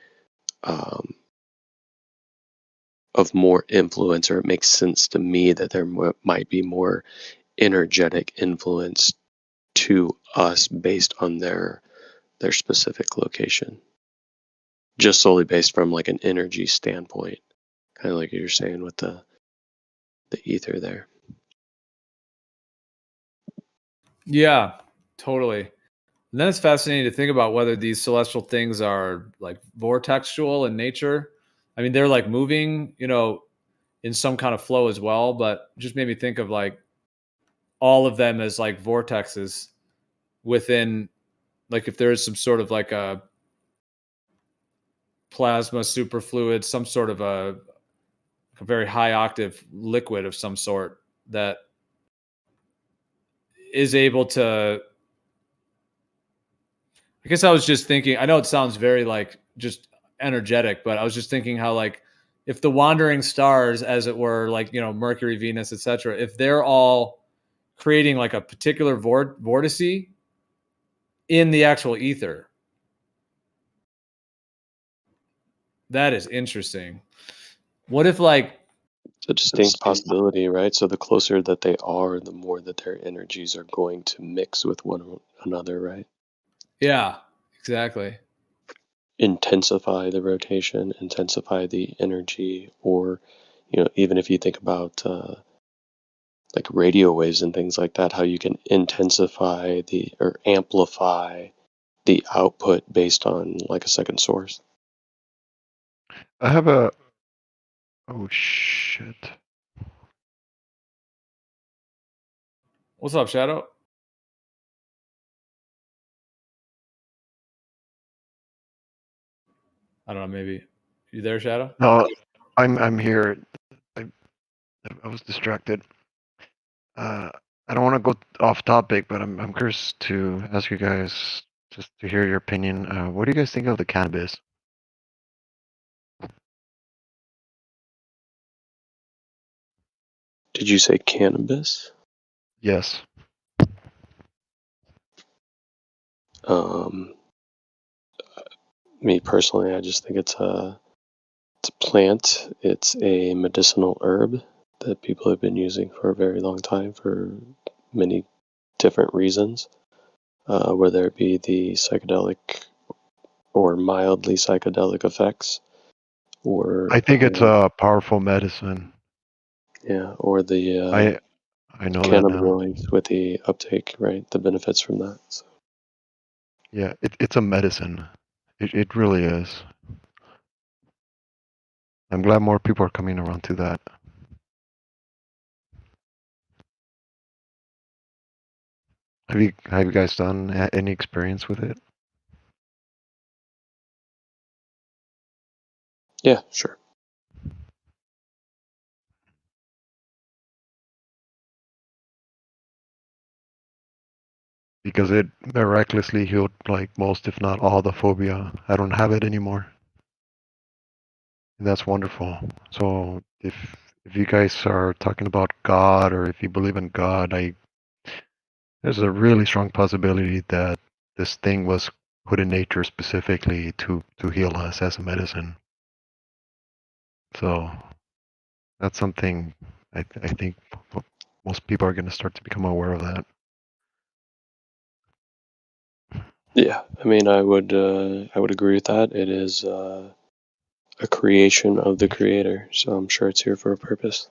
of more influence, or it makes sense to me that there might be more energetic influence to us based on their specific location, just solely based from like an energy standpoint, kind of like you're saying with the ether there. Yeah, totally. And then it's fascinating to think about whether these celestial things are like vortexual in nature. I mean, they're like moving, in some kind of flow as well, but just made me think of like all of them as like vortexes within, like if there is some sort of like a plasma superfluid, some sort of a very high octave liquid of some sort that is able to, I guess I was just thinking, I know it sounds very like just energetic, but I was just thinking how like if the wandering stars, as it were, like, Mercury, Venus, etc., if they're all creating like a particular vortice in the actual ether, that is interesting. What if like It's a distinct possibility, right? So the closer that they are, the more that their energies are going to mix with one another, right? Yeah, exactly. Intensify the rotation, intensify the energy, or even if you think about like radio waves and things like that, how you can intensify or amplify the output based on like a second source. I have a. Oh shit! What's up, Shadow? I don't know. Maybe you there, Shadow? No, I'm here. I was distracted. I don't want to go off topic, but I'm curious to ask you guys just to hear your opinion. What do you guys think of the cannabis? Did you say cannabis? Yes. Me personally, I just think it's a plant. It's a medicinal herb that people have been using for a very long time for many different reasons, whether it be the psychedelic or mildly psychedelic effects, or I think it's a powerful medicine. or the I know that now. cannabinoids with the uptake, right? The benefits from that. So. Yeah, it's a medicine. It really is. I'm glad more people are coming around to that. Have you guys done any experience with it? Yeah, sure. Because it miraculously healed like most, if not all, the phobia. I don't have it anymore. And that's wonderful. So if you guys are talking about God, or if you believe in God, there's a really strong possibility that this thing was put in nature specifically to heal us as a medicine. So That's something I think most people are going to start to become aware of that. Yeah, I mean, I would agree with that. It is a creation of the creator, so I'm sure it's here for a purpose.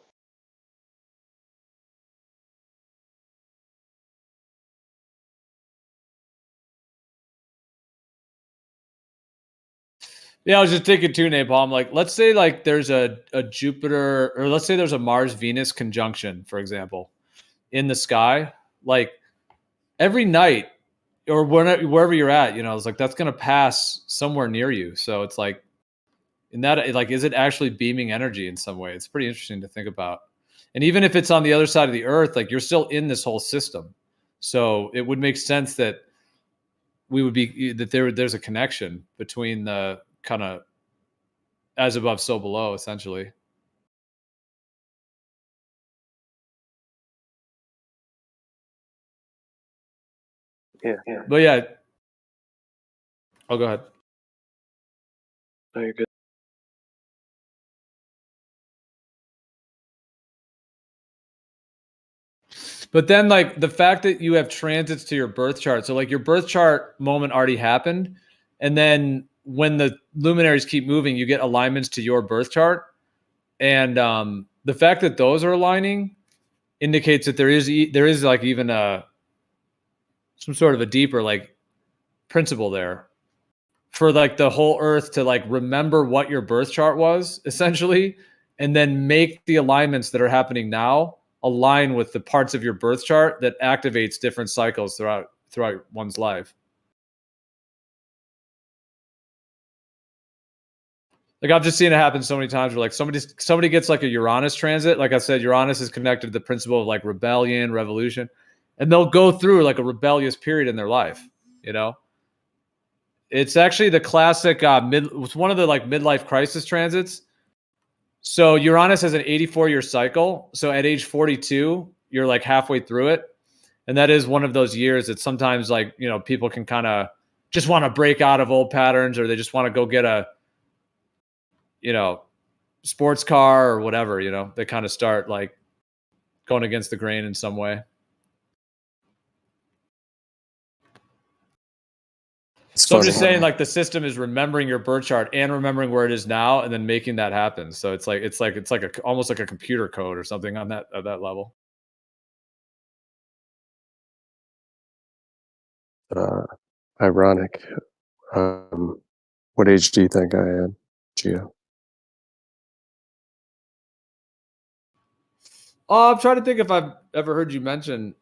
Yeah, I was just thinking too, Napalm. Like, let's say like there's a Jupiter, or let's say there's a Mars Venus conjunction, for example, in the sky. Like every night, or wherever you're at, you know, it's like that's gonna pass somewhere near you. So it's like, in that, like, is it actually beaming energy in some way? It's pretty interesting to think about. And even if it's on the other side of the Earth, like you're still in this whole system. So it would make sense that we would be that there's a connection between the kind of as above, so below, essentially. Yeah. But yeah. Oh, go ahead. No, you're good. But then, like, the fact that you have transits to your birth chart, so like your birth chart moment already happened, and then when the luminaries keep moving, you get alignments to your birth chart, and the fact that those are aligning indicates that there is like even some sort of a deeper like principle there for like the whole Earth to like remember what your birth chart was essentially, and then make the alignments that are happening now align with the parts of your birth chart that activates different cycles throughout one's life. Like I've just seen it happen so many times where like somebody gets like a Uranus transit. Like I said, Uranus is connected to the principle of like rebellion, revolution, and they'll go through like a rebellious period in their life. You know, it's actually the classic it's one of the like midlife crisis transits. So Uranus has an 84-year cycle. So at age 42, you're like halfway through it. And that is one of those years that sometimes like, you know, people can kind of just want to break out of old patterns, or they just want to go get a, you know, sports car or whatever, you know, they kind of start like going against the grain in some way. So I'm just saying, like, the system is remembering your birth chart and remembering where it is now, and then making that happen. So it's like almost like a computer code or something on that at that level. Ironic. What age do you think I am, Gio? I'm trying to think if I've ever heard you mention.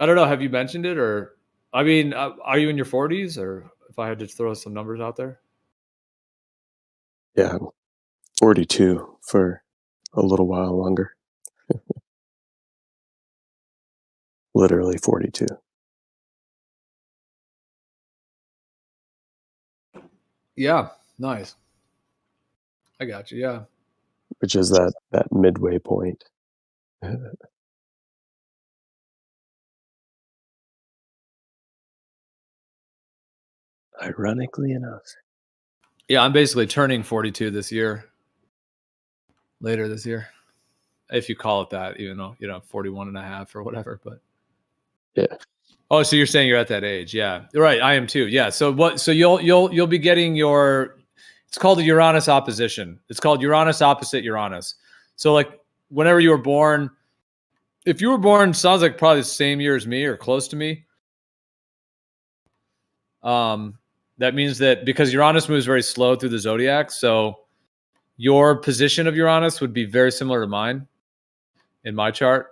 I don't know. Have you mentioned it, or I mean, are you in your 40s, or if I had to throw some numbers out there? Yeah, I'm 42 for a little while longer. Literally 42. Yeah, nice. I got you. Yeah. Which is that midway point. Ironically enough. Yeah, I'm basically turning 42 this year. Later this year, if you call it that, even though, you know, 41 and a half or whatever. But yeah. Oh, so you're saying you're at that age? Yeah, right. I am too. Yeah. So what? So you'll be getting your. It's called a Uranus opposition. It's called Uranus opposite Uranus. So like whenever you were born, if you were born, sounds like probably the same year as me or close to me. That means that because Uranus moves very slow through the zodiac, so your position of Uranus would be very similar to mine in my chart.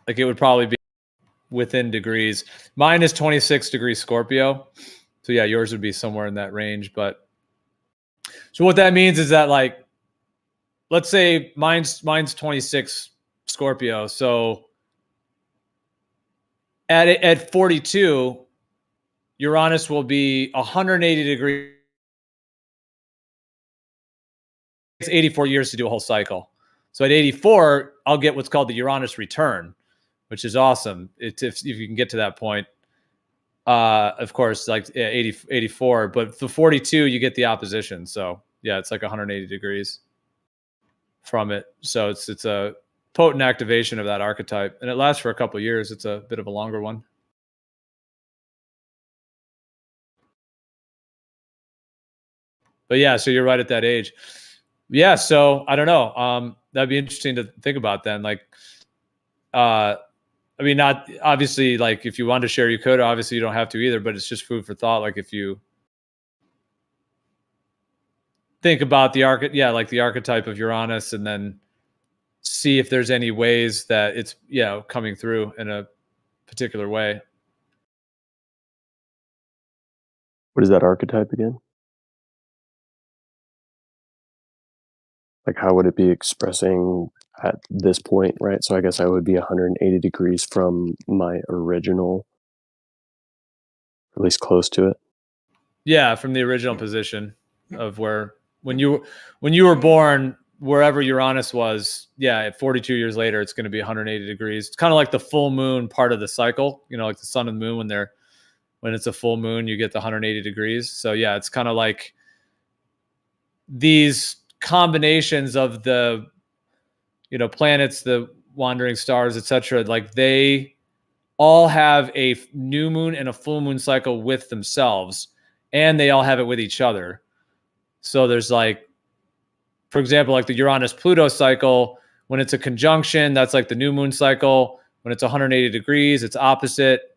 Like it would probably be within degrees. Mine is 26 degrees Scorpio. So yeah, yours would be somewhere in that range. But so what that means is that, like, let's say mine's 26 Scorpio. So at 42, Uranus will be 180 degrees. It's 84 years to do a whole cycle. So at 84, I'll get what's called the Uranus return, which is awesome. It's if you can get to that point. Of course, like 80, 84, but the 42, you get the opposition. So yeah, it's like 180 degrees from it. So it's a potent activation of that archetype, and it lasts for a couple of years. It's a bit of a longer one. But yeah, so you're right at that age. Yeah, so I don't know. That'd be interesting to think about then. Like, I mean, not obviously, like if you want to share, you could. Obviously, you don't have to either. But it's just food for thought. Like if you think about the like the archetype of Uranus, and then see if there's any ways that it's coming through in a particular way. What is that archetype again? Like, how would it be expressing at this point, right? So I guess I would be 180 degrees from my original, at least close to it. Yeah, from the original position of where when you were born, wherever Uranus was, at 42 years later, it's going to be 180 degrees. It's kind of like the full moon part of the cycle, like the sun and moon when it's a full moon, you get the 180 degrees. So yeah, it's kind of like these combinations of the planets, the wandering stars, etc. Like they all have a new moon and a full moon cycle with themselves, and they all have it with each other. So there's like, for example, like the Uranus-Pluto cycle, when it's a conjunction, that's like the new moon cycle. When it's 180 degrees, it's opposite.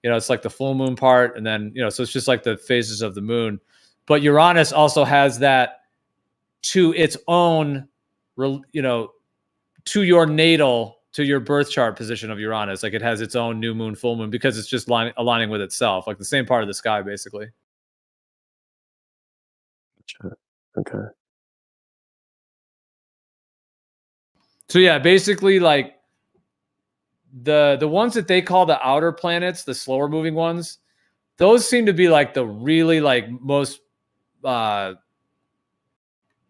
It's like the full moon part. And then, so it's just like the phases of the moon. But Uranus also has that to its own, to your natal, to your birth chart position of Uranus. Like it has its own new moon, full moon, because it's just aligning with itself, like the same part of the sky, basically. Okay. So yeah, basically like the ones that they call the outer planets, the slower moving ones, those seem to be like the really like most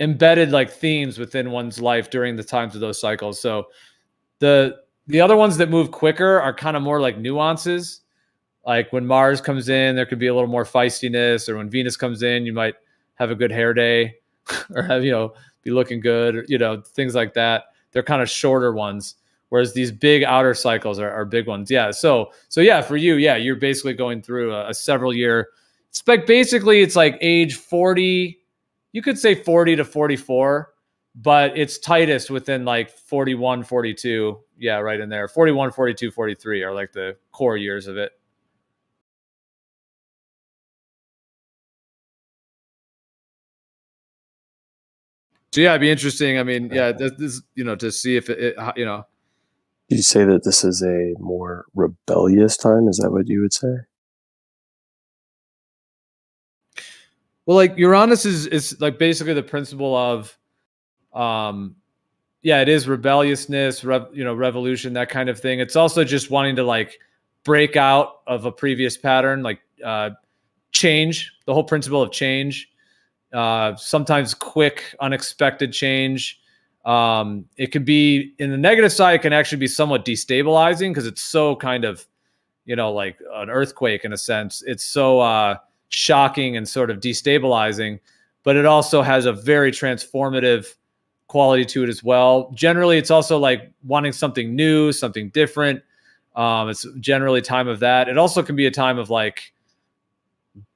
embedded like themes within one's life during the times of those cycles. So the other ones that move quicker are kind of more like nuances. Like when Mars comes in, there could be a little more feistiness, or when Venus comes in, you might have a good hair day or have, be looking good, or, things like that. They're kind of shorter ones. Whereas these big outer cycles are big ones. Yeah. So yeah, for you, you're basically going through a several year. It's like basically it's like age 40. You could say 40 to 44, but it's tightest within like 41, 42. Yeah, right in there. 41, 42, 43 are like the core years of it. So yeah, it'd be interesting. I mean, yeah, this to see if it. Did you say that this is a more rebellious time? Is that what you would say? Well, like Uranus is like basically the principle of, it is rebelliousness, revolution, that kind of thing. It's also just wanting to like break out of a previous pattern, like change, the whole principle of change. Sometimes quick, unexpected change. It could be in the negative side, it can actually be somewhat destabilizing because it's so kind of, like an earthquake in a sense. It's so shocking and sort of destabilizing, but it also has a very transformative quality to it as well. Generally, it's also like wanting something new, something different. It's generally time of that. It also can be a time of like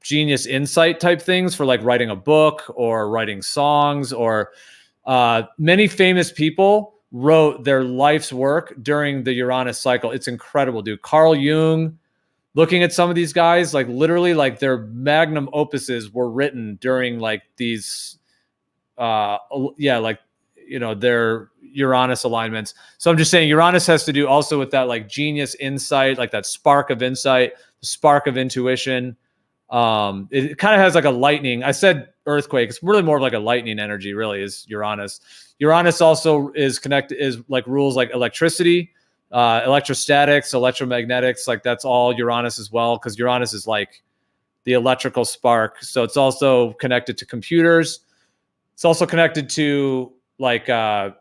genius insight type things for like writing a book or writing songs, or many famous people wrote their life's work during the Uranus cycle. It's incredible, dude. Carl Jung, looking at some of these guys, like literally like their magnum opuses were written during like these, their Uranus alignments. So I'm just saying Uranus has to do also with that like genius insight, like that spark of insight, spark of intuition. It kind of has like a lightning. I said earthquake. It's really more of like a lightning energy, really, is Uranus. Uranus also is like rules like electricity, electrostatics, electromagnetics. Like that's all Uranus as well, because Uranus is like the electrical spark. So it's also connected to computers. It's also connected to like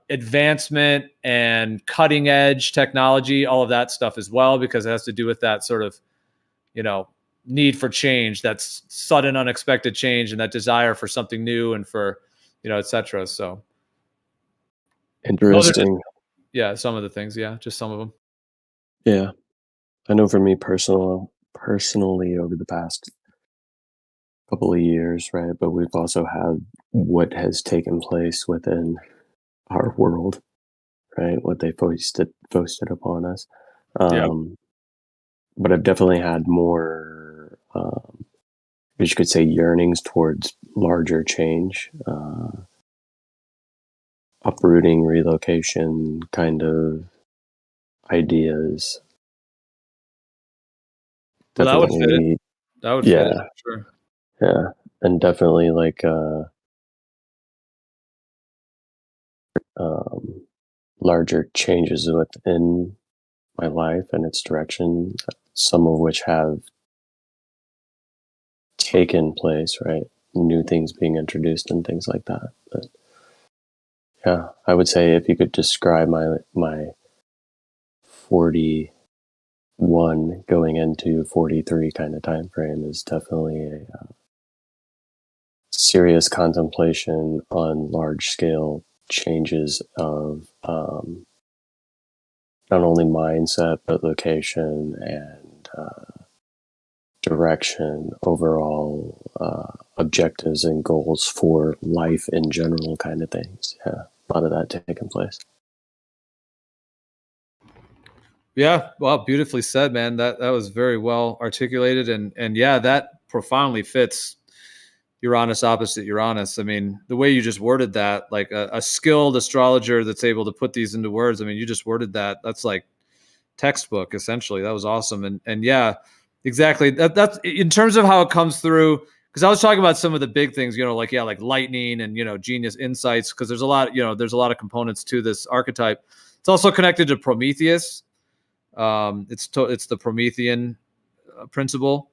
advancement and cutting edge technology, all of that stuff as well, because it has to do with that sort of, need for change, that's sudden, unexpected change, and that desire for something new and for, etc. So those are just, Interesting. some of the things. Yeah, just some of them. Yeah, I know for me personally over the past couple of years, right? But we've also had what has taken place within our world, right? What they foisted upon us. Yeah. But I've definitely had more, you could say, yearnings towards larger change, uprooting, relocation kind of ideas. Well, that would fit it. Definitely, That would fit it, yeah, sure. yeah, and definitely like larger changes within my life and its direction, some of which have taken place, right? New things being introduced and things like that. But yeah, I would say if you could describe my 41 going into 43 kind of time frame is definitely a serious contemplation on large scale changes of not only mindset but location and direction, overall objectives and goals for life in general, kind of things. Yeah, a lot of that taking place. Yeah, well, beautifully said, man. That was very well articulated, and yeah, that profoundly fits Uranus opposite Uranus. I mean, the way you just worded that, like a skilled astrologer that's able to put these into words. I mean, you just worded that. That's like textbook, essentially. That was awesome, and yeah, exactly. That's in terms of how it comes through. Because I was talking about some of the big things, like lightning and genius insights. Because there's a lot, there's a lot of components to this archetype. It's also connected to Prometheus. It's the Promethean principle.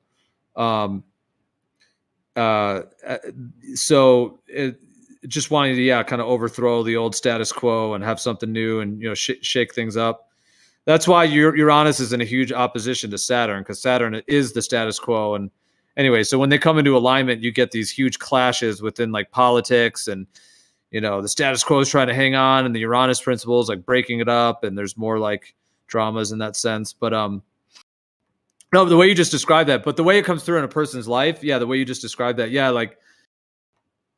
So just wanting to kind of overthrow the old status quo and have something new and shake things up. That's why Uranus is in a huge opposition to Saturn, because Saturn is the status quo. And anyway, so when they come into alignment, you get these huge clashes within like politics, and the status quo is trying to hang on, and the Uranus principle is like breaking it up, and there's more like dramas in that sense. But no, the way you just described that, but the way it comes through in a person's life, the way you just described that,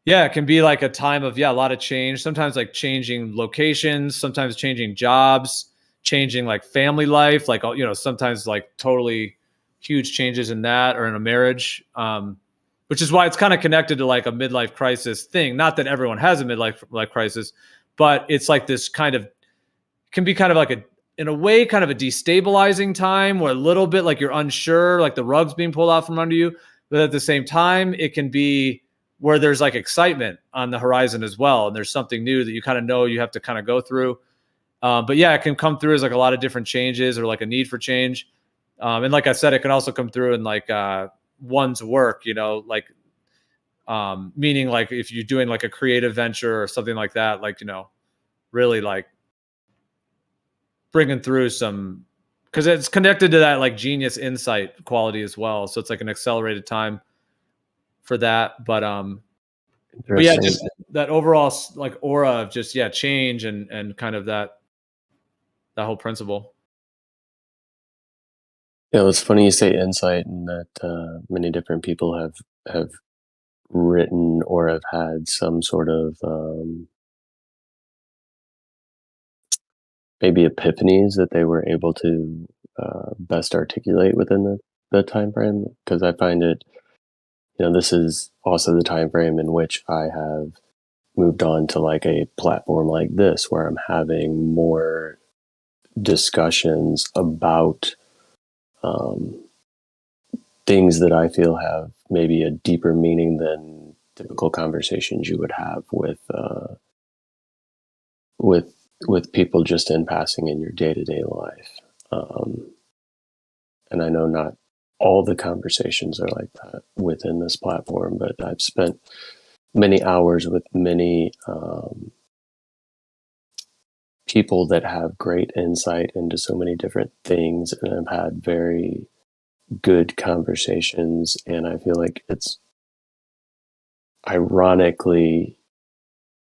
it can be like a time of a lot of change. Sometimes like changing locations, sometimes changing jobs, changing like family life, like sometimes like totally huge changes in that, or in a marriage. Which is why it's kind of connected to like a midlife crisis thing. Not that everyone has a midlife crisis, but it's like this kind of, can be kind of like in a way, kind of a destabilizing time where a little bit like you're unsure, like the rug's being pulled out from under you. But at the same time, it can be where there's like excitement on the horizon as well. And there's something new that you kind of know you have to kind of go through. But yeah, it can come through as like a lot of different changes or like a need for change. And like I said, it can also come through in like one's work, like meaning like if you're doing like a creative venture or something like that, like, really like bringing through some, because it's connected to that like genius insight quality as well. So it's like an accelerated time for that. But yeah, just that overall like aura of just change and kind of that whole principle. Yeah, it's funny you say insight, and that many different people have written or have had some sort of maybe epiphanies that they were able to best articulate within the time frame. Because I find it, this is also the time frame in which I have moved on to like a platform like this, where I'm having more discussions about things that I feel have maybe a deeper meaning than typical conversations you would have with people just in passing in your day-to-day life. And I know not all the conversations are like that within this platform, but I've spent many hours with many people that have great insight into so many different things, and I've had very good conversations, and I feel like it's ironically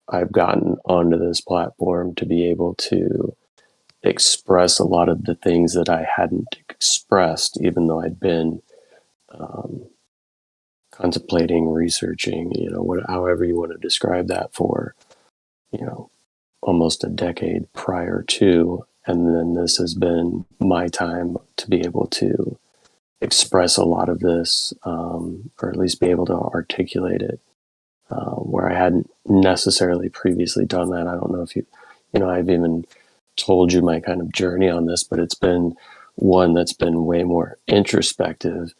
I've gotten onto this platform to be able to express a lot of the things that I hadn't expressed, even though I'd been contemplating, researching, however you want to describe that for, almost a decade prior to. And then this has been my time to be able to express a lot of this, or at least be able to articulate it, where I hadn't necessarily previously done that. I don't know if I've even told you my kind of journey on this, but it's been one that's been way more introspective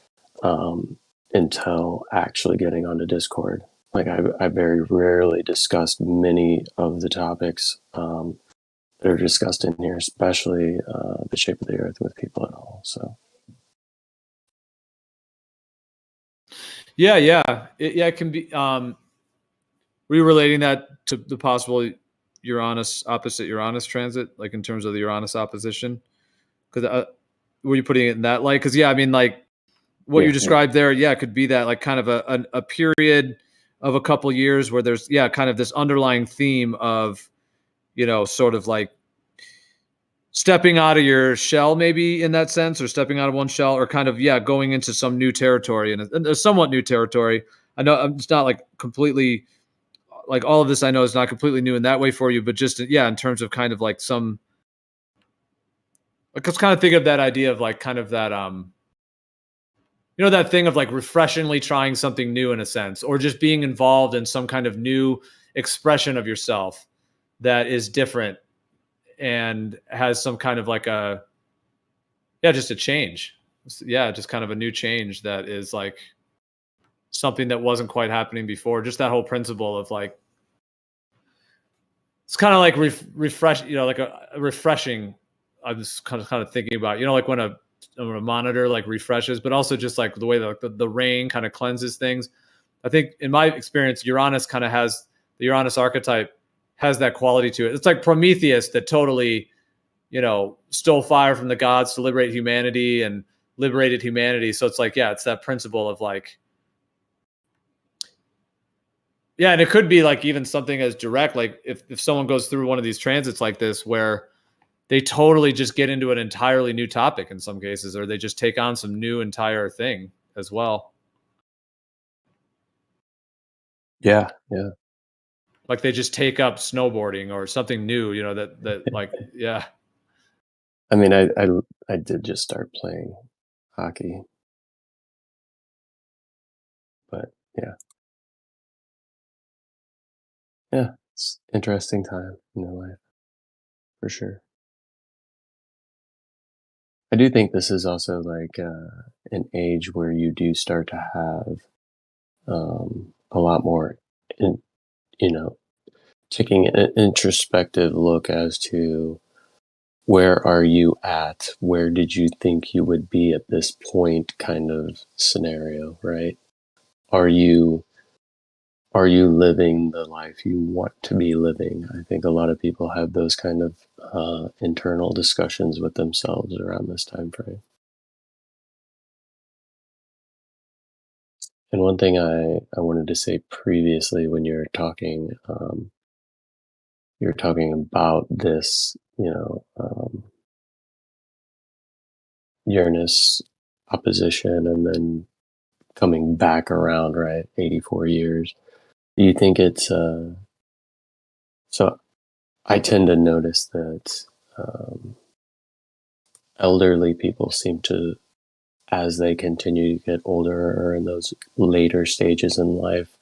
until actually getting onto Discord. Like I very rarely discussed many of the topics that are discussed in here, especially the shape of the earth with people at all. So. Yeah. It can be. Were you relating that to the possible opposite Uranus transit, like in terms of the Uranus opposition? Because were you putting it in that light? Because I mean, like what you described there, it could be that like kind of a period of a couple years where there's kind of this underlying theme of sort of like stepping out of your shell, maybe in that sense, or stepping out of one shell, or kind of going into some new territory, and a somewhat new territory. I know it's not like completely. Like all of this, I know is not completely new in that way for you, but just in terms of kind of like some, like let's kind of think of that idea of like kind of that that thing of like refreshingly trying something new in a sense, or just being involved in some kind of new expression of yourself that is different and has some kind of like just a change, just kind of a new change that is like something that wasn't quite happening before. Just that whole principle of like. It's kind of like refresh, like a refreshing. I was kind of thinking about, like when a monitor like refreshes, but also just like the way that the rain kind of cleanses things. I think in my experience, Uranus kind of has the Uranus archetype has that quality to it. It's like Prometheus that totally, stole fire from the gods to liberate humanity and liberated humanity. So it's like, it's that principle of like. Yeah, and it could be like even something as direct, like if someone goes through one of these transits like this, where they totally just get into an entirely new topic in some cases, or they just take on some new entire thing as well. Yeah. Like they just take up snowboarding or something new, that like, yeah. I mean, I did just start playing hockey, but yeah, it's interesting time in your life, for sure. I do think this is also like an age where you do start to have a lot more, taking an introspective look as to where are you at, where did you think you would be at this point kind of scenario, right? Are you living the life you want to be living? I think a lot of people have those kind of internal discussions with themselves around this time frame. And one thing I wanted to say previously when you're talking about this, Uranus opposition and then coming back around, right? 84 years. Do you think it's so I tend to notice that elderly people seem to, as they continue to get older or in those later stages in life,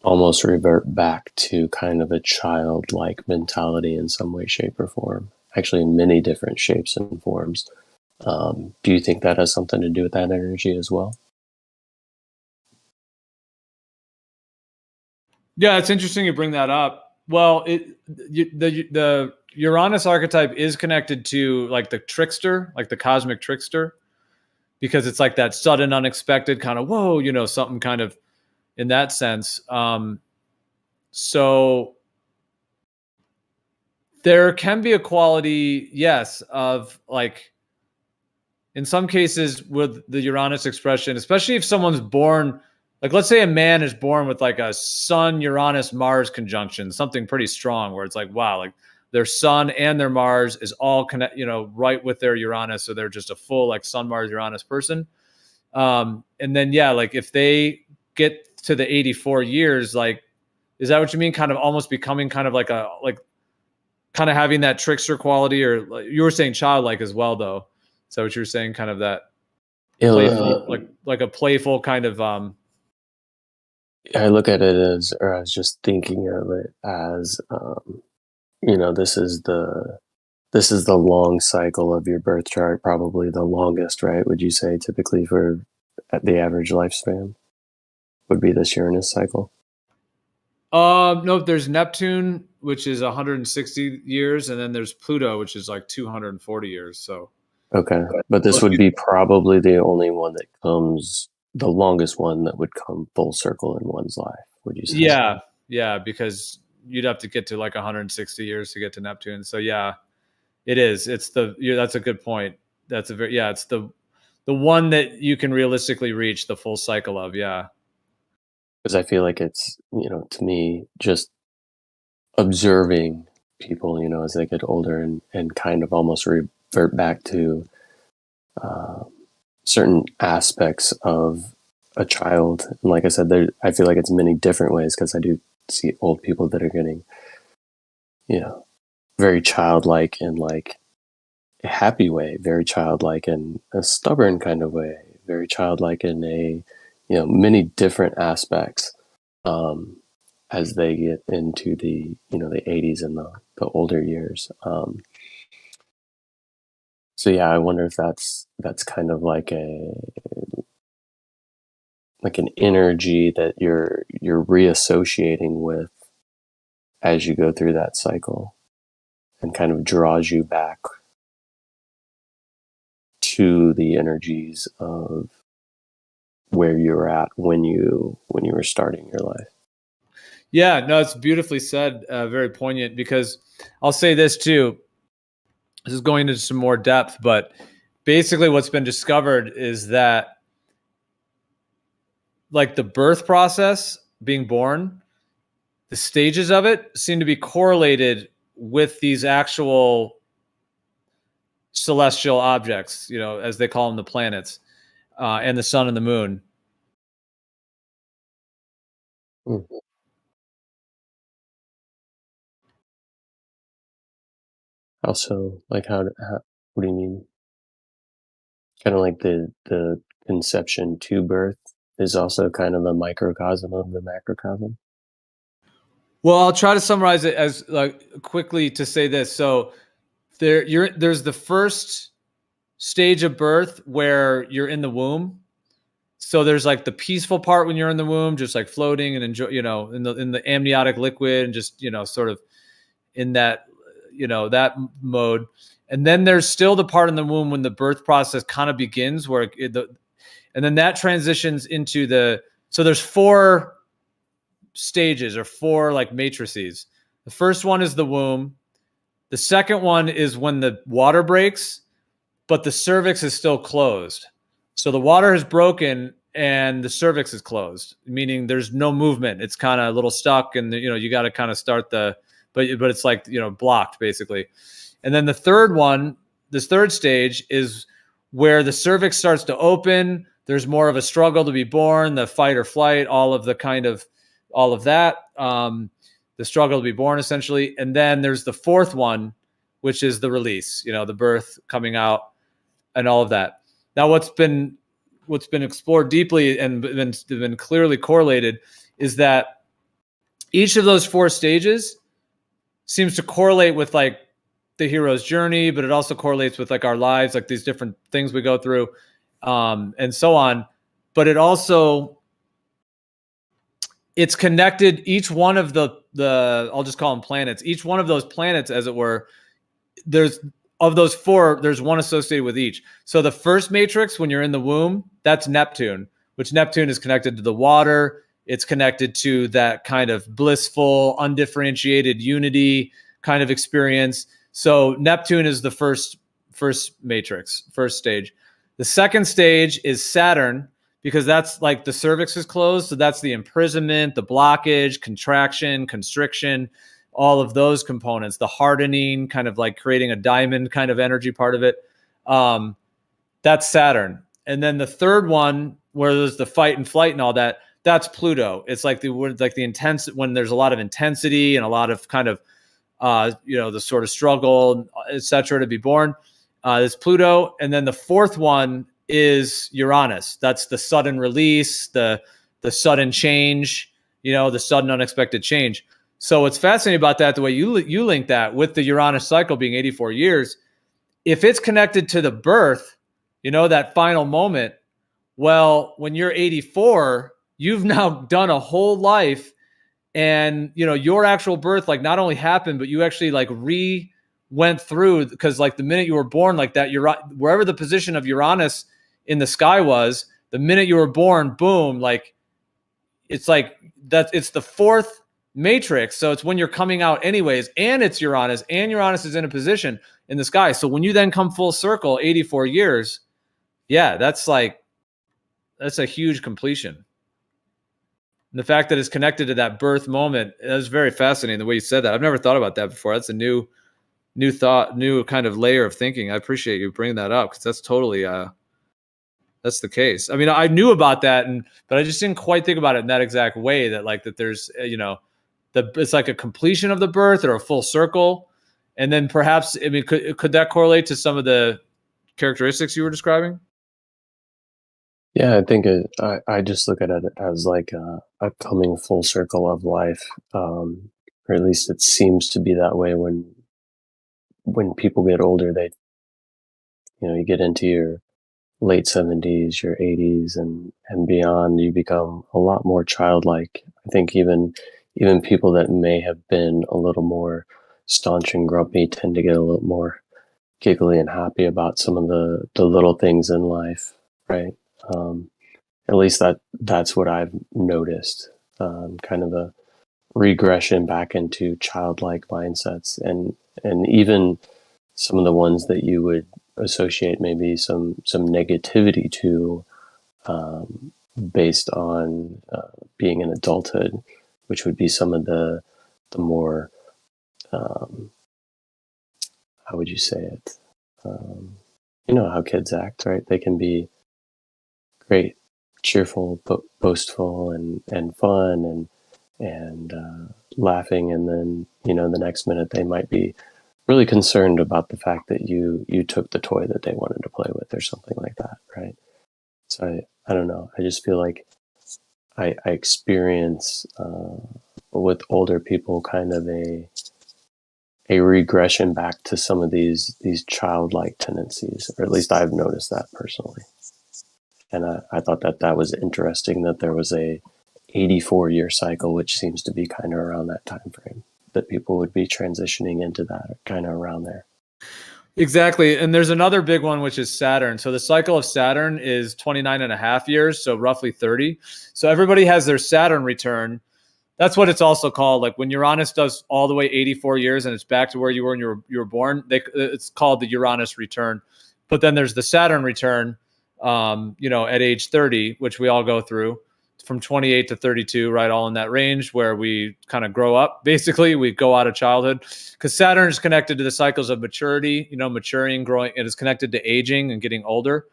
almost revert back to kind of a childlike mentality in some way, shape, or form. Actually, in many different shapes and forms. Do you think that has something to do with that energy as well? Yeah, it's interesting you bring that up. Well, the Uranus archetype is connected to like the trickster, like the cosmic trickster, because it's like that sudden, unexpected kind of whoa, something kind of in that sense. So there can be a quality, yes, of like in some cases with the Uranus expression, especially if someone's born, like let's say a man is born with like a Sun, Uranus, Mars conjunction, something pretty strong where it's like, wow, like their Sun and their Mars is all connect, right with their Uranus. So they're just a full like Sun, Mars, Uranus person. And then, yeah, like if they get to the 84 years, like, is that what you mean? Kind of almost becoming kind of like kind of having that trickster quality, or like, you were saying childlike as well, though. Is that what you were saying? Kind of that playful, like a playful kind of. I look at it as, or I was just thinking of it as, this is the long cycle of your birth chart, probably the longest, right? Would you say typically for the average lifespan would be this Uranus cycle? No, there's Neptune, which is 160 years, and then there's Pluto, which is like 240 years. So okay, but this would be probably the only one that comes, the longest one that would come full circle in one's life. Would you say? Yeah, because you'd have to get to like 160 years to get to Neptune. So yeah, it is. It's that's a good point. That's it's the one that you can realistically reach the full cycle of. Yeah. Because I feel like it's, to me, just observing people, as they get older and kind of almost revert back to certain aspects of a child. And like I said, I feel like it's many different ways, because I do see old people that are getting, very childlike in like a happy way, very childlike in a stubborn kind of way, very childlike in a, many different aspects as they get into the, the 80s and the older years. So yeah, I wonder if that's kind of like an energy that you're reassociating with as you go through that cycle, and kind of draws you back to the energies of where you were at when you were starting your life. Yeah, no, it's beautifully said, very poignant, because I'll say this too. This is going into some more depth, but basically what's been discovered is that like the birth process, being born, the stages of it seem to be correlated with these actual celestial objects, as they call them, the planets, and the sun and the moon. Mm-hmm. Also, like how what do you mean? Kind of like the conception to birth is also kind of a microcosm of the macrocosm. Well, I'll try to summarize it as like quickly to say this. So there's the first stage of birth where you're in the womb. So there's like the peaceful part when you're in the womb, just like floating and enjoy, in the amniotic liquid, and just, sort of in that, that mode. And then there's still the part in the womb when the birth process kind of begins, where and then that transitions into so there's 4 stages, or 4 like matrices. The first one is the womb. The second one is when the water breaks, but the cervix is still closed. So the water is broken and the cervix is closed, meaning there's no movement. It's kind of a little stuck, and you got to kind of start but it's like, blocked basically. And then the third one, this third stage, is where the cervix starts to open. There's more of a struggle to be born, the fight or flight, all of that, the struggle to be born essentially. And then there's the fourth one, which is the release, the birth, coming out, and all of that. Now, what's been explored deeply and been clearly correlated is that each of those 4 stages seems to correlate with like the hero's journey, but it also correlates with like our lives, like these different things we go through, and so on. But it's connected. Each one of the I'll just call them planets. Each one of those planets, as it were, of those 4, there's one associated with each. So the first matrix, when you're in the womb, that's Neptune, which Neptune is connected to the water. It's connected to that kind of blissful, undifferentiated unity kind of experience. So Neptune is the first matrix, first stage. The second stage is Saturn, because that's like the cervix is closed. So that's the imprisonment, the blockage, contraction, constriction, all of those components, the hardening, kind of like creating a diamond kind of energy part of it. That's Saturn. And then the third one, where there's the fight and flight and all that, that's Pluto. It's like the intense, when there's a lot of intensity and a lot of kind of, the sort of struggle, etc., to be born. It's Pluto. And then the fourth one is Uranus. That's the sudden release, the sudden change, the sudden unexpected change. So what's fascinating about that, the way you link that with the Uranus cycle being 84 years, if it's connected to the birth, that final moment, well, when you're 84, you've now done a whole life, and your actual birth like not only happened, but you actually like went through, because like the minute you were born, like that, wherever the position of Uranus in the sky was, the minute you were born, boom, like it's like that. It's the fourth matrix, so it's when you're coming out anyways, and it's Uranus, and Uranus is in a position in the sky. So when you then come full circle, 84 years, yeah, that's a huge completion. And the fact that it's connected to that birth moment is very fascinating, the way you said that. I've never thought about that before. That's a new thought, new kind of layer of thinking. I appreciate you bringing that up, because that's totally that's the case. I mean, I knew about that, but I just didn't quite think about it in that exact way, that there's it's like a completion of the birth or a full circle. And then perhaps, I mean, could that correlate to some of the characteristics you were describing? Yeah, I think I just look at it as like a coming full circle of life, or at least it seems to be that way when people get older. They, you get into your late 70s, your 80s, and beyond, you become a lot more childlike. I think even people that may have been a little more staunch and grumpy tend to get a little more giggly and happy about some of the little things in life, right? At least that's what I've noticed, kind of a regression back into childlike mindsets, and even some of the ones that you would associate maybe some negativity to, based on being in adulthood, which would be some of the more, how would you say it? How kids act, right? They can be great, cheerful, boastful, and fun, and laughing, and then the next minute they might be really concerned about the fact that you took the toy that they wanted to play with or something like that, right? So I don't know. I just feel like I experience with older people kind of a regression back to some of these childlike tendencies, or at least I've noticed that personally. And I thought that was interesting, that there was a 84-year cycle, which seems to be kind of around that time frame, that people would be transitioning into that kind of around there. Exactly. And there's another big one, which is Saturn. So the cycle of Saturn is 29 and a half years, so roughly 30. So everybody has their Saturn return. That's what it's also called. Like when Uranus does all the way 84 years and it's back to where you were when you were born, it's called the Uranus return. But then there's the Saturn return, at age 30, which we all go through, from 28 to 32, right? All in that range where we kind of grow up. Basically, we go out of childhood, because Saturn is connected to the cycles of maturity, maturing, growing. It is connected to aging and getting older.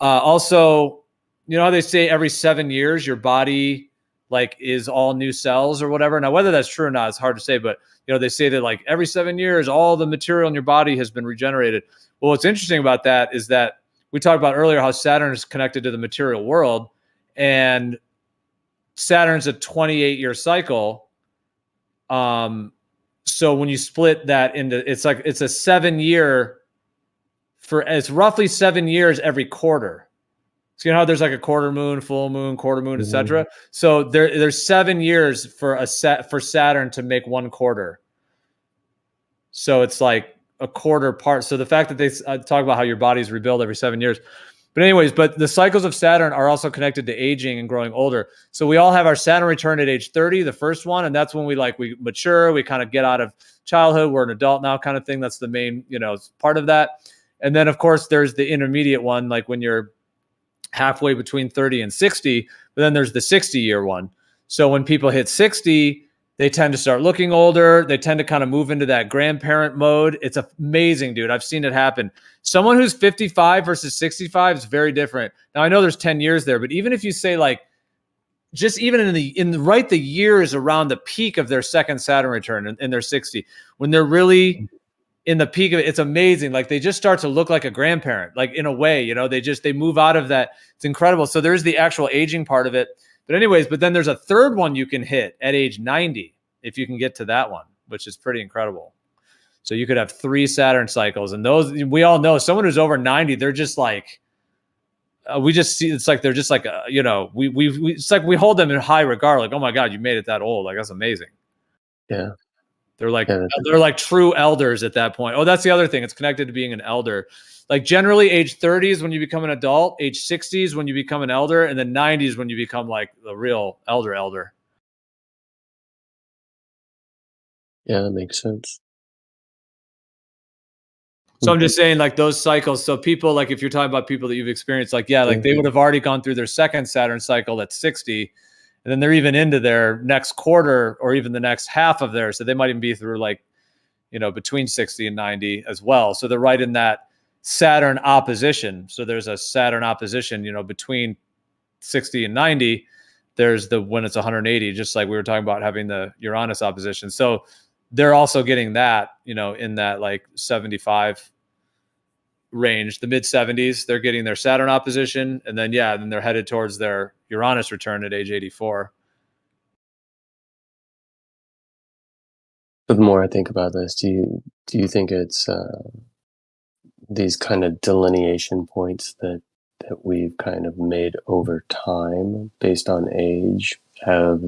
Also, how they say every 7 years, your body like is all new cells or whatever. Now, whether that's true or not, it's hard to say, but they say that like every 7 years, all the material in your body has been regenerated. Well, what's interesting about that is that we talked about earlier how Saturn is connected to the material world, and Saturn's a 28-year cycle. So when you split that into, it's a 7 year it's roughly 7 years every quarter. So how there's like a quarter moon, full moon, quarter moon, etc. So there's 7 years for Saturn to make one quarter. So it's like a quarter part. So the fact that they talk about how your body's rebuilt every 7 years. But anyways, the cycles of Saturn are also connected to aging and growing older. So we all have our Saturn return at age 30, the first one. And that's when we mature, we kind of get out of childhood. We're an adult now kind of thing. That's the main, part of that. And then of course there's the intermediate one, like when you're halfway between 30 and 60, but then there's the 60-year one. So when people hit 60, they tend to start looking older. They tend to kind of move into that grandparent mode. It's amazing, dude. I've seen it happen. Someone who's 55 versus 65 is very different. Now I know there's 10 years there, but even if you say like, just even in the years around the peak of their second Saturn return in their 60, when they're really in the peak of it, it's amazing. Like they just start to look like a grandparent, like in a way, you know, they move out of that. It's incredible. So there's the actual aging part of it. But anyways, but then there's a third one you can hit at age 90 if you can get to that one, which is pretty incredible. So you could have 3 Saturn cycles, and those, we all know someone who's over 90, they're just like, we just see, it's like they're just like, you know, we it's like we hold them in high regard. Like, oh my God, you made it that old. Like that's amazing. Yeah. They're like true elders at that point. Oh, that's the other thing. It's connected to being an elder. Like generally age 30s when you become an adult, age 60s when you become an elder, and then 90s when you become like the real elder. Yeah, that makes sense. So I'm just saying like those cycles. So people, like if you're talking about people that you've experienced, like, yeah, like they would have already gone through their second Saturn cycle at 60. And then they're even into their next quarter or even the next half of theirs. So they might even be through like, you know, between 60 and 90 as well. So they're right in that Saturn opposition. So there's a Saturn opposition, you know, between 60 and 90. There's the when it's 180, just like we were talking about having the Uranus opposition. So they're also getting that, you know, in that like 75 range, the mid 70s, they're getting their Saturn opposition. And then, yeah, then they're headed towards their Uranus return at age 84. But the more I think about this, do you think it's these kind of delineation points that we've kind of made over time based on age have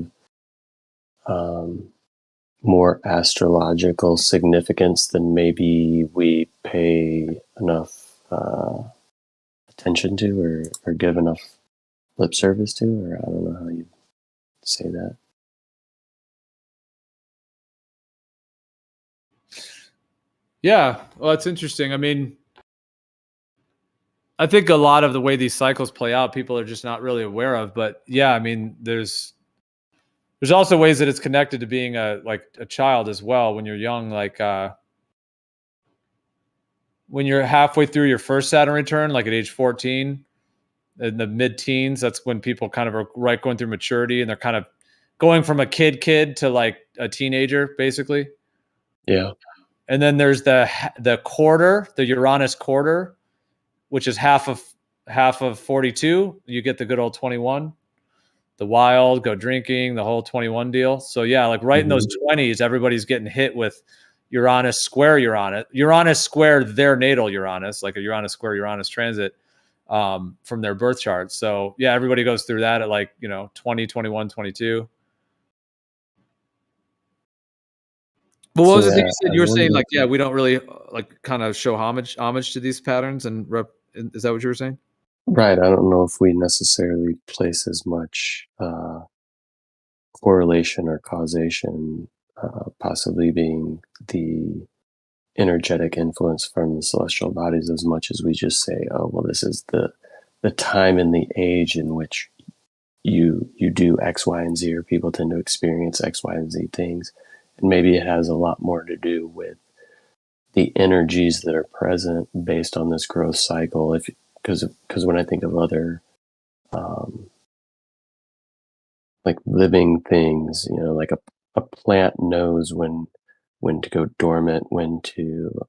more astrological significance than maybe we pay enough attention to or give enough lip service to, or I don't know how you say that. Yeah, well, it's interesting. I mean, I think a lot of the way these cycles play out, people are just not really aware of. But yeah, I mean, there's also ways that it's connected to being a child as well. When you're young, like when you're halfway through your first Saturn return, like at age 14, in the mid-teens, that's when people kind of are right going through maturity, and they're kind of going from a kid to like a teenager, basically. Yeah. And then there's the quarter, the Uranus quarter, which is half of 42. You get the good old 21, the wild, go drinking, the whole 21 deal. So yeah, like right in those 20s, everybody's getting hit with Uranus square their natal Uranus, like a Uranus square Uranus transit from their birth chart. So yeah, everybody goes through that at like, you know, 20, 21, 22. But what was the thing you said? You were saying like, yeah, we don't really like kind of show homage to these patterns and is that what you were saying? Right. I don't know if we necessarily place as much correlation or causation, possibly being the energetic influence from the celestial bodies, as much as we just say, oh, well, this is the time and the age in which you do X, Y, and Z, or people tend to experience X, Y, and Z things. And maybe it has a lot more to do with the energies that are present based on this growth cycle. Because when I think of other like living things, you know, like a plant knows when to go dormant, when to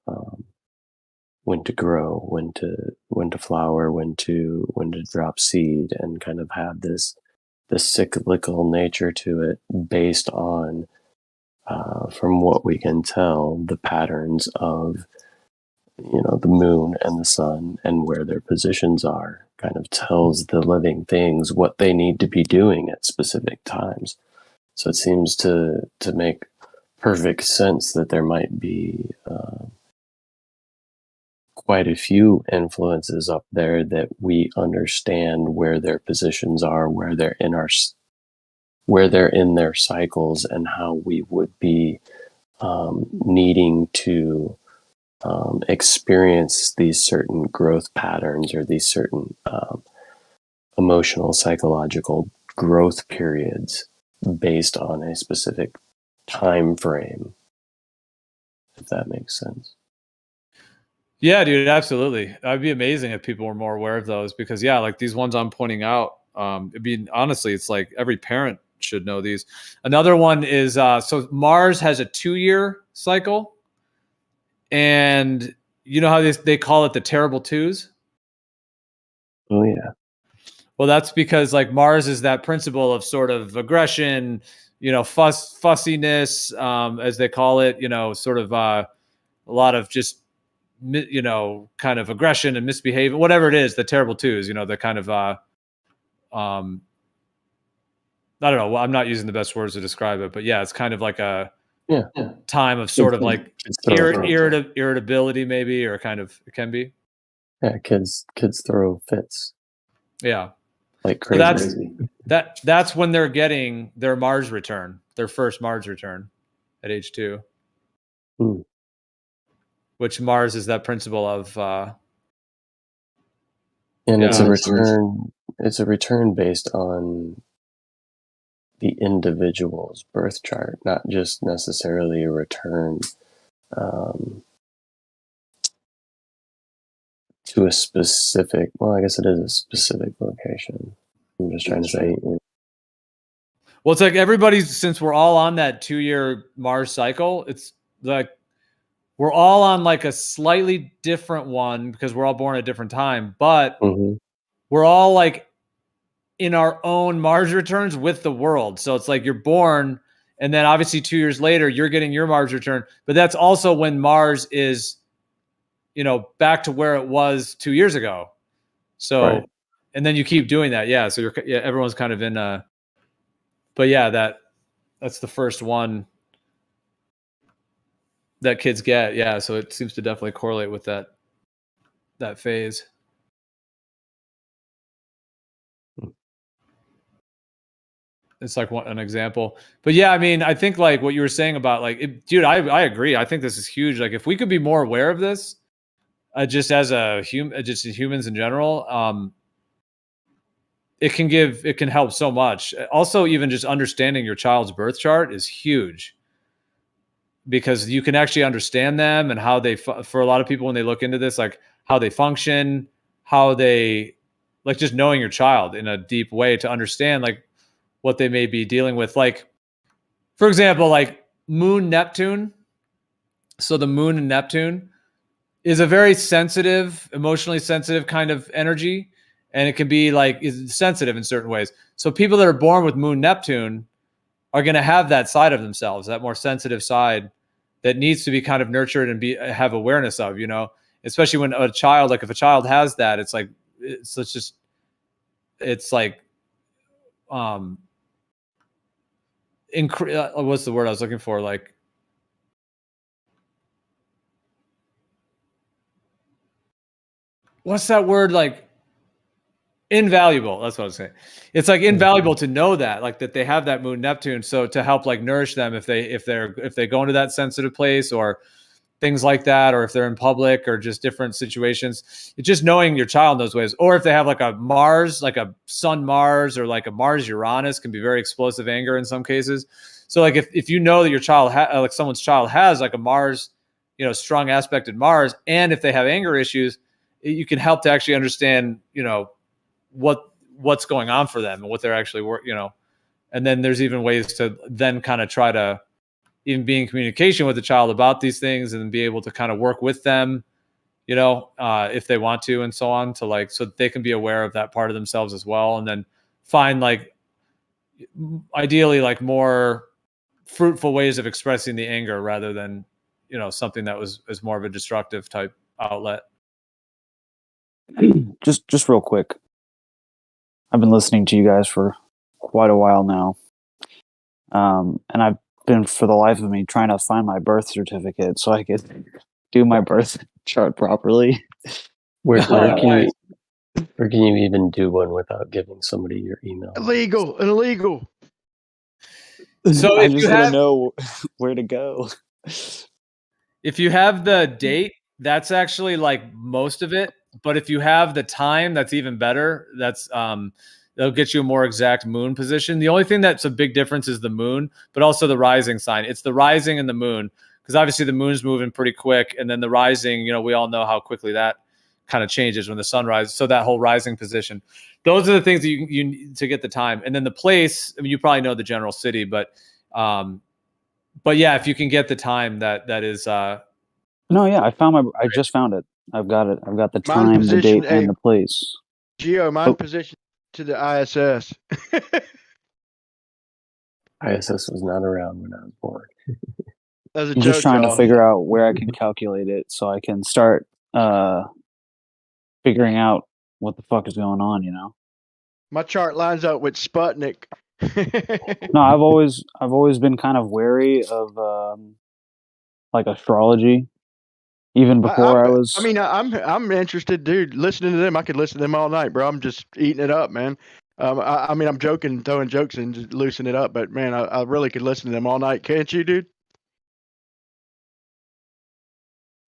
grow, when to flower, when to drop seed, and kind of have this cyclical nature to it based on, from what we can tell, the patterns of, you know, the moon and the sun and where their positions are, kind of tells the living things what they need to be doing at specific times. So it seems to make perfect sense that there might be quite a few influences up there that we understand where their positions are, where they're in their cycles, and how we would be needing to experience these certain growth patterns or these certain emotional, psychological growth periods based on a specific time frame, if that makes sense. Yeah, dude, absolutely. That'd be amazing if people were more aware of those because, yeah, like these ones I'm pointing out, honestly, it's like every parent should know these. Another one is so Mars has a 2-year cycle, and you know how they call it the terrible twos? Oh, yeah. Well, that's because like Mars is that principle of sort of aggression, fussiness, as they call it, sort of a lot of just kind of aggression and misbehavior, whatever it is, the terrible twos, the kind of I don't know, I'm not using the best words to describe it, but yeah, it's kind of like a time of sort of like irritability maybe, or kind of, it can be. Yeah, kids throw fits. Yeah. Like crazy. So that's when they're getting their Mars return, their first Mars return at age 2. Which Mars is that principle of and it's a return. It's a return based on the individual's birth chart, not just necessarily a return to a specific. Well, I guess it is a specific location. I'm just trying to say. Well, it's like everybody's, since we're all on that 2-year Mars cycle, it's like we're all on like a slightly different one because we're all born at a different time, but we're all like in our own Mars returns with the world. So it's like you're born, and then obviously 2 years later, you're getting your Mars return, but that's also when Mars is, back to where it was 2 years ago. So, and then you keep doing that. Yeah. So everyone's kind of in but yeah, that's the first one that kids get. Yeah. So it seems to definitely correlate with that phase. It's like an example, but yeah, I mean, I think like what you were saying about like, dude, I agree. I think this is huge. Like if we could be more aware of this, just as just humans in general, it can help so much. Also, even just understanding your child's birth chart is huge because you can actually understand them and how they, for a lot of people, when they look into this, like how they function, how they, like just knowing your child in a deep way to understand like what they may be dealing with. Like, for example, like Moon Neptune. So the Moon and Neptune is a very sensitive, emotionally sensitive kind of energy. And it can be like is sensitive in certain ways. So people that are born with Moon Neptune are going to have that side of themselves, that more sensitive side that needs to be kind of nurtured and have awareness of, especially when a child, like if a child has that, it's like, it's like, what's the word I was looking for? Like, what's that word? Like invaluable. That's what I was saying. It's like invaluable to know that, like that they have that Moon Neptune. So to help like nourish them if they go into that sensitive place or things like that, or if they're in public or just different situations, it's just knowing your child in those ways. Or if they have like a Mars, like a Sun Mars or like a Mars Uranus, can be very explosive anger in some cases. So like if you know that your child like someone's child has like a Mars, strong aspect in Mars, and if they have anger issues, you can help to actually understand, what's going on for them and what they're actually and then there's even ways to then kind of try to even be in communication with the child about these things and be able to kind of work with them, if they want to, and so on, to like, so that they can be aware of that part of themselves as well. And then find like, ideally like more fruitful ways of expressing the anger rather than, something that is more of a destructive type outlet. Just real quick. I've been listening to you guys for quite a while now. And I've been, for the life of me, trying to find my birth certificate so I could do my birth chart properly. Where can you even do one without giving somebody your email? Illegal. So I'm just going to know where to go. If you have the date That's actually like most of it. But if you have the time, that's even better. That's that'll get you a more exact moon position. The only thing that's a big difference is the moon, but also the rising sign. It's the rising and the moon, because obviously the moon's moving pretty quick, and then the rising, you know, we all know how quickly that kind of changes when the sun rises. So that whole rising position, those are the things that you need to get the time. And then the place, I mean, you probably know the general city, but yeah, if you can get the time, that is No, yeah, I just found it. I've got it. I've got the Mine time, the position date, a and the place. Geo. Mine Oh, position to the ISS. ISS was not around when I was born. That's a I'm just joke, trying to y'all. figure out where I can calculate it so I can start figuring out what the fuck is going on, you know? My chart lines up with Sputnik. No, I've always been kind of wary of like astrology. Even before I was I'm interested, dude. Listening to them, I could listen to them all night, bro. I'm just eating it up, man. I mean, I'm joking, throwing jokes and just loosening it up, but man, I really could listen to them all night. Can't you, dude?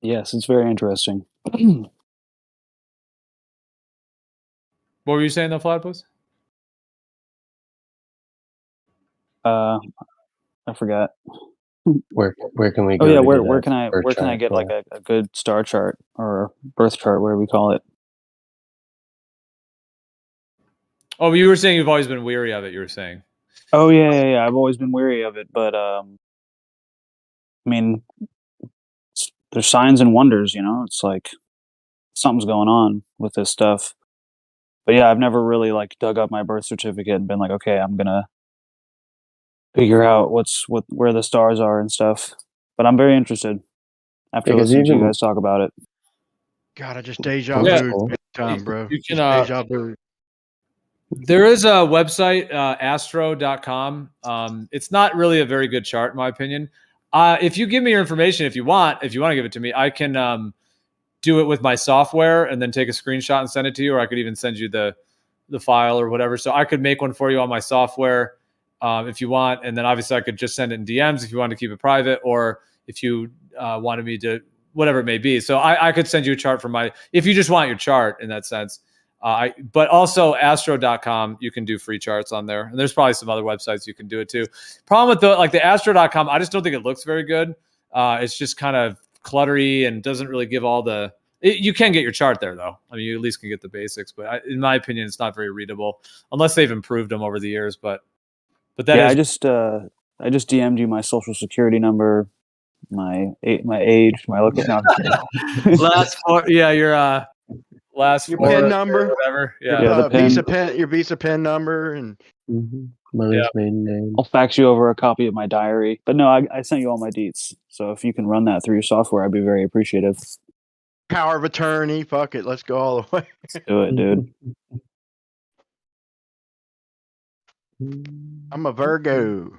Yes, it's very interesting. what were you saying, though, Platypus? I forgot. Where can we Oh go yeah, to get where a can I birth where can I chart get like for? a good star chart or birth chart, whatever we call it? Oh, you were saying you've always been weary of it. You were saying. Oh yeah. I've always been weary of it, but I mean, there's signs and wonders, you know. It's like something's going on with this stuff. But yeah, I've never really like dug up my birth certificate and been like, okay, I'm gonna figure out where the stars are and stuff. But I'm very interested after Because listening to you even guys talk about it. God, I just deja Yeah, vu cool. big time, bro. you can. Just deja vu. There is a website, astro.com. It's not really a very good chart, in my opinion. If you give me your information, if you want to give it to me, I can do it with my software and then take a screenshot and send it to you, or I could even send you the file or whatever. So I could make one for you on my software if you want, and then obviously I could just send it in DMs if you want to keep it private, or if you wanted me to, whatever it may be. So I could send you a chart from if you just want your chart in that sense. But also astro.com, you can do free charts on there. And there's probably some other websites you can do it too. Problem with the astro.com, I just don't think it looks very good. It's just kind of cluttery and doesn't really give all the, you can get your chart there though. I mean, you at least can get the basics, but in my opinion, it's not very readable unless they've improved them over the years. But that Yeah, is, I just DM'd you my social security number, my age, my look. No, I'm kidding. last four, yeah, your last Your four PIN or number, whatever. your Yeah. Yeah, the Visa pin. PIN, your Visa PIN number, and Mother's Yeah. maiden name. I'll fax you over a copy of my diary. But no, I sent you all my deets. So if you can run that through your software, I'd be very appreciative. power of attorney. Fuck it, let's go all the way. Let's do it, dude. I'm a Virgo.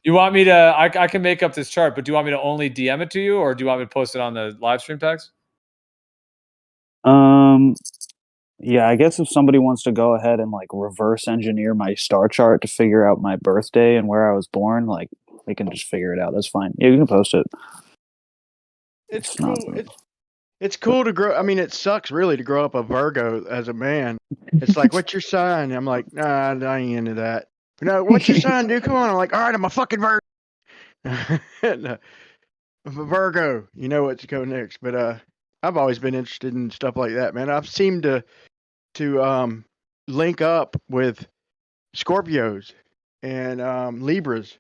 You want me to? I can make up this chart, but do you want me to only DM it to you, or do you want me to post it on the live stream text? Yeah, I guess if somebody wants to go ahead and like reverse engineer my star chart to figure out my birthday and where I was born, like they can just figure it out. That's fine. Yeah, you can post it. It's not. cool. It's cool to grow. I mean, it sucks really to grow up a Virgo as a man. It's like, what's your sign? I'm like, nah, I ain't into that. But no, what's your sign, dude? Come on. I'm like, all right, I'm a fucking Virgo. I'm a Virgo. You know what to go next. But I've always been interested in stuff like that, man. I've seemed to link up with Scorpios and Libras,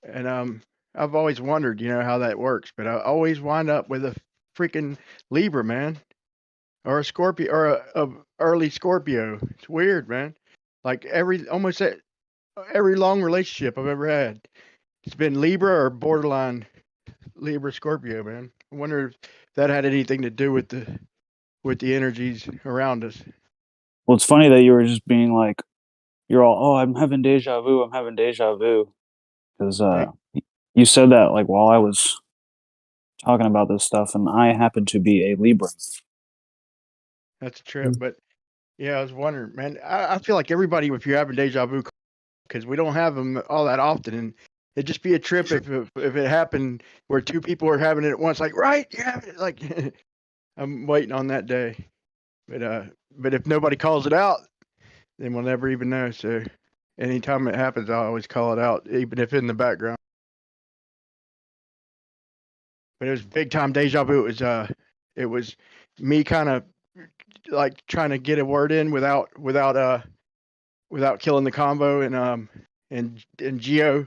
and I've always wondered, how that works. But I always wind up with a freaking Libra, man. Or a Scorpio, or a early Scorpio. It's weird, man. Like almost every long relationship I've ever had, it's been Libra or borderline Libra Scorpio, man. I wonder if that had anything to do with the energies around us. Well, it's funny that you were just being like, you're all, oh, I'm having deja vu. I'm having deja vu. Because you said that like while I was talking about this stuff, and I happen to be a Libra. That's a trip, but yeah, I was wondering, man. I feel like everybody, if you're having deja vu, because we don't have them all that often, and It'd just be a trip if it happened where two people are having it at once. Like, right, you have it. Like, I'm waiting on that day. But if nobody calls it out, then we'll never even know. So, anytime it happens, I always call it out, even if in the background. But it was big time deja vu. It was me kind of like trying to get a word in without killing the combo, and Geo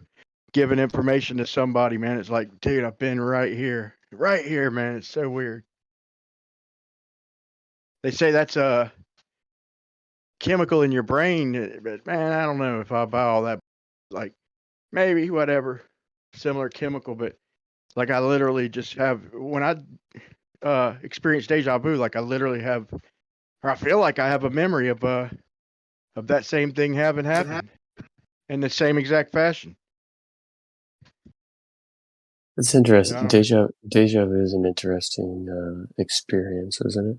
giving information to somebody, man. It's like, dude, I've been right here, man. It's so weird. They say that's a chemical in your brain, but man, I don't know if I buy all that. Like, maybe whatever, similar chemical, but like I literally just have when I experience deja vu, like I literally have, or I feel like I have a memory of that same thing having happened in the same exact fashion. It's So I interesting. don't, Deja vu is an interesting experience, isn't it?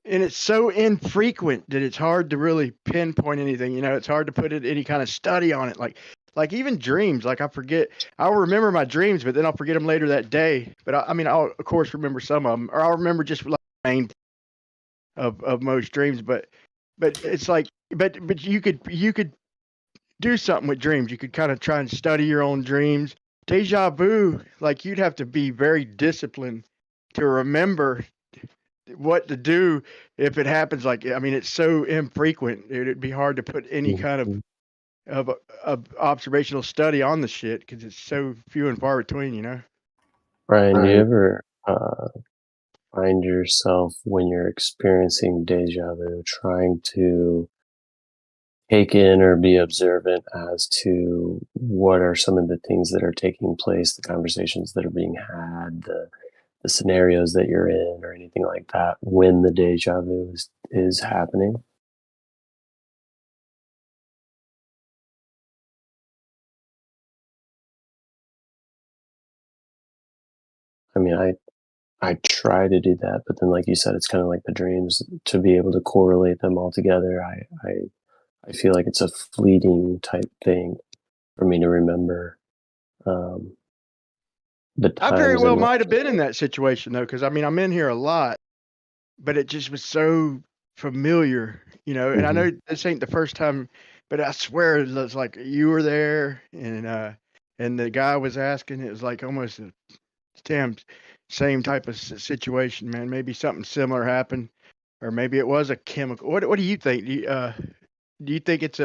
and it's so infrequent that it's hard to really pinpoint anything. You know, it's hard to put any kind of study on it. Like even dreams, like I'll remember my dreams, but then I'll forget them later that day. But I mean, I'll of course remember some of them, or I'll remember just like the main of most dreams. But it's like, but you could do something with dreams. You could kind of try and study your own dreams. Deja vu, like you'd have to be very disciplined to remember what to do if it happens. Like, I mean, it's so infrequent, dude. It'd be hard to put any kind of observational study on the shit because it's so few and far between, you know. Ryan, do you ever find yourself when you're experiencing deja vu trying to take in or be observant as to what are some of the things that are taking place, the conversations that are being had, the scenarios that you're in, or anything like that when the deja vu is happening? I mean, I try to do that, but then, like you said, it's kind of like the dreams. To be able to correlate them all together, I feel like it's a fleeting type thing for me to remember the I very times well and might have been in that situation though, because I mean, I'm in here a lot, but it just was so familiar, you know. And I know this ain't the first time, but I swear it was like you were there, and the guy was asking. It was like almost a damn same type of situation, man. Maybe something similar happened, or maybe it was a chemical. What do you think? Do you think it's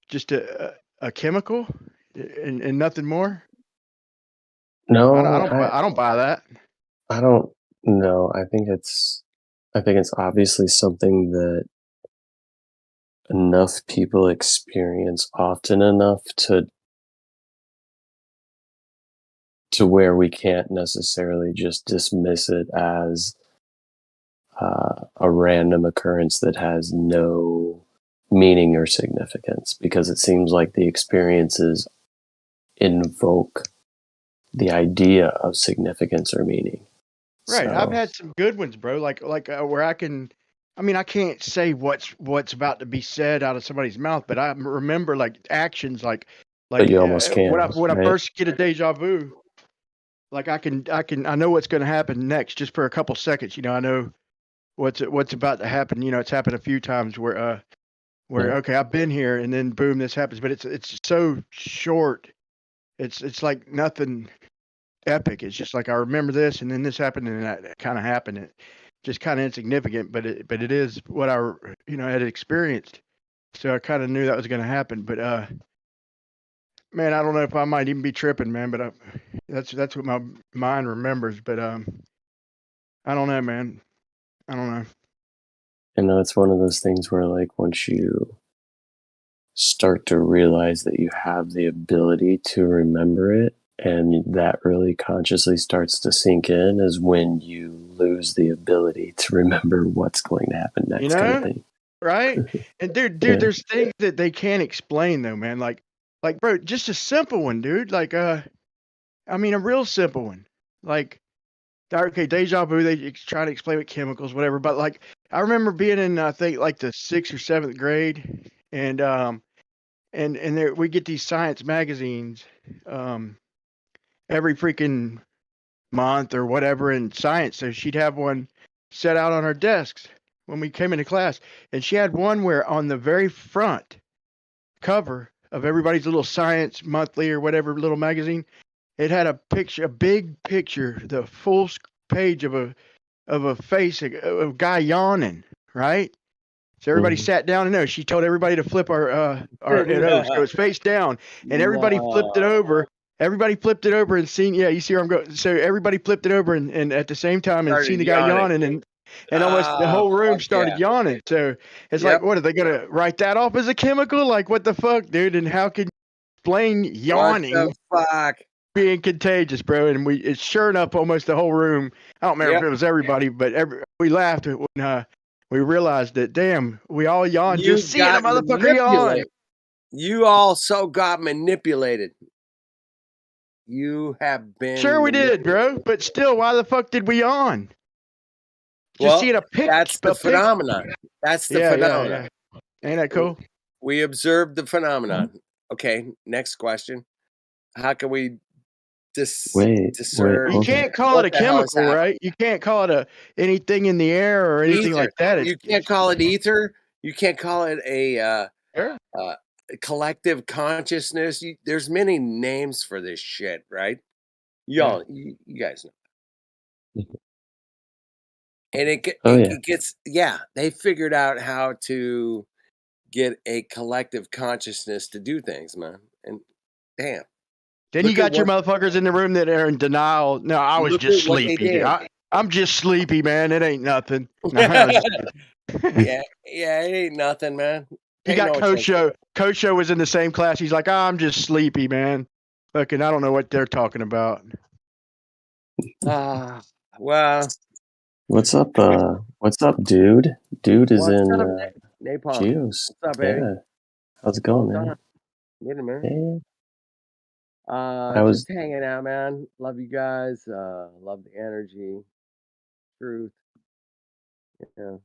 just a chemical and nothing more? No, I don't buy that. I don't know. I think it's obviously something that enough people experience often enough to where we can't necessarily just dismiss it as a random occurrence that has no meaning or significance, because it seems like the experiences invoke the idea of significance or meaning. Right. I've So, had some good ones, bro. Like where I mean, I can't say what's about to be said out of somebody's mouth, but I remember like actions, but you almost when can, I right? first get a deja vu, like I know what's going to happen next just for a couple seconds. You know, I know what's about to happen. You know, it's happened a few times where Yeah. okay, I've been here, and then boom, this happens. But it's so short. It's like nothing epic. It's just like I remember this, and then this happened, and that kind of happened. It just kind of insignificant, but it is what I had experienced. So I kind of knew that was going to happen. But man, I don't know if I might even be tripping, man. But that's what my mind remembers. But I don't know, man. I don't know. It's one of those things where, like, once you start to realize that you have the ability to remember it, and that really consciously starts to sink in, is when you lose the ability to remember what's going to happen You next, kind of know, thing. right? And dude, Yeah. there's things that they can't explain though, man. Like, bro, just a simple one, dude. Like, I mean, a real simple one. Like, okay, deja vu. They try to explain with chemicals, whatever. But like, I remember being in, I think, like the 6th or 7th grade, and and there we get these science magazines every freaking month or whatever in science. So she'd have one set out on our desks when we came into class, and she had one where on the very front cover of everybody's little science monthly or whatever little magazine, it had a picture, a big picture, the full page of a face, a guy yawning, right? So everybody sat down, and no, she told everybody to flip our it over, so it's face down, and everybody flipped it over. Everybody flipped it over and seen, yeah, you see where I'm going. So everybody flipped it over and at the same time and seen the guy yawning, and almost the whole room started yawning. So it's like, what are they gonna write that off as a chemical? Like, what the fuck, dude? And how can you explain yawning What the fuck? being contagious, bro? And it's sure enough, almost the whole room. I don't remember if it was everybody, but we laughed when we realized that, damn, we all yawned You just seeing a got motherfucker yawn. manipulated. You also got manipulated. You have been Sure we did, bro. But still, why the fuck did we yawn? Just seeing a picture. That's the phenomenon. That's the phenomenon. Ain't that cool? We observed the phenomenon. Okay, next question. How can we discern? You can't call it a chemical, right? You can't call it anything in the air or anything like that. You can't call it ether. You can't call it a collective consciousness. There's many names for this shit, right? Y'all, you guys know. And it gets, they figured out how to get a collective consciousness to do things, man. And damn. Then you got your motherfuckers in the room that are in denial. No, I was just sleepy. I'm just sleepy, man. It ain't nothing. Yeah, it ain't nothing, man. You got Kosho. Kosho was in the same class. He's like, I'm just sleepy, man. Fucking, I don't know what they're talking about. Well. What's up, dude? Dude is in Napalm. Geos. What's up, baby? Yeah. How's it going, man? Get it, man. Hey. Just hanging out, man. Love you guys. Love the energy, truth. Yeah.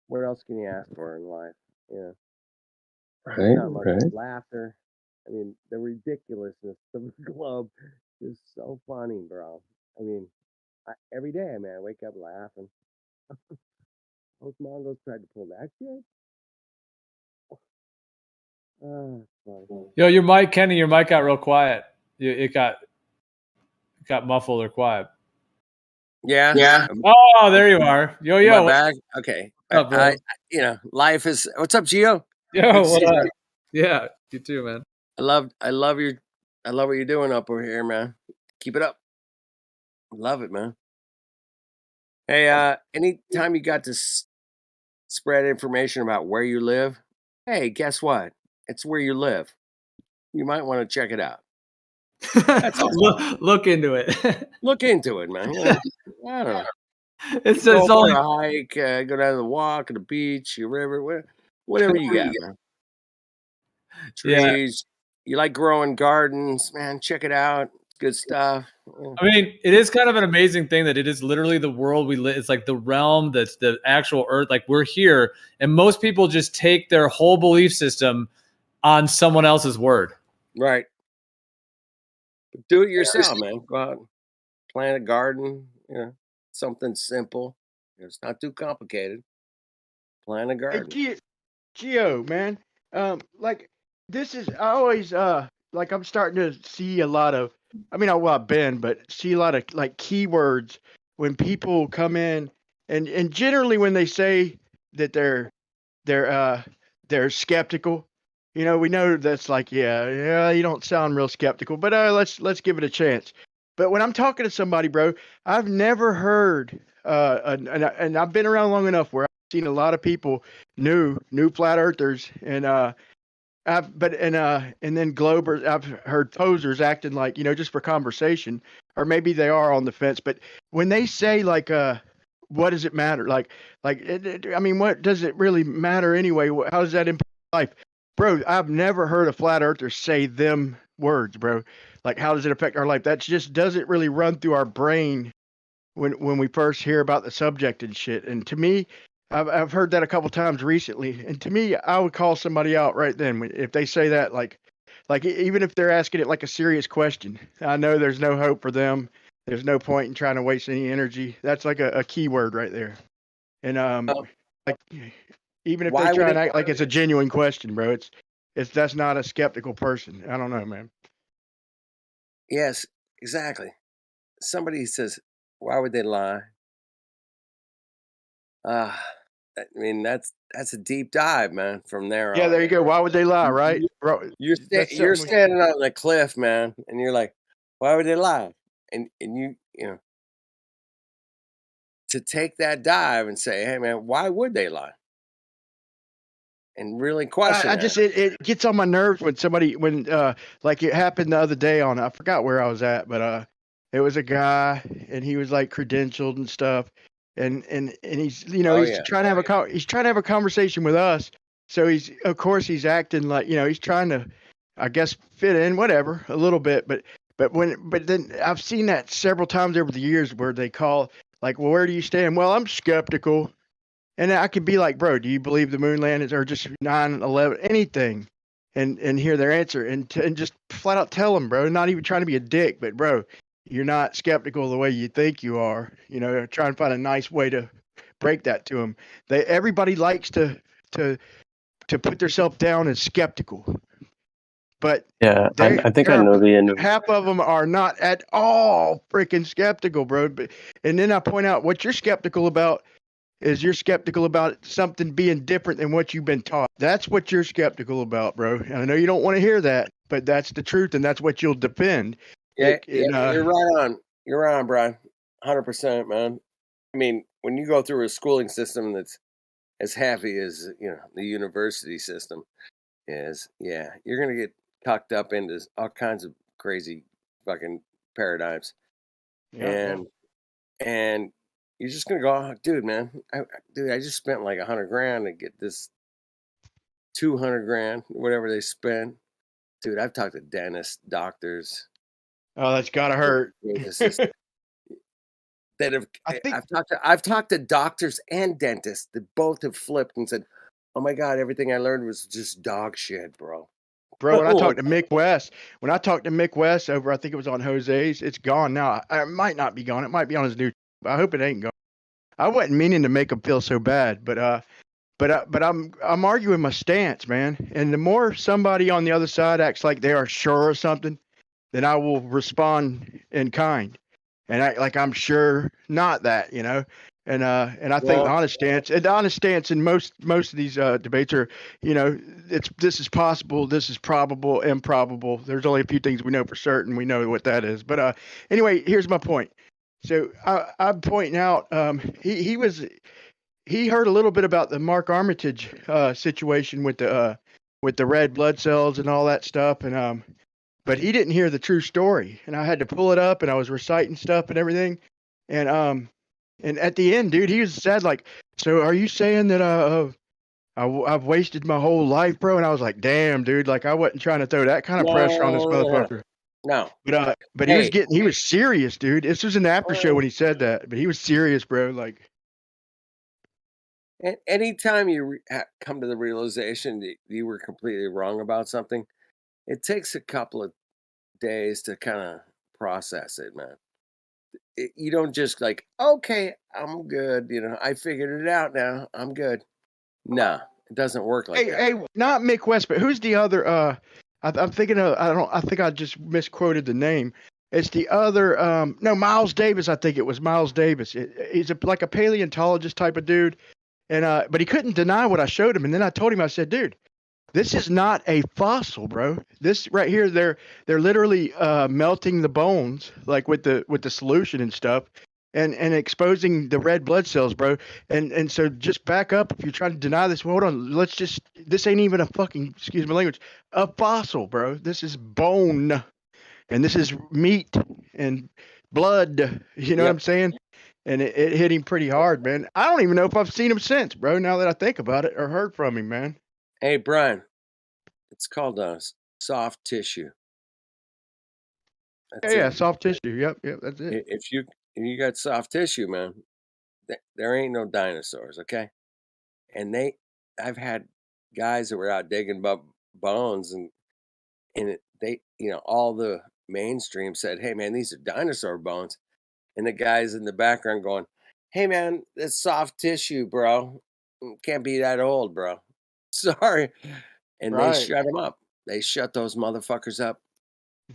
What else can you ask for in life? Yeah. Right, Not much right. laughter. I mean, the ridiculousness of the globe is so funny, bro. I mean, every day, man, I wake up laughing. Those Mongols tried to pull that shit. Yo, your mic, Kenny, your mic got real quiet. It got muffled or quiet. Yeah. Oh, there you are. Yo. My bag. Okay. What's up, bro? Life is. What's up, Gio? Yo, what up? Yeah, you too, man. I love what you're doing up over here, man. Keep it up. Love it, man. Hey, anytime you got to spread information about where you live, hey, guess what? It's where you live. You might want to check it out. That's awesome. Look into it. Look into it, man. I don't know. It's go just for a hike, go down to the walk, the beach, your river, whatever you got, man. Trees. You like growing gardens, man? Check it out. Good stuff. I mean, it is kind of an amazing thing that it is literally the world we live. It's like the realm that's the actual earth. Like we're here, and most people just take their whole belief system on someone else's word. Right. Do it yourself, man. Go out, plant a garden. Something simple. It's not too complicated. Plant a garden. Hey, Gio, man. Like this is I always like I'm starting to see a lot of. I mean, I've been, but see a lot of like keywords when people come in, and generally when they say that they're skeptical, we know that's like, yeah, you don't sound real skeptical, but let's give it a chance. But when I'm talking to somebody, bro, I've never heard, and I've been around long enough where I've seen a lot of people, new flat earthers, and and then Globers. I've heard posers acting like, just for conversation, or maybe they are on the fence. But when they say like, what does it matter? I mean, what does it really matter anyway? How does that impact life, bro? I've never heard a flat earther say them words, bro. Like, how does it affect our life? That just doesn't really run through our brain when we first hear about the subject and shit. And to me, I've heard that a couple times recently, and to me, I would call somebody out right then if they say that. Even if they're asking it like a serious question, I know there's no hope for them. There's no point in trying to waste any energy. That's like a key word right there. And like even if they Why would try and it? act like it's a genuine question, bro, it's that's not a skeptical person. I don't know, man. Yes, exactly. Somebody says, "Why would they lie?" Ah, I mean that's a deep dive, man. From there Yeah, there on, you go. Why would they lie, You- right? you- Bro, that's you're something. standing on the cliff, man, and you're like, "Why would they lie?" And you know to take that dive and say, "Hey, man, why would they lie?" And really question I that. just it gets on my nerves when like it happened the other day I forgot where I was at, but it was a guy and he was like credentialed and stuff, and he's Oh he's yeah, trying to have he's trying to have a conversation with us, so he's of course he's acting like he's trying to, I guess, fit in whatever a little bit, but then I've seen that several times over the years where they call like, well, where do you stand? Well, I'm skeptical. And I could be like, bro, do you believe the moon landings or just 9/11, anything? And hear their answer and just flat out tell them, bro, not even trying to be a dick, but bro, you're not skeptical the way you think you are. Try and find a nice way to break that to them. Everybody likes to put themselves down as skeptical, but Yeah, I think I there are know the end of. half of them are not at all freaking skeptical, bro. And then I point out what you're skeptical about is you're skeptical about something being different than what you've been taught. That's what you're skeptical about, bro. And I know you don't want to hear that, but that's the truth, and that's what you'll defend. yeah, yeah. And You're right on. You're right on, Brian. 100%, man. I mean, when you go through a schooling system that's as heavy as the university system is, yeah, you're gonna get tucked up into all kinds of crazy fucking paradigms, yeah, yeah. and you're just gonna go, oh, dude, man, dude, I just spent like $100,000 to get this 200,000, whatever they spend. Dude, I've talked to dentists, doctors, Oh, that's gotta hurt. physicists that have. I think, I've talked to doctors and dentists that both have flipped and said, "Oh my god, everything I learned was just dog shit, bro." bro, when I talked to Mick West over, I think it was on Jose's, it's gone now. It might not be gone. It might be on his new. I hope it ain't gone. I wasn't meaning to make him feel so bad, but I'm arguing my stance, man. And the more somebody on the other side acts like they are sure of something, then I will respond in kind and act like I'm sure not that, And I think the Well, honest stance in most of these debates are, this is possible, this is probable, improbable. There's only a few things we know for certain. We know what that is. But anyway, here's my point. So I'm pointing out he heard a little bit about the Mark Armitage situation with the red blood cells and all that stuff, and but he didn't hear the true story. And I had to pull it up, and I was reciting stuff and everything, and at the end, dude, he was sad, like, so are you saying that I've wasted my whole life, bro? And I was like, damn, dude, like I wasn't trying to throw that kind of pressure on this no, motherfucker. no. But Hey, he was serious, dude. This was an after show when he said that, but he was serious, bro. Like. anytime you come to the realization that you were completely wrong about something, it takes a couple of days to kind of process it, man. You don't just like, okay, I'm good. I figured it out now. I'm good. No, it doesn't work like that. Hey, not Mick West, but who's the other? I'm thinking of. I don't. I think I just misquoted the name. It's the other. No, Miles Davis. I think it was Miles Davis. He's like a paleontologist type of dude, and but he couldn't deny what I showed him. And then I told him, I said, dude, this is not a fossil, bro. This right here, they're literally melting the bones, like with the solution and stuff, and exposing the red blood cells, bro. And so just back up if you're trying to deny this. Well, hold on, this ain't even a fucking, excuse my language, a fossil, bro. This is bone, and this is meat and blood. You know what I'm Yep. saying? And it hit him pretty hard, man. I don't even know if I've seen him since, bro. Now that I think about it, or heard from him, man. Hey, Brian, it's called soft tissue. That's Yeah, it. soft tissue. Yep, that's it. If you got soft tissue, man, there ain't no dinosaurs. Okay. and I've had guys that were out digging bones, and they, all the mainstream said, "Hey man, these are dinosaur bones," and the guys in the background going, "Hey man, that's soft tissue, bro. Can't be that old, bro. Sorry." And they Right. shut them up. They shut those motherfuckers up.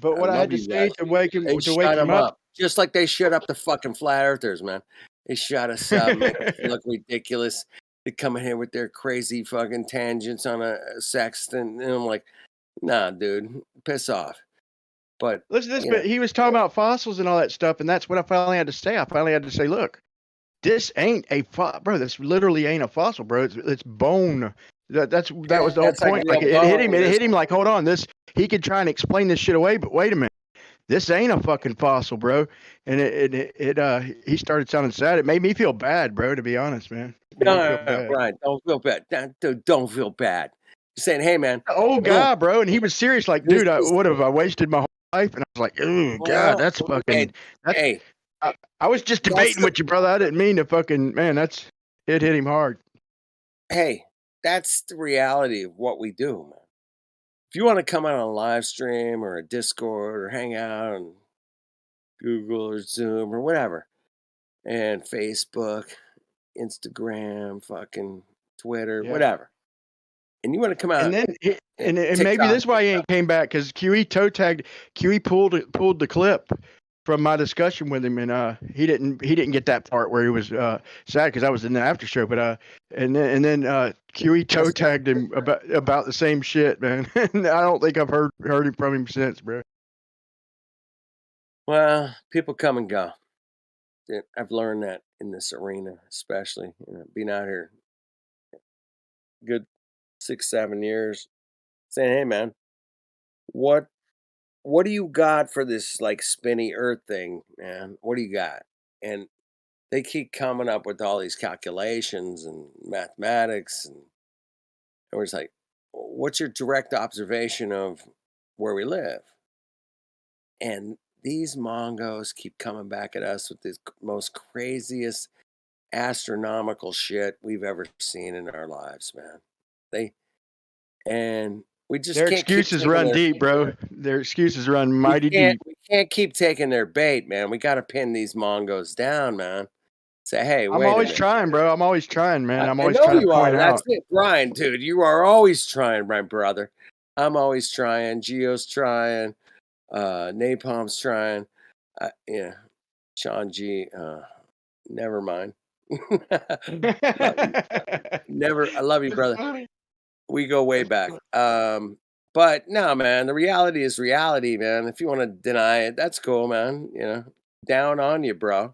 But I what I love had to you say guys. to wake They wake shut him them up. up, just like they shut up the fucking flat earthers, man. They shut us up, make us look ridiculous. They come in here with their crazy fucking tangents on a sextant, and I'm like, nah, dude, piss off. But Listen to this, but he was talking about fossils and all that stuff, and that's what I finally had to say. I finally had to say, look, this ain't a bro. This literally ain't a fossil, bro. It's bone. That was the whole that's like point. Like real it hit him. bone. It hit him like, hold on, this he could try and explain this shit away, but wait a minute, this ain't a fucking fossil, bro. And he started sounding sad. It made me feel bad, bro. To be honest, man, it made me feel No, bad. Brian, don't feel bad. Dude, don't feel bad. You're saying, hey man, The old look, guy, bro, and he was serious. Like, this dude, is what have I wasted my whole life? And I was like, oh God, that's fucking. That's. hey, I was just debating with you, brother. I didn't mean to fucking man. It hit him hard. hey, that's the reality of what we do, man. If you want to come out on a live stream or a Discord or hang out on Google or Zoom or whatever, and Facebook, Instagram, fucking Twitter, Yeah. whatever, and you want to come out, And then and maybe TikTok, this is why he ain't came back because QE toe tagged. QE pulled the clip from my discussion with him, and he didn't get that part where he was sad because I was in the after show. But and then QE toe tagged him about the same shit, man. And I don't think I've heard him from him since, bro. well, people come and go. I've learned that in this arena, especially being out here good 6-7 years, saying, "Hey, man, what do you got for this like spinny Earth thing, man? What do you got?" And they keep coming up with all these calculations and mathematics, and we're just like, "What's your direct observation of where we live?" And these Mongos keep coming back at us with this most craziest astronomical shit we've ever seen in our lives, man. And we just Their can't keep excuses taking run their deep, bro. Their excuses run mighty deep. we can't keep taking their bait, man. We got to pin these Mongos down, man. Say, hey, I'm wait a always minute. trying, bro. I'm always trying, man. I'm I always know trying to you are. point That's out. it, Brian, dude. You are always trying, my brother. I'm always trying. Geo's trying. Napalm's trying. Yeah, Sean G. Never mind. Never. I love you, brother. We go way back. But no, man. The reality is reality, man. If you want to deny it, that's cool, man. Down on you, bro.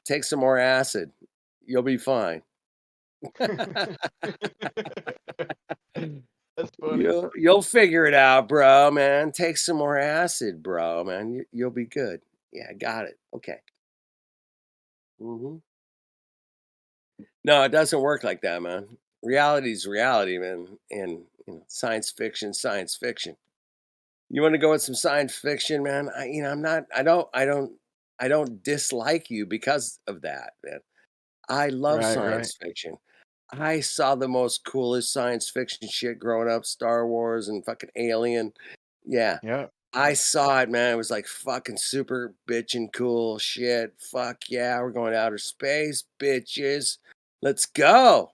Take some more acid. You'll be fine. That's funny. You'll figure it out, bro, man. Take some more acid, bro, man. You'll be good. Yeah, got it. Okay. No, it doesn't work like that, man. Reality's reality, man. And science fiction, science fiction. You want to go with some science fiction, man? I don't dislike you because of that, man. I love Right. science fiction. I saw the most coolest science fiction shit growing up, Star Wars and fucking Alien. Yeah. Yeah. I saw it, man. It was like fucking super bitchin' cool shit. Fuck yeah, we're going to outer space, bitches. Let's go.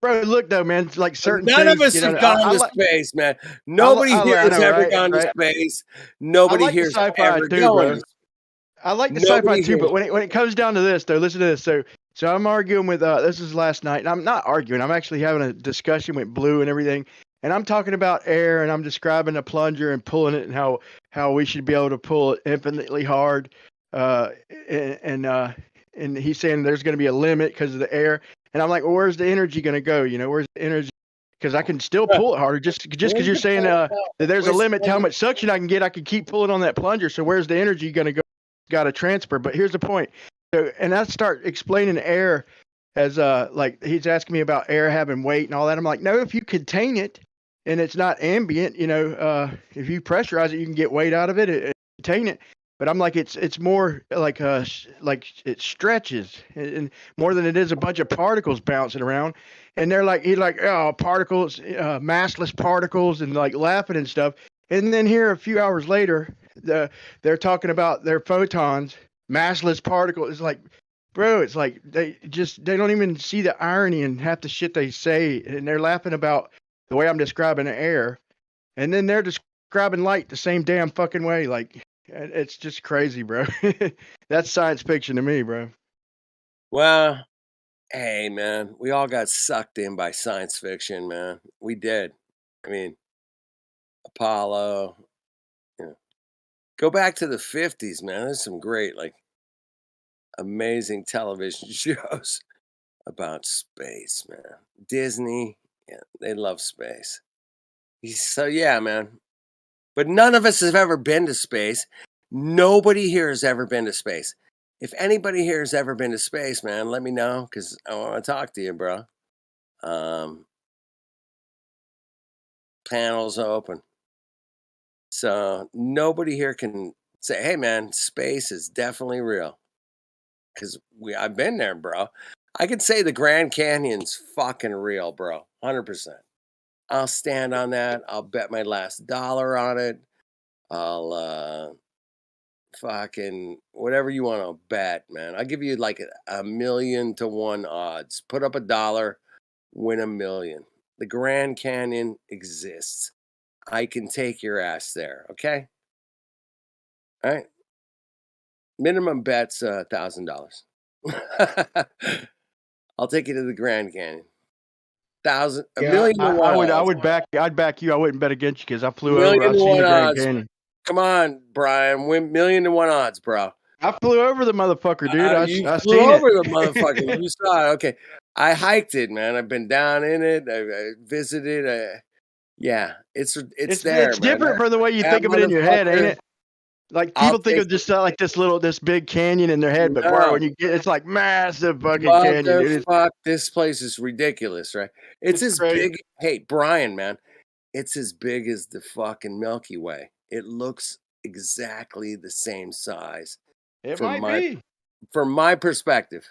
Bro, look though, man. Like certain None things, of us have gone to space, man. Nobody here I has know, ever right? gone to Right. space. I Nobody like the here's sci-fi ever too, going bro. to space. I like the Nobody sci-fi too, here. but when it comes down to this, though, listen to this. So I'm arguing with this is last night, and I'm not arguing. I'm actually having a discussion with Blue and everything, and I'm talking about air, and I'm describing a plunger and pulling it, and how we should be able to pull it infinitely hard, and he's saying there's going to be a limit because of the air, and I'm like, well, where's the energy going to go? Where's the energy? Because I can still pull it harder. Just because you're saying that there's a limit to how much suction I can get, I can keep pulling on that plunger. So where's the energy going to go? Got to transfer. But here's the point. So, and I start explaining air as like he's asking me about air having weight and all that. I'm like, no, if you contain it and it's not ambient, if you pressurize it, you can get weight out of it. Contain it. But I'm like, it's more like like it stretches and more than it is a bunch of particles bouncing around. And they're like, he's like, oh, particles, massless particles, and like laughing and stuff. And then here a few hours later, they're talking about their photons, massless particles. It's like, bro, it's like they don't even see the irony in half the shit they say, and they're laughing about the way I'm describing the air, and then they're describing light the same damn fucking way. Like, it's just crazy, bro. That's science fiction to me, bro. Well, hey, man, we all got sucked in by science fiction, man. We did. I mean, Apollo. You know, go back to the 50s, man. There's some great, like, amazing television shows about space, man. Disney, yeah, they love space. So, yeah, man. But none of us have ever been to space. Nobody here has ever been to space. If anybody here has ever been to space, man, let me know because I want to talk to you, bro. Panels open. So nobody here can say, hey, man, space is definitely real. Because I've been there, bro. I could say the Grand Canyon's fucking real, bro. 100%. I'll stand on that. I'll bet my last dollar on it. I'll fucking whatever you want to bet, man. I'll give you like a 1,000,000 to 1 odds. Put up $1, win 1,000,000. The Grand Canyon exists. I can take your ass there, okay? All right. Minimum bet's $1,000. I'll take you to the Grand Canyon. Yeah, 1,000,000 to 1 odds. I'd back you. I wouldn't bet against you because I flew over. 1,000,000 I've to seen 1 the Grand odds. Canyon. Come on, Brian. Win 1,000,000 to 1 odds, bro. I flew over the motherfucker, dude. You I flew seen over it. the motherfucker. You saw it. Okay. I hiked it, man. I've been down in it. I visited. Yeah, it's there, It's man. different from the way you That think of it in your head, ain't motherfucker. it? Like I'll people think take of just like this big canyon in their head, but bro, No. when you get it's like massive fucking canyon, dude. Motherfuck, this place is ridiculous, right? It's as crazy. big. Hey, Brian, man, it's as big as the fucking Milky Way. It looks exactly the same size. It From might be. From my perspective,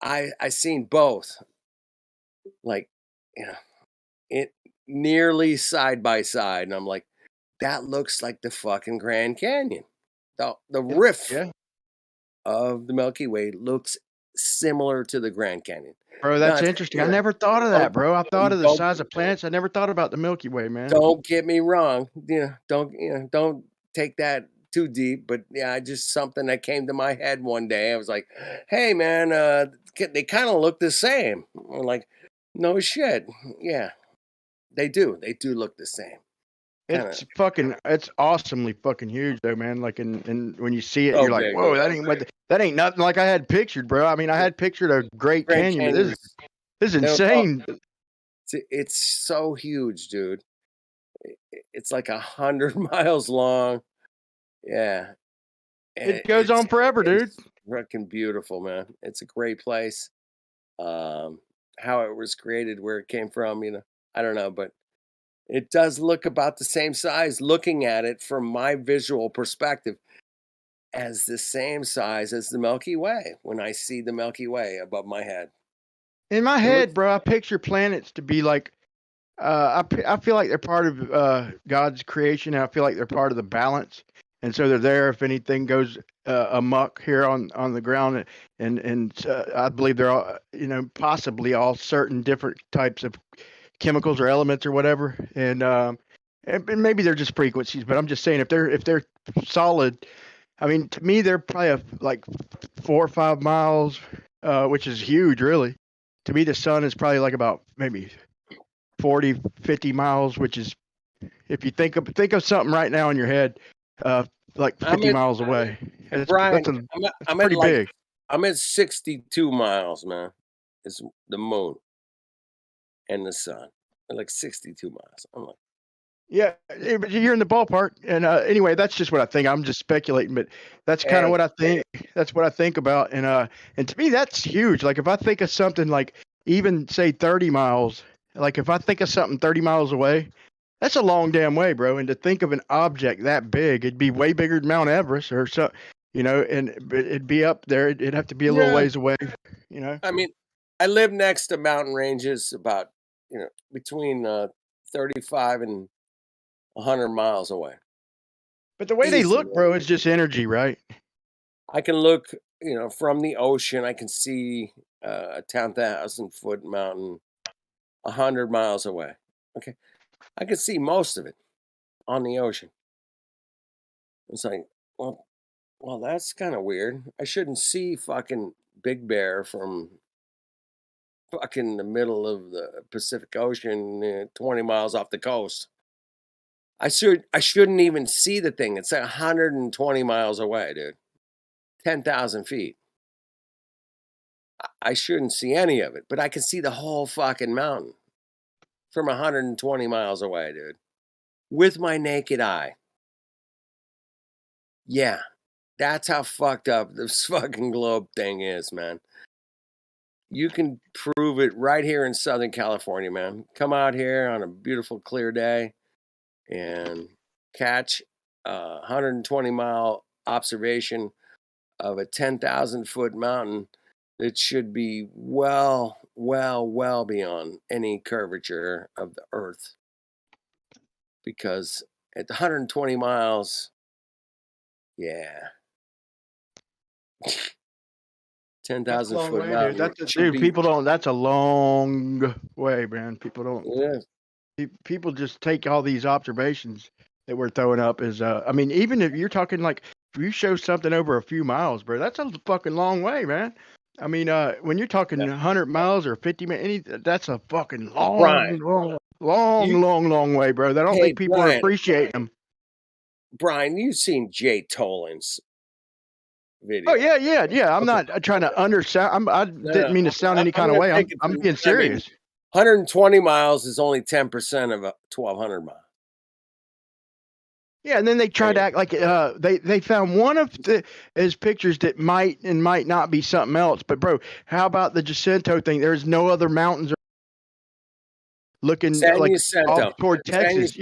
I seen both, like, you know, it nearly side by side, and I'm like, that looks like the fucking Grand Canyon. The rift of the Milky Way looks similar to the Grand Canyon. Bro, that's interesting. I never thought of that, bro. I thought of the size of planets. I never thought about the Milky Way, man. Don't get me wrong. Don't take that too deep. But yeah, just something that came to my head one day. I was like, "Hey, man, they kind of look the same." I'm like, no shit. Yeah, they do. They do look the same. It's awesomely fucking huge though, man. Like and when you see it, So you're like, big, whoa, man. that ain't nothing like I had pictured, bro. I mean, I had pictured a Great Grand Canyon, but this is They're insane. It's so huge, dude. It's like 100 miles long. Yeah. It goes on forever, dude. It's fucking beautiful, man. It's a great place. How it was created, where it came from, I don't know, but it does look about the same size, looking at it from my visual perspective, as the same size as the Milky Way when I see the Milky Way above my head. In my head, bro, I picture planets to be like, I feel like they're part of God's creation, and I feel like they're part of the balance, and so they're there if anything goes amok here on the ground, and I believe they're all, possibly all certain different types of chemicals or elements or whatever, and maybe they're just frequencies, but I'm just saying if they're solid, I mean, to me they're probably like 4 or 5 miles, which is huge, really. To me, the sun is probably like about maybe 40, 50 miles, which is, if you think of something right now in your head, like 50 miles away. Brian, I'm pretty big. I'm at 62 miles, man. It's the moon and the sun. They're like 62 miles. I'm like, yeah, but you're in the ballpark. And anyway, that's just what I think. I'm just speculating, but that's kind of what I think. That's what I think about. And to me, that's huge. Like if I think of something like even say 30 miles, like if I think of something 30 miles away, That's a long damn way, bro. And to think of an object that big, it'd be way bigger than Mount Everest or so, and it'd be up there. It'd have to be a little Yeah. ways away, I mean, I live next to mountain ranges about, between 35 and 100 miles away. But the way they Easy, look, man. bro, is just energy, right? I can look, from the ocean. I can see a 10,000-foot mountain 100 miles away. Okay. I can see most of it on the ocean. It's like, well, that's kind of weird. I shouldn't see fucking Big Bear from fucking the middle of the Pacific Ocean, 20 miles off the coast. I shouldn't even see the thing. It's 120 miles away, dude. 10,000 feet. I shouldn't see any of it, but I can see the whole fucking mountain from 120 miles away, dude. With my naked eye. Yeah. That's how fucked up this fucking globe thing is, man. You can prove it right here in Southern California, man. Come out here on a beautiful, clear day and catch a 120-mile observation of a 10,000-foot mountain that should be well beyond any curvature of the earth. Because at 120 miles, yeah. 10,000-foot Way, mountain. dude. That's should dude. be, People don't. That's a long way, man. People don't. yeah. People just take all these observations that we're throwing up as. I mean, even if you're talking like if you show something over a few miles, bro, that's a fucking long way, man. I mean, when you're talking 100 miles or 50 minutes, that's a fucking Brian, long way, bro. I don't Hey, think people are Brian. appreciating them. Brian, you've seen Jay Tolan's video. Oh yeah. I'm not trying to undersound. I didn't mean to sound any kind of way. I'm being serious. 120 miles is only 10% of a 1,200 miles. Yeah, and then they tried to act like they found one of his pictures that might not be something else. But bro, how about the Jacinto thing? There's no other mountains looking San like Jacinto. off toward Texas.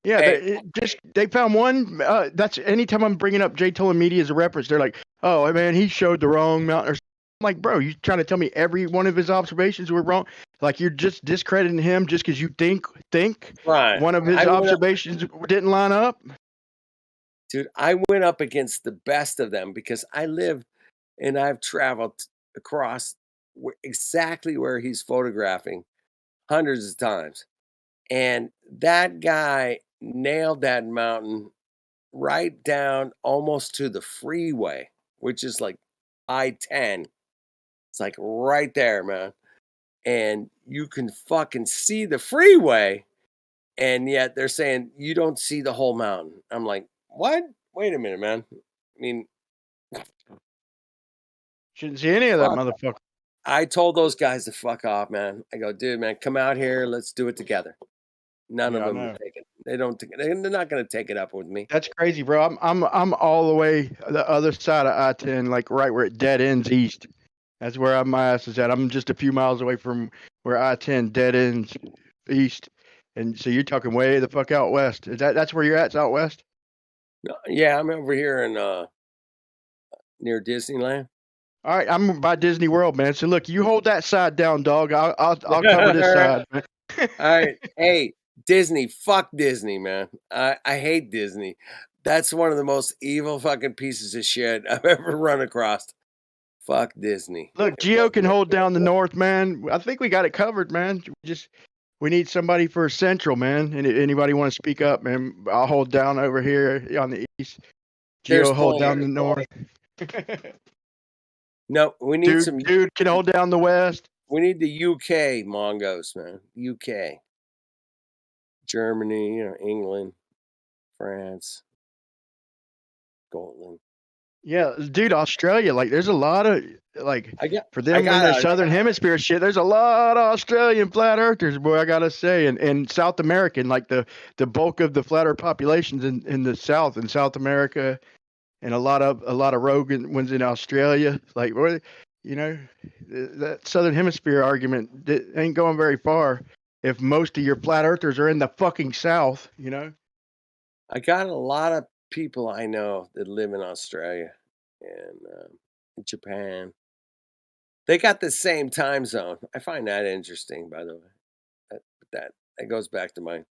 They found one. That's anytime I'm bringing up Jay Tolan Media as a reference, they're like, oh man, he showed the wrong mountain. I'm like, bro, you trying to tell me every one of his observations were wrong? Like you're just discrediting him just because you think Right. one of his observations didn't line up? Dude, I went up against the best of them because I live and I've traveled across exactly where he's photographing hundreds of times. And that guy nailed that mountain right down almost to the freeway, which is like I-10. It's like right there, man. And you can fucking see the freeway. And yet they're saying you don't see the whole mountain. I'm like, what? Wait a minute, man. I mean, shouldn't see any of that motherfucker. I told those guys to fuck off, man. I go, dude, man, come out here. Let's do it together. None of them will take it. They're not going to take it up with me. That's crazy, bro. I'm all the way the other side of I-10, like right where it dead ends east. That's where my ass is at. I'm just a few miles away from where I-10 dead ends east, and so you're talking way the fuck out west. That's where you're at? It's out west? Yeah, I'm over here in near Disneyland. All right, I'm by Disney World, man. So look, you hold that side down, dog. I'll cover this side. Man. All right, hey. Disney, fuck Disney, man. I hate Disney. That's one of the most evil fucking pieces of shit I've ever run across. Fuck Disney. Look, Geo can hold down the north, man. I think we got it covered, man. We need somebody for Central, man. And anybody want to speak up, man? I'll hold down over here on the east. Geo hold down the north. No, we need some. Dude can hold down the west. We need the UK Mongos, man. UK. Germany, England, France, Scotland. Yeah, dude, Australia. Like, there's a lot of for them in the Southern Hemisphere shit. There's a lot of Australian flat earthers, boy. I gotta say, and South American, like the bulk of the flat earth populations in the South and South America, and a lot of rogue ones in Australia. Like, that Southern Hemisphere argument ain't going very far. if most of your flat earthers are in the fucking South, you know? I got a lot of people I know that live in Australia and Japan. They got the same time zone. I find that interesting, by the way. That goes back to mine.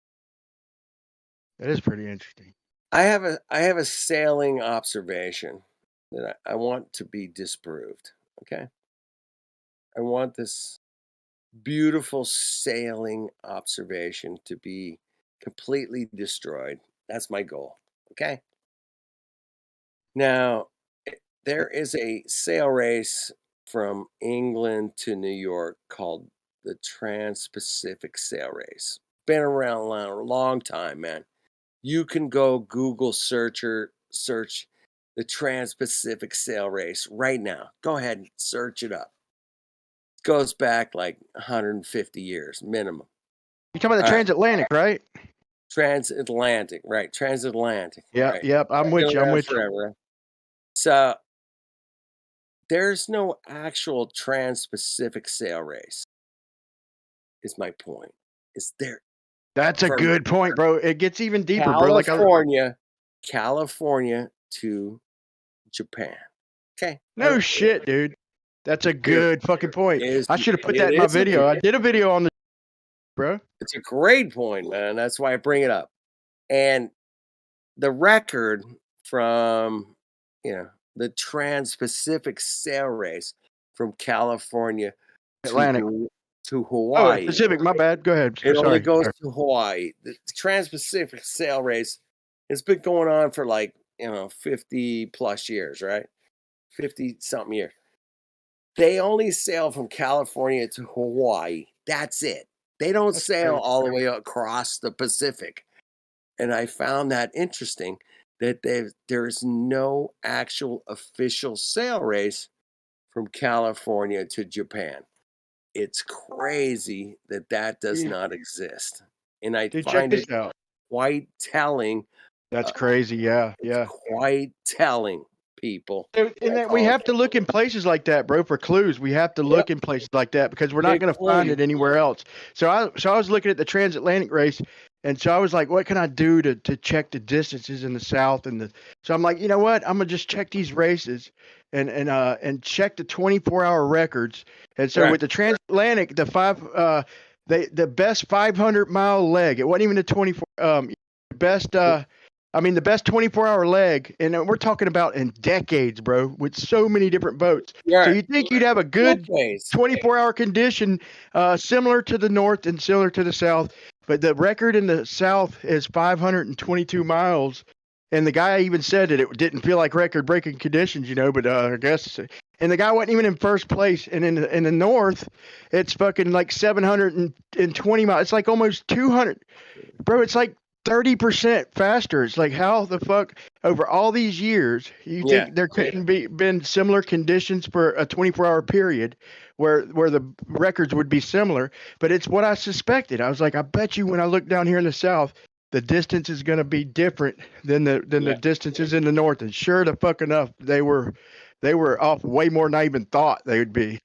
That is pretty interesting. I have a sailing observation that I want to be disproved. Okay, I want this beautiful sailing observation to be completely destroyed. That's my goal. Okay. Now, there is a sail race from England to New York called the Trans-Pacific Sail Race. Been around a long time, man. You can go Google search the Trans-Pacific Sail Race right now. Go ahead and search it up. It goes back like 150 years minimum. You're talking about the All right. transatlantic, right? Transatlantic, right? Transatlantic. Yep, right. yep. I'm with Been you. I'm around with you. forever. Right? So there's no actual Trans-Pacific Sail Race. Is my point. Is there? That's a From good point, bro. It gets even deeper, bro. Like California to Japan. Okay. no shit, dude. That's a good fucking point. I should have put that in my video. I did a video on the bro. It's a great point, man. That's why I bring it up. And the record from, the Trans-Pacific Sail Race from California Atlantic to Oh, Hawaii. Pacific. My bad. Go ahead. It only Sorry. goes to Hawaii. The Trans-Pacific Sail Race has been going on for 50 plus years, right? 50 something years. They only sail from California to Hawaii. That's it. They don't sail all the way across the Pacific. And I found that interesting that there is no actual official sail race from California to Japan. It's crazy that does not exist. And I find it quite telling. That's crazy. Yeah. Yeah. Quite telling, people. And that we have to look in places like that, bro, for clues. We have to look in places like that because we're not Big going to find clue. it anywhere else. So I was looking at the transatlantic race, and so I was like, what can I do to check the distances in the South so I'm like, you know what? I'm gonna just check these races and check the 24-hour records. And so with the transatlantic, the best 500-mile leg, it wasn't even a 24 best the best 24-hour leg, and we're talking about in decades, bro, with so many different boats. Yeah. So you think you'd have a good 24-hour condition similar to the North and similar to the South, but the record in the South is 522 miles, and the guy even said that it didn't feel like record-breaking conditions, but I guess. And the guy wasn't even in first place, and in the North, it's fucking like 720 miles. It's like almost 200, bro. It's like 30% faster. It's like, how the fuck over all these years you think there couldn't been similar conditions for a 24-hour period where the records would be similar? But it's what I suspected. I was like, I bet you when I look down here in the South, the distance is going to be different than the distances in the North. And sure the fuck enough, they were off way more than I even thought they would be.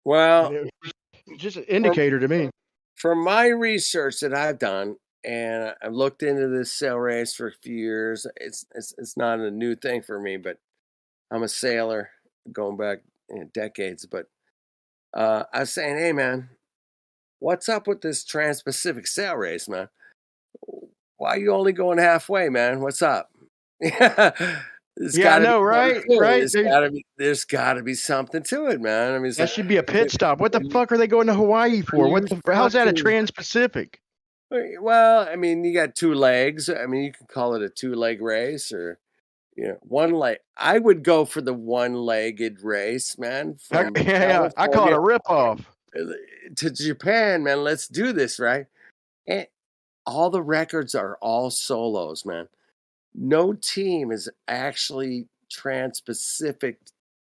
Well, it was just an indicator to me. From my research that I've done, and I've looked into this sail race for a few years. It's not a new thing for me, but I'm a sailor going back decades. But I was saying, hey man, what's up with this Trans-Pacific Sail Race, man? Why are you only going halfway, man? What's up? I know, right? Right. There's got to be something to it, man. I mean, that should be a pit stop. What the fuck are they going to Hawaii for? How's that a Trans-Pacific? Well, I mean, you got two legs. I mean, you can call it a two-leg race or, one leg. I would go for the one-legged race, man. From I call it a ripoff. To Japan, man. Let's do this, right? And all the records are all solos, man. No team is actually Trans-Pacific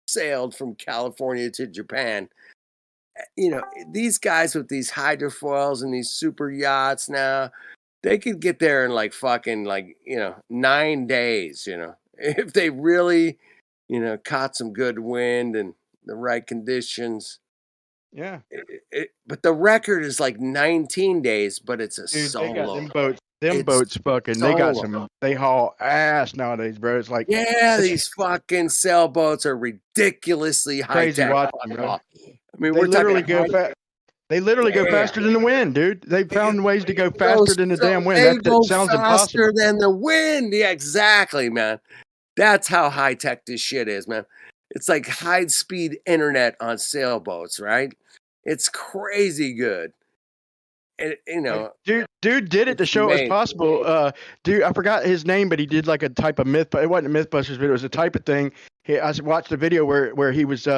sailed from California to Japan. These guys with these hydrofoils and these super yachts now, they could get there in fucking 9 days, if they really, caught some good wind and the right conditions. Yeah. But the record is like 19 days, but it's a Dude, they got solo. them boats. Them It's boats fucking, they got solo. some, they haul ass nowadays, bro. It's like, Yeah, it's these fucking sailboats are ridiculously high crazy tech. watching, bro. I mean, They we're talking literally go high. fast. They literally go Yeah. faster than the wind, dude. They found ways to go They faster than the damn wind. They That go sounds faster impossible. than the wind. Yeah, exactly, man. That's how high tech this shit is, man. It's like high speed internet on sailboats, right? It's crazy good. And you know, Dude did it to it's show it was amazing. possible. Dude, I forgot his name, but he did like a type of myth. It wasn't a MythBusters, but it was a type of thing. I watched the video where he was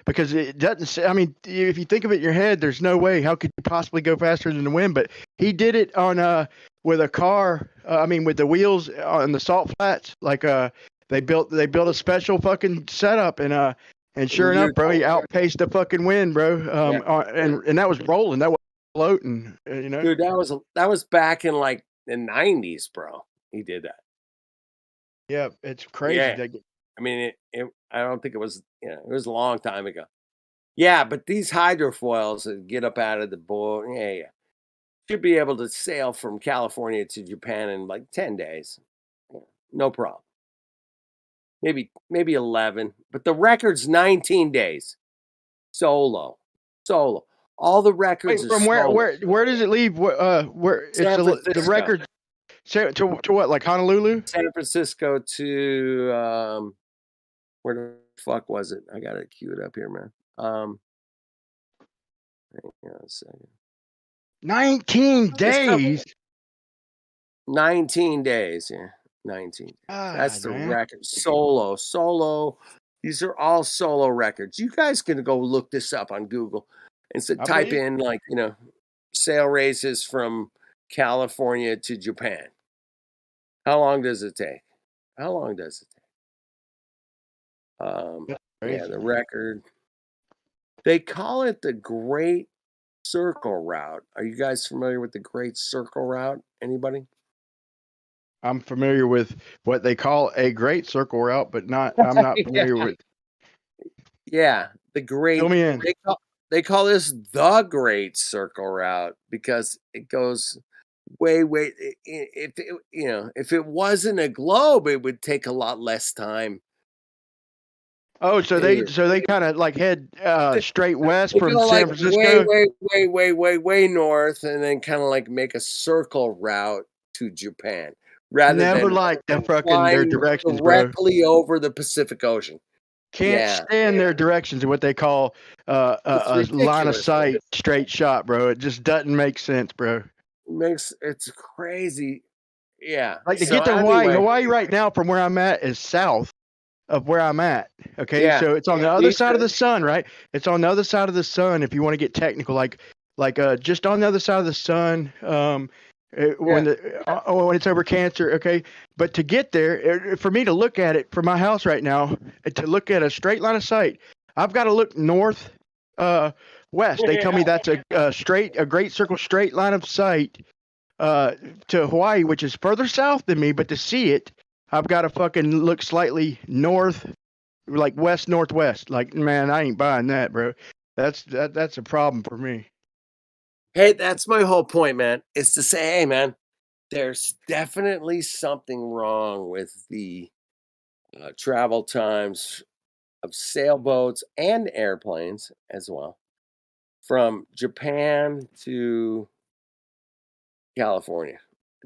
because it doesn't say. I mean, if you think of it in your head, there's no way. How could you possibly go faster than the wind? But he did it on with a car. I mean, with the wheels on the salt flats. Like they built a special fucking setup and sure enough, bro, he outpaced the fucking wind, bro. And that was rolling. That was floating, you know. Dude, that was back in like the 90s, bro. He did that. Yeah, it's crazy. Yeah. I mean, I don't think it was, it was a long time ago. Yeah, but these hydrofoils that get up out of the boat, yeah. Should be able to sail from California to Japan in like 10 days. No problem. Maybe 11, but the record's 19 days. Solo. All the records Wait, are from solo. where does it leave? Where it's San the Francisco. record to what, like Honolulu? San Francisco to where the fuck was it? I got it queued up here, man. Hang on a second. 19 days. 19 days, yeah. 19. That's the record. Solo. These are all solo records. You guys can go look this up on Google and type in like, sail races from California to Japan. How long does it take? Yeah, the record. They call it the Great Circle Route. Are you guys familiar with the Great Circle Route? Anybody? I'm familiar with what they call a Great Circle Route, but I'm not familiar with. Yeah, the Great. Fill me in. They call this the Great Circle Route because it goes way. If it wasn't a globe, it would take a lot less time. Oh, so they kind of like head straight west They from go San like Francisco. way north, and then kind of like make a circle route to Japan, rather Never than liked their flying directions, bro. directly over the Pacific Ocean. Can't stand their directions and what they call a line of sight straight shot, bro. It just doesn't make sense, bro. It's crazy. Yeah. Like to get to Hawaii. Hawaii right now from where I'm at is south of where I'm at. Okay. Yeah. So it's on the other side of the sun, right? It's on the other side of the sun if you want to get technical, like just on the other side of the sun. When it's over Cancer, okay. But to get there, for me to look at it from my house right now, to look at a straight line of sight, I've got to look north, west. They tell me that's a great circle straight line of sight to Hawaii, which is further south than me. But to see it, I've got to fucking look slightly north, like west northwest. Like, man, I ain't buying that, bro. That's a problem for me. Hey, that's my whole point, man. Is to say, hey, man, there's definitely something wrong with the travel times of sailboats and airplanes as well, from Japan to California.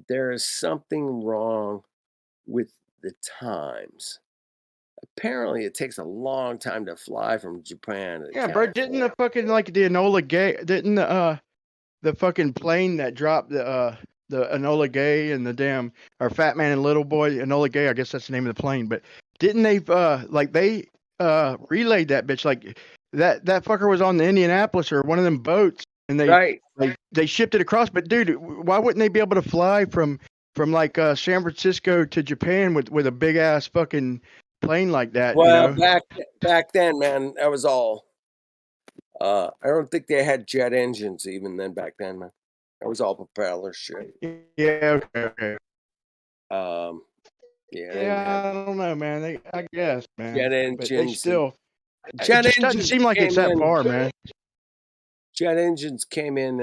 There is something wrong with the times. Apparently, it takes a long time to fly from Japan to Yeah, bro. Didn't the fucking like the Enola Gay? Didn't the fucking plane that dropped the Enola Gay and the damn Fat Man and Little Boy Enola Gay? I guess that's the name of the plane. But didn't they relayed that bitch, like that fucker was on the Indianapolis or one of them boats, and they shipped it across. But dude, why wouldn't they be able to fly from like San Francisco to Japan with a big ass fucking plane like that? Well, back then, man, that was all. I don't think they had jet engines even then back then, man. That was all propeller shit. Yeah. Okay. Yeah. I don't know, man. I guess, man. Jet But they engines. still. Jet it just doesn't engines seem like it's that came in- far, man. jet engines came in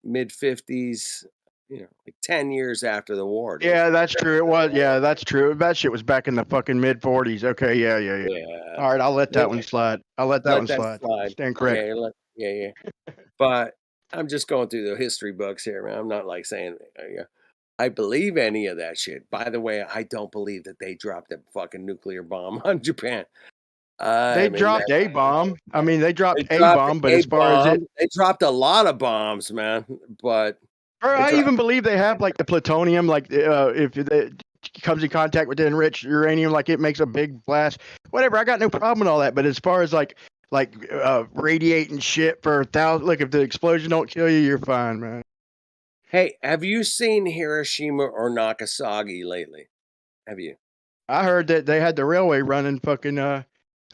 mid 50s, like 10 years after the war. Dude. Yeah, that's true. It was. Yeah, that's true. That shit was back in the fucking mid 40s. Okay, yeah. Yeah. All right, I'll let that one slide. I'll let that one slide. Stand corrected. Yeah. But I'm just going through the history books here, man. I'm not like saying I believe any of that shit. By the way, I don't believe that they dropped a fucking nuclear bomb on Japan. They dropped a bomb. I mean, they dropped a bomb, but as far as they dropped a lot of bombs, man. But I even believe they have like the plutonium, like if it comes in contact with the enriched uranium, like it makes a big blast. Whatever, I got no problem with all that. But as far as like radiating shit for 1,000, look, if the explosion don't kill you, you're fine, man. Hey, have you seen Hiroshima or Nagasaki lately? Have you? I heard that they had the railway running fucking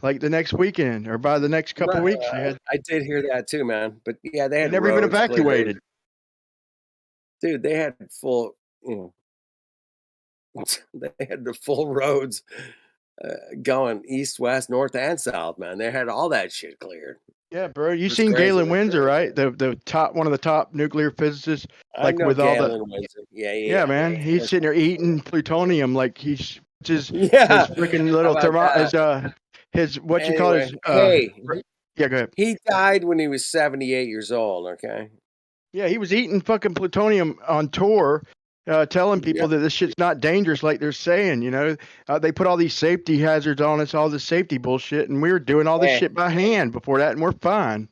like the next weekend or by the next couple weeks. I did hear that too, man. But yeah, they had never even evacuated. Cleared. Dude, they had full, they had the full roads going east, west, north, and south, man. They had all that shit cleared. Yeah, bro. You seen Galen Windsor, right? The top one of the top nuclear physicists, like with Galen Windsor. Yeah, man. He's sitting there eating plutonium like he's his freaking little his what you call his yeah, go ahead. He died when he was 78 years old, okay? Yeah, he was eating fucking plutonium on tour, telling people that this shit's not dangerous like they're saying, They put all these safety hazards on us, all this safety bullshit, and we were doing all this shit by hand before that, and we're fine.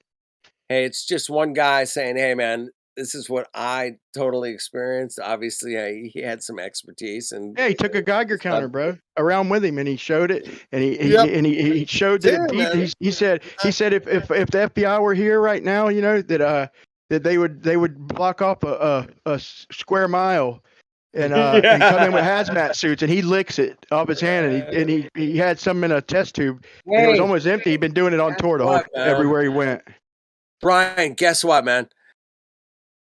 Hey, it's just one guy saying, hey, man, this is what I totally experienced. Obviously, he had some expertise. And he took a Geiger counter, bro, around with him, and he showed it, and he showed that he said if the FBI were here right now, that they would block off a square mile and come in with hazmat suits, and he licks it off his hand, and he had some in a test tube, and it was almost empty. He'd been doing it on tour everywhere he went. Brian, guess what, man?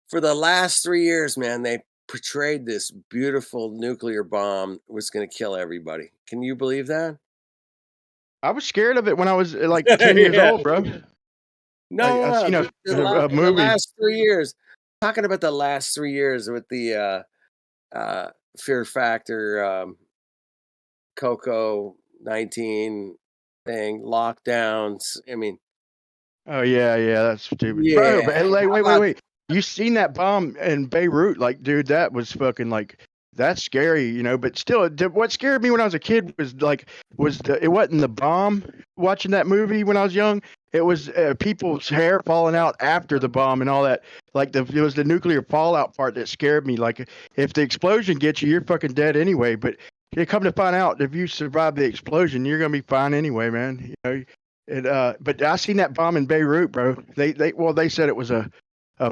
For the last 3 years, man, they portrayed this beautiful nuclear bomb was going to kill everybody. Can you believe that? I was scared of it when I was like 10 years old, bro. No, I seen a movie. The last 3 years. Talking about the last 3 years with the Fear Factor, Coco-19 thing, lockdowns. I mean. Oh yeah, that's stupid. Yeah. Bro, wait. You seen that bomb in Beirut? Like, dude, that was fucking like. That's scary, but still, what scared me when I was a kid was it wasn't the bomb. Watching that movie when I was young, it was people's hair falling out after the bomb and all that. Like it was the nuclear fallout part that scared me. Like if the explosion gets you, you're fucking dead anyway. But you come to find out, if you survive the explosion, you're gonna be fine anyway, man. But I seen that bomb in Beirut, bro. They said it was a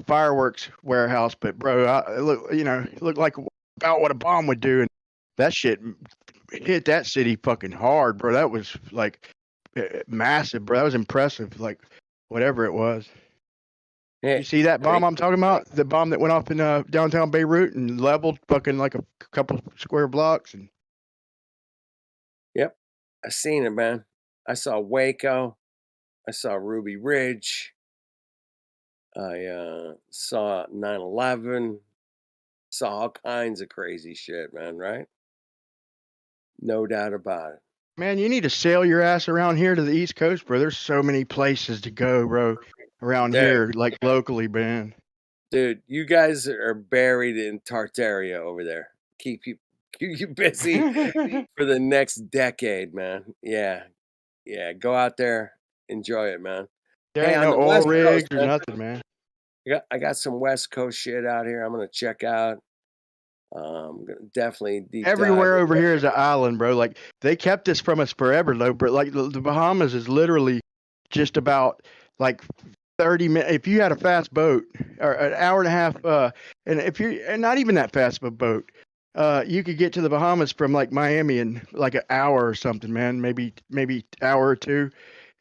fireworks warehouse, but bro, it looked like about what a bomb would do, and that shit hit that city fucking hard, bro. That was like massive, bro. That was impressive, like whatever it was. You see that bomb I'm talking about? The bomb that went off in downtown Beirut and leveled fucking like a couple square blocks. And yep, I seen it, man. I saw Waco. I saw Ruby Ridge. I saw 9/11. Saw all kinds of crazy shit, man, right? No doubt about it. Man, you need to sail your ass around here to the East Coast, bro. There's so many places to go, bro, around here, like locally, man. Dude, you guys are buried in Tartaria over there. Keep you busy for the next decade, man. Yeah. Go out there, enjoy it, man. There ain't no oil rigs or nothing, man. I got some West Coast shit out here. I'm gonna check out. I'm gonna definitely deep everywhere dive. over here is an island, bro. Like they kept this from us forever, though. But like the Bahamas is literally just about like 30 minutes. If you had a fast boat, or an hour and a half, and if you're not even that fast of a boat, you could get to the Bahamas from like Miami in like an hour or something, man. Maybe hour or two.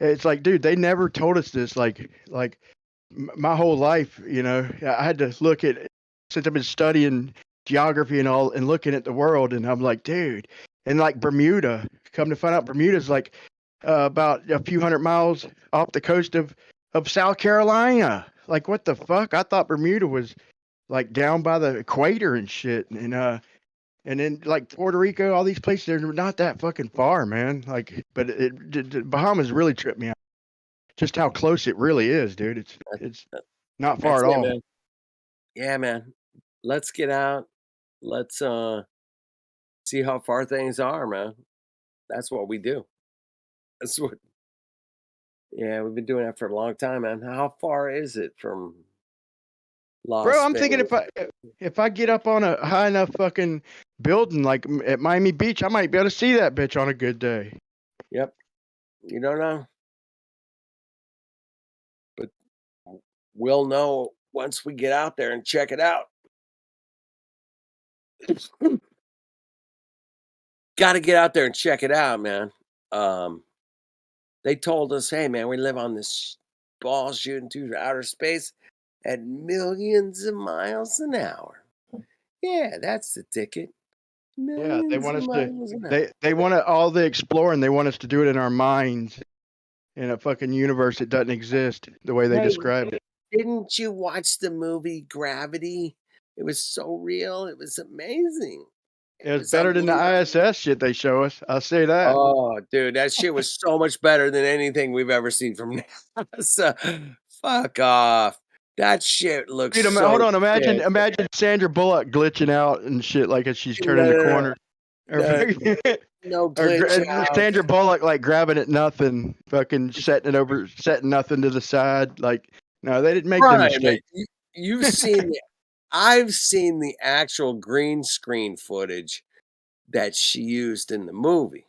It's like, dude, they never told us this. Like my whole life, I had to look at, since I've been studying geography and all, and looking at the world, and I'm like, dude, and like Bermuda, come to find out, Bermuda's like about a few hundred miles off the coast of of South Carolina. Like, what the fuck? I thought Bermuda was like down by the equator and shit. And then like Puerto Rico, all these places, they're not that fucking far, man. Like, but the Bahamas really tripped me out. Just how close it really is, dude. It's not far That's at it, all. man. Yeah, man. Let's get out. Let's see how far things are, man. That's what we do. That's what. Yeah, we've been doing that for a long time, man. How far is it from Bro, Las I'm thinking Vegas? if I get up on a high enough fucking building like at Miami Beach, I might be able to see that bitch on a good day. Yep. You don't know, but we'll know once we get out there and check it out. Got to get out there and check it out, man. They told us, hey, man, we live on this ball shooting through outer space at millions of miles an hour. Yeah, that's the ticket. Yeah, they Millions want of us to miles an hour. they want to all the exploring, they want us to do it in our minds in a fucking universe that doesn't exist the way they Hey, describe it. didn't you watch the movie Gravity? It was so real. It was amazing. It It was was better than the unbelievable. ISS shit they show us. I'll say that. Oh, dude, that shit was so much better than anything we've ever seen from NASA. Fuck off. That shit looks Dude, hold so on. sick. Imagine Sandra Bullock glitching out and shit like as she's turning No, the no, no, corner. Or, no, no or glitch out. Sandra Bullock like grabbing at nothing, fucking setting nothing to the side. Like, no, they didn't make them Brian, man, mistakes. you've seen I've seen the actual green screen footage that she used in the movie.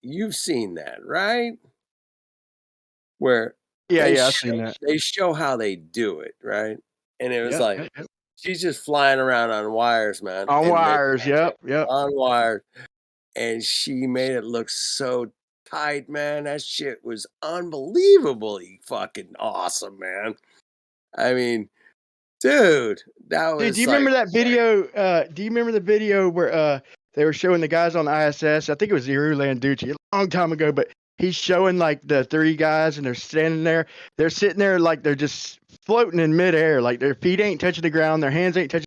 You've seen that, right? Where Yeah, yeah, I've seen that. they show how they do it, right? And it was Yep, like yep, yep. she's just flying around on wires, man, On and wires. Yep, yep. on wires, and she made it look so tight, man. That shit was unbelievably fucking awesome, man. I mean, dude, that Dude, do was you like remember that video? Do you remember the video where they were showing the guys on the ISS? I think it was Iru Landucci a long time ago, but he's showing like the three guys and they're standing there. They're sitting there like they're just floating in midair, like their feet ain't touching the ground, their hands ain't touching.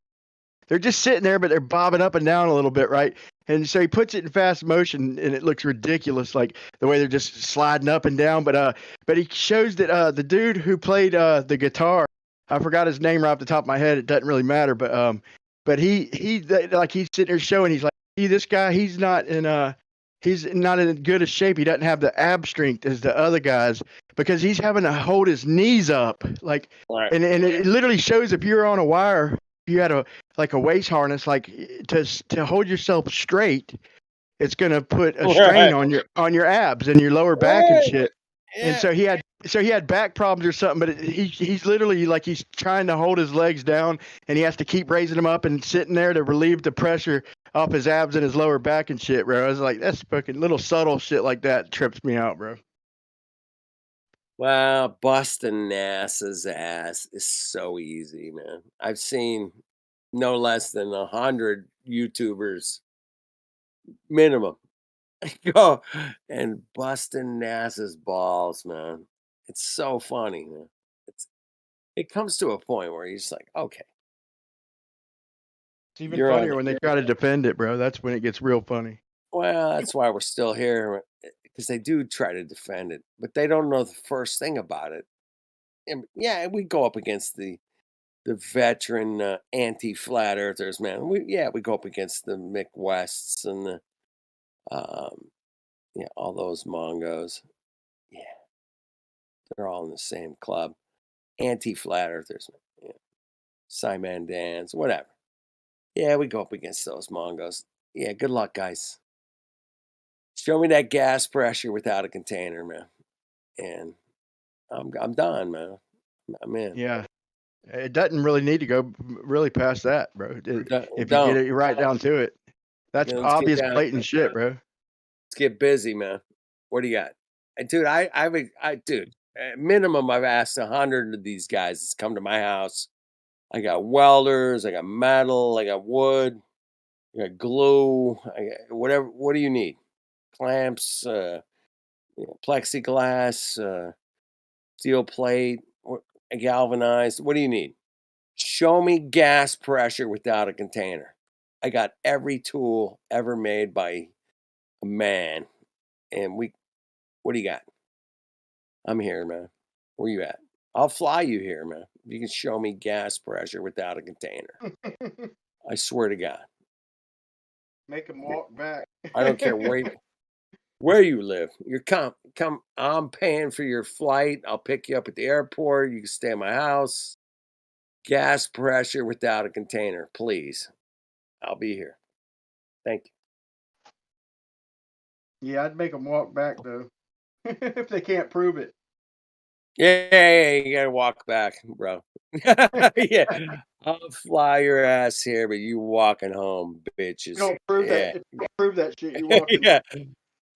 They're just sitting there, but they're bobbing up and down a little bit, right? And so he puts it in fast motion, and it looks ridiculous, like the way they're just sliding up and down. But he shows that the dude who played the guitar, I forgot his name right off the top of my head. It doesn't really matter, but like he's sitting there showing. He's like, see, this guy, he's not in good a shape. He doesn't have the ab strength as the other guys because he's having to hold his knees up, like, right. and it literally shows if you're on a wire, if you had a waist harness, like to hold yourself straight, it's gonna put a strain on your abs and your lower back and shit. And so he had back problems or something, but he's literally like he's trying to hold his legs down and he has to keep raising them up and sitting there to relieve the pressure off his abs and his lower back and shit, bro. I was like, that's fucking little subtle shit like that trips me out, bro. Wow, busting NASA's ass is so easy, man. I've seen no less than 100 YouTubers minimum go and busting NASA's balls, man. It's so funny, man. It comes to a point where you're just like, okay, It's even you're on. funnier when they try to defend it, bro. That's when it gets real funny. Well, that's why we're still here because they do try to defend it, but they don't know the first thing about it. And yeah, we go up against the veteran anti-flat earthers, man. We go up against the Mick Wests and the all those Mongos. Yeah, they're all in the same club. Anti-flat earthers, yeah. Simon Dans, whatever. Yeah, we go up against those Mongos. Yeah, good luck, guys. Show me that gas pressure without a container, man. And I'm done, man. I'm in. Yeah. It doesn't really need to go really past that, bro. If you get Don't. it right down to it, that's Let's get obvious, down. blatant shit, bro. Let's get busy, man. What do you got? Dude, dude, at minimum, I've asked 100 of these guys to come to my house. I got welders, I got metal, I got wood, I got glue, I got whatever. What do you need? Clamps, plexiglass, steel plate, galvanized. What do you need? Show me gas pressure without a container. I got every tool ever made by a man. And what do you got? I'm here, man. Where you at? I'll fly you here, man. You can show me gas pressure without a container. I swear to God. Make them walk back. I don't care where you live. You're come. I'm paying for your flight. I'll pick you up at the airport. You can stay at my house. Gas pressure without a container, please. I'll be here. Thank you. Yeah, I'd make them walk back though, if they can't prove it. Yeah, you gotta walk back, bro. Yeah, I'll fly your ass here, but you walking home, bitches. Don't prove Yeah, that. If you prove that shit, you're walking. yeah.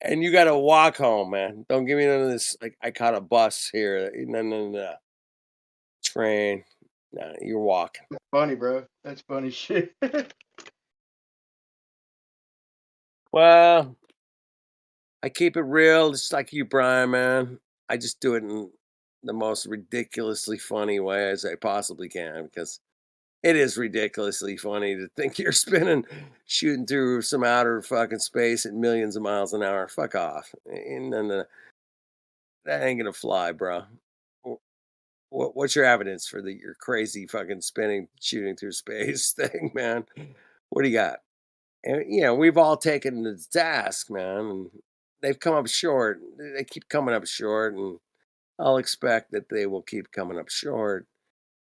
And you gotta walk home, man. Don't give me none of this. Like I caught a bus here. No. Train. No, you're walking. That's funny, bro. That's funny shit. Well, I keep it real, just like you, Brian, man. I just do it in the most ridiculously funny way as I possibly can because it is ridiculously funny to think you're shooting through some outer fucking space at millions of miles an hour. Fuck off. No. That ain't gonna fly, bro. What's your evidence for your crazy fucking shooting through space thing, man? What do you got? And we've all taken the task, man, and they've come up short. They keep coming up short, and I'll expect that they will keep coming up short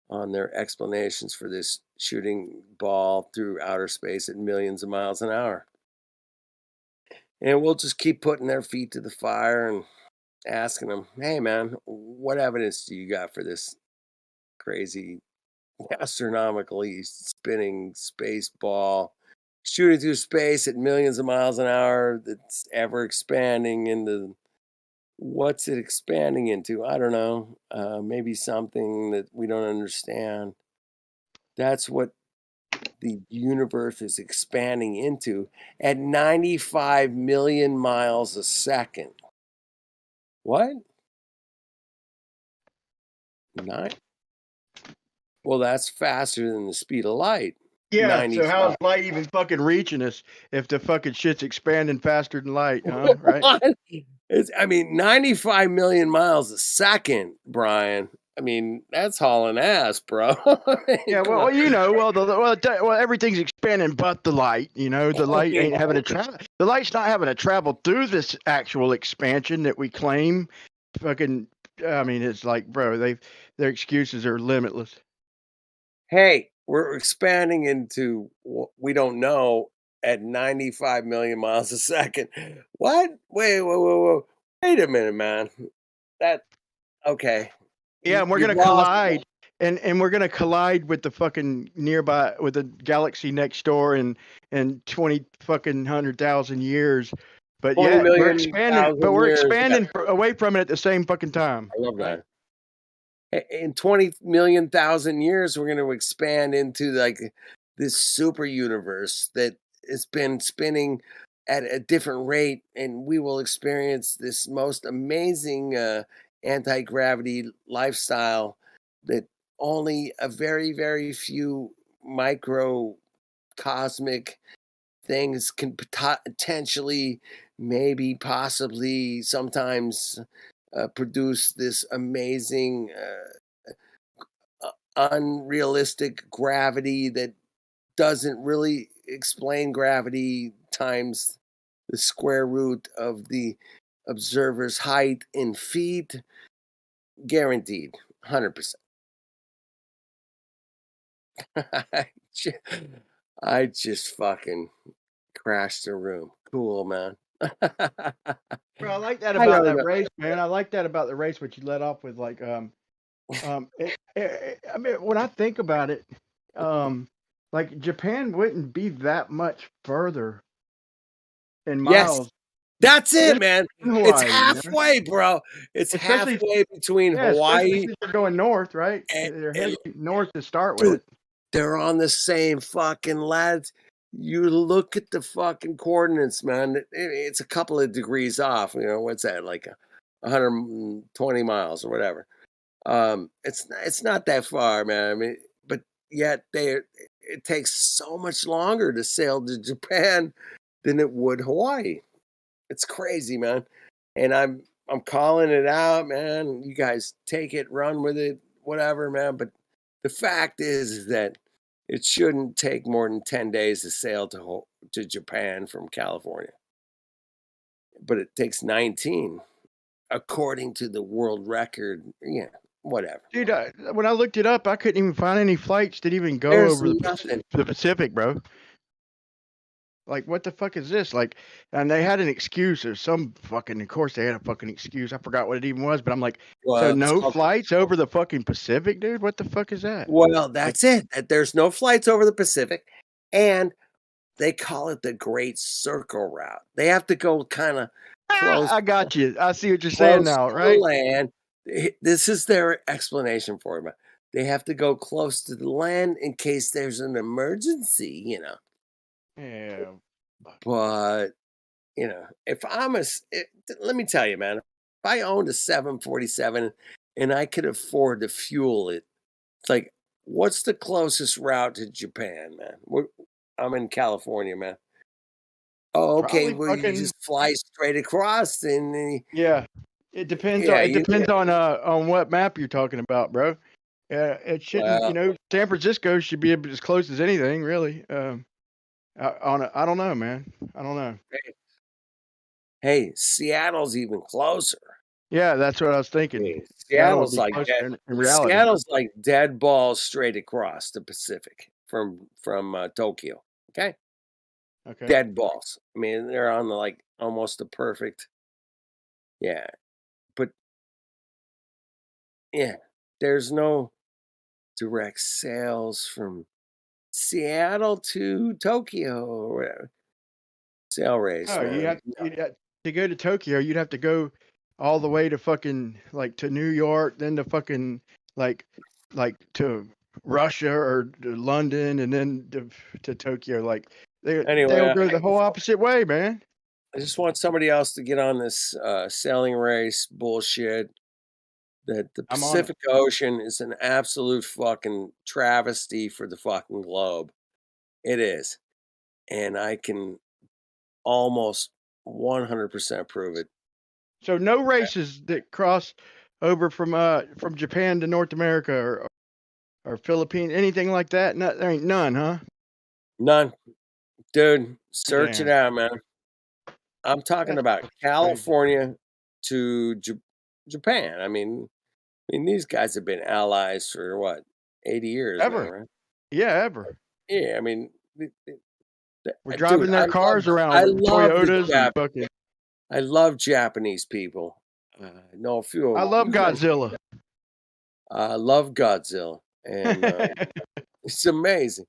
on their explanations for this shooting ball through outer space at millions of miles an hour. And we'll just keep putting their feet to the fire and asking them, hey, man, what evidence do you got for this crazy, astronomically spinning space ball shooting through space at millions of miles an hour that's ever expanding into what's it expanding into? I don't know. Maybe something that we don't understand. That's what the universe is expanding into at 95 million miles a second. What? Nine? Well, that's faster than the speed of light. Yeah, 95. so how's light even fucking reaching us if the fucking shit's expanding faster than light, huh? Right? I mean, 95 million miles a second, Brian. I mean, that's hauling ass, bro. Yeah, well, everything's expanding but the light. The light ain't having to travel. The light's not having to travel through this actual expansion that we claim. Fucking, I mean, it's like, bro, their excuses are limitless. Hey, we're expanding into what we don't know at 95 million miles a second. What? Wait a minute, man. Okay. Yeah, and we're gonna collide, and we're gonna collide with the fucking with the galaxy next door in 20 fucking 100,000 years. But 20 yeah, we're million expanding, but thousand we're years, expanding yeah. away from it at the same fucking time. I love that. In 20 million thousand years, we're going to expand into like this super universe that has been spinning at a different rate, and we will experience this most amazing anti-gravity lifestyle that only a very, very few microcosmic things can potentially, maybe, possibly, sometimes produce this amazing, unrealistic gravity that doesn't really explain gravity times the square root of the observer's height in feet. Guaranteed, 100%. I just fucking crashed the room. Cool, man. Bro, I like that about that race, man. I like that about the race, what you let off with, like, I mean, when I think about it, like Japan wouldn't be that much further in miles. Yes, that's it, man. Hawaii, It's halfway, bro. It's especially, halfway between Hawaii. Especially since they're going north, right? They're heading north to start with. They're on the same fucking latitude. You look at the fucking coordinates, man. It's a couple of degrees off. What's that? Like 120 miles or whatever. It's not that far, man. I mean, but yet it takes so much longer to sail to Japan than it would Hawaii. It's crazy, man. And I'm calling it out, man. You guys take it, run with it, whatever, man. But the fact is that it shouldn't take more than 10 days to sail to Japan from California. But it takes 19, according to the world record. Yeah, whatever. Dude, when I looked it up, I couldn't even find any flights that even go There's over nothing. the Pacific, bro. Like, what the fuck is this? Like, and they had an excuse or some fucking, of course they had a fucking excuse. I forgot what it even was, but I'm like, so Well, it's no called flights over the fucking Pacific, dude? What the fuck is that? Well, that's it. That there's no flights over the Pacific, and they call it the Great Circle Route. They have to go kind of close. I got you. I see what you're saying close now, to right? the land. This is their explanation for it. They have to go close to the land in case there's an emergency, you know. Yeah. But you know, if I'm let me tell you, man, if I owned a 747 and I could afford to fuel it, it's like, what's the closest route to Japan, man? I'm in California, man. Oh, okay. Probably Well, you fucking, just fly straight across, and yeah. It depends yeah, on on what map you're talking about, bro. Yeah, it shouldn't, well, San Francisco should be as close as anything, really. I don't know, man. I don't know. hey, Seattle's even closer. Yeah, that's what I was I thinking. mean, Seattle would Seattle's be like closer dead. in reality. Seattle's like dead balls straight across the Pacific from Tokyo. Okay, Okay. dead balls. I mean, they're on the like almost the perfect. Yeah, but yeah, there's no direct sales from Seattle to Tokyo or whatever. Sail race, Oh, man. you'd have to go to Tokyo. You'd have to go all the way to fucking like to New York, then to fucking like to Russia or to London, and then to Tokyo. Like they'll Anyway, go the whole opposite way, man. I just want somebody else to get on this sailing race bullshit. That the I'm on it. Pacific Ocean is an absolute fucking travesty for the fucking globe. It is. And I can almost 100% prove it. So no races that cross over from Japan to North America or Philippines, anything like that. No, there ain't none, huh? None. Dude, search it Damn, out, man. I'm talking that's about crazy. California to Japan. I mean, these guys have been allies for what, 80 years now, Ever? right? Yeah, ever. Yeah, I mean, We're dude, driving their cars around I with love the Toyotas and fucking. I love Japanese people. No, a few I of love you guys. Godzilla. I love Godzilla, and it's amazing.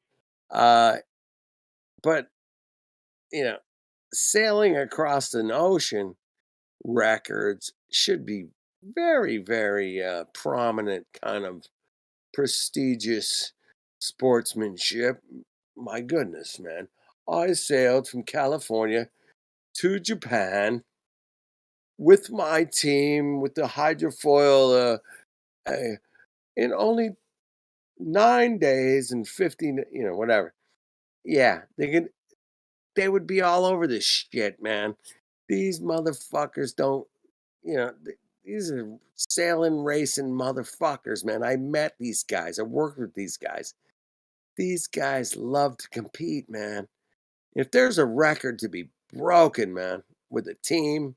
But you know, sailing across an ocean records should be very, very prominent, kind of prestigious sportsmanship. My goodness, man! I sailed from California to Japan with my team with the hydrofoil in only 9 days and 15, whatever. Yeah, they would be all over this shit, man. These motherfuckers don't, these are sailing, racing motherfuckers, man. I met these guys. I worked with these guys. These guys love to compete, man. If there's a record to be broken, man, with a team,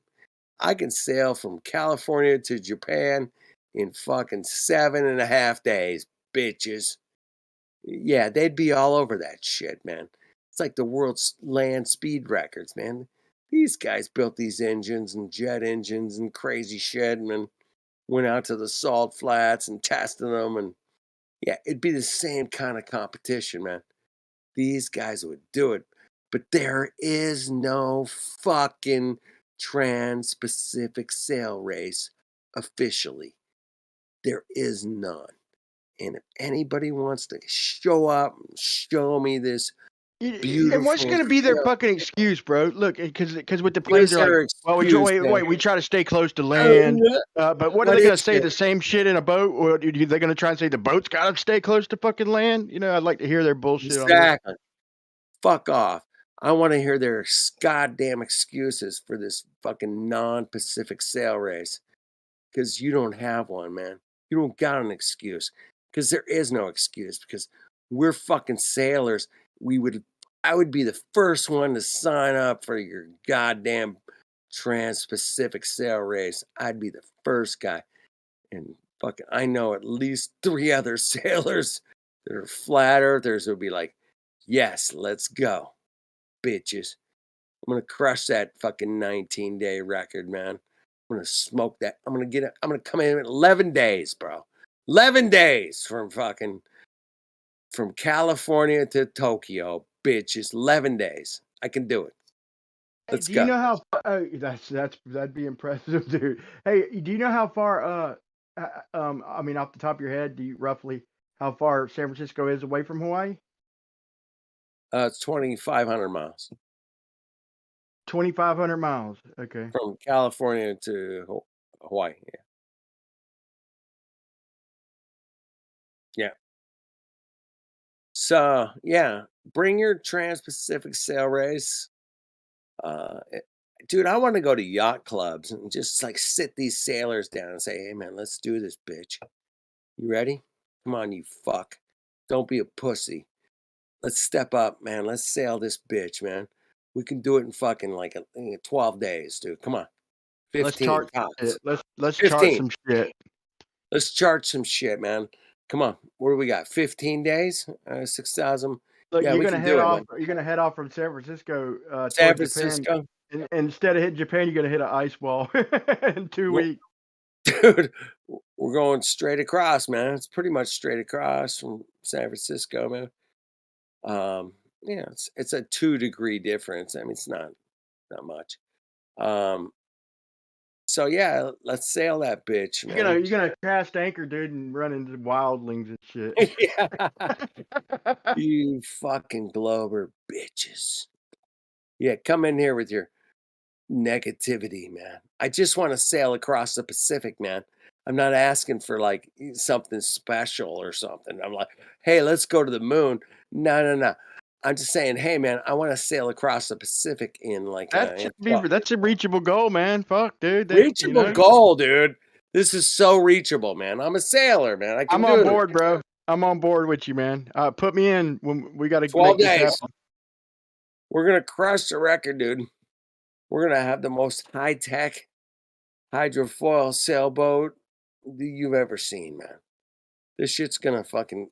I can sail from California to Japan in fucking 7.5 days, bitches. Yeah, they'd be all over that shit, man. It's like the world's land speed records, man. These guys built these engines and jet engines and crazy shit and then went out to the salt flats and tested them. And yeah, it'd be the same kind of competition, man. These guys would do it. But there is no fucking trans-Pacific sail race officially. There is none. And if anybody wants to show up and show me this And what's Beautiful. going to be their Yeah. fucking excuse, bro? Look, because with the Here's planes, they're like, their well, excuse, wait, man. we try to stay close to land. But what are What they going is to say? it? The same shit in a boat? Or are they going to try and say the boat's got to stay close to fucking land? You know, I'd like to hear their bullshit on this. Exactly. Fuck off. I want to hear their goddamn excuses for this fucking non-Pacific sail race. Because you don't have one, man. You don't got an excuse. Because there is no excuse. Because we're fucking sailors. I would be the first one to sign up for your goddamn Trans-Pacific sail race. I'd be the first guy. And fucking, I know at least 3 other sailors that are flat earthers who'll be like, yes, let's go, bitches. I'm gonna crush that fucking 19-day record, man. I'm gonna smoke that. I'm gonna come in 11 days, bro. 11 days from California to Tokyo, bitches. 11 days. I can do it. Hey, Let's do you go. know how? That'd be impressive, dude. Hey, do you know how far? I mean, off the top of your head, do you roughly how far San Francisco is away from Hawaii? It's 2,500 miles 2,500 miles. Okay. from California to Hawaii. Yeah. Yeah. So yeah, bring your Trans-Pacific sail race. Dude, I want to go to yacht clubs and just like sit these sailors down and say, "Hey man, let's do this, bitch. You ready? Come on, you fuck. Don't be a pussy. Let's step up, man. Let's sail this bitch, man. We can do it in fucking like 12 days, dude. Come on. Let's 15 chart tops. it. Let's chart 15. some shit. Let's chart some shit, man. Come on. What do we got? 15 days? 6,000. Look, Yeah, you're we gonna can head do it, off. man. You're gonna head off from San Francisco San towards Japan. Francisco. And instead of hitting Japan, you're gonna hit an ice wall in 2 Well, weeks. dude, we're going straight across, man. It's pretty much straight across from San Francisco, man. Yeah, it's a 2-degree difference. I mean, it's not much. So yeah, let's sail that bitch, man. You're gonna cast anchor, dude, and run into wildlings and shit. Yeah. You fucking Glober bitches. Yeah, come in here with your negativity, man. I just want to sail across the Pacific, man. I'm not asking for like something special or something. I'm like, hey, let's go to the moon. No. I'm just saying, hey, man, I want to sail across the Pacific in like That's a reachable goal, man. Fuck, dude. reachable goal, dude. This is so reachable, man. I'm a sailor, man. I can I'm do on this. board, bro. I'm on board with you, man. Put me in when we got to 12 make this days. happen. We're gonna crush the record, dude. We're gonna have the most high-tech hydrofoil sailboat that you've ever seen, man. This shit's gonna fucking.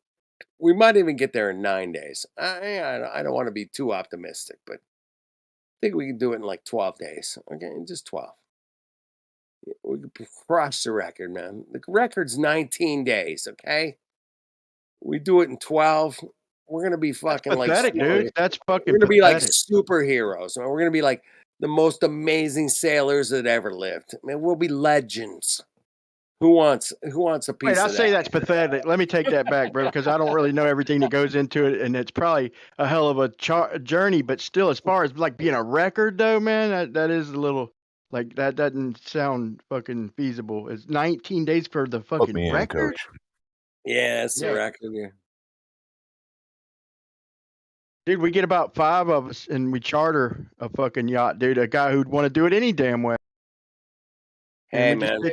We might even get there in 9 days. I don't want to be too optimistic, but I think we can do it in like 12 days. Okay, just 12. We can crush the record, man. The record's 19 days. Okay, we do it in 12. We're gonna be fucking like Pathetic, dude. That's we're fucking gonna be like pathetic. superheroes. Man. We're gonna be like the most amazing sailors that ever lived. Man, we'll be legends. Who wants a piece Wait, I of say that? that's pathetic. Let me take that back, bro, because I don't really know everything that goes into it, and it's probably a hell of a journey. But still, as far as like being a record, though, man, that is a little like that doesn't sound fucking feasible. It's 19 days for the Put me fucking in, record. coach. Yeah, it's the Yeah. record. Yeah. Dude, we get about 5 of us, and we charter a fucking yacht, dude. A guy who'd want to do it any damn way. And Hey, we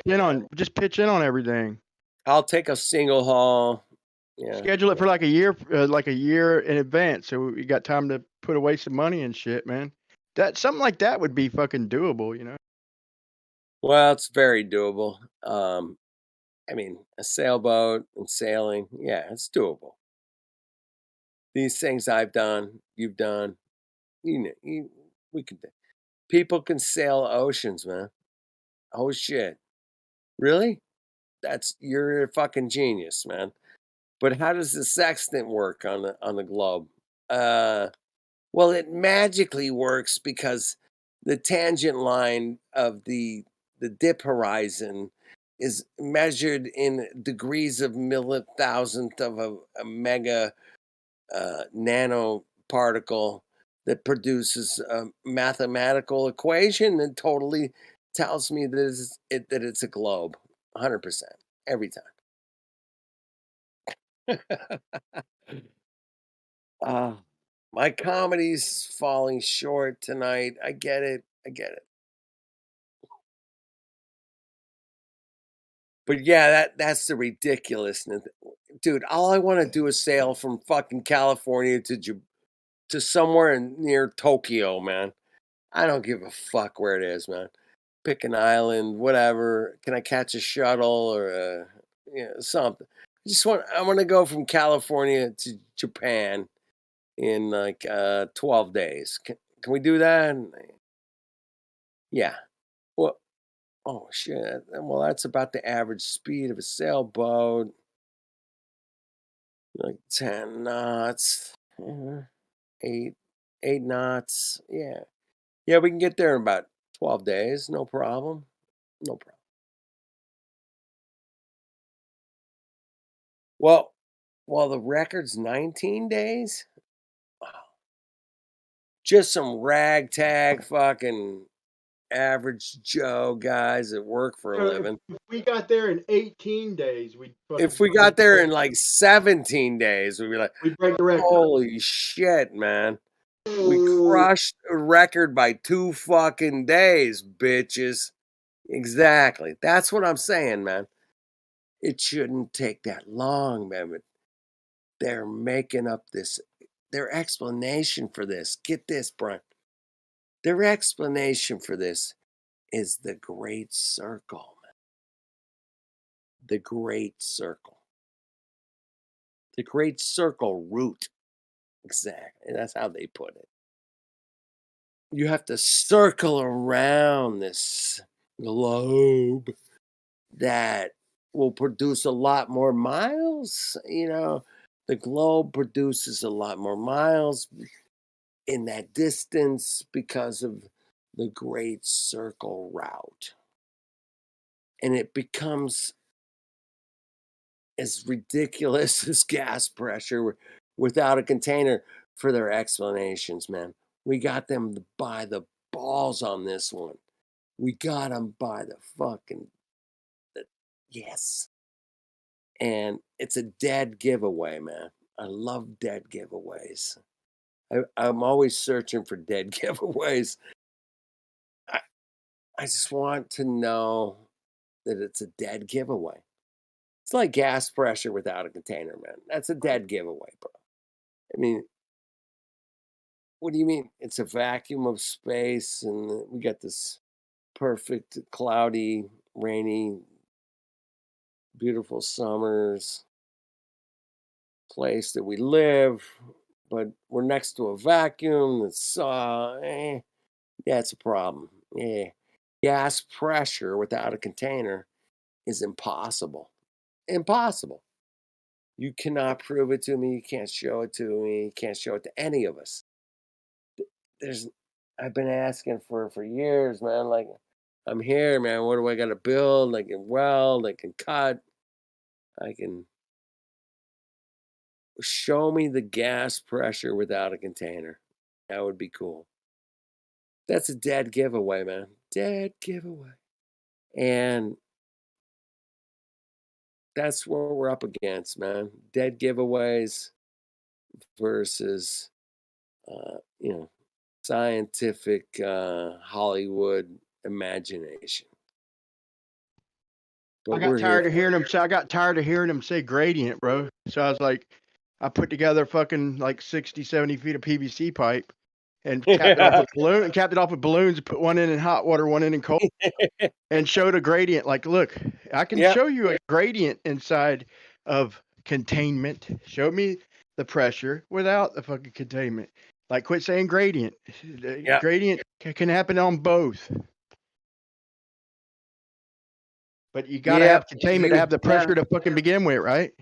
just man. pitch in on everything. I'll take a single haul. Yeah. Schedule it for like a year in advance, so we got time to put away some money and shit, man. Something like that would be fucking doable, you know. Well, it's very doable. I mean, a sailboat and sailing, yeah, it's doable. These things I've done, you've done, we could. People can sail oceans, man. Oh shit, really? You're a fucking genius, man. But how does the sextant work on the globe? Well, it magically works because the tangent line of the dip horizon is measured in degrees of millithousandth of a mega nano particle that produces a mathematical equation that totally tells me that it's a globe, 100% every time. My comedy's falling short tonight. I get it. But yeah, that's the ridiculousness, dude. All I want to do is sail from fucking California to somewhere near Tokyo, man. I don't give a fuck where it is, man. Pick an island, whatever. Can I catch a shuttle or something? I want to go from California to Japan in like 12 days. Can we do that? Yeah. Well, oh shit. Well, that's about the average speed of a sailboat. Like 10 knots. 8 knots. Yeah. Yeah, we can get there in about 12 days. No problem. Well, the record's 19 days. Just some ragtag fucking average Joe guys that work for a living. If we got there in 18 days, If we got there in like 17 days, we'd be like, we'd break the record. Holy shit, man. We crushed a record by 2 fucking days, bitches. Exactly. That's what I'm saying, man. It shouldn't take that long, man. But they're making up their explanation for this. Get this, Brian. Their explanation for this is the Great Circle, man. The Great Circle. The Great Circle route. Exactly. That's how they put it. You have to circle around this globe that will produce a lot more miles. The globe produces a lot more miles in that distance because of the Great Circle route. And it becomes as ridiculous as gas pressure without a container for their explanations, man. We got them by the balls on this one. We got them by the fucking yes. And it's a dead giveaway, man. I love dead giveaways. I'm always searching for dead giveaways. I just want to know that it's a dead giveaway. It's like gas pressure without a container, man. That's a dead giveaway, bro. I mean, what do you mean? It's a vacuum of space, and we got this perfect, cloudy, rainy, beautiful summers place that we live, but we're next to a vacuum that's it's a problem. Gas pressure without a container is impossible. Impossible. You cannot prove it to me. You can't show it to me. You can't show it to any of us. I've been asking for years, man. Like, I'm here, man. What do I got to build? I can weld. I can cut. I can show me the gas pressure without a container. That would be cool. That's a dead giveaway, man. Dead giveaway. And that's what we're up against, man. Dead giveaways versus, scientific Hollywood imagination. But I got tired of hearing him say gradient, bro. So I was like, I put together fucking like 60, 70 feet of PVC pipe and capped it off with balloons, put one in hot water, one in cold, and showed a gradient. Like, look, I can show you a gradient inside of containment. Show me the pressure without the fucking containment. Like, quit saying gradient. Gradient can happen on both. But you gotta have containment to have the pressure to fucking begin with, right?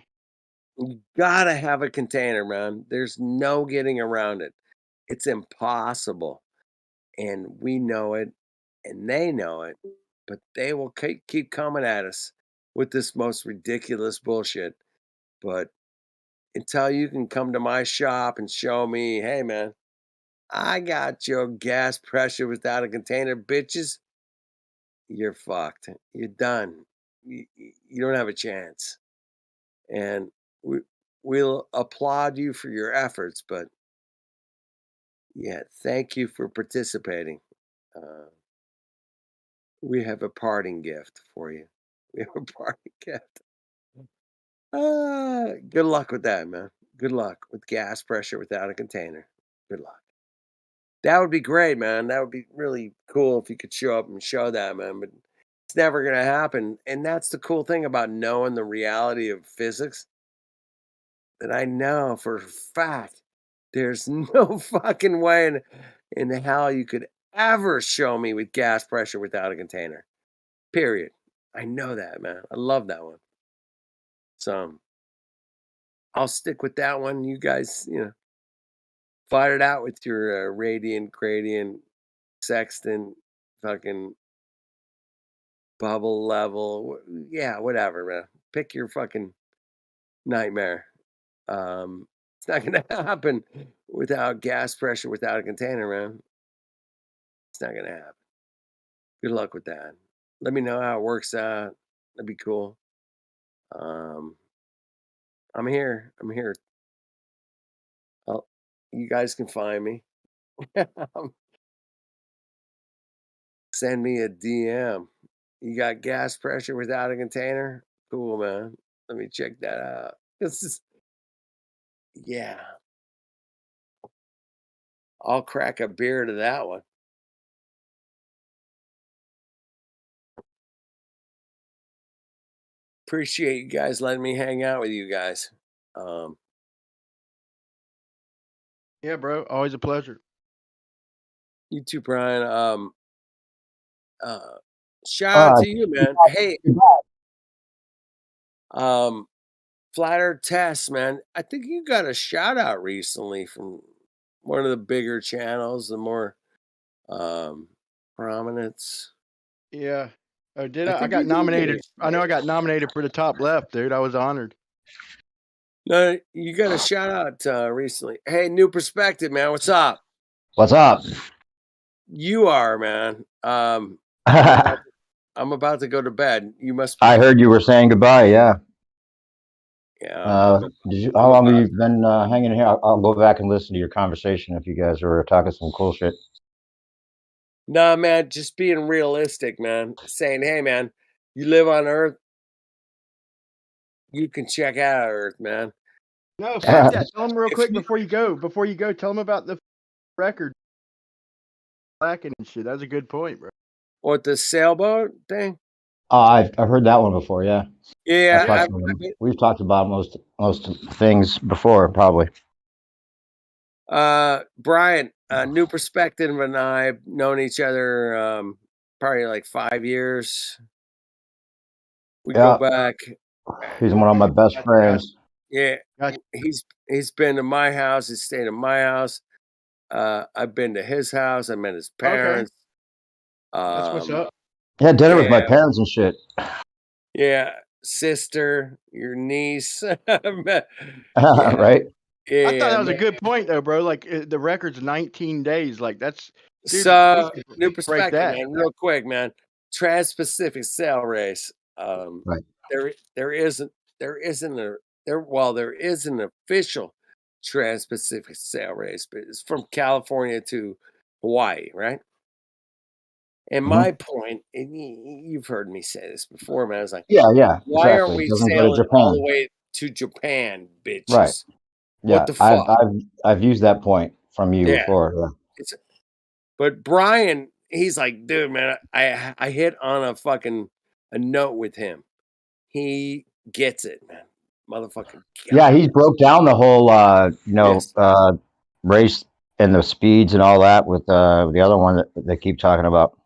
You gotta have a container, man. There's no getting around it. It's impossible. And we know it, and they know it, but they will keep coming at us with this most ridiculous bullshit. But until you can come to my shop and show me, hey man, I got your gas pressure without a container, bitches, you're fucked. You're done. You don't have a chance. And we'll applaud you for your efforts, but yeah, thank you for participating. We have a parting gift for you. We have a parting gift. Good luck with that, man. Good luck with gas pressure without a container. Good luck. That would be great, man. That would be really cool if you could show up and show that, man. But it's never going to happen. And that's the cool thing about knowing the reality of physics, that I know for a fact there's no fucking way in hell you could ever show me with gas pressure without a container. Period. I know that, man. I love that one. So I'll stick with that one. You guys, fight it out with your radiant, gradient, sextant, fucking bubble level. Yeah, whatever, man. Pick your fucking nightmare. It's not gonna happen without gas pressure, without a container, man. It's not gonna happen. Good luck with that. Let me know how it works out. That'd be cool. Um, I'm here. I'm here. You guys can find me. Send me a DM. You got gas pressure without a container? Cool, man. Let me check that out. This is, yeah. I'll crack a beer to that one. Appreciate you guys letting me hang out with you guys. Yeah, bro. Always a pleasure. You too, Brian. Shout out to you, man. Hey, Flat Earth Test, man. I think you got a shout out recently from one of the bigger channels, the more prominence. Yeah. Oh, did I I? I think got you did get nominated. a I know I got nominated for the top left, dude. I was honored. No, you got a shout out recently. Hey, New Perspective, man. What's up? What's up? You are, man. I'm about to go to bed. You must be. I heard you were saying goodbye. Yeah. Yeah. How long have you been hanging here? I'll go back and listen to your conversation if you guys were talking some cool shit. Nah, man. Just being realistic, man. Saying, hey, man, you live on Earth. You can check out Earth, man. No, fuck that. Tell them real quick before you go. Before you go, tell them about the record. Blacking and shit. That was a good point, bro. What, the sailboat thing? I've heard that one before. Yeah. Yeah. We've talked about most things before, probably. Brian, New Perspective and I have known each other probably like 5 years. We go back. He's one of my best friends. Yeah, he's been to my house. He's stayed in my house. I've been to his house. I met his parents. That's what's up. Yeah, dinner with my parents and shit. Yeah, sister, your niece. Right. Yeah, I thought that was a good point, though, bro. Like the record's 19 days. Like that's dude, so we New could break Perspective, that. man. Real quick, man. Trans-Pacific sail race. Right. There is an official Trans-Pacific sail race, but it's from California to Hawaii, right? And my point, and you've heard me say this before, man. I was like, yeah, why exactly. aren't we Doesn't go to sailing all the Japan. way to Japan, bitches? Right. Yeah. What the fuck? I've used that point from you before. Yeah. But Brian, he's like, dude, man, I hit on a note with him. He gets it, man. Motherfucker. Yeah, he broke down the whole Yes. race and the speeds and all that with the other one that they keep talking about.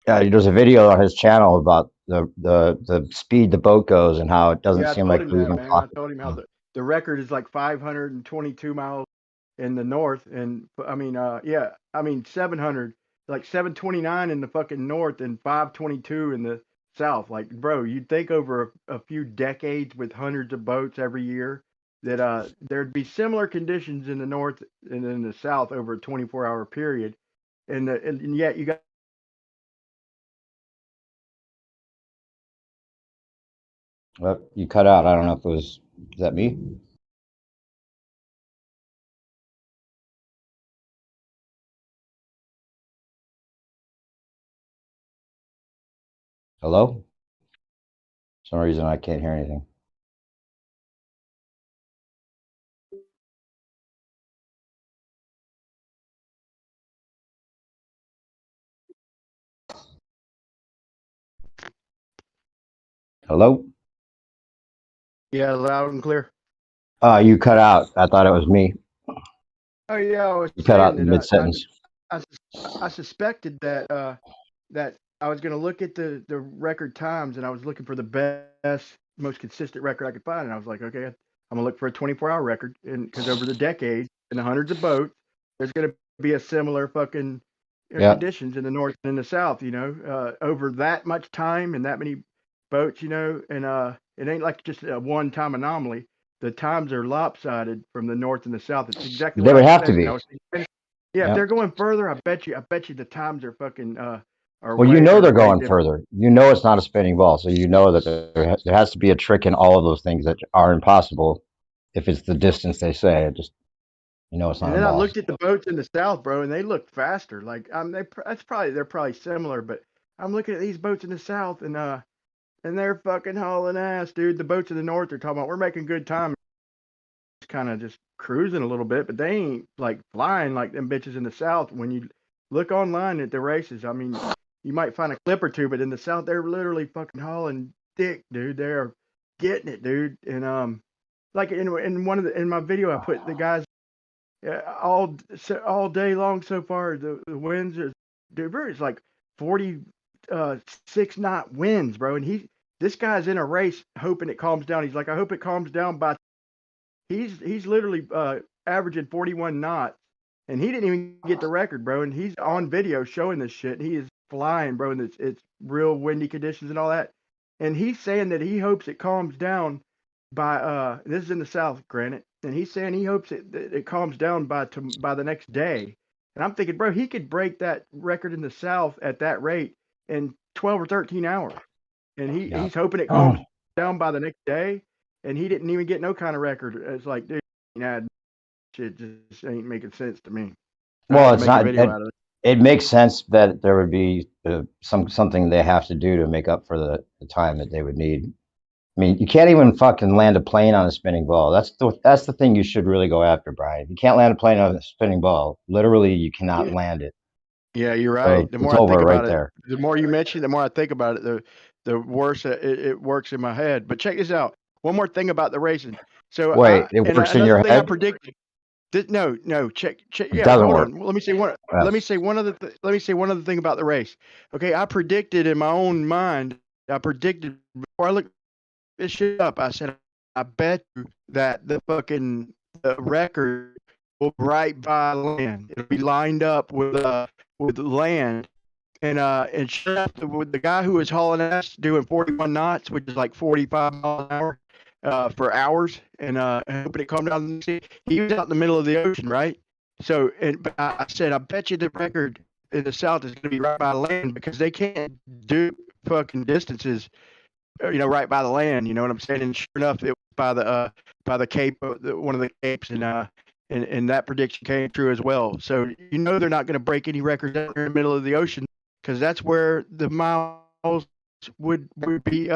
Yeah, there's a video on his channel about the speed the boat goes and how it doesn't seem like we're even Man. I talking. told him how the record is like 522 miles in the north, and I mean, 700, like 729 in the fucking north, and 522 in the south. Like, bro, you'd think over a few decades with hundreds of boats every year that there'd be similar conditions in the north and in the south over a 24-hour period, and yet you got. Well, you cut out. I don't know if it was. Is that me? Hello? For some reason I can't hear anything. Hello? Yeah, loud and clear. You cut out. I thought it was me. Oh yeah, I was You cut out saying in that mid-sentence. I suspected that that I was going to look at the record times, and I was looking for the best, most consistent record I could find, and I was like, okay, I'm gonna look for a 24-hour record, and because over the decades and the hundreds of boats, there's going to be a similar fucking Yeah. conditions in the north and in the south, over that much time and that many boats, and it ain't like just a one-time anomaly. The times are lopsided from the north and the south. It's exactly They what I would have to expected. be. I was thinking, yeah, if Yeah. they're going further, I bet you the times are fucking are Well, you way know they're way going different. further. You know it's not a spinning ball, so you know that there has to be a trick in all of those things that are impossible if it's the distance they say. It just it's And not a then I ball. looked at the boats in the south, bro, and they looked faster. Like they're probably similar, but I'm looking at these boats in the south, and they're fucking hauling ass, dude. The boats in the north are talking about we're making good time, kind of just cruising a little bit, but they ain't like flying like them bitches in the south. When you look online at the races, I mean, you might find a clip or two, but in the south they're literally fucking hauling dick, dude. They're getting it, dude. And like in one of in my video, I put the guys all day long so far. The winds are, dude, bro, it's like 46 knot winds, bro. And this guy's in a race hoping it calms down. He's like, I hope it calms down by. He's literally averaging 41 knots, and he didn't even get the record, bro. And he's on video showing this shit. He is flying, bro, and it's real windy conditions and all that. And he's saying that he hopes it calms down by this is in the south, granted, and he's saying he hopes it calms down by the next day. And I'm thinking, bro, he could break that record in the south at that rate in 12 or 13 hours, and he's hoping it calms down by the next day. And he didn't even get no kind of record. It's like, dude, shit just ain't making sense to me. Well, it's make a not. video out of it. It makes sense that there would be something they have to do to make up for the time that they would need. I mean, you can't even fucking land a plane on a spinning ball. That's the thing you should really go after, Brian. You can't land a plane on a spinning ball. Literally, you cannot land it. Yeah, you're So right. The it's more I over think right about it, there. the more you mention, the more I think about it, the worse it works in my head. But check this out. One more thing about the racing. So Wait, it works in your another thing I head? predicted. No. Check. It Yeah, doesn't hold work. on. Let me say one. Yes. Let me say one other. Let me say one other thing about the race. Okay, I predicted in my own mind. I predicted before I looked this shit up. I said, I bet you that the record will be right by land. It'll be lined up with land. And sure enough, with the guy who was hauling ass doing 41 knots, which is like 45 miles an hour for hours, and hoping it calmed down. He was out in the middle of the ocean, right? So, but I said, I bet you the record in the south is going to be right by land because they can't do fucking distances, right by the land. You know what I'm saying? And sure enough, it was by the Cape, one of the capes, and that prediction came true as well. So they're not going to break any records out in the middle of the ocean because that's where the miles would be.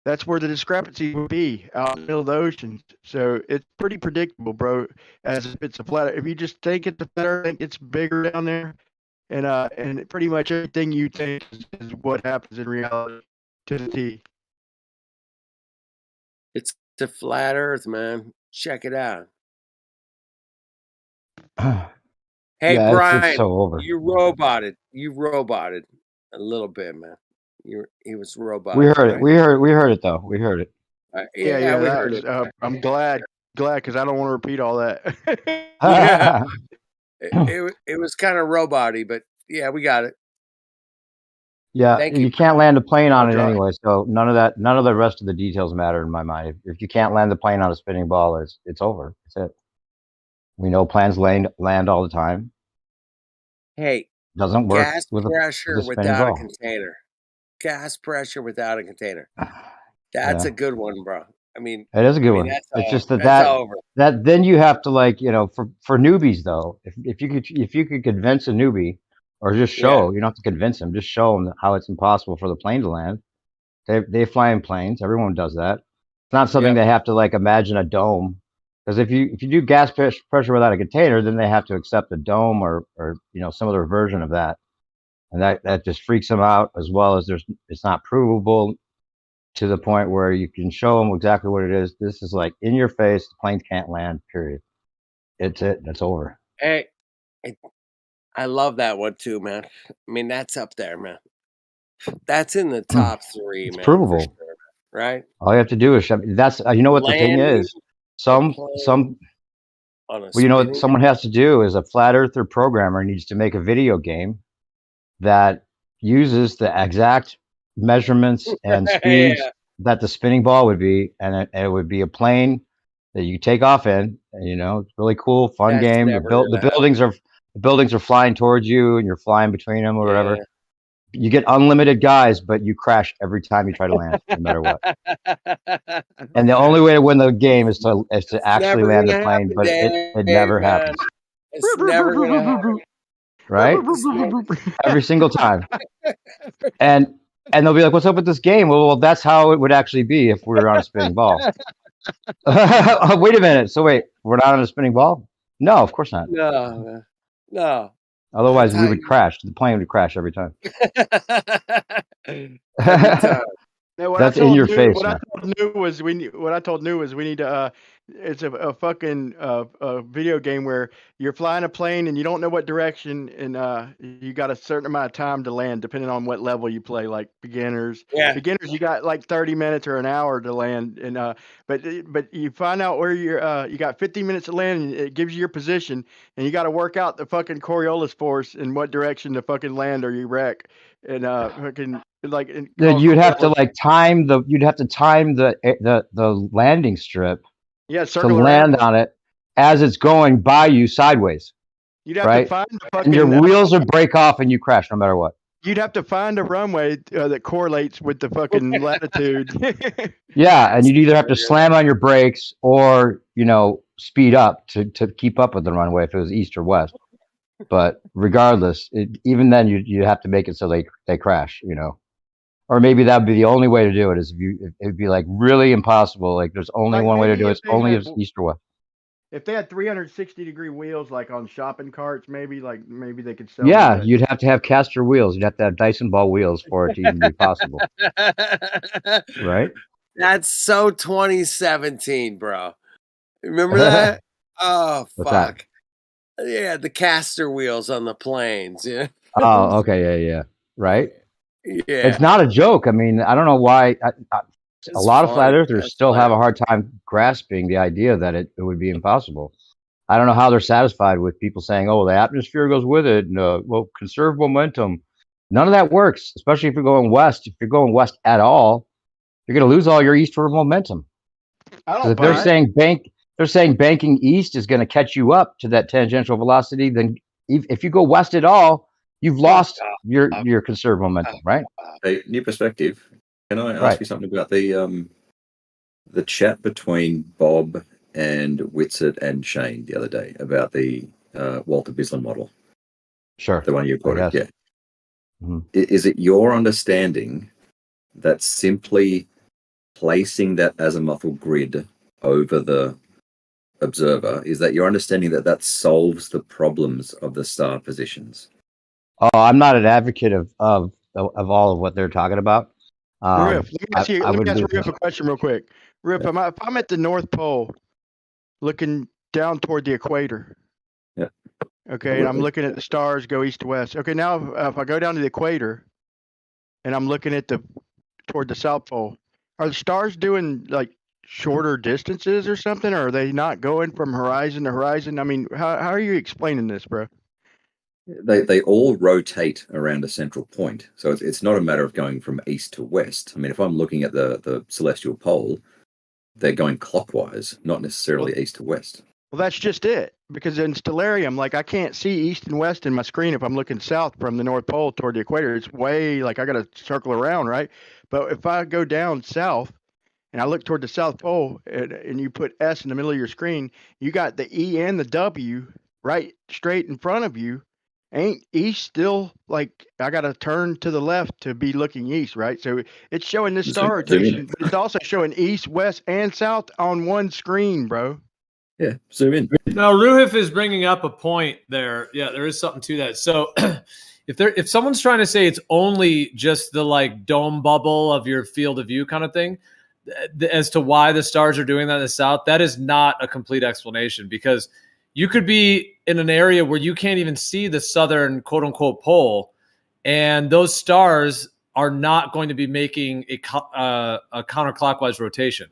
That's where the discrepancy would be out in the middle of the ocean. So it's pretty predictable, bro. As if it's a flat. If you just think it's a flat Earth, think it's bigger down there, and pretty much everything you think is what happens in reality to the T. It's a flat Earth, man. Check it out. Hey, Yeah, Brian, it's so over. you roboted a little bit, man. He was roboted. We heard it. Right? We heard it though. We heard it. Yeah, we that heard was. it. I'm glad because I don't want to repeat all that. Yeah, it was kind of roboty, but yeah, we got it. Yeah, Thank you you. can't land a plane on I'll it try. anyway, so none of the rest of the details matter in my mind. If you can't land the plane on a spinning ball, it's over. That's it. We know planes land all the time. Hey, Doesn't work gas with pressure a spinning without a ball. container. Gas pressure without a container. That's Yeah, a good one, bro. I mean, it is a good one. that's It's just that's over. that then you have to, like, for newbies though, if you could convince a newbie, or just Yeah, show, you don't have to convince them, just show them how it's impossible for the plane to land. They fly in planes. Everyone does that. It's not something yep, they have to, like, imagine a dome. Because if you do gas pressure without a container, then they have to accept a dome or some other version of that, and that just freaks them out. As well as it's not provable to the point where you can show them exactly what it is. This is like in your face. The planes can't land. Period. It's it. That's over. Hey, I love that one too, man. I mean, that's up there, man. That's in the top 3, It's man, for sure, provable. right? All you have to do is shove. That's you know what the thing Landing is. a Some plane some on a Well, you know what spinning. someone has to do is a flat earther programmer needs to make a video game that uses the exact measurements and speeds Yeah, that the spinning ball would be, and it would be a plane that you take off in. And, it's really cool, fun that's game. never gonna happen. The buildings are flying towards you, and you're flying between them or Yeah. whatever. You get unlimited guys, but you crash every time you try to land, no matter what. And the only way to win the game is to It's actually never land the gonna plane, happen, but it Dave, never man. happens, It's never gonna happen. right? It's never Every single time. And they'll be like, "What's up with this game?" Well, that's how it would actually be if we were on a spinning ball. Wait a minute. So wait, we're not on a spinning ball? No, of course not. No, man. No. That's Otherwise, we how would crash. The plane would crash every time. every time. Yeah, That's in your face, what I man. told New was what I told New was we need to it's a fucking video game where you're flying a plane and you don't know what direction, and you got a certain amount of time to land depending on what level you play. Like beginners Yeah. you got like 30 minutes or an hour to land, and but you find out where you got 15 minutes to land, and it gives you your position, and you got to work out the fucking Coriolis force in what direction to fucking land or you wreck, and fucking like Then call you'd have to Coriolis. time the landing strip Yeah, to circle around. land on it as it's going by you sideways, You'd have to right? find the And your fucking. wheels would break off and you crash no matter what. You'd have to find a runway that correlates with the fucking latitude. Yeah, and you'd either have to So slam on your brakes or, speed up to keep up with the runway if it was east or west. But regardless, even then you have to make it so they crash, Or maybe that would be the only way to do it, is if it'd be like really impossible. Like there's only Like one way to maybe do it. if It's they only had if it's east or west. if they had 360-degree wheels like on shopping carts, maybe they could sell Yeah, me you'd have to have caster wheels. You'd have to have Dyson ball wheels for it to even be possible, right? That's so 2017, bro. Remember that? Oh What's that? fuck. Yeah, the caster wheels on the planes. Yeah. Oh, okay, yeah, right. Yeah. It's not a joke. I mean, I don't know why. A It's lot of flat funny. earthers That's still have a funny. hard time grasping the idea that it would be impossible. I don't know how they're satisfied with people saying, "Oh, the atmosphere goes with it," and well, conserve momentum. None of that works, especially if you're going west. If you're going west at all, you're going to lose all your eastward momentum. I Because don't if they're buy it. saying banking east is going to catch you up to that tangential velocity, then if you go west at all, you've lost your conserved momentum, right? A new perspective. Can I ask Right. you something about the chat between Bob and Whitsett and Shane the other day about the Walter Bislin model? Sure. The one you I quoted, guess. yeah. Mm-hmm. Is it your understanding that simply placing that azimuthal grid over the observer, is that your understanding that solves the problems of the star positions? Oh, I'm not an advocate of all of what they're talking about. Riff, let me ask wouldn't Riff a question real quick. Riff, if I'm at the North Pole, looking down toward the equator. Yeah. Okay, and I'm looking at the stars go east to west. Okay, now if I go down to the equator, and I'm looking at toward the South Pole, are the stars doing like shorter distances or something, or are they not going from horizon to horizon? I mean, how are you explaining this, bro? They all rotate around a central point, so it's not a matter of going from east to west. I mean, if I'm looking at the celestial pole, they're going clockwise, not necessarily east to west. Well, that's just it. Because in Stellarium, like I can't see east and west in my screen if I'm looking south from the North Pole toward the equator. It's way like I got to circle around, right? But if I go down south and I look toward the South Pole and you put S in the middle of your screen, you got the E and the W right straight in front of you. Ain't east still like I got to turn to the left to be looking east, right? So it's showing this star rotation, but it's also showing east, west, and south on one screen, bro. Yeah, zoom in. No, Ruhif is bringing up a point there. Yeah, there is something to that. So if someone's trying to say it's only just the like dome bubble of your field of view kind of thing, as to why the stars are doing that in the south, that is not a complete explanation, because you could be in an area where you can't even see the southern quote unquote pole, and those stars are not going to be making a counterclockwise rotation.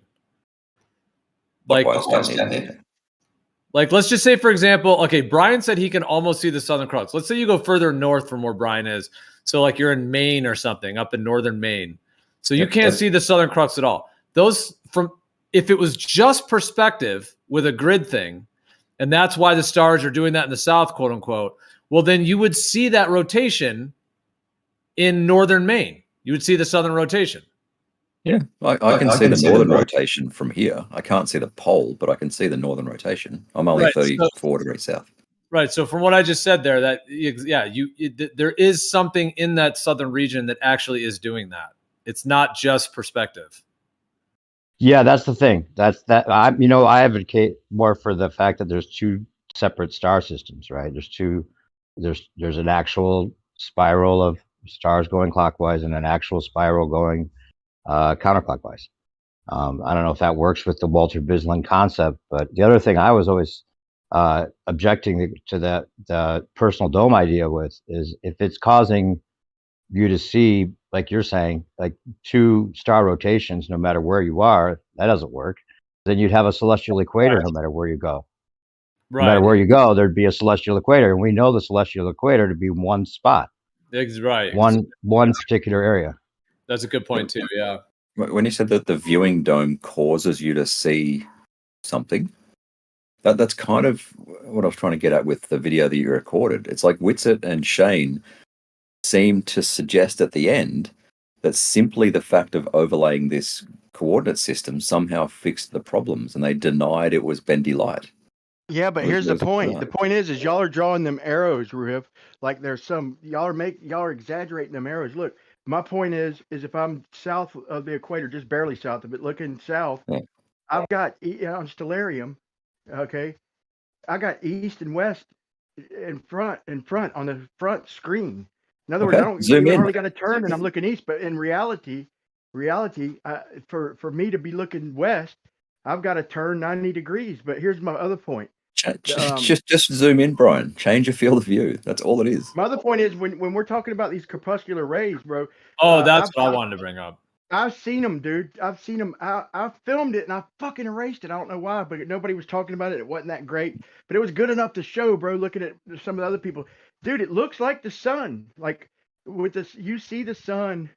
Like, let's just say, for example, okay, Brian said he can almost see the Southern Cross. Let's say you go further north from where Brian is. So like you're in Maine or something, up in northern Maine. So you can't see the Southern Crux at all. If it was just perspective with a grid thing, and that's why the stars are doing that in the south, quote unquote, well, then you would see that rotation in northern Maine. You would see the southern rotation. Yeah, I can see the northern rotation from here. I can't see the pole, but I can see the northern rotation. I'm only 34 degrees south. Right. So from what I just said there, that there is something in that southern region that actually is doing that. It's not just perspective. Yeah, that's the thing. I advocate more for the fact that there's two separate star systems, right? There's an actual spiral of stars going clockwise and an actual spiral going counterclockwise. I don't know if that works with the Walter Bislin concept, but the other thing I was always objecting to the personal dome idea with is if it's causing you to see, like you're saying, like two star rotations, no matter where you are, that doesn't work. Then you'd have a celestial equator no matter where you go. Right. No matter where you go, there'd be a celestial equator, and we know the celestial equator to be one spot. Right. One particular area. That's a good point too. Yeah. When you said that the viewing dome causes you to see something, that's kind of what I was trying to get at with the video that you recorded. It's like Whitsitt and Shane seem to suggest at the end that simply the fact of overlaying this coordinate system somehow fixed the problems, and they denied it was bendy light. Yeah, but here's the point. The point is y'all are drawing them arrows, Ruhiv. Like there's some y'all are exaggerating them arrows. Look, my point is if I'm south of the equator, just barely south of it, looking south, I've got on Stellarium, okay, I got east and west in front on the front screen. In other words, I don't zoom in. hardly got to turn and I'm looking east, but in reality, for me to be looking west, I've got to turn 90 degrees. But here's my other point. Just zoom in, Brian. Change your field of view. That's all it is. My other point is when we're talking about these corpuscular rays, bro. Oh, that's what I wanted to bring up. I've seen them, dude. I've seen them. I filmed it and I fucking erased it. I don't know why, but nobody was talking about it. It wasn't that great, but it was good enough to show, bro. Looking at some of the other people, dude, it looks like the sun. Like with this, you see the sun,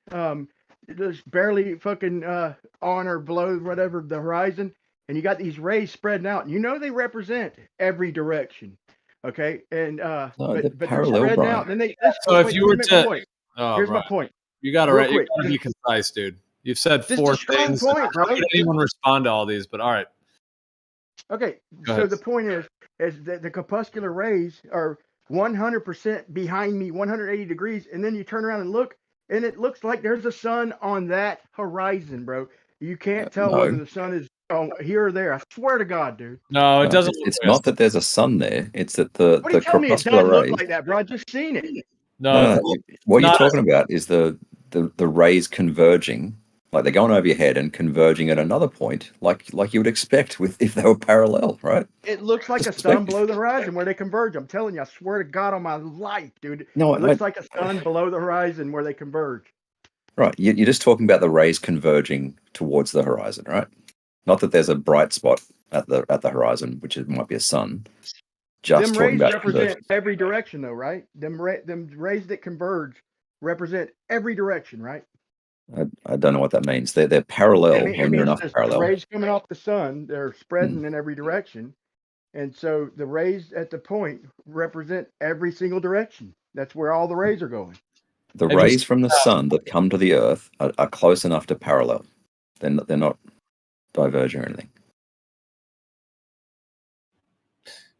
just barely fucking on or below whatever the horizon, and you got these rays spreading out. And you know they represent every direction. Okay, and but they're spreading out. And then so if you were to, here's my point. You gotta be concise, dude. You've said four things. Point, How did anyone respond to all these? But all right. Okay, so the point is that the corpuscular rays are 100% behind me, 180 degrees, and then you turn around and look, and it looks like there's a sun on that horizon, bro. You can't tell whether the sun is here or there. I swear to God, dude. No, it doesn't. It's not that there's a sun there. It's that the corpuscular rays. Look like that, bro. I just seen it. No. What you're talking about is the rays converging, like they're going over your head and converging at another point, like you would expect if they were parallel, right? It looks like a sun below the horizon where they converge. I'm telling you, I swear to God on my life, dude. No, it looks like a sun below the horizon where they converge. Right. You're just talking about the rays converging towards the horizon, right? Not that there's a bright spot at the horizon, which might be a sun. just them talking rays about represent convergence. every direction, though, right? Them rays that converge represent every direction, right? I don't know what that means. They're parallel It or near means enough the parallel. rays coming off the sun, they're spreading in every direction. And so the rays at the point represent every single direction. That's where all the rays are going. The rays from the sun that come to the Earth are close enough to parallel. They're not diverging or anything.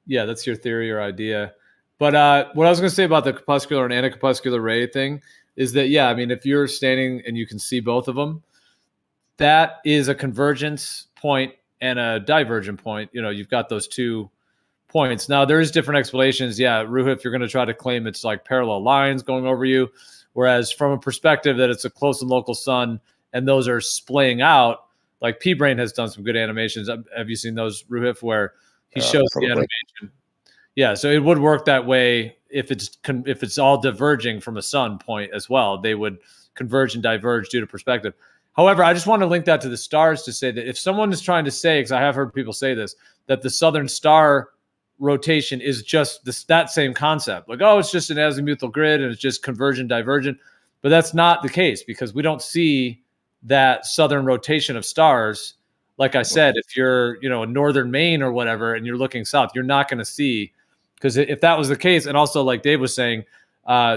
Yeah, that's your theory or idea. But what I was going to say about the crepuscular and anticorpuscular ray thing is that, yeah, I mean, if you're standing and you can see both of them, that is a convergence point and a divergent point. You know, you've got those 2 points. Now, there's different explanations. Yeah, Ruha, if you're going to try to claim it's like parallel lines going over you, whereas from a perspective that it's a close and local sun and those are splaying out, like P-Brain has done some good animations. Have you seen those, Ruhif, where he shows the animation? Yeah, so it would work that way if it's all diverging from a sun point as well. They would converge and diverge due to perspective. However, I just want to link that to the stars to say that if someone is trying to say, because I have heard people say this, that the southern star rotation is just that same concept. Like, oh, it's just an azimuthal grid and it's just convergent, divergent. But that's not the case because we don't see that southern rotation of stars. Like I said, if you're, in northern Maine or whatever, and you're looking south, you're not going to see, because if that was the case, and also like Dave was saying,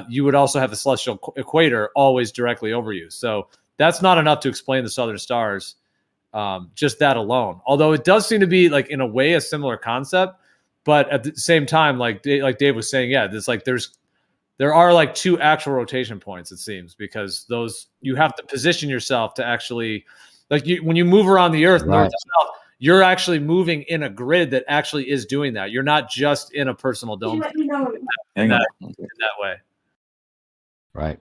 you would also have the celestial equator always directly over you. So that's not enough to explain the southern stars, just that alone. Although it does seem to be like in a way a similar concept, but at the same time, like Dave was saying, yeah, there's like there are like 2 actual rotation points, it seems, because those you have to position yourself to actually, like when you move around the Earth, north to south, you're actually moving in a grid that actually is doing that. You're not just in a personal dome in that way. Right.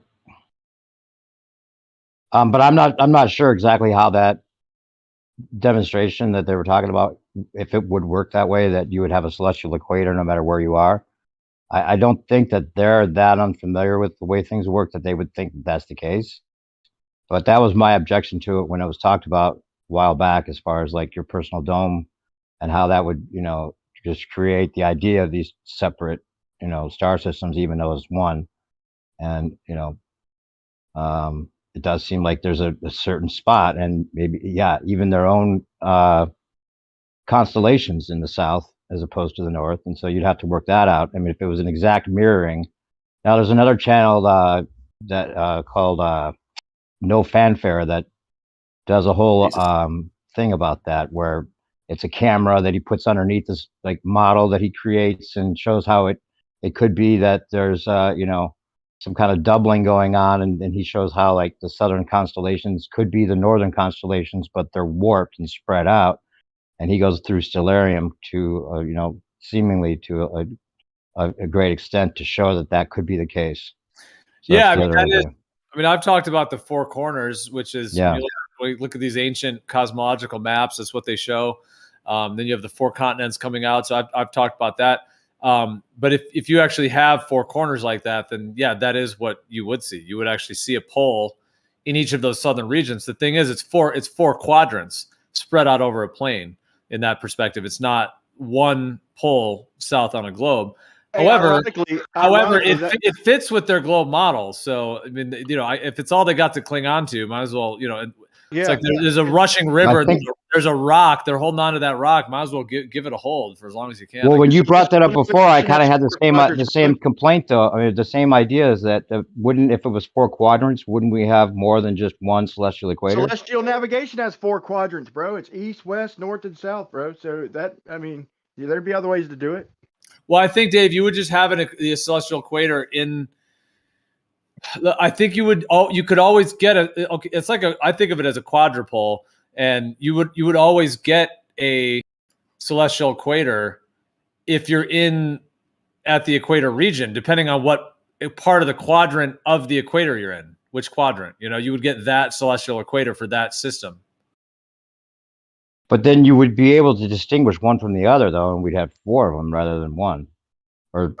But I'm not sure exactly how that demonstration that they were talking about, if it would work that way, that you would have a celestial equator no matter where you are. I don't think that they're that unfamiliar with the way things work that they would think that that's the case. But that was my objection to it when it was talked about a while back, as far as like your personal dome and how that would, just create the idea of these separate, star systems, even though it's one. And, it does seem like there's a certain spot, and maybe, yeah, even their own constellations in the south as opposed to the north. And so you'd have to work that out. I mean, if it was an exact mirroring. Now, there's another channel that called No Fanfare that does a whole thing about that, where it's a camera that he puts underneath this like model that he creates and shows how it could be that there's some kind of doubling going on, and then he shows how like the southern constellations could be the northern constellations, but they're warped and spread out. And he goes through stellarium to seemingly to a great extent to show that could be the case. So yeah, I mean, I've talked about the 4 corners, which is, yeah. We look at these ancient cosmological maps. That's what they show. Then you have the 4 continents coming out. So I've talked about that. But if you actually have 4 corners like that, then yeah, that is what you would see. You would actually see a pole in each of those southern regions. The thing is, it's 4 quadrants spread out over a plane. In that perspective, it's not one pole south on a globe. Hey, However, ironically, it fits with their globe model. So I mean, if it's all they got to cling on to, might as well, it's like there's a rushing river. There's a rock. They're holding on to that rock. Might as well give it a hold for as long as you can. Well, when you brought that up before, I kind of had the same complaint, though. I mean, the same idea is that wouldn't, if it was 4 quadrants, wouldn't we have more than just one celestial equator? Celestial navigation has 4 quadrants, bro. It's east, west, north, and south, bro. So there'd be other ways to do it. Well, I think, Dave, you would just have the celestial equator in. I think you could always get it's like I think of it as a quadrupole, and you would always get a celestial equator if you're at the equator region, depending on what part of the quadrant of the equator you're in, which quadrant, you would get that celestial equator for that system. But then you would be able to distinguish one from the other, though, and we'd have 4 of them rather than one, or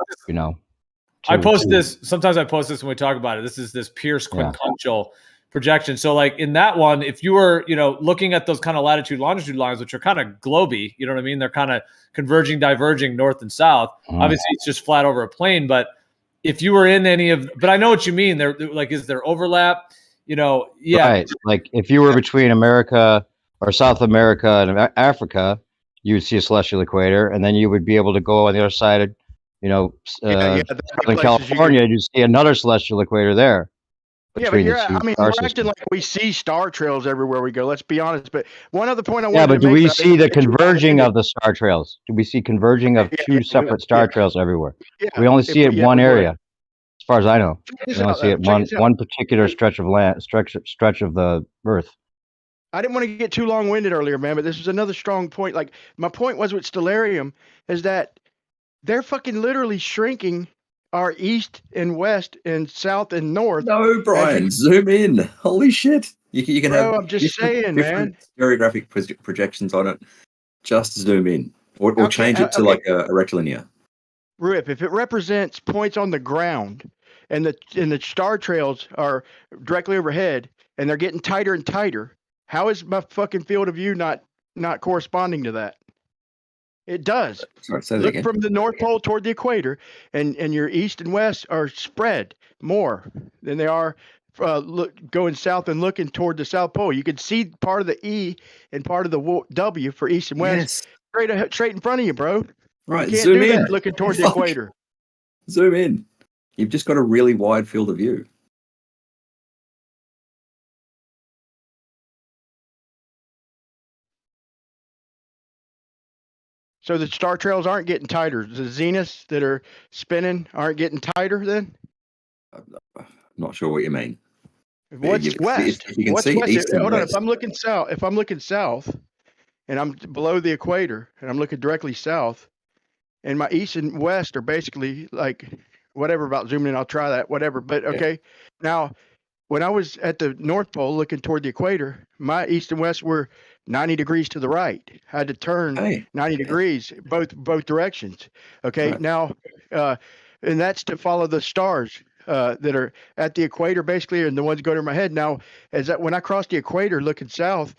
I post this. Sometimes I post this when we talk about it. This is this Pierce quincuncial projection. So like in that one, if you were, looking at those kind of latitude longitude lines, which are kind of globy, you know what I mean? They're kind of converging, diverging north and south. Obviously it's just flat over a plane, but if you were in but I know what you mean. There, like, is there overlap? Yeah. Right. Like if you were between America or South America and Africa, you would see a celestial equator, and then you would be able to go on the other side of, Southern California, you'd see another celestial equator there. Yeah, but we're acting like we see star trails everywhere we go. Let's be honest. But one other point I wanted Yeah, but to do make. we see the converging of the star trails? Do we see converging of two separate star trails everywhere? Yeah, we only see it one area, as far as I know. this We only out, see it check this out. one particular stretch of land, stretch of the Earth. I didn't want to get too long-winded earlier, man, but this is another strong point. Like my point was with Stellarium is that they're fucking literally shrinking our east and west and south and north. No, Brian, zoom in. Holy shit. You can Bro, have I'm just saying, man. stereographic projections on it. Just zoom in. Or change it to like a rectilinear. Rip, if it represents points on the ground and the star trails are directly overhead and they're getting tighter and tighter, how is my fucking field of view not corresponding to that? It does. Sorry, say that Look again. from the North Pole toward the equator, and your east and west are spread more than they are going south and looking toward the South Pole. You can see part of the E and part of the W for east and west straight in front of you, bro. Right, You can't zoom do in. that looking toward the Fuck. equator. Zoom in. You've just got a really wide field of view. So the star trails aren't getting tighter. The zeniths that are spinning aren't getting tighter then? I'm not sure what you mean. What's west? If you can What's see west? east and Hold on. west. If I'm looking south and I'm below the equator and I'm looking directly south, and my east and west are basically like whatever about zooming in, I'll try that, whatever. But okay. Now, when I was at the North Pole looking toward the equator, my east and west were 90 degrees to the right. I had to turn 90 degrees both directions. Okay. Right. Now, and that's to follow the stars that are at the equator basically, and the ones go to my head. Now, when I cross the equator looking south,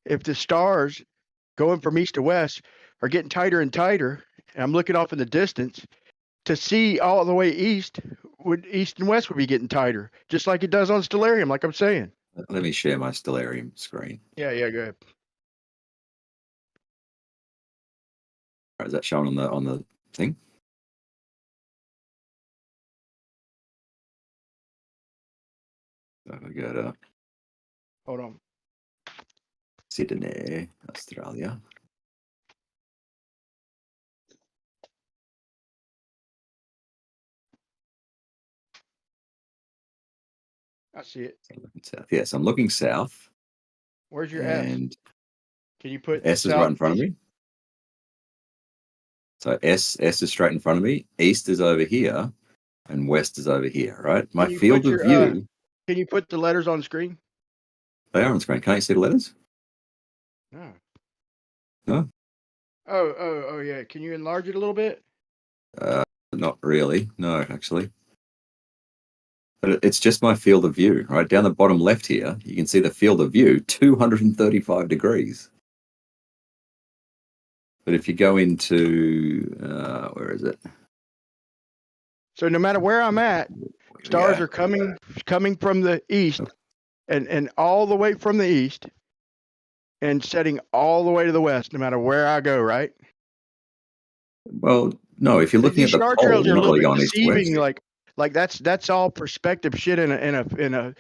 if the stars going from east to west are getting tighter and tighter, and I'm looking off in the distance, to see all the way east and west would be getting tighter, just like it does on Stellarium, like I'm saying. Let me share my Stellarium screen. Yeah, go ahead. Right, is that shown on the thing? So we go to Hold on. Sydney, Australia. I see it. South. Yes, I'm looking south. Where's your S? And Can you put S is right in front of me. So S is straight in front of me. East is over here, and west is over here. Right. My field of view. Can you put the letters on screen? They are on screen. Can't you see the letters? No. No. Oh yeah. Can you enlarge it a little bit? Not really. No, actually. But it's just my field of view, right? Down the bottom left here, you can see the field of view, 235 degrees. But if you go into, where is it? So no matter where I'm at, stars are coming from the east and all the way from the east and setting all the way to the west, no matter where I go, right? Well, no, if you're looking at the star pole, trails you're are a not little really bit going east to west. deceiving, like that's all perspective shit in a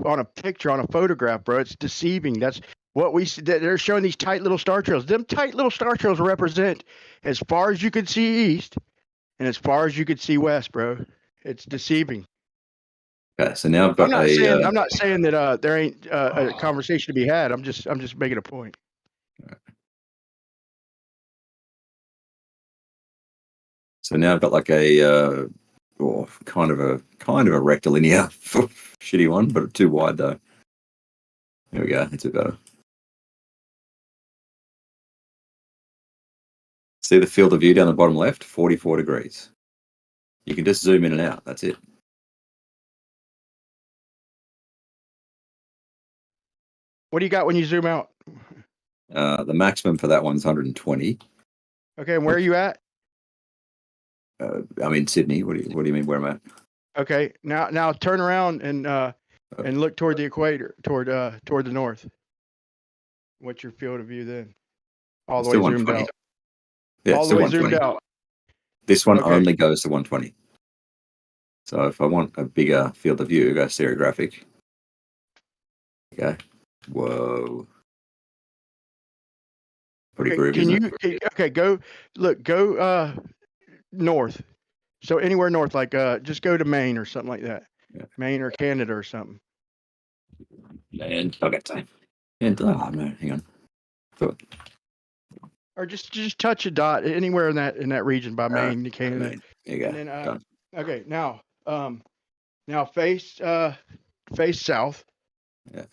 on a picture, on a photograph, bro. It's deceiving. That's what we see. They're showing these tight little star trails. Them tight little star trails represent as far as you could see east and as far as you could see west, bro. It's deceiving. Okay, so now I've got I'm not saying that there ain't a conversation to be had. I'm just making a point. So now I've got like a kind of a rectilinear shitty one, but too wide though. There we go. It's a bit better. See the field of view down the bottom left, 44 degrees. You can just zoom in and out. That's it. What do you got when you zoom out? The maximum for that one's 120. Okay, and where are you at? I'm in Sydney. What do you mean where I'm at? Okay, now turn around and look toward the equator, toward the north. What's your field of view then? All the way Still zoomed 120. out. Yeah, All the still way 120. zoomed out. This one Okay. only goes to 120. So if I want a bigger field of view, go stereographic. Okay. Whoa. Pretty Okay, groovy, isn't it? okay, go north. So anywhere north, like just go to Maine or something like that. Yeah. Maine or Canada or something. And okay, time. And oh no, hang on. So, Or just touch a dot anywhere in that region by Maine to Canada. Maine. There you go. And then Done. okay, now face south. Yeah.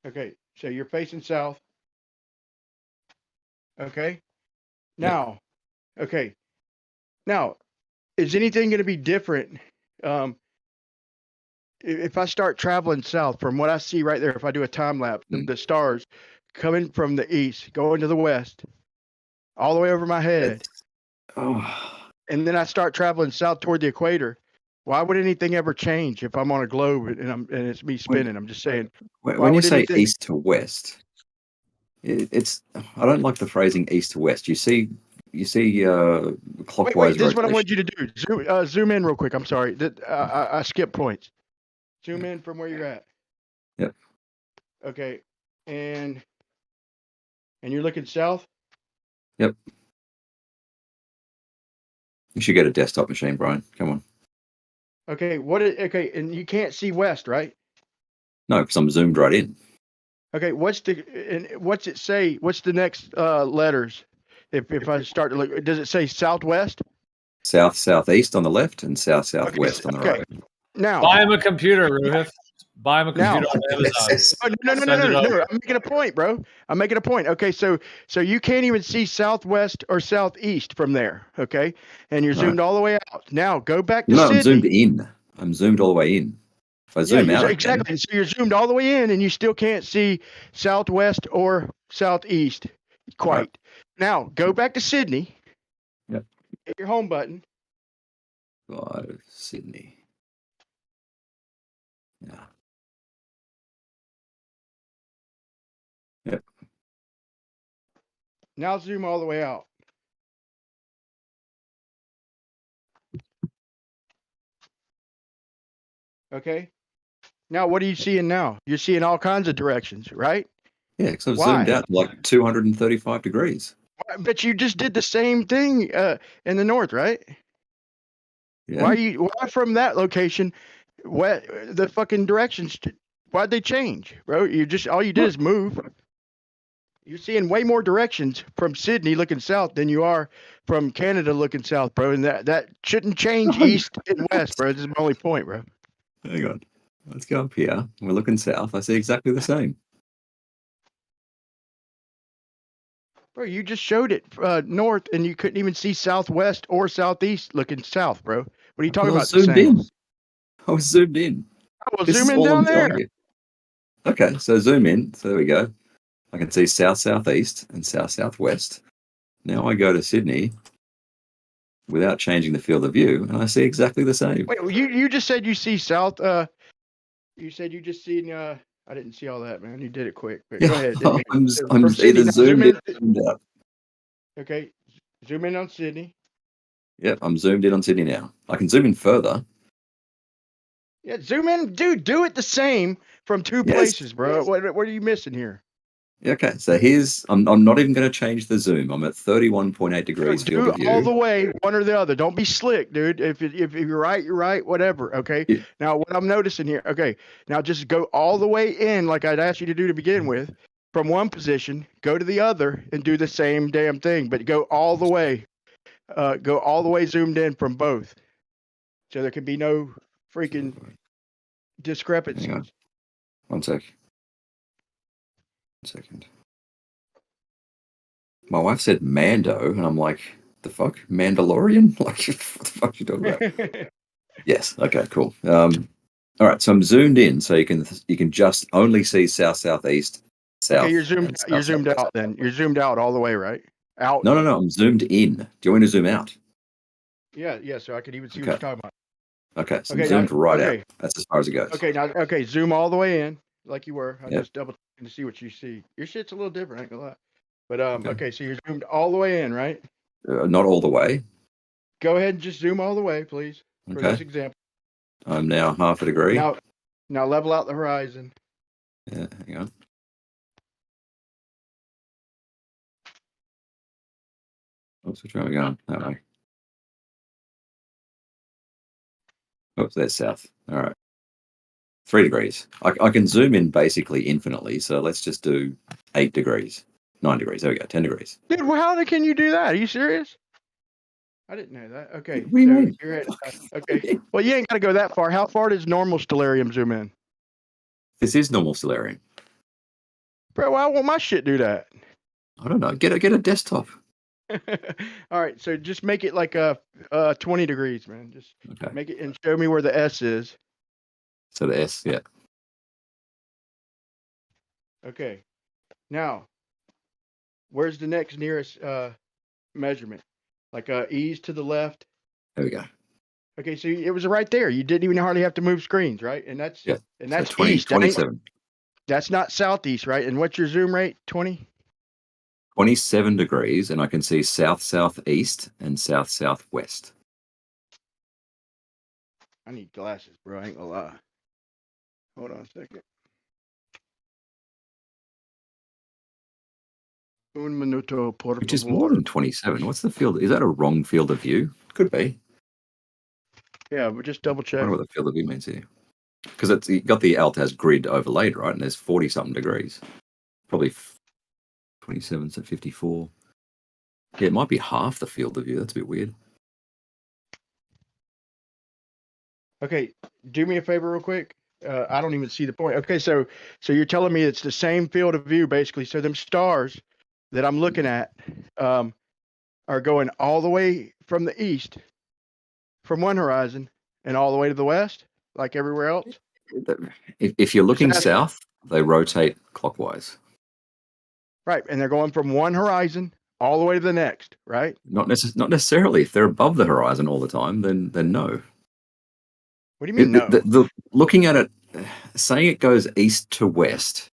Okay, so you're facing south. Okay. Now, okay. Now, is anything going to be different? If I start traveling south from what I see right there, if I do a time lapse, the stars coming from the east, going to the west, all the way over my head, and then I start traveling south toward the equator. Why would anything ever change if I'm on a globe and it's me spinning? I'm just saying. When you say east to west, it's I don't like the phrasing east to west. You see clockwise Wait, this is what I rotation. want you to do. Zoom in real quick. I'm sorry. I skipped points. Zoom in from where you're at. Yep. Okay. And you're looking south? Yep. You should get a desktop machine, Brian. Come on. Okay, okay, and you can't see west, right? No, because I'm zoomed right in. Okay, what's it say? What's the next letters? If I start to look, does it say southwest? South, southeast on the left and south, southwest on the right. Now buy him a computer, Rohith. Buy him a computer on Amazon. No. I'm making a point, bro. I'm making a point. Okay, so you can't even see southwest or southeast from there. Okay, and you're zoomed all the way out. Now go back to Sydney. I'm zoomed in. I'm zoomed all the way in. If I zoom out, exactly. So you're zoomed all the way in, and you still can't see southwest or southeast quite. Right. Now go back to Sydney. Yep. Hit your home button. God, Sydney. Yeah. Yep. Now zoom all the way out. Okay. Now what are you seeing now? You're seeing all kinds of directions, right? Yeah, because I've zoomed out like 235 degrees. But you just did the same thing in the north, right? Yeah. Why from that location? What the fucking directions? Why'd they change, bro? All you did is move. You're seeing way more directions from Sydney looking south than you are from Canada looking south, bro. And that shouldn't change east and west, bro. This is my only point, bro. Hang on. Let's go up here. We're looking south. I see exactly the same. Bro, you just showed it north, and you couldn't even see southwest or southeast looking south, bro. What are you talking about? Zoomed in. I was zoomed in. Oh, well, zoom in down there. Okay, so zoom in. So there we go. I can see south, southeast, and south, southwest. Now I go to Sydney without changing the field of view, and I see exactly the same. Wait, you just said you see south. You said you just seen. I didn't see all that, man. You did it quick. But Yeah, go ahead. I'm Sydney, either zoomed in or zoomed out. Okay, zoom in on Sydney. Yep, I'm zoomed in on Sydney now. I can zoom in further. Yeah, zoom in, dude. Do it the same from two places, bro. What are you missing here? Okay, so here's I'm not even going to change the zoom. I'm at 31.8 degrees field of view. All the way, one or the other. Don't be slick, dude. If you're right, you're right. Whatever. Okay. Yeah. Now what I'm noticing here. Okay. Now just go all the way in, like I'd asked you to do to begin with, from one position, go to the other, and do the same damn thing. But go all the way. Go all the way zoomed in from both, so there can be no freaking discrepancies. Hang on. One second. My wife said Mando, and I'm like, the fuck? Mandalorian? Like, what the fuck are you talking about? Yes. Okay, cool. All right, so I'm zoomed in, so you can just only see south, southeast, south. Okay, you're and south, zoomed southwest. out then. You're zoomed out all the way, right? Out. No, I'm zoomed in. Do you want me to zoom out? Yeah, so I could even see what Okay. you're talking about. Okay, so Okay, I'm zoomed right okay. out. That's as far as it goes. Okay, now okay, zoom all the way in like you were. I Yep. just double checking to see what you see. Your shit's a little different, I ain't gonna lie. But okay, so you're zoomed all the way in, right? Not all the way. Go ahead and just zoom all the way, please, for this Okay. example. I'm now half a degree. Now level out the horizon. Yeah, hang on. Oops, which way are we going? That way. Oops, that's south. All right. 3 degrees. I can zoom in basically infinitely, so let's just do 8 degrees. 9 degrees. There we go. 10 degrees. Dude, well, how can you do that? Are you serious? I didn't know that. Okay, What do you mean? you're at okay. Well, you ain't gotta go that far. How far does normal stellarium zoom in? This is normal stellarium. Bro, why won't my shit do that? I don't know. Get a desktop. All right, so just make it like 20 degrees, man. Just Okay. make it and show me where the S is. So the S, yeah. Okay. Now, where's the next nearest measurement? Like E's to the left. There we go. Okay, so it was right there. You didn't even hardly have to move screens, right? And that's Yeah. and that's so 20, east. That ain't- 27. That's not southeast, right? And what's your zoom rate? 20? 27 degrees, and I can see south, southeast, and south, southwest. I need glasses, bro. I ain't gonna lie. Hold on a second. Un minuto, por Which is favor. more than 27. What's the field? Is that a wrong field of view? Could be. Yeah, but just double I check. wonder what the field of view means here. Because it's you got the Altaz grid overlaid, right? And there's 40 something degrees. Probably 27, so 54. Yeah, it might be half the field of view. That's a bit weird. Okay, do me a favor real quick. I don't even see the point. Okay, so you're telling me it's the same field of view basically. So them stars that I'm looking at are going all the way from the east, from one horizon, and all the way to the west, like everywhere else. If you're looking Just south, they rotate clockwise. Right, and they're going from one horizon all the way to the next, right? Not necessarily. If they're above the horizon all the time, then no. What do you mean no? Looking at it, saying it goes east to west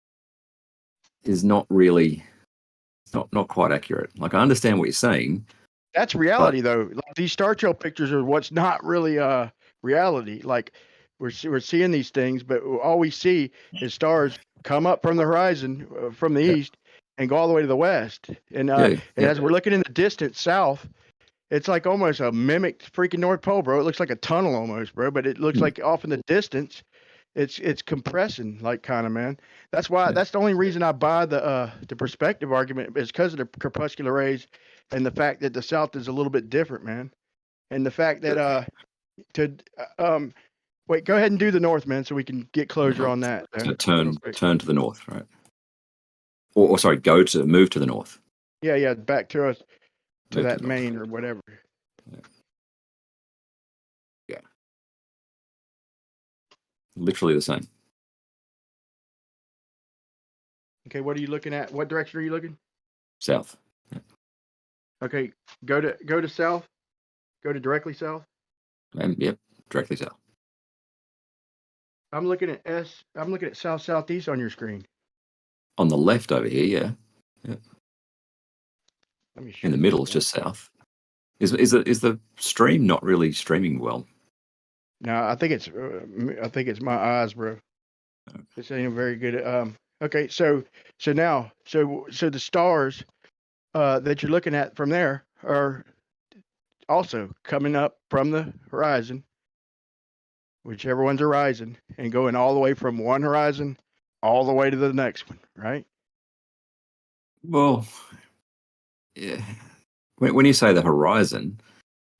is not really, not quite accurate. Like I understand what you're saying. That's reality, though. Like, these Star Trail pictures are what's not really reality. Like we're seeing these things, but all we see is stars come up from the horizon from the east and go all the way to the west. And as we're looking in the distance south, it's like almost a mimicked freaking North Pole, bro. It looks like a tunnel almost, bro. But it looks like off in the distance, it's compressing, like kind of, man. That's why. That's the only reason I buy the perspective argument is because of the crepuscular rays and the fact that the south is a little bit different, man. And the fact that wait, go ahead and do the north, man, so we can get closure on that. So turn to the north, right? Or sorry, move to the north. Yeah, back to us to Move that to main or whatever. Yeah. Literally the same. Okay, what are you looking at? What direction are you looking? South. Okay, go to south. Go to directly south. Yep, directly south. I'm looking at south southeast on your screen. On the left over here, yeah. Let me show In the you middle, it's just south. Is the stream not really streaming well? No, I think it's my eyes, bro. This ain't very good. Okay, so now the stars that you're looking at from there are also coming up from the horizon, whichever one's horizon, and going all the way from one horizon all the way to the next one, right? Well, yeah. When you say the horizon,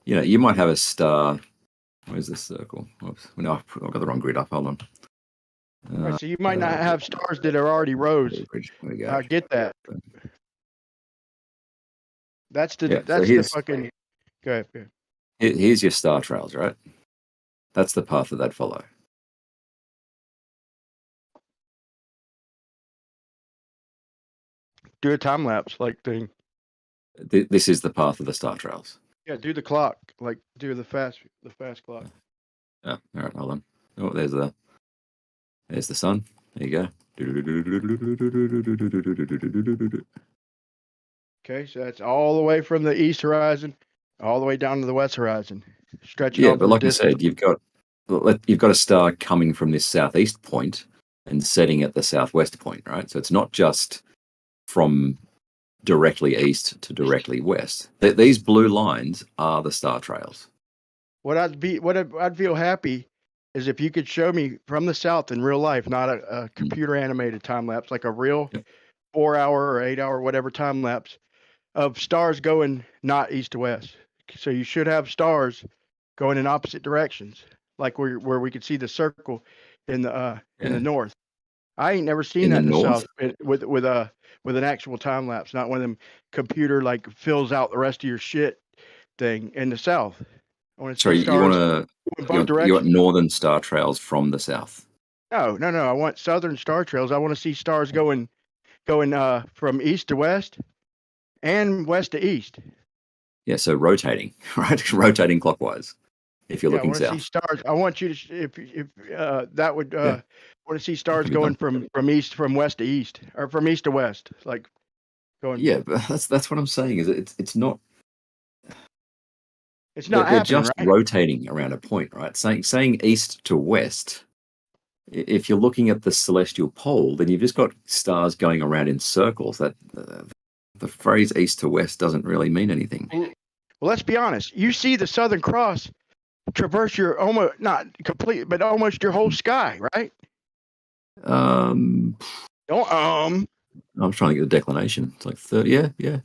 you might have a star. Where's the circle? Oops. No, I've got the wrong grid up. Hold on. Right, so you might not have stars that are already rows. I get that. That's the fucking. Go ahead. Here's your star trails, right? That's the path that follow. do a time lapse like thing. This is the path of the star trails. Yeah, do the clock, like do the fast clock. Oh, all right, hold on. Oh, there's the sun. There you go. Okay, so that's all the way from the east horizon, all the way down to the west horizon, stretching Yeah, off but in the like I distance. said, you've got a star coming from this southeast point and setting at the southwest point, right? So it's not just from directly east to directly west. These blue lines are the star trails. I'd feel happy is if you could show me from the south in real life, not a computer animated time lapse, like a real 4 hour or 8 hour, whatever time lapse of stars going not east to west. So you should have stars going in opposite directions, like where we could see the circle in the north. I ain't never seen In that the in the north? south with an actual time lapse, not one of them computer like fills out the rest of your shit thing in the south. I want to see Sorry, you stars want in both you directions. want northern star trails from the south. No. I want southern star trails. I want to see stars going from east to west and west to east. Yeah, so rotating, right? Rotating clockwise. If you're looking I want to see south. stars. I want you to if that would I want to see stars going from west to east or from east to west, like going. Yeah, but that's what I'm saying. Is it's not. It's not They're happening, just right? rotating around a point, right? Saying east to west. If you're looking at the celestial pole, then you've just got stars going around in circles. That the phrase east to west doesn't really mean anything. Well, let's be honest. You see the Southern Cross traverse your almost not complete, but almost your whole sky, right? Don't I'm trying to get a declination. It's like 30. Yeah.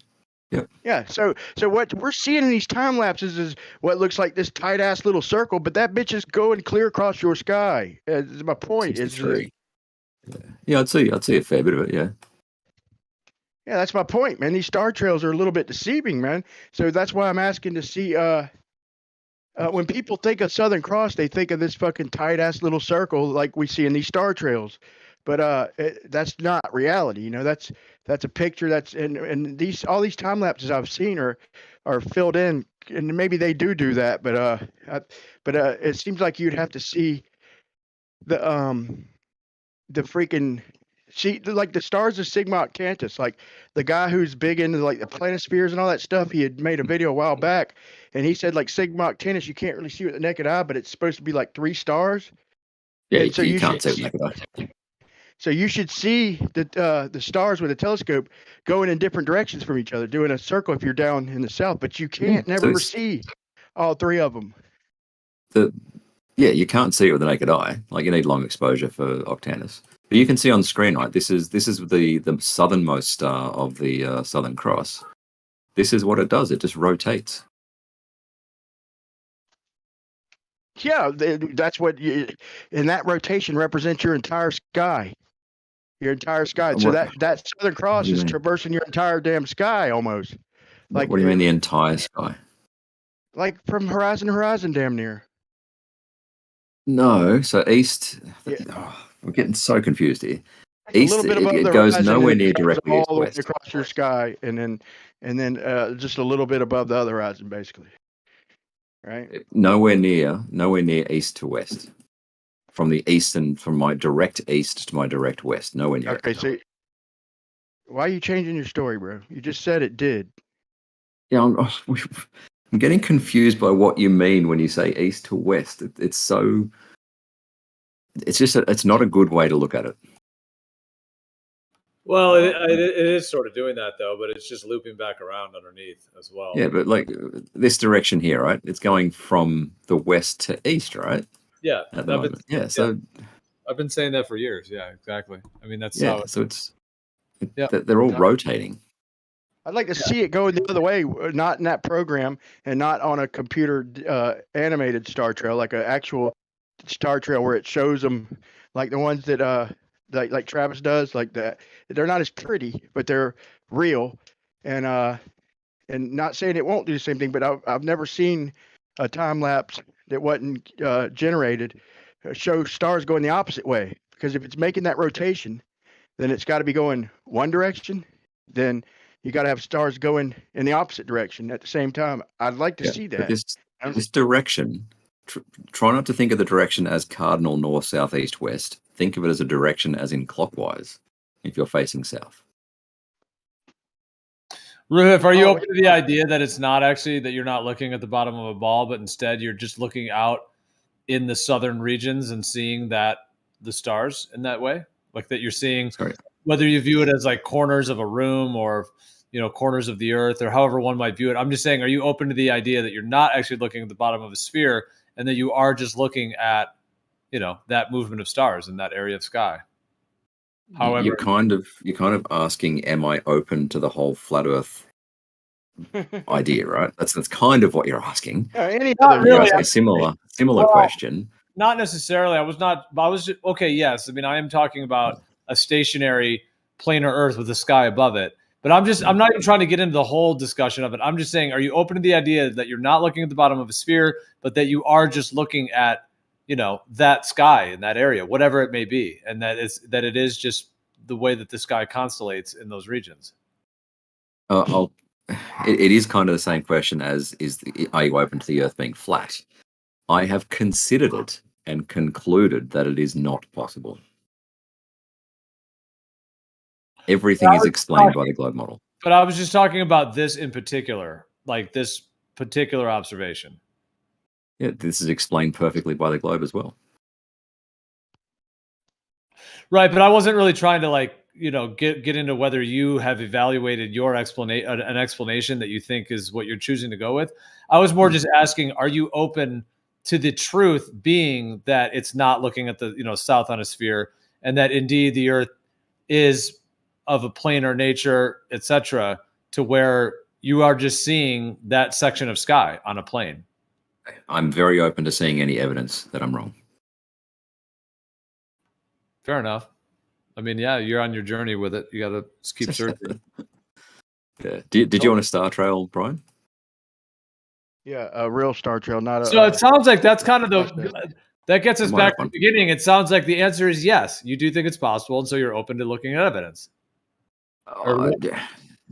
Yeah. So what we're seeing in these time lapses is what looks like this tight ass little circle, but that bitch is going clear across your sky. My point is. 63. Yeah, I'd see a fair bit of it. Yeah. Yeah, that's my point, man. These star trails are a little bit deceiving, man. So that's why I'm asking to see. When people think of Southern Cross, they think of this fucking tight ass little circle like we see in these star trails, but that's not reality. You know, that's a picture. And all these time lapses I've seen are filled in, and maybe they do that, but it seems like you'd have to see the freaking. See, like the stars of Sigma Octantis, like the guy who's big into like the planispheres and all that stuff, he had made a video a while back, and he said like Sigma Octantis, you can't really see with the naked eye, but it's supposed to be like 3 stars. Yeah, and so you can't see with the naked eye. So you should see the stars with a telescope going in different directions from each other, doing a circle if you're down in the south, but you can't never see all 3 of them. You can't see it with the naked eye. Like you need long exposure for Octantis. But you can see on screen, right? This is the southernmost star of the Southern Cross. This is what it does. It just rotates. Yeah, that's what and that rotation represents your entire sky. Your entire sky. So that Southern Cross is traversing your entire damn sky almost. Like, what do you mean the entire sky? Like from horizon to horizon, damn near. No, so east. I'm getting so confused here. East, it goes nowhere near directly east all the way west. across your sky, and then just a little bit above the other horizon, basically. Right. Nowhere near east to west. From the eastern, from my direct east to my direct west. Nowhere near. Okay, so why are you changing your story, bro? You just said it did. Yeah, I'm getting confused by what you mean when you say east to west. It's so. It's just it's not a good way to look at it. Well, it is sort of doing that though, but it's just looping back around underneath as well. Yeah, but like this direction here, right? It's going from the west to east, right? Yeah, at the moment. So I've been saying that for years. Yeah, exactly. I mean, that's so they're all rotating. I'd like to see it going the other way, not in that program and not on a computer animated star trail, like an actual star trail where it shows them, like the ones that like Travis does, like that. They're not as pretty, but they're real, and not saying it won't do the same thing, but I've never seen a time lapse that wasn't generated show stars going the opposite way, because if it's making that rotation, then it's got to be going one direction, then you got to have stars going in the opposite direction at the same time. I'd like to see But that. this direction, try not to think of the direction as cardinal north, south, east, west. Think of it as a direction as in clockwise if you're facing south. Ruhif, are you open to the idea that it's not actually that you're not looking at the bottom of a ball, but instead you're just looking out in the southern regions and seeing that the stars in that way? Like that you're seeing, whether you view it as like corners of a room or, you know, corners of the earth or however one might view it. I'm just saying, are you open to the idea that you're not actually looking at the bottom of a sphere and that you are just looking at, you know, that movement of stars in that area of sky? However, you're kind of asking, am I open to the whole flat Earth idea, right? That's kind of what you're asking. Any Not other really. You're asking a similar Well, question. Not necessarily. I was just, okay. Yes. I mean, I am talking about a stationary planar Earth with the sky above it, but I'm not even trying to get into the whole discussion of it. I'm just saying, are you open to the idea that you're not looking at the bottom of a sphere, but that you are just looking at, you know, that sky in that area, whatever it may be, and that it is just the way that the sky constellates in those regions? It is kind of the same question as are you open to the Earth being flat? I have considered it and concluded that it is not possible. Everything is explained by the globe model. But I was just talking about this in particular, like this particular observation. Yeah, this is explained perfectly by the globe as well. Right, but I wasn't really trying to, like, you know, get into whether you have evaluated your an explanation that you think is what you're choosing to go with. I was more just asking, are you open to the truth being that it's not looking at the, you know, south on a sphere, and that indeed the Earth is of a planar nature, etc., to where you are just seeing that section of sky on a plane? I'm very open to seeing any evidence that I'm wrong. Fair enough. I mean, yeah, you're on your journey with it. You got to just keep searching. Yeah. Did you want a star trail, Brian? Yeah, a real star trail, not a. So it sounds like that's kind of that gets us back to the beginning. It sounds like the answer is yes. You do think it's possible, and so you're open to looking at evidence.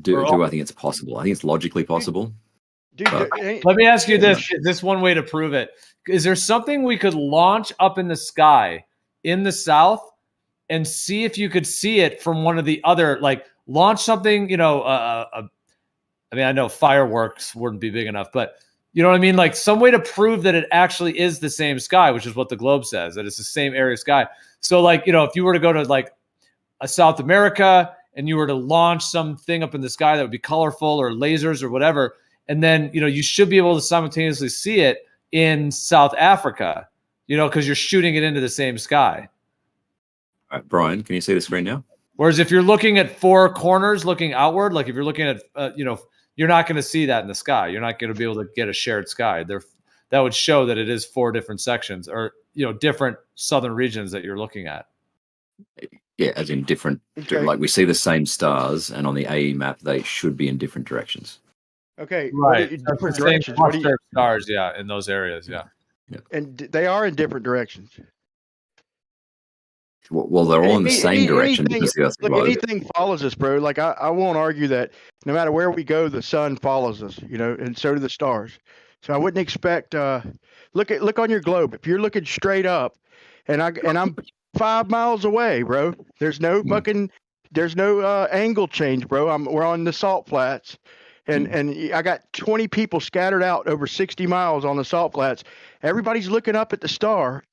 Do I think it's possible? I think it's logically possible. Let me ask you this: is this one way to prove it? Is there something we could launch up in the sky in the south and see if you could see it from one of the other, like launch something, you know, I mean, I know fireworks wouldn't be big enough, but you know what I mean? Like some way to prove that it actually is the same sky, which is what the globe says, that it's the same area of sky. So like, you know, if you were to go to like a South America and you were to launch something up in the sky that would be colorful or lasers or whatever, and then, you know, you should be able to simultaneously see it in South Africa, you know, because you're shooting it into the same sky. All right, Brian, can you see the screen now? Whereas if you're looking at four corners looking outward, like if you're looking at, you know, you're not going to see that in the sky. You're not going to be able to get a shared sky. That would show that it is four different sections or, you know, different southern regions that you're looking at. Yeah, as in different, like we see the same stars, and on the AE map, they should be in different directions. Okay, right. Different directions. What are stars? Yeah, in those areas. Yeah. And they are in different directions. Well, they're all in the same direction because the Earth's globe. Anything follows us, bro. Like I won't argue that no matter where we go, the sun follows us, you know, and so do the stars. So I wouldn't expect. Look on your globe. If you're looking straight up, and I'm 5 miles away, bro. There's no angle change, bro. We're on the salt flats, and I got 20 people scattered out over 60 miles on the salt flats. Everybody's looking up at the star,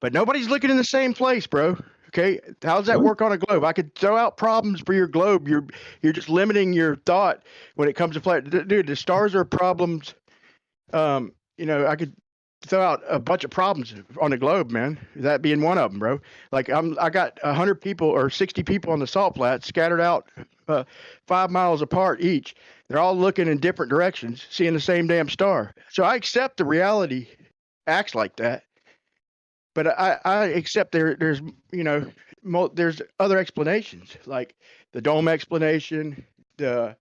but nobody's looking in the same place, bro. Okay, how does that work on a globe? I could throw out problems for your globe. You're just limiting your thought when it comes to play. Dude, the stars are problems. You know, I could throw out a bunch of problems on the globe, man. That being one of them, bro. Like I got 100 people or 60 people on the salt flats scattered out 5 miles apart each. They're all looking in different directions, seeing the same damn star. So I accept the reality acts like that. But I accept there's, you know, there's other explanations, like the dome explanation, the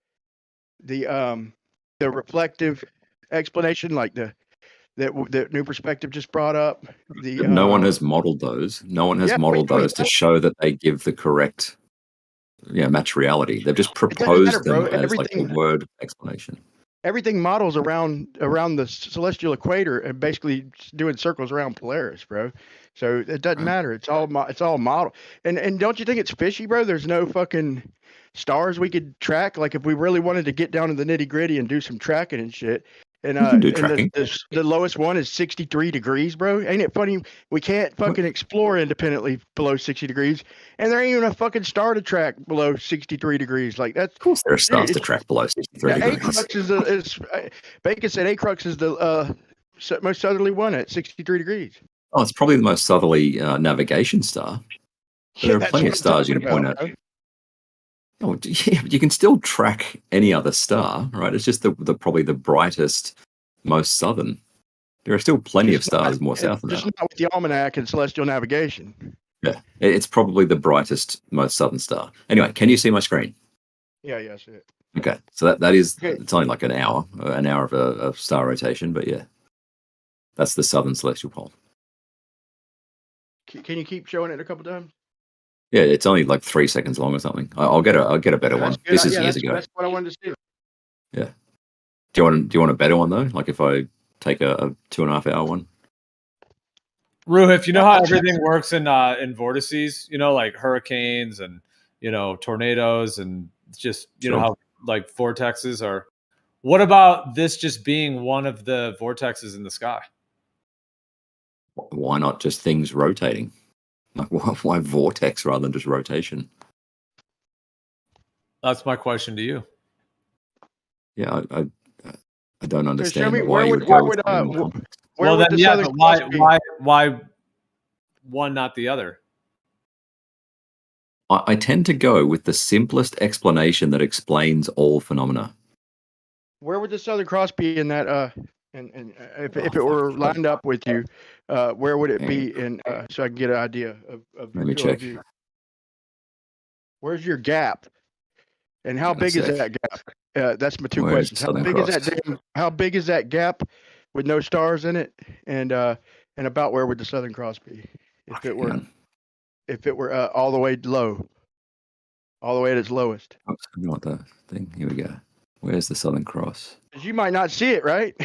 reflective explanation, like that New Perspective just brought up. No one has modeled those. No one has modeled those to show that they give the correct match reality. They've just It doesn't matter, proposed them bro. as like a word explanation. Everything models around the celestial equator and basically doing circles around Polaris, bro. So it doesn't matter. It's all model. And don't you think it's fishy, bro? There's no fucking stars we could track. Like if we really wanted to get down to the nitty gritty and do some tracking and shit. And You can do and tracking. the lowest one is 63 degrees, bro. Ain't it funny? We can't fucking explore independently below 60 degrees, and there ain't even a fucking star to track below 63 degrees. Like that's Of course, there are stars to it's- track below 63 yeah, degrees. Acrux is Bacon said Acrux is the most southerly one at 63 degrees. Oh, it's probably the most southerly navigation star. But there are That's plenty what of I'm stars you talking can point about, at. Oh, yeah, but you can still track any other star, right? It's just the probably the brightest, most southern. There are still plenty of stars more south than Just that. not with the almanac and celestial navigation. Yeah, it's probably the brightest, most southern star. Anyway, can you see my screen? Yeah, I see it. Okay, so that is Okay. it's only like an hour of a star rotation, but yeah, that's the southern celestial pole. Can you keep showing it a couple times? Yeah, it's only like 3 seconds long or something. I'll get a better one. That's good. This is Yeah, years that's, ago. that's what I wanted to see. Yeah. Do you want a better one though? Like if I take a 2.5 hour one? Ruhif, you know how everything works in vortices, like hurricanes and tornadoes and just know how like vortexes are. What about this just being one of the vortexes in the sky? Why not just things rotating? Like why vortex rather than just rotation? That's my question to you. Yeah, I don't understand show me why you would where go with would something more complex. where Well, would then, the yeah, Southern but Cross be? why one, not the other? I tend to go with the simplest explanation that explains all phenomena. Where would the Southern Cross be in that? And if it were lined up with you, where would it be in? So I can get an idea of Let your me field of check. view. Where's your gap? And how big is that gap? That's my two Where's questions. How Southern big Cross? is that? How big is that gap with no stars in it? And about where would the Southern Cross be if it were all the way low, all the way at its lowest? Oops, I don't want the thing. Here we go. Where's the Southern Cross? 'Cause you might not see it, right?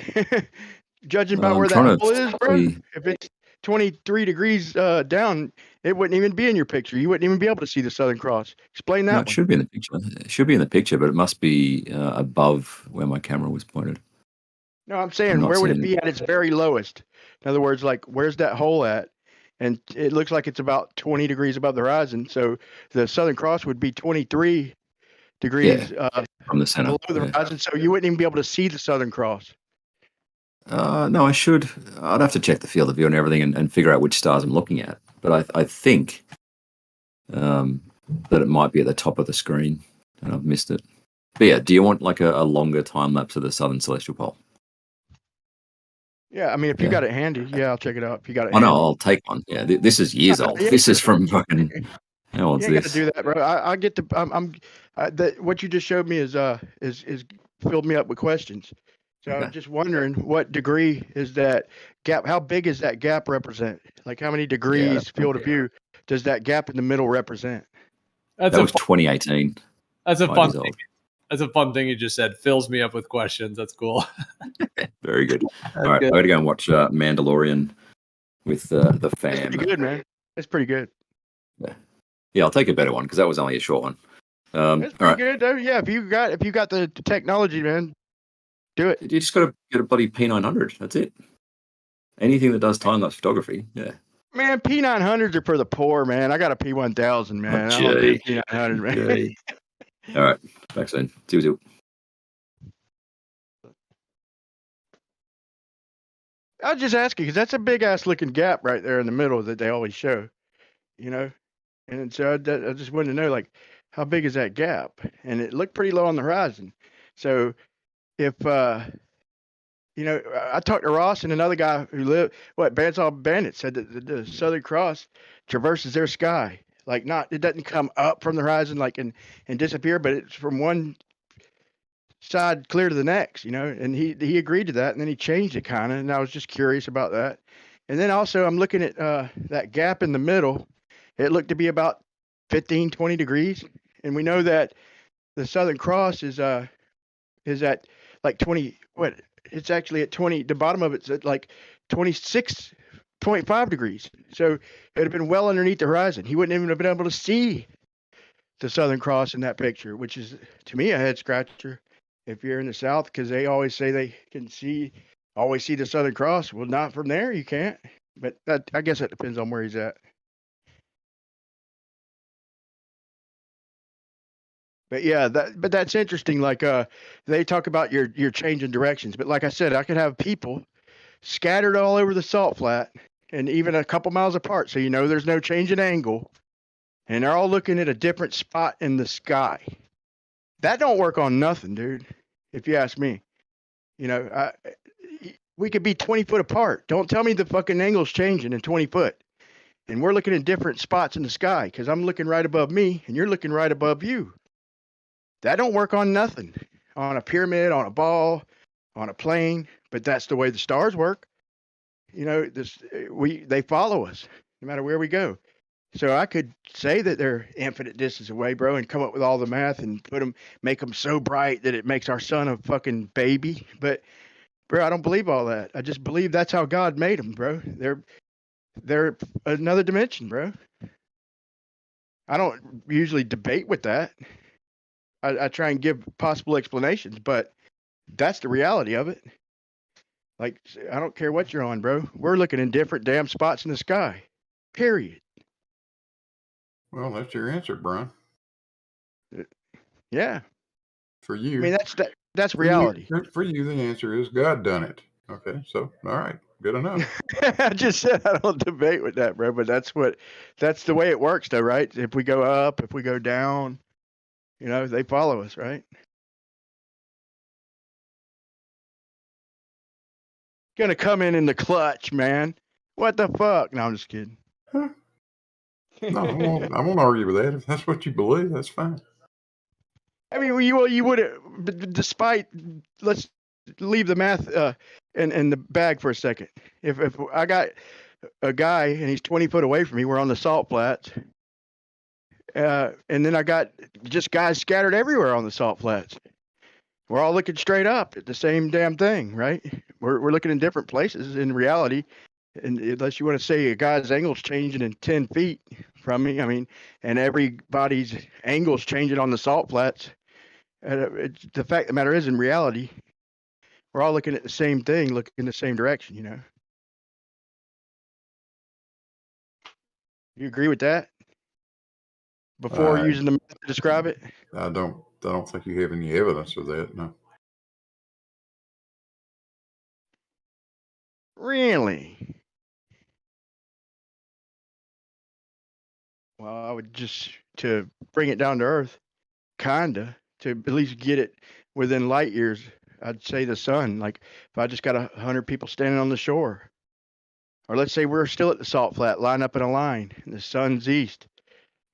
Judging by I'm where trying that to hole is, bro. see. If it's 23 degrees down, it wouldn't even be in your picture. You wouldn't even be able to see the Southern Cross. Explain that No, one. it should be in the picture. It should be in the picture, but it must be above where my camera was pointed. No, I'm I'm saying not where would it seeing be at its very lowest? In other words, like where's that hole at? And it looks like it's about 20 degrees above the horizon. So the Southern Cross would be 23 degrees from the center. below the horizon. So you wouldn't even be able to see the Southern Cross. No, I should. I'd have to check the field of view and everything and figure out which stars I'm looking at. But I think that it might be at the top of the screen, and I've missed it. But yeah, do you want like a longer time lapse of the southern celestial pole? Yeah, I mean, if you got it handy, yeah, I'll check it out. If you got it Oh handy. no, I'll take one. Yeah, this is years old. This is from fucking. How old's You ain't got this? to do that, bro. I get the what you just showed me is filled me up with questions. So Okay. I'm just wondering what degree is that gap? How big is that gap represent? Like how many degrees field of view does that gap in the middle represent? That was 2018. That's a 5 fun years thing. old. That's a fun thing you just said. Fills me up with questions. That's cool. Very good. All right, I got to go and watch Mandalorian with the fam. Pretty good, man. It's pretty good. Yeah, I'll take a better one because that was only a short one. It's All pretty right, good though. Yeah, if you got the technology, man, do it. you just got to get a bloody P900. That's it. Anything that does time-lapse photography, yeah. Man, P900s are for the poor, man. I got a P1000, man. I don't do P900, man. Gee. All right, back soon. See you. I was just asking because that's a big ass looking gap right there in the middle that they always show, and so I just wanted to know like how big is that gap, and it looked pretty low on the horizon. So if I talked to Ross and another guy who lived Bandsaw Bandit said that the Southern Cross traverses their sky, like it doesn't come up from the horizon like and disappear, but it's from one side clear to the next, and he agreed to that, and then he changed it kind of, and I was just curious about that. And then also I'm looking at that gap in the middle. It looked to be about 15, 20 degrees, and we know that the Southern Cross is at like 20. What? It's actually at 20. The bottom of it's at like 26.5 degrees. So it would have been well underneath the horizon. He wouldn't even have been able to see the Southern Cross in that picture, which is to me a head scratcher. If you're in the South, because they always say they can always see the Southern Cross. Well, not from there, you can't. But I guess that depends on where he's at. But yeah, that's interesting. Like they talk about your changing directions, but like I said, I could have people scattered all over the salt flat and even a couple miles apart, so you know there's no change in angle, and they're all looking at a different spot in the sky. That don't work on nothing, dude. If you ask me, you know, we could be 20 foot apart. Don't tell me the fucking angle's changing in 20 foot, and we're looking at different spots in the sky because I'm looking right above me and you're looking right above you. That don't work on nothing, on a pyramid, on a ball, on a plane. But that's the way the stars work. You know, they follow us no matter where we go. So I could say that they're infinite distance away, bro, and come up with all the math and make them so bright that it makes our sun a fucking baby. But bro, I don't believe all that. I just believe that's how God made them, bro. They're another dimension, bro. I don't usually debate with that. I try and give possible explanations, but that's the reality of it. Like, I don't care what you're on, bro. We're looking in different damn spots in the sky. Period. Well, that's your answer, Brian. Yeah. For you. I mean, that's for you, reality. for you, the answer is God done it. Okay, so all right, good enough. I just said I don't debate with that, bro. But that's the way it works, though, right? If we go up, if we go down, you know, they follow us, right? Gonna come in the clutch, man. What the fuck? No, I'm just kidding. Huh? No, I won't argue with that. If that's what you believe, that's fine. I mean, you would, despite, let's leave the math in the bag for a second. If I got a guy and he's 20 foot away from me, we're on the salt flats, and then I got just guys scattered everywhere on the salt flats. We're all looking straight up at the same damn thing, right? We're looking in different places in reality, and unless you want to say a guy's angle's changing in 10 feet from me, I mean, and everybody's angle's changing on the salt flats. The fact of the matter is, in reality, we're all looking at the same thing, looking in the same direction, you know. You agree with that? Before using the math to describe it? I don't think you have any evidence of that, no. Really? Well, I would just, to bring it down to earth, kinda, to at least get it within light years, I'd say the sun. Like, if I just got 100 people standing on the shore, or let's say we're still at the salt flat, line up in a line, and the sun's east,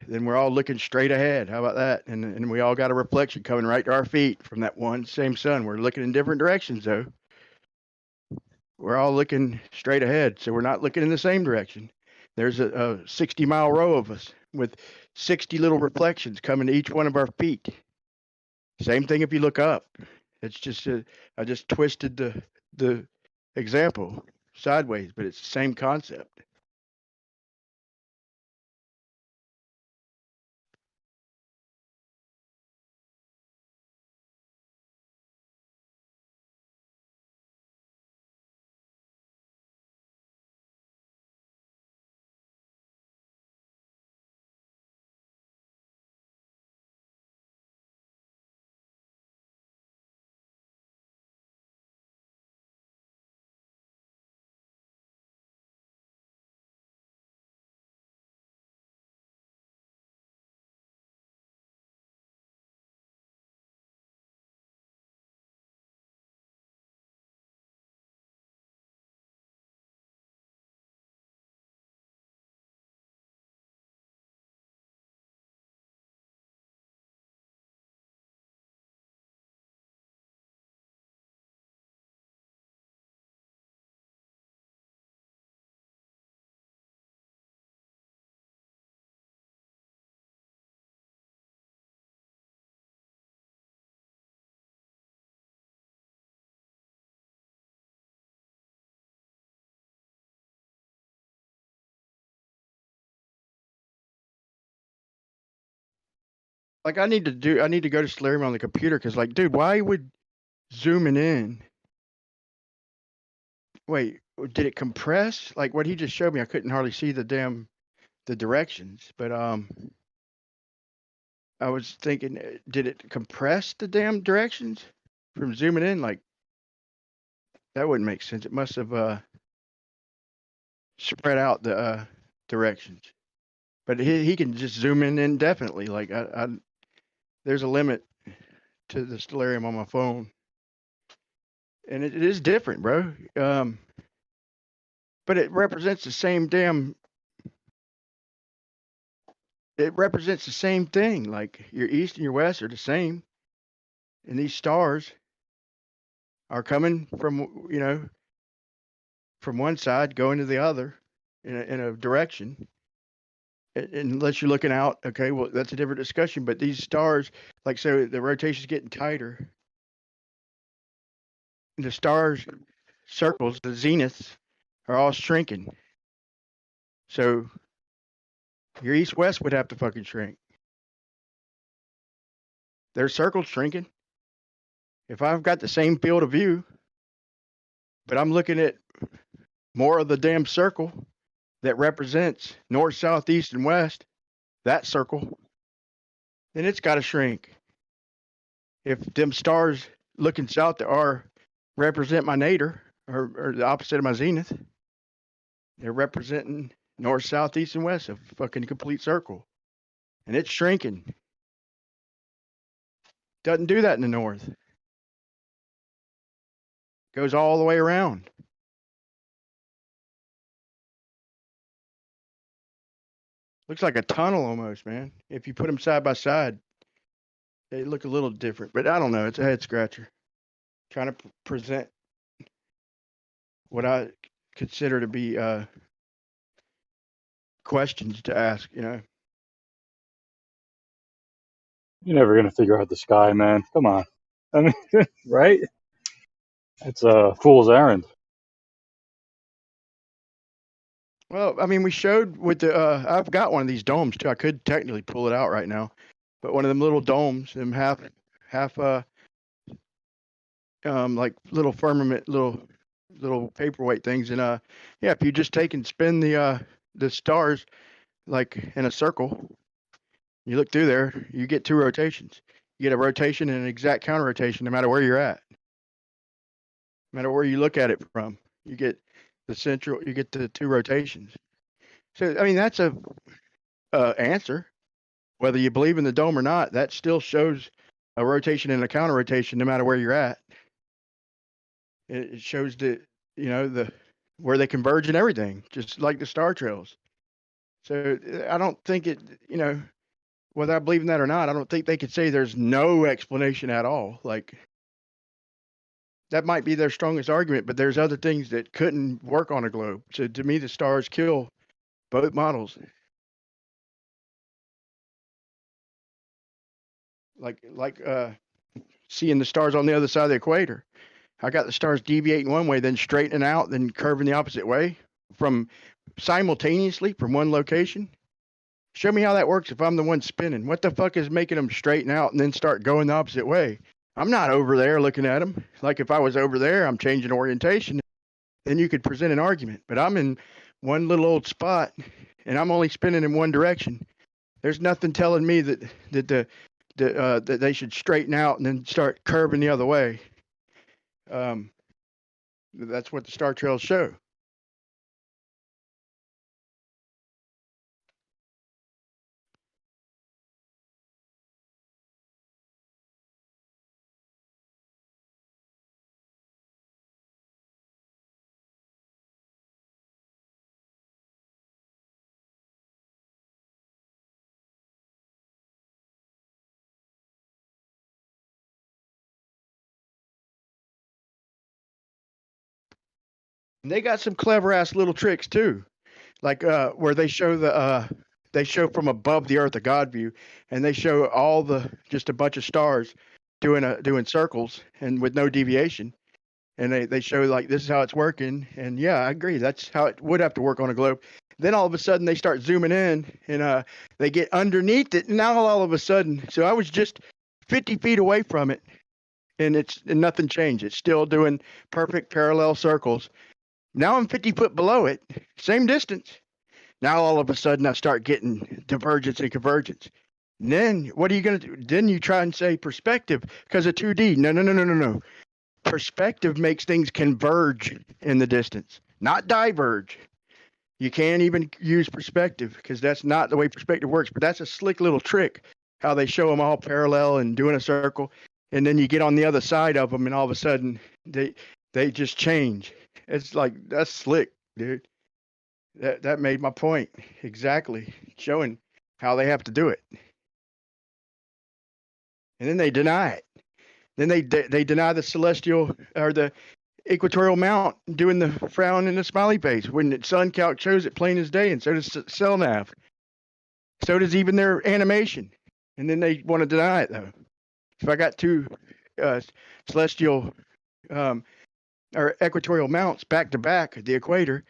then we're all looking straight ahead. How about that? And we all got a reflection coming right to our feet from that one same sun. We're looking in different directions, though. We're all looking straight ahead, so we're not looking in the same direction. There's a 60-mile row of us with 60 little reflections coming to each one of our feet. Same thing if you look up. It's just I just twisted the example sideways, but it's the same concept. Like I need to go to Stellarium on the computer because, like, dude, why would zooming in? Wait, did it compress? Like what he just showed me, I couldn't hardly see the directions. But I was thinking, did it compress the damn directions from zooming in? Like that wouldn't make sense. It must have spread out the directions. But he can just zoom in indefinitely. Like there's a limit to the Stellarium on my phone, and it is different, bro. But it represents the same damn. It represents the same thing. Like your east and your west are the same, and these stars are coming from from one side going to the other in a direction. Unless you're looking out, okay, well that's a different discussion. But these stars, like so, the rotation's getting tighter. The stars circles, the zeniths, are all shrinking. So your east-west would have to fucking shrink. Their circle's shrinking. If I've got the same field of view, but I'm looking at more of the damn circle that represents north, south, east, and west, that circle, then it's got to shrink. If them stars looking south are represent my nadir, or the opposite of my zenith, they're representing north, south, east, and west, a fucking complete circle. And it's shrinking. Doesn't do that in the north. Goes all the way around. Looks like a tunnel almost, man. If you put them side by side, they look a little different. But I don't know. It's a head scratcher. Trying to present what I consider to be questions to ask, You're never gonna figure out the sky, man. Come on. I mean, right? It's a fool's errand. Well, I mean, we showed with the I've got one of these domes too. I could technically pull it out right now, but one of them little domes, them half like little firmament, little paperweight things, and yeah, if you just take and spin the stars like in a circle, you look through there, you get two rotations. You get a rotation and an exact counter rotation, no matter where you're at, no matter where you look at it from. You get the central, you get the two rotations. So I mean, that's a answer. Whether you believe in the dome or not, that still shows a rotation and a counter rotation, no matter where you're at. It shows the where they converge and everything, just like the star trails. So I don't think it, whether I believe in that or not, I don't think they could say there's no explanation at all. Like that might be their strongest argument, but there's other things that couldn't work on a globe. So to me, the stars kill both models. Like seeing the stars on the other side of the equator. I got the stars deviating one way, then straightening out, then curving the opposite way from simultaneously from one location. Show me how that works if I'm the one spinning. What the fuck is making them straighten out and then start going the opposite way? I'm not over there looking at them. Like if I was over there, I'm changing orientation. Then you could present an argument. But I'm in one little old spot and I'm only spinning in one direction. There's nothing telling me that they should straighten out and then start curving the other way. That's what the star trails show. And they got some clever ass little tricks too, like where they show they show from above the Earth a God view, and they show all just a bunch of stars doing circles and with no deviation, and they show like this is how it's working. And yeah, I agree, that's how it would have to work on a globe. Then all of a sudden they start zooming in and they get underneath it. Now all of a sudden, so I was just 50 feet away from it, and nothing changed. It's still doing perfect parallel circles. Now I'm 50 foot below it, same distance. Now all of a sudden I start getting divergence and convergence. And then what are you going to do? Then you try and say perspective because of 2D. No. Perspective makes things converge in the distance, not diverge. You can't even use perspective because that's not the way perspective works. But that's a slick little trick, how they show them all parallel and doing a circle, and then you get on the other side of them, and all of a sudden they just change. It's like that's slick, dude. That made my point exactly, showing how they have to do it, and then they deny it. Then they deny the celestial or the equatorial mount doing the frown and the smiley face when the sun calc shows it plain as day, and so does CellNav. So does even their animation, and then they want to deny it though. If I got two celestial or equatorial mounts back to back at the equator,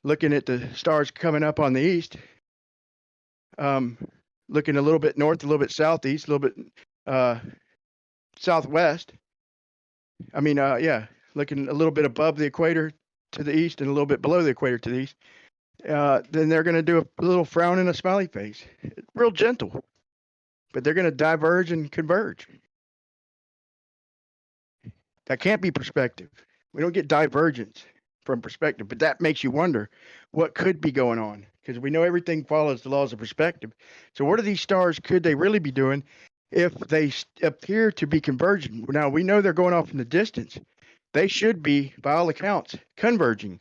looking at the stars coming up on the east, looking a little bit north, a little bit southeast, a little bit southwest. I mean, looking a little bit above the equator to the east and a little bit below the equator to the east. Then they're going to do a little frown and a smiley face. Real gentle, but they're going to diverge and converge. That can't be perspective. We don't get divergence from perspective, but that makes you wonder what could be going on, because we know everything follows the laws of perspective. So what are these stars, could they really be doing if they appear to be converging? Now, we know they're going off in the distance. They should be, by all accounts, converging.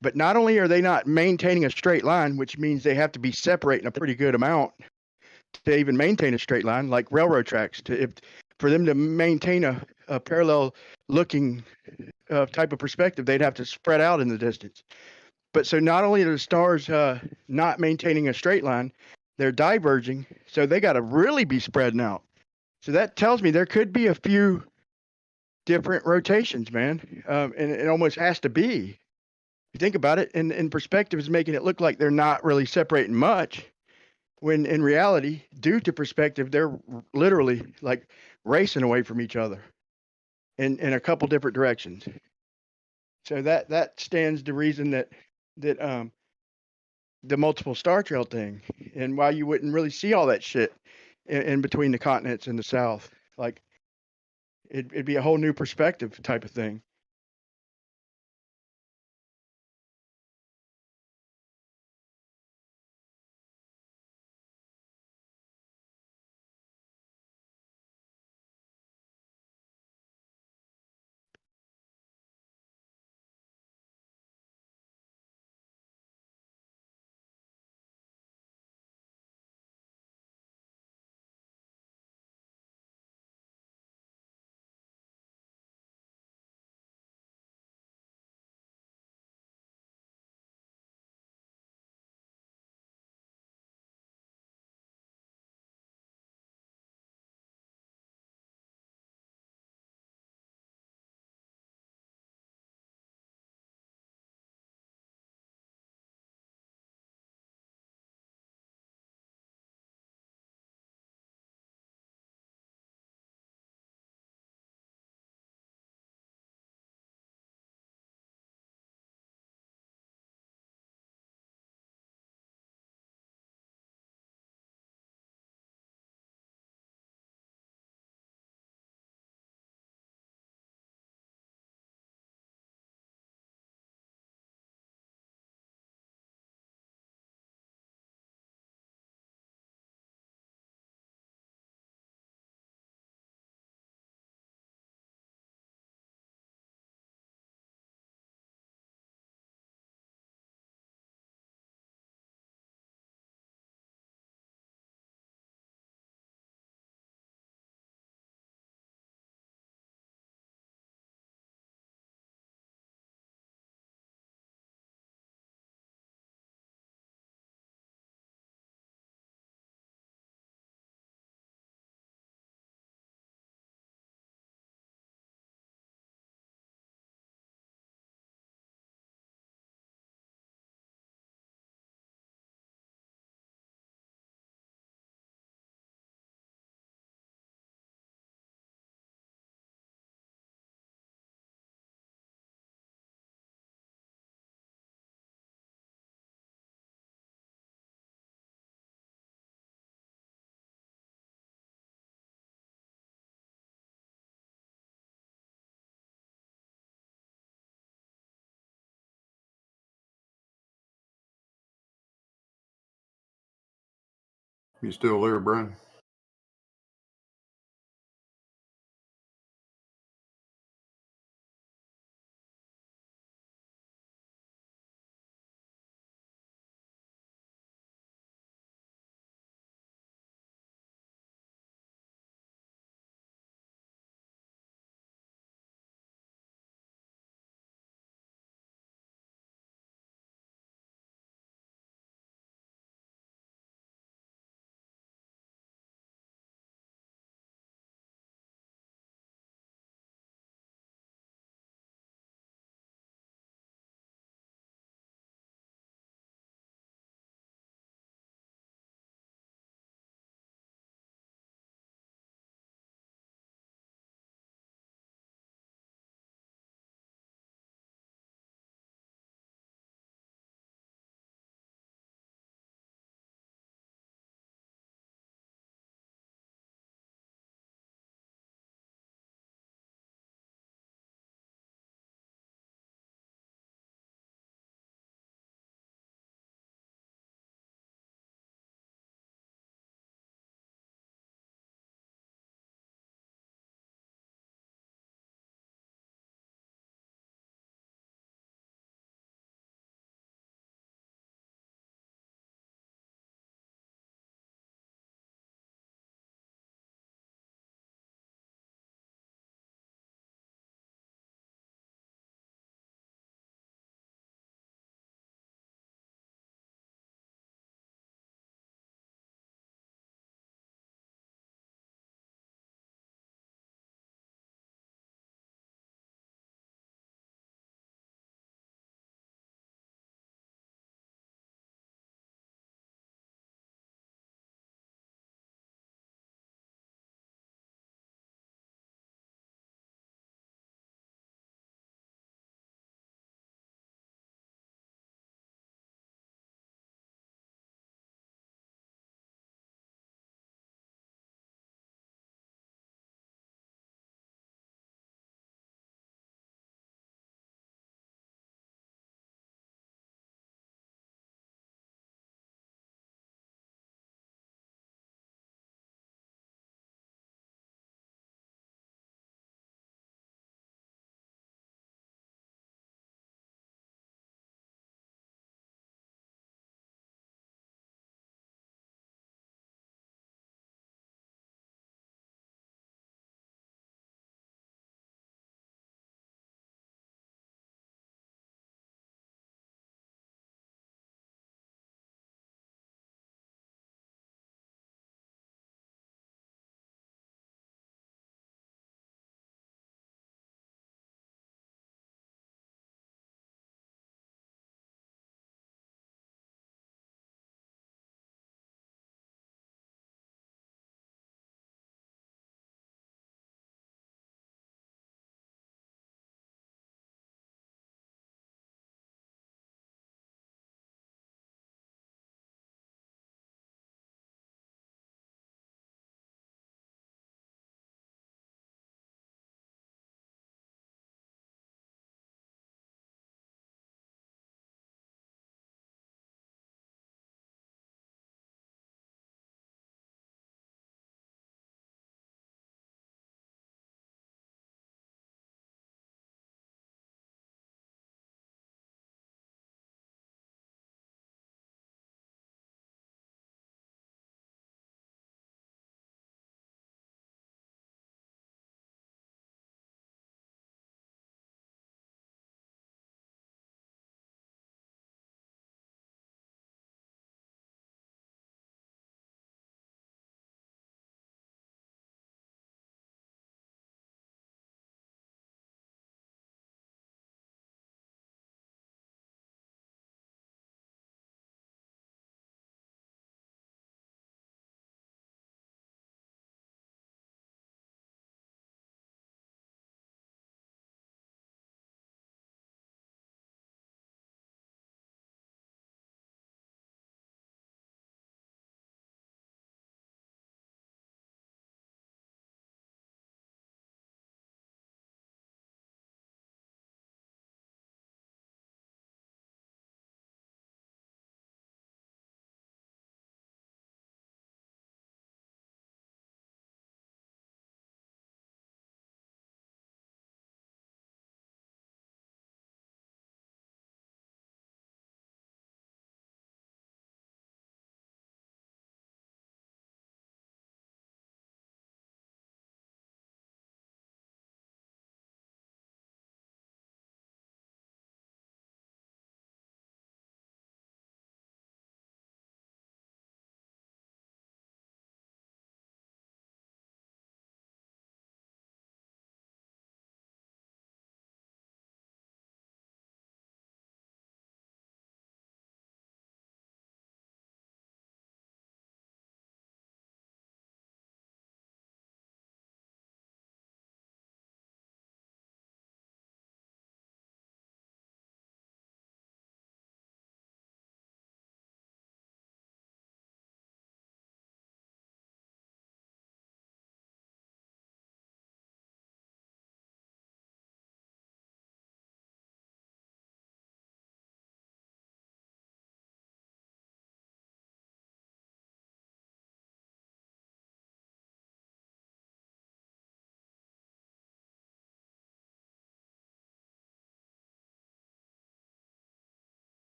But not only are they not maintaining a straight line, which means they have to be separating a pretty good amount to even maintain a straight line, like railroad tracks. For them to maintain a parallel looking type of perspective, they'd have to spread out in the distance. But so not only are the stars not maintaining a straight line, they're diverging. So they got to really be spreading out. So that tells me there could be a few different rotations, man. And it almost has to be. If you think about it, and perspective is making it look like they're not really separating much, when in reality, due to perspective, they're literally like racing away from each other in a couple different directions. So that stands to reason that the multiple star trail thing, and why you wouldn't really see all that shit in between the continents in the south. Like it'd be a whole new perspective type of thing. You still there, Brian?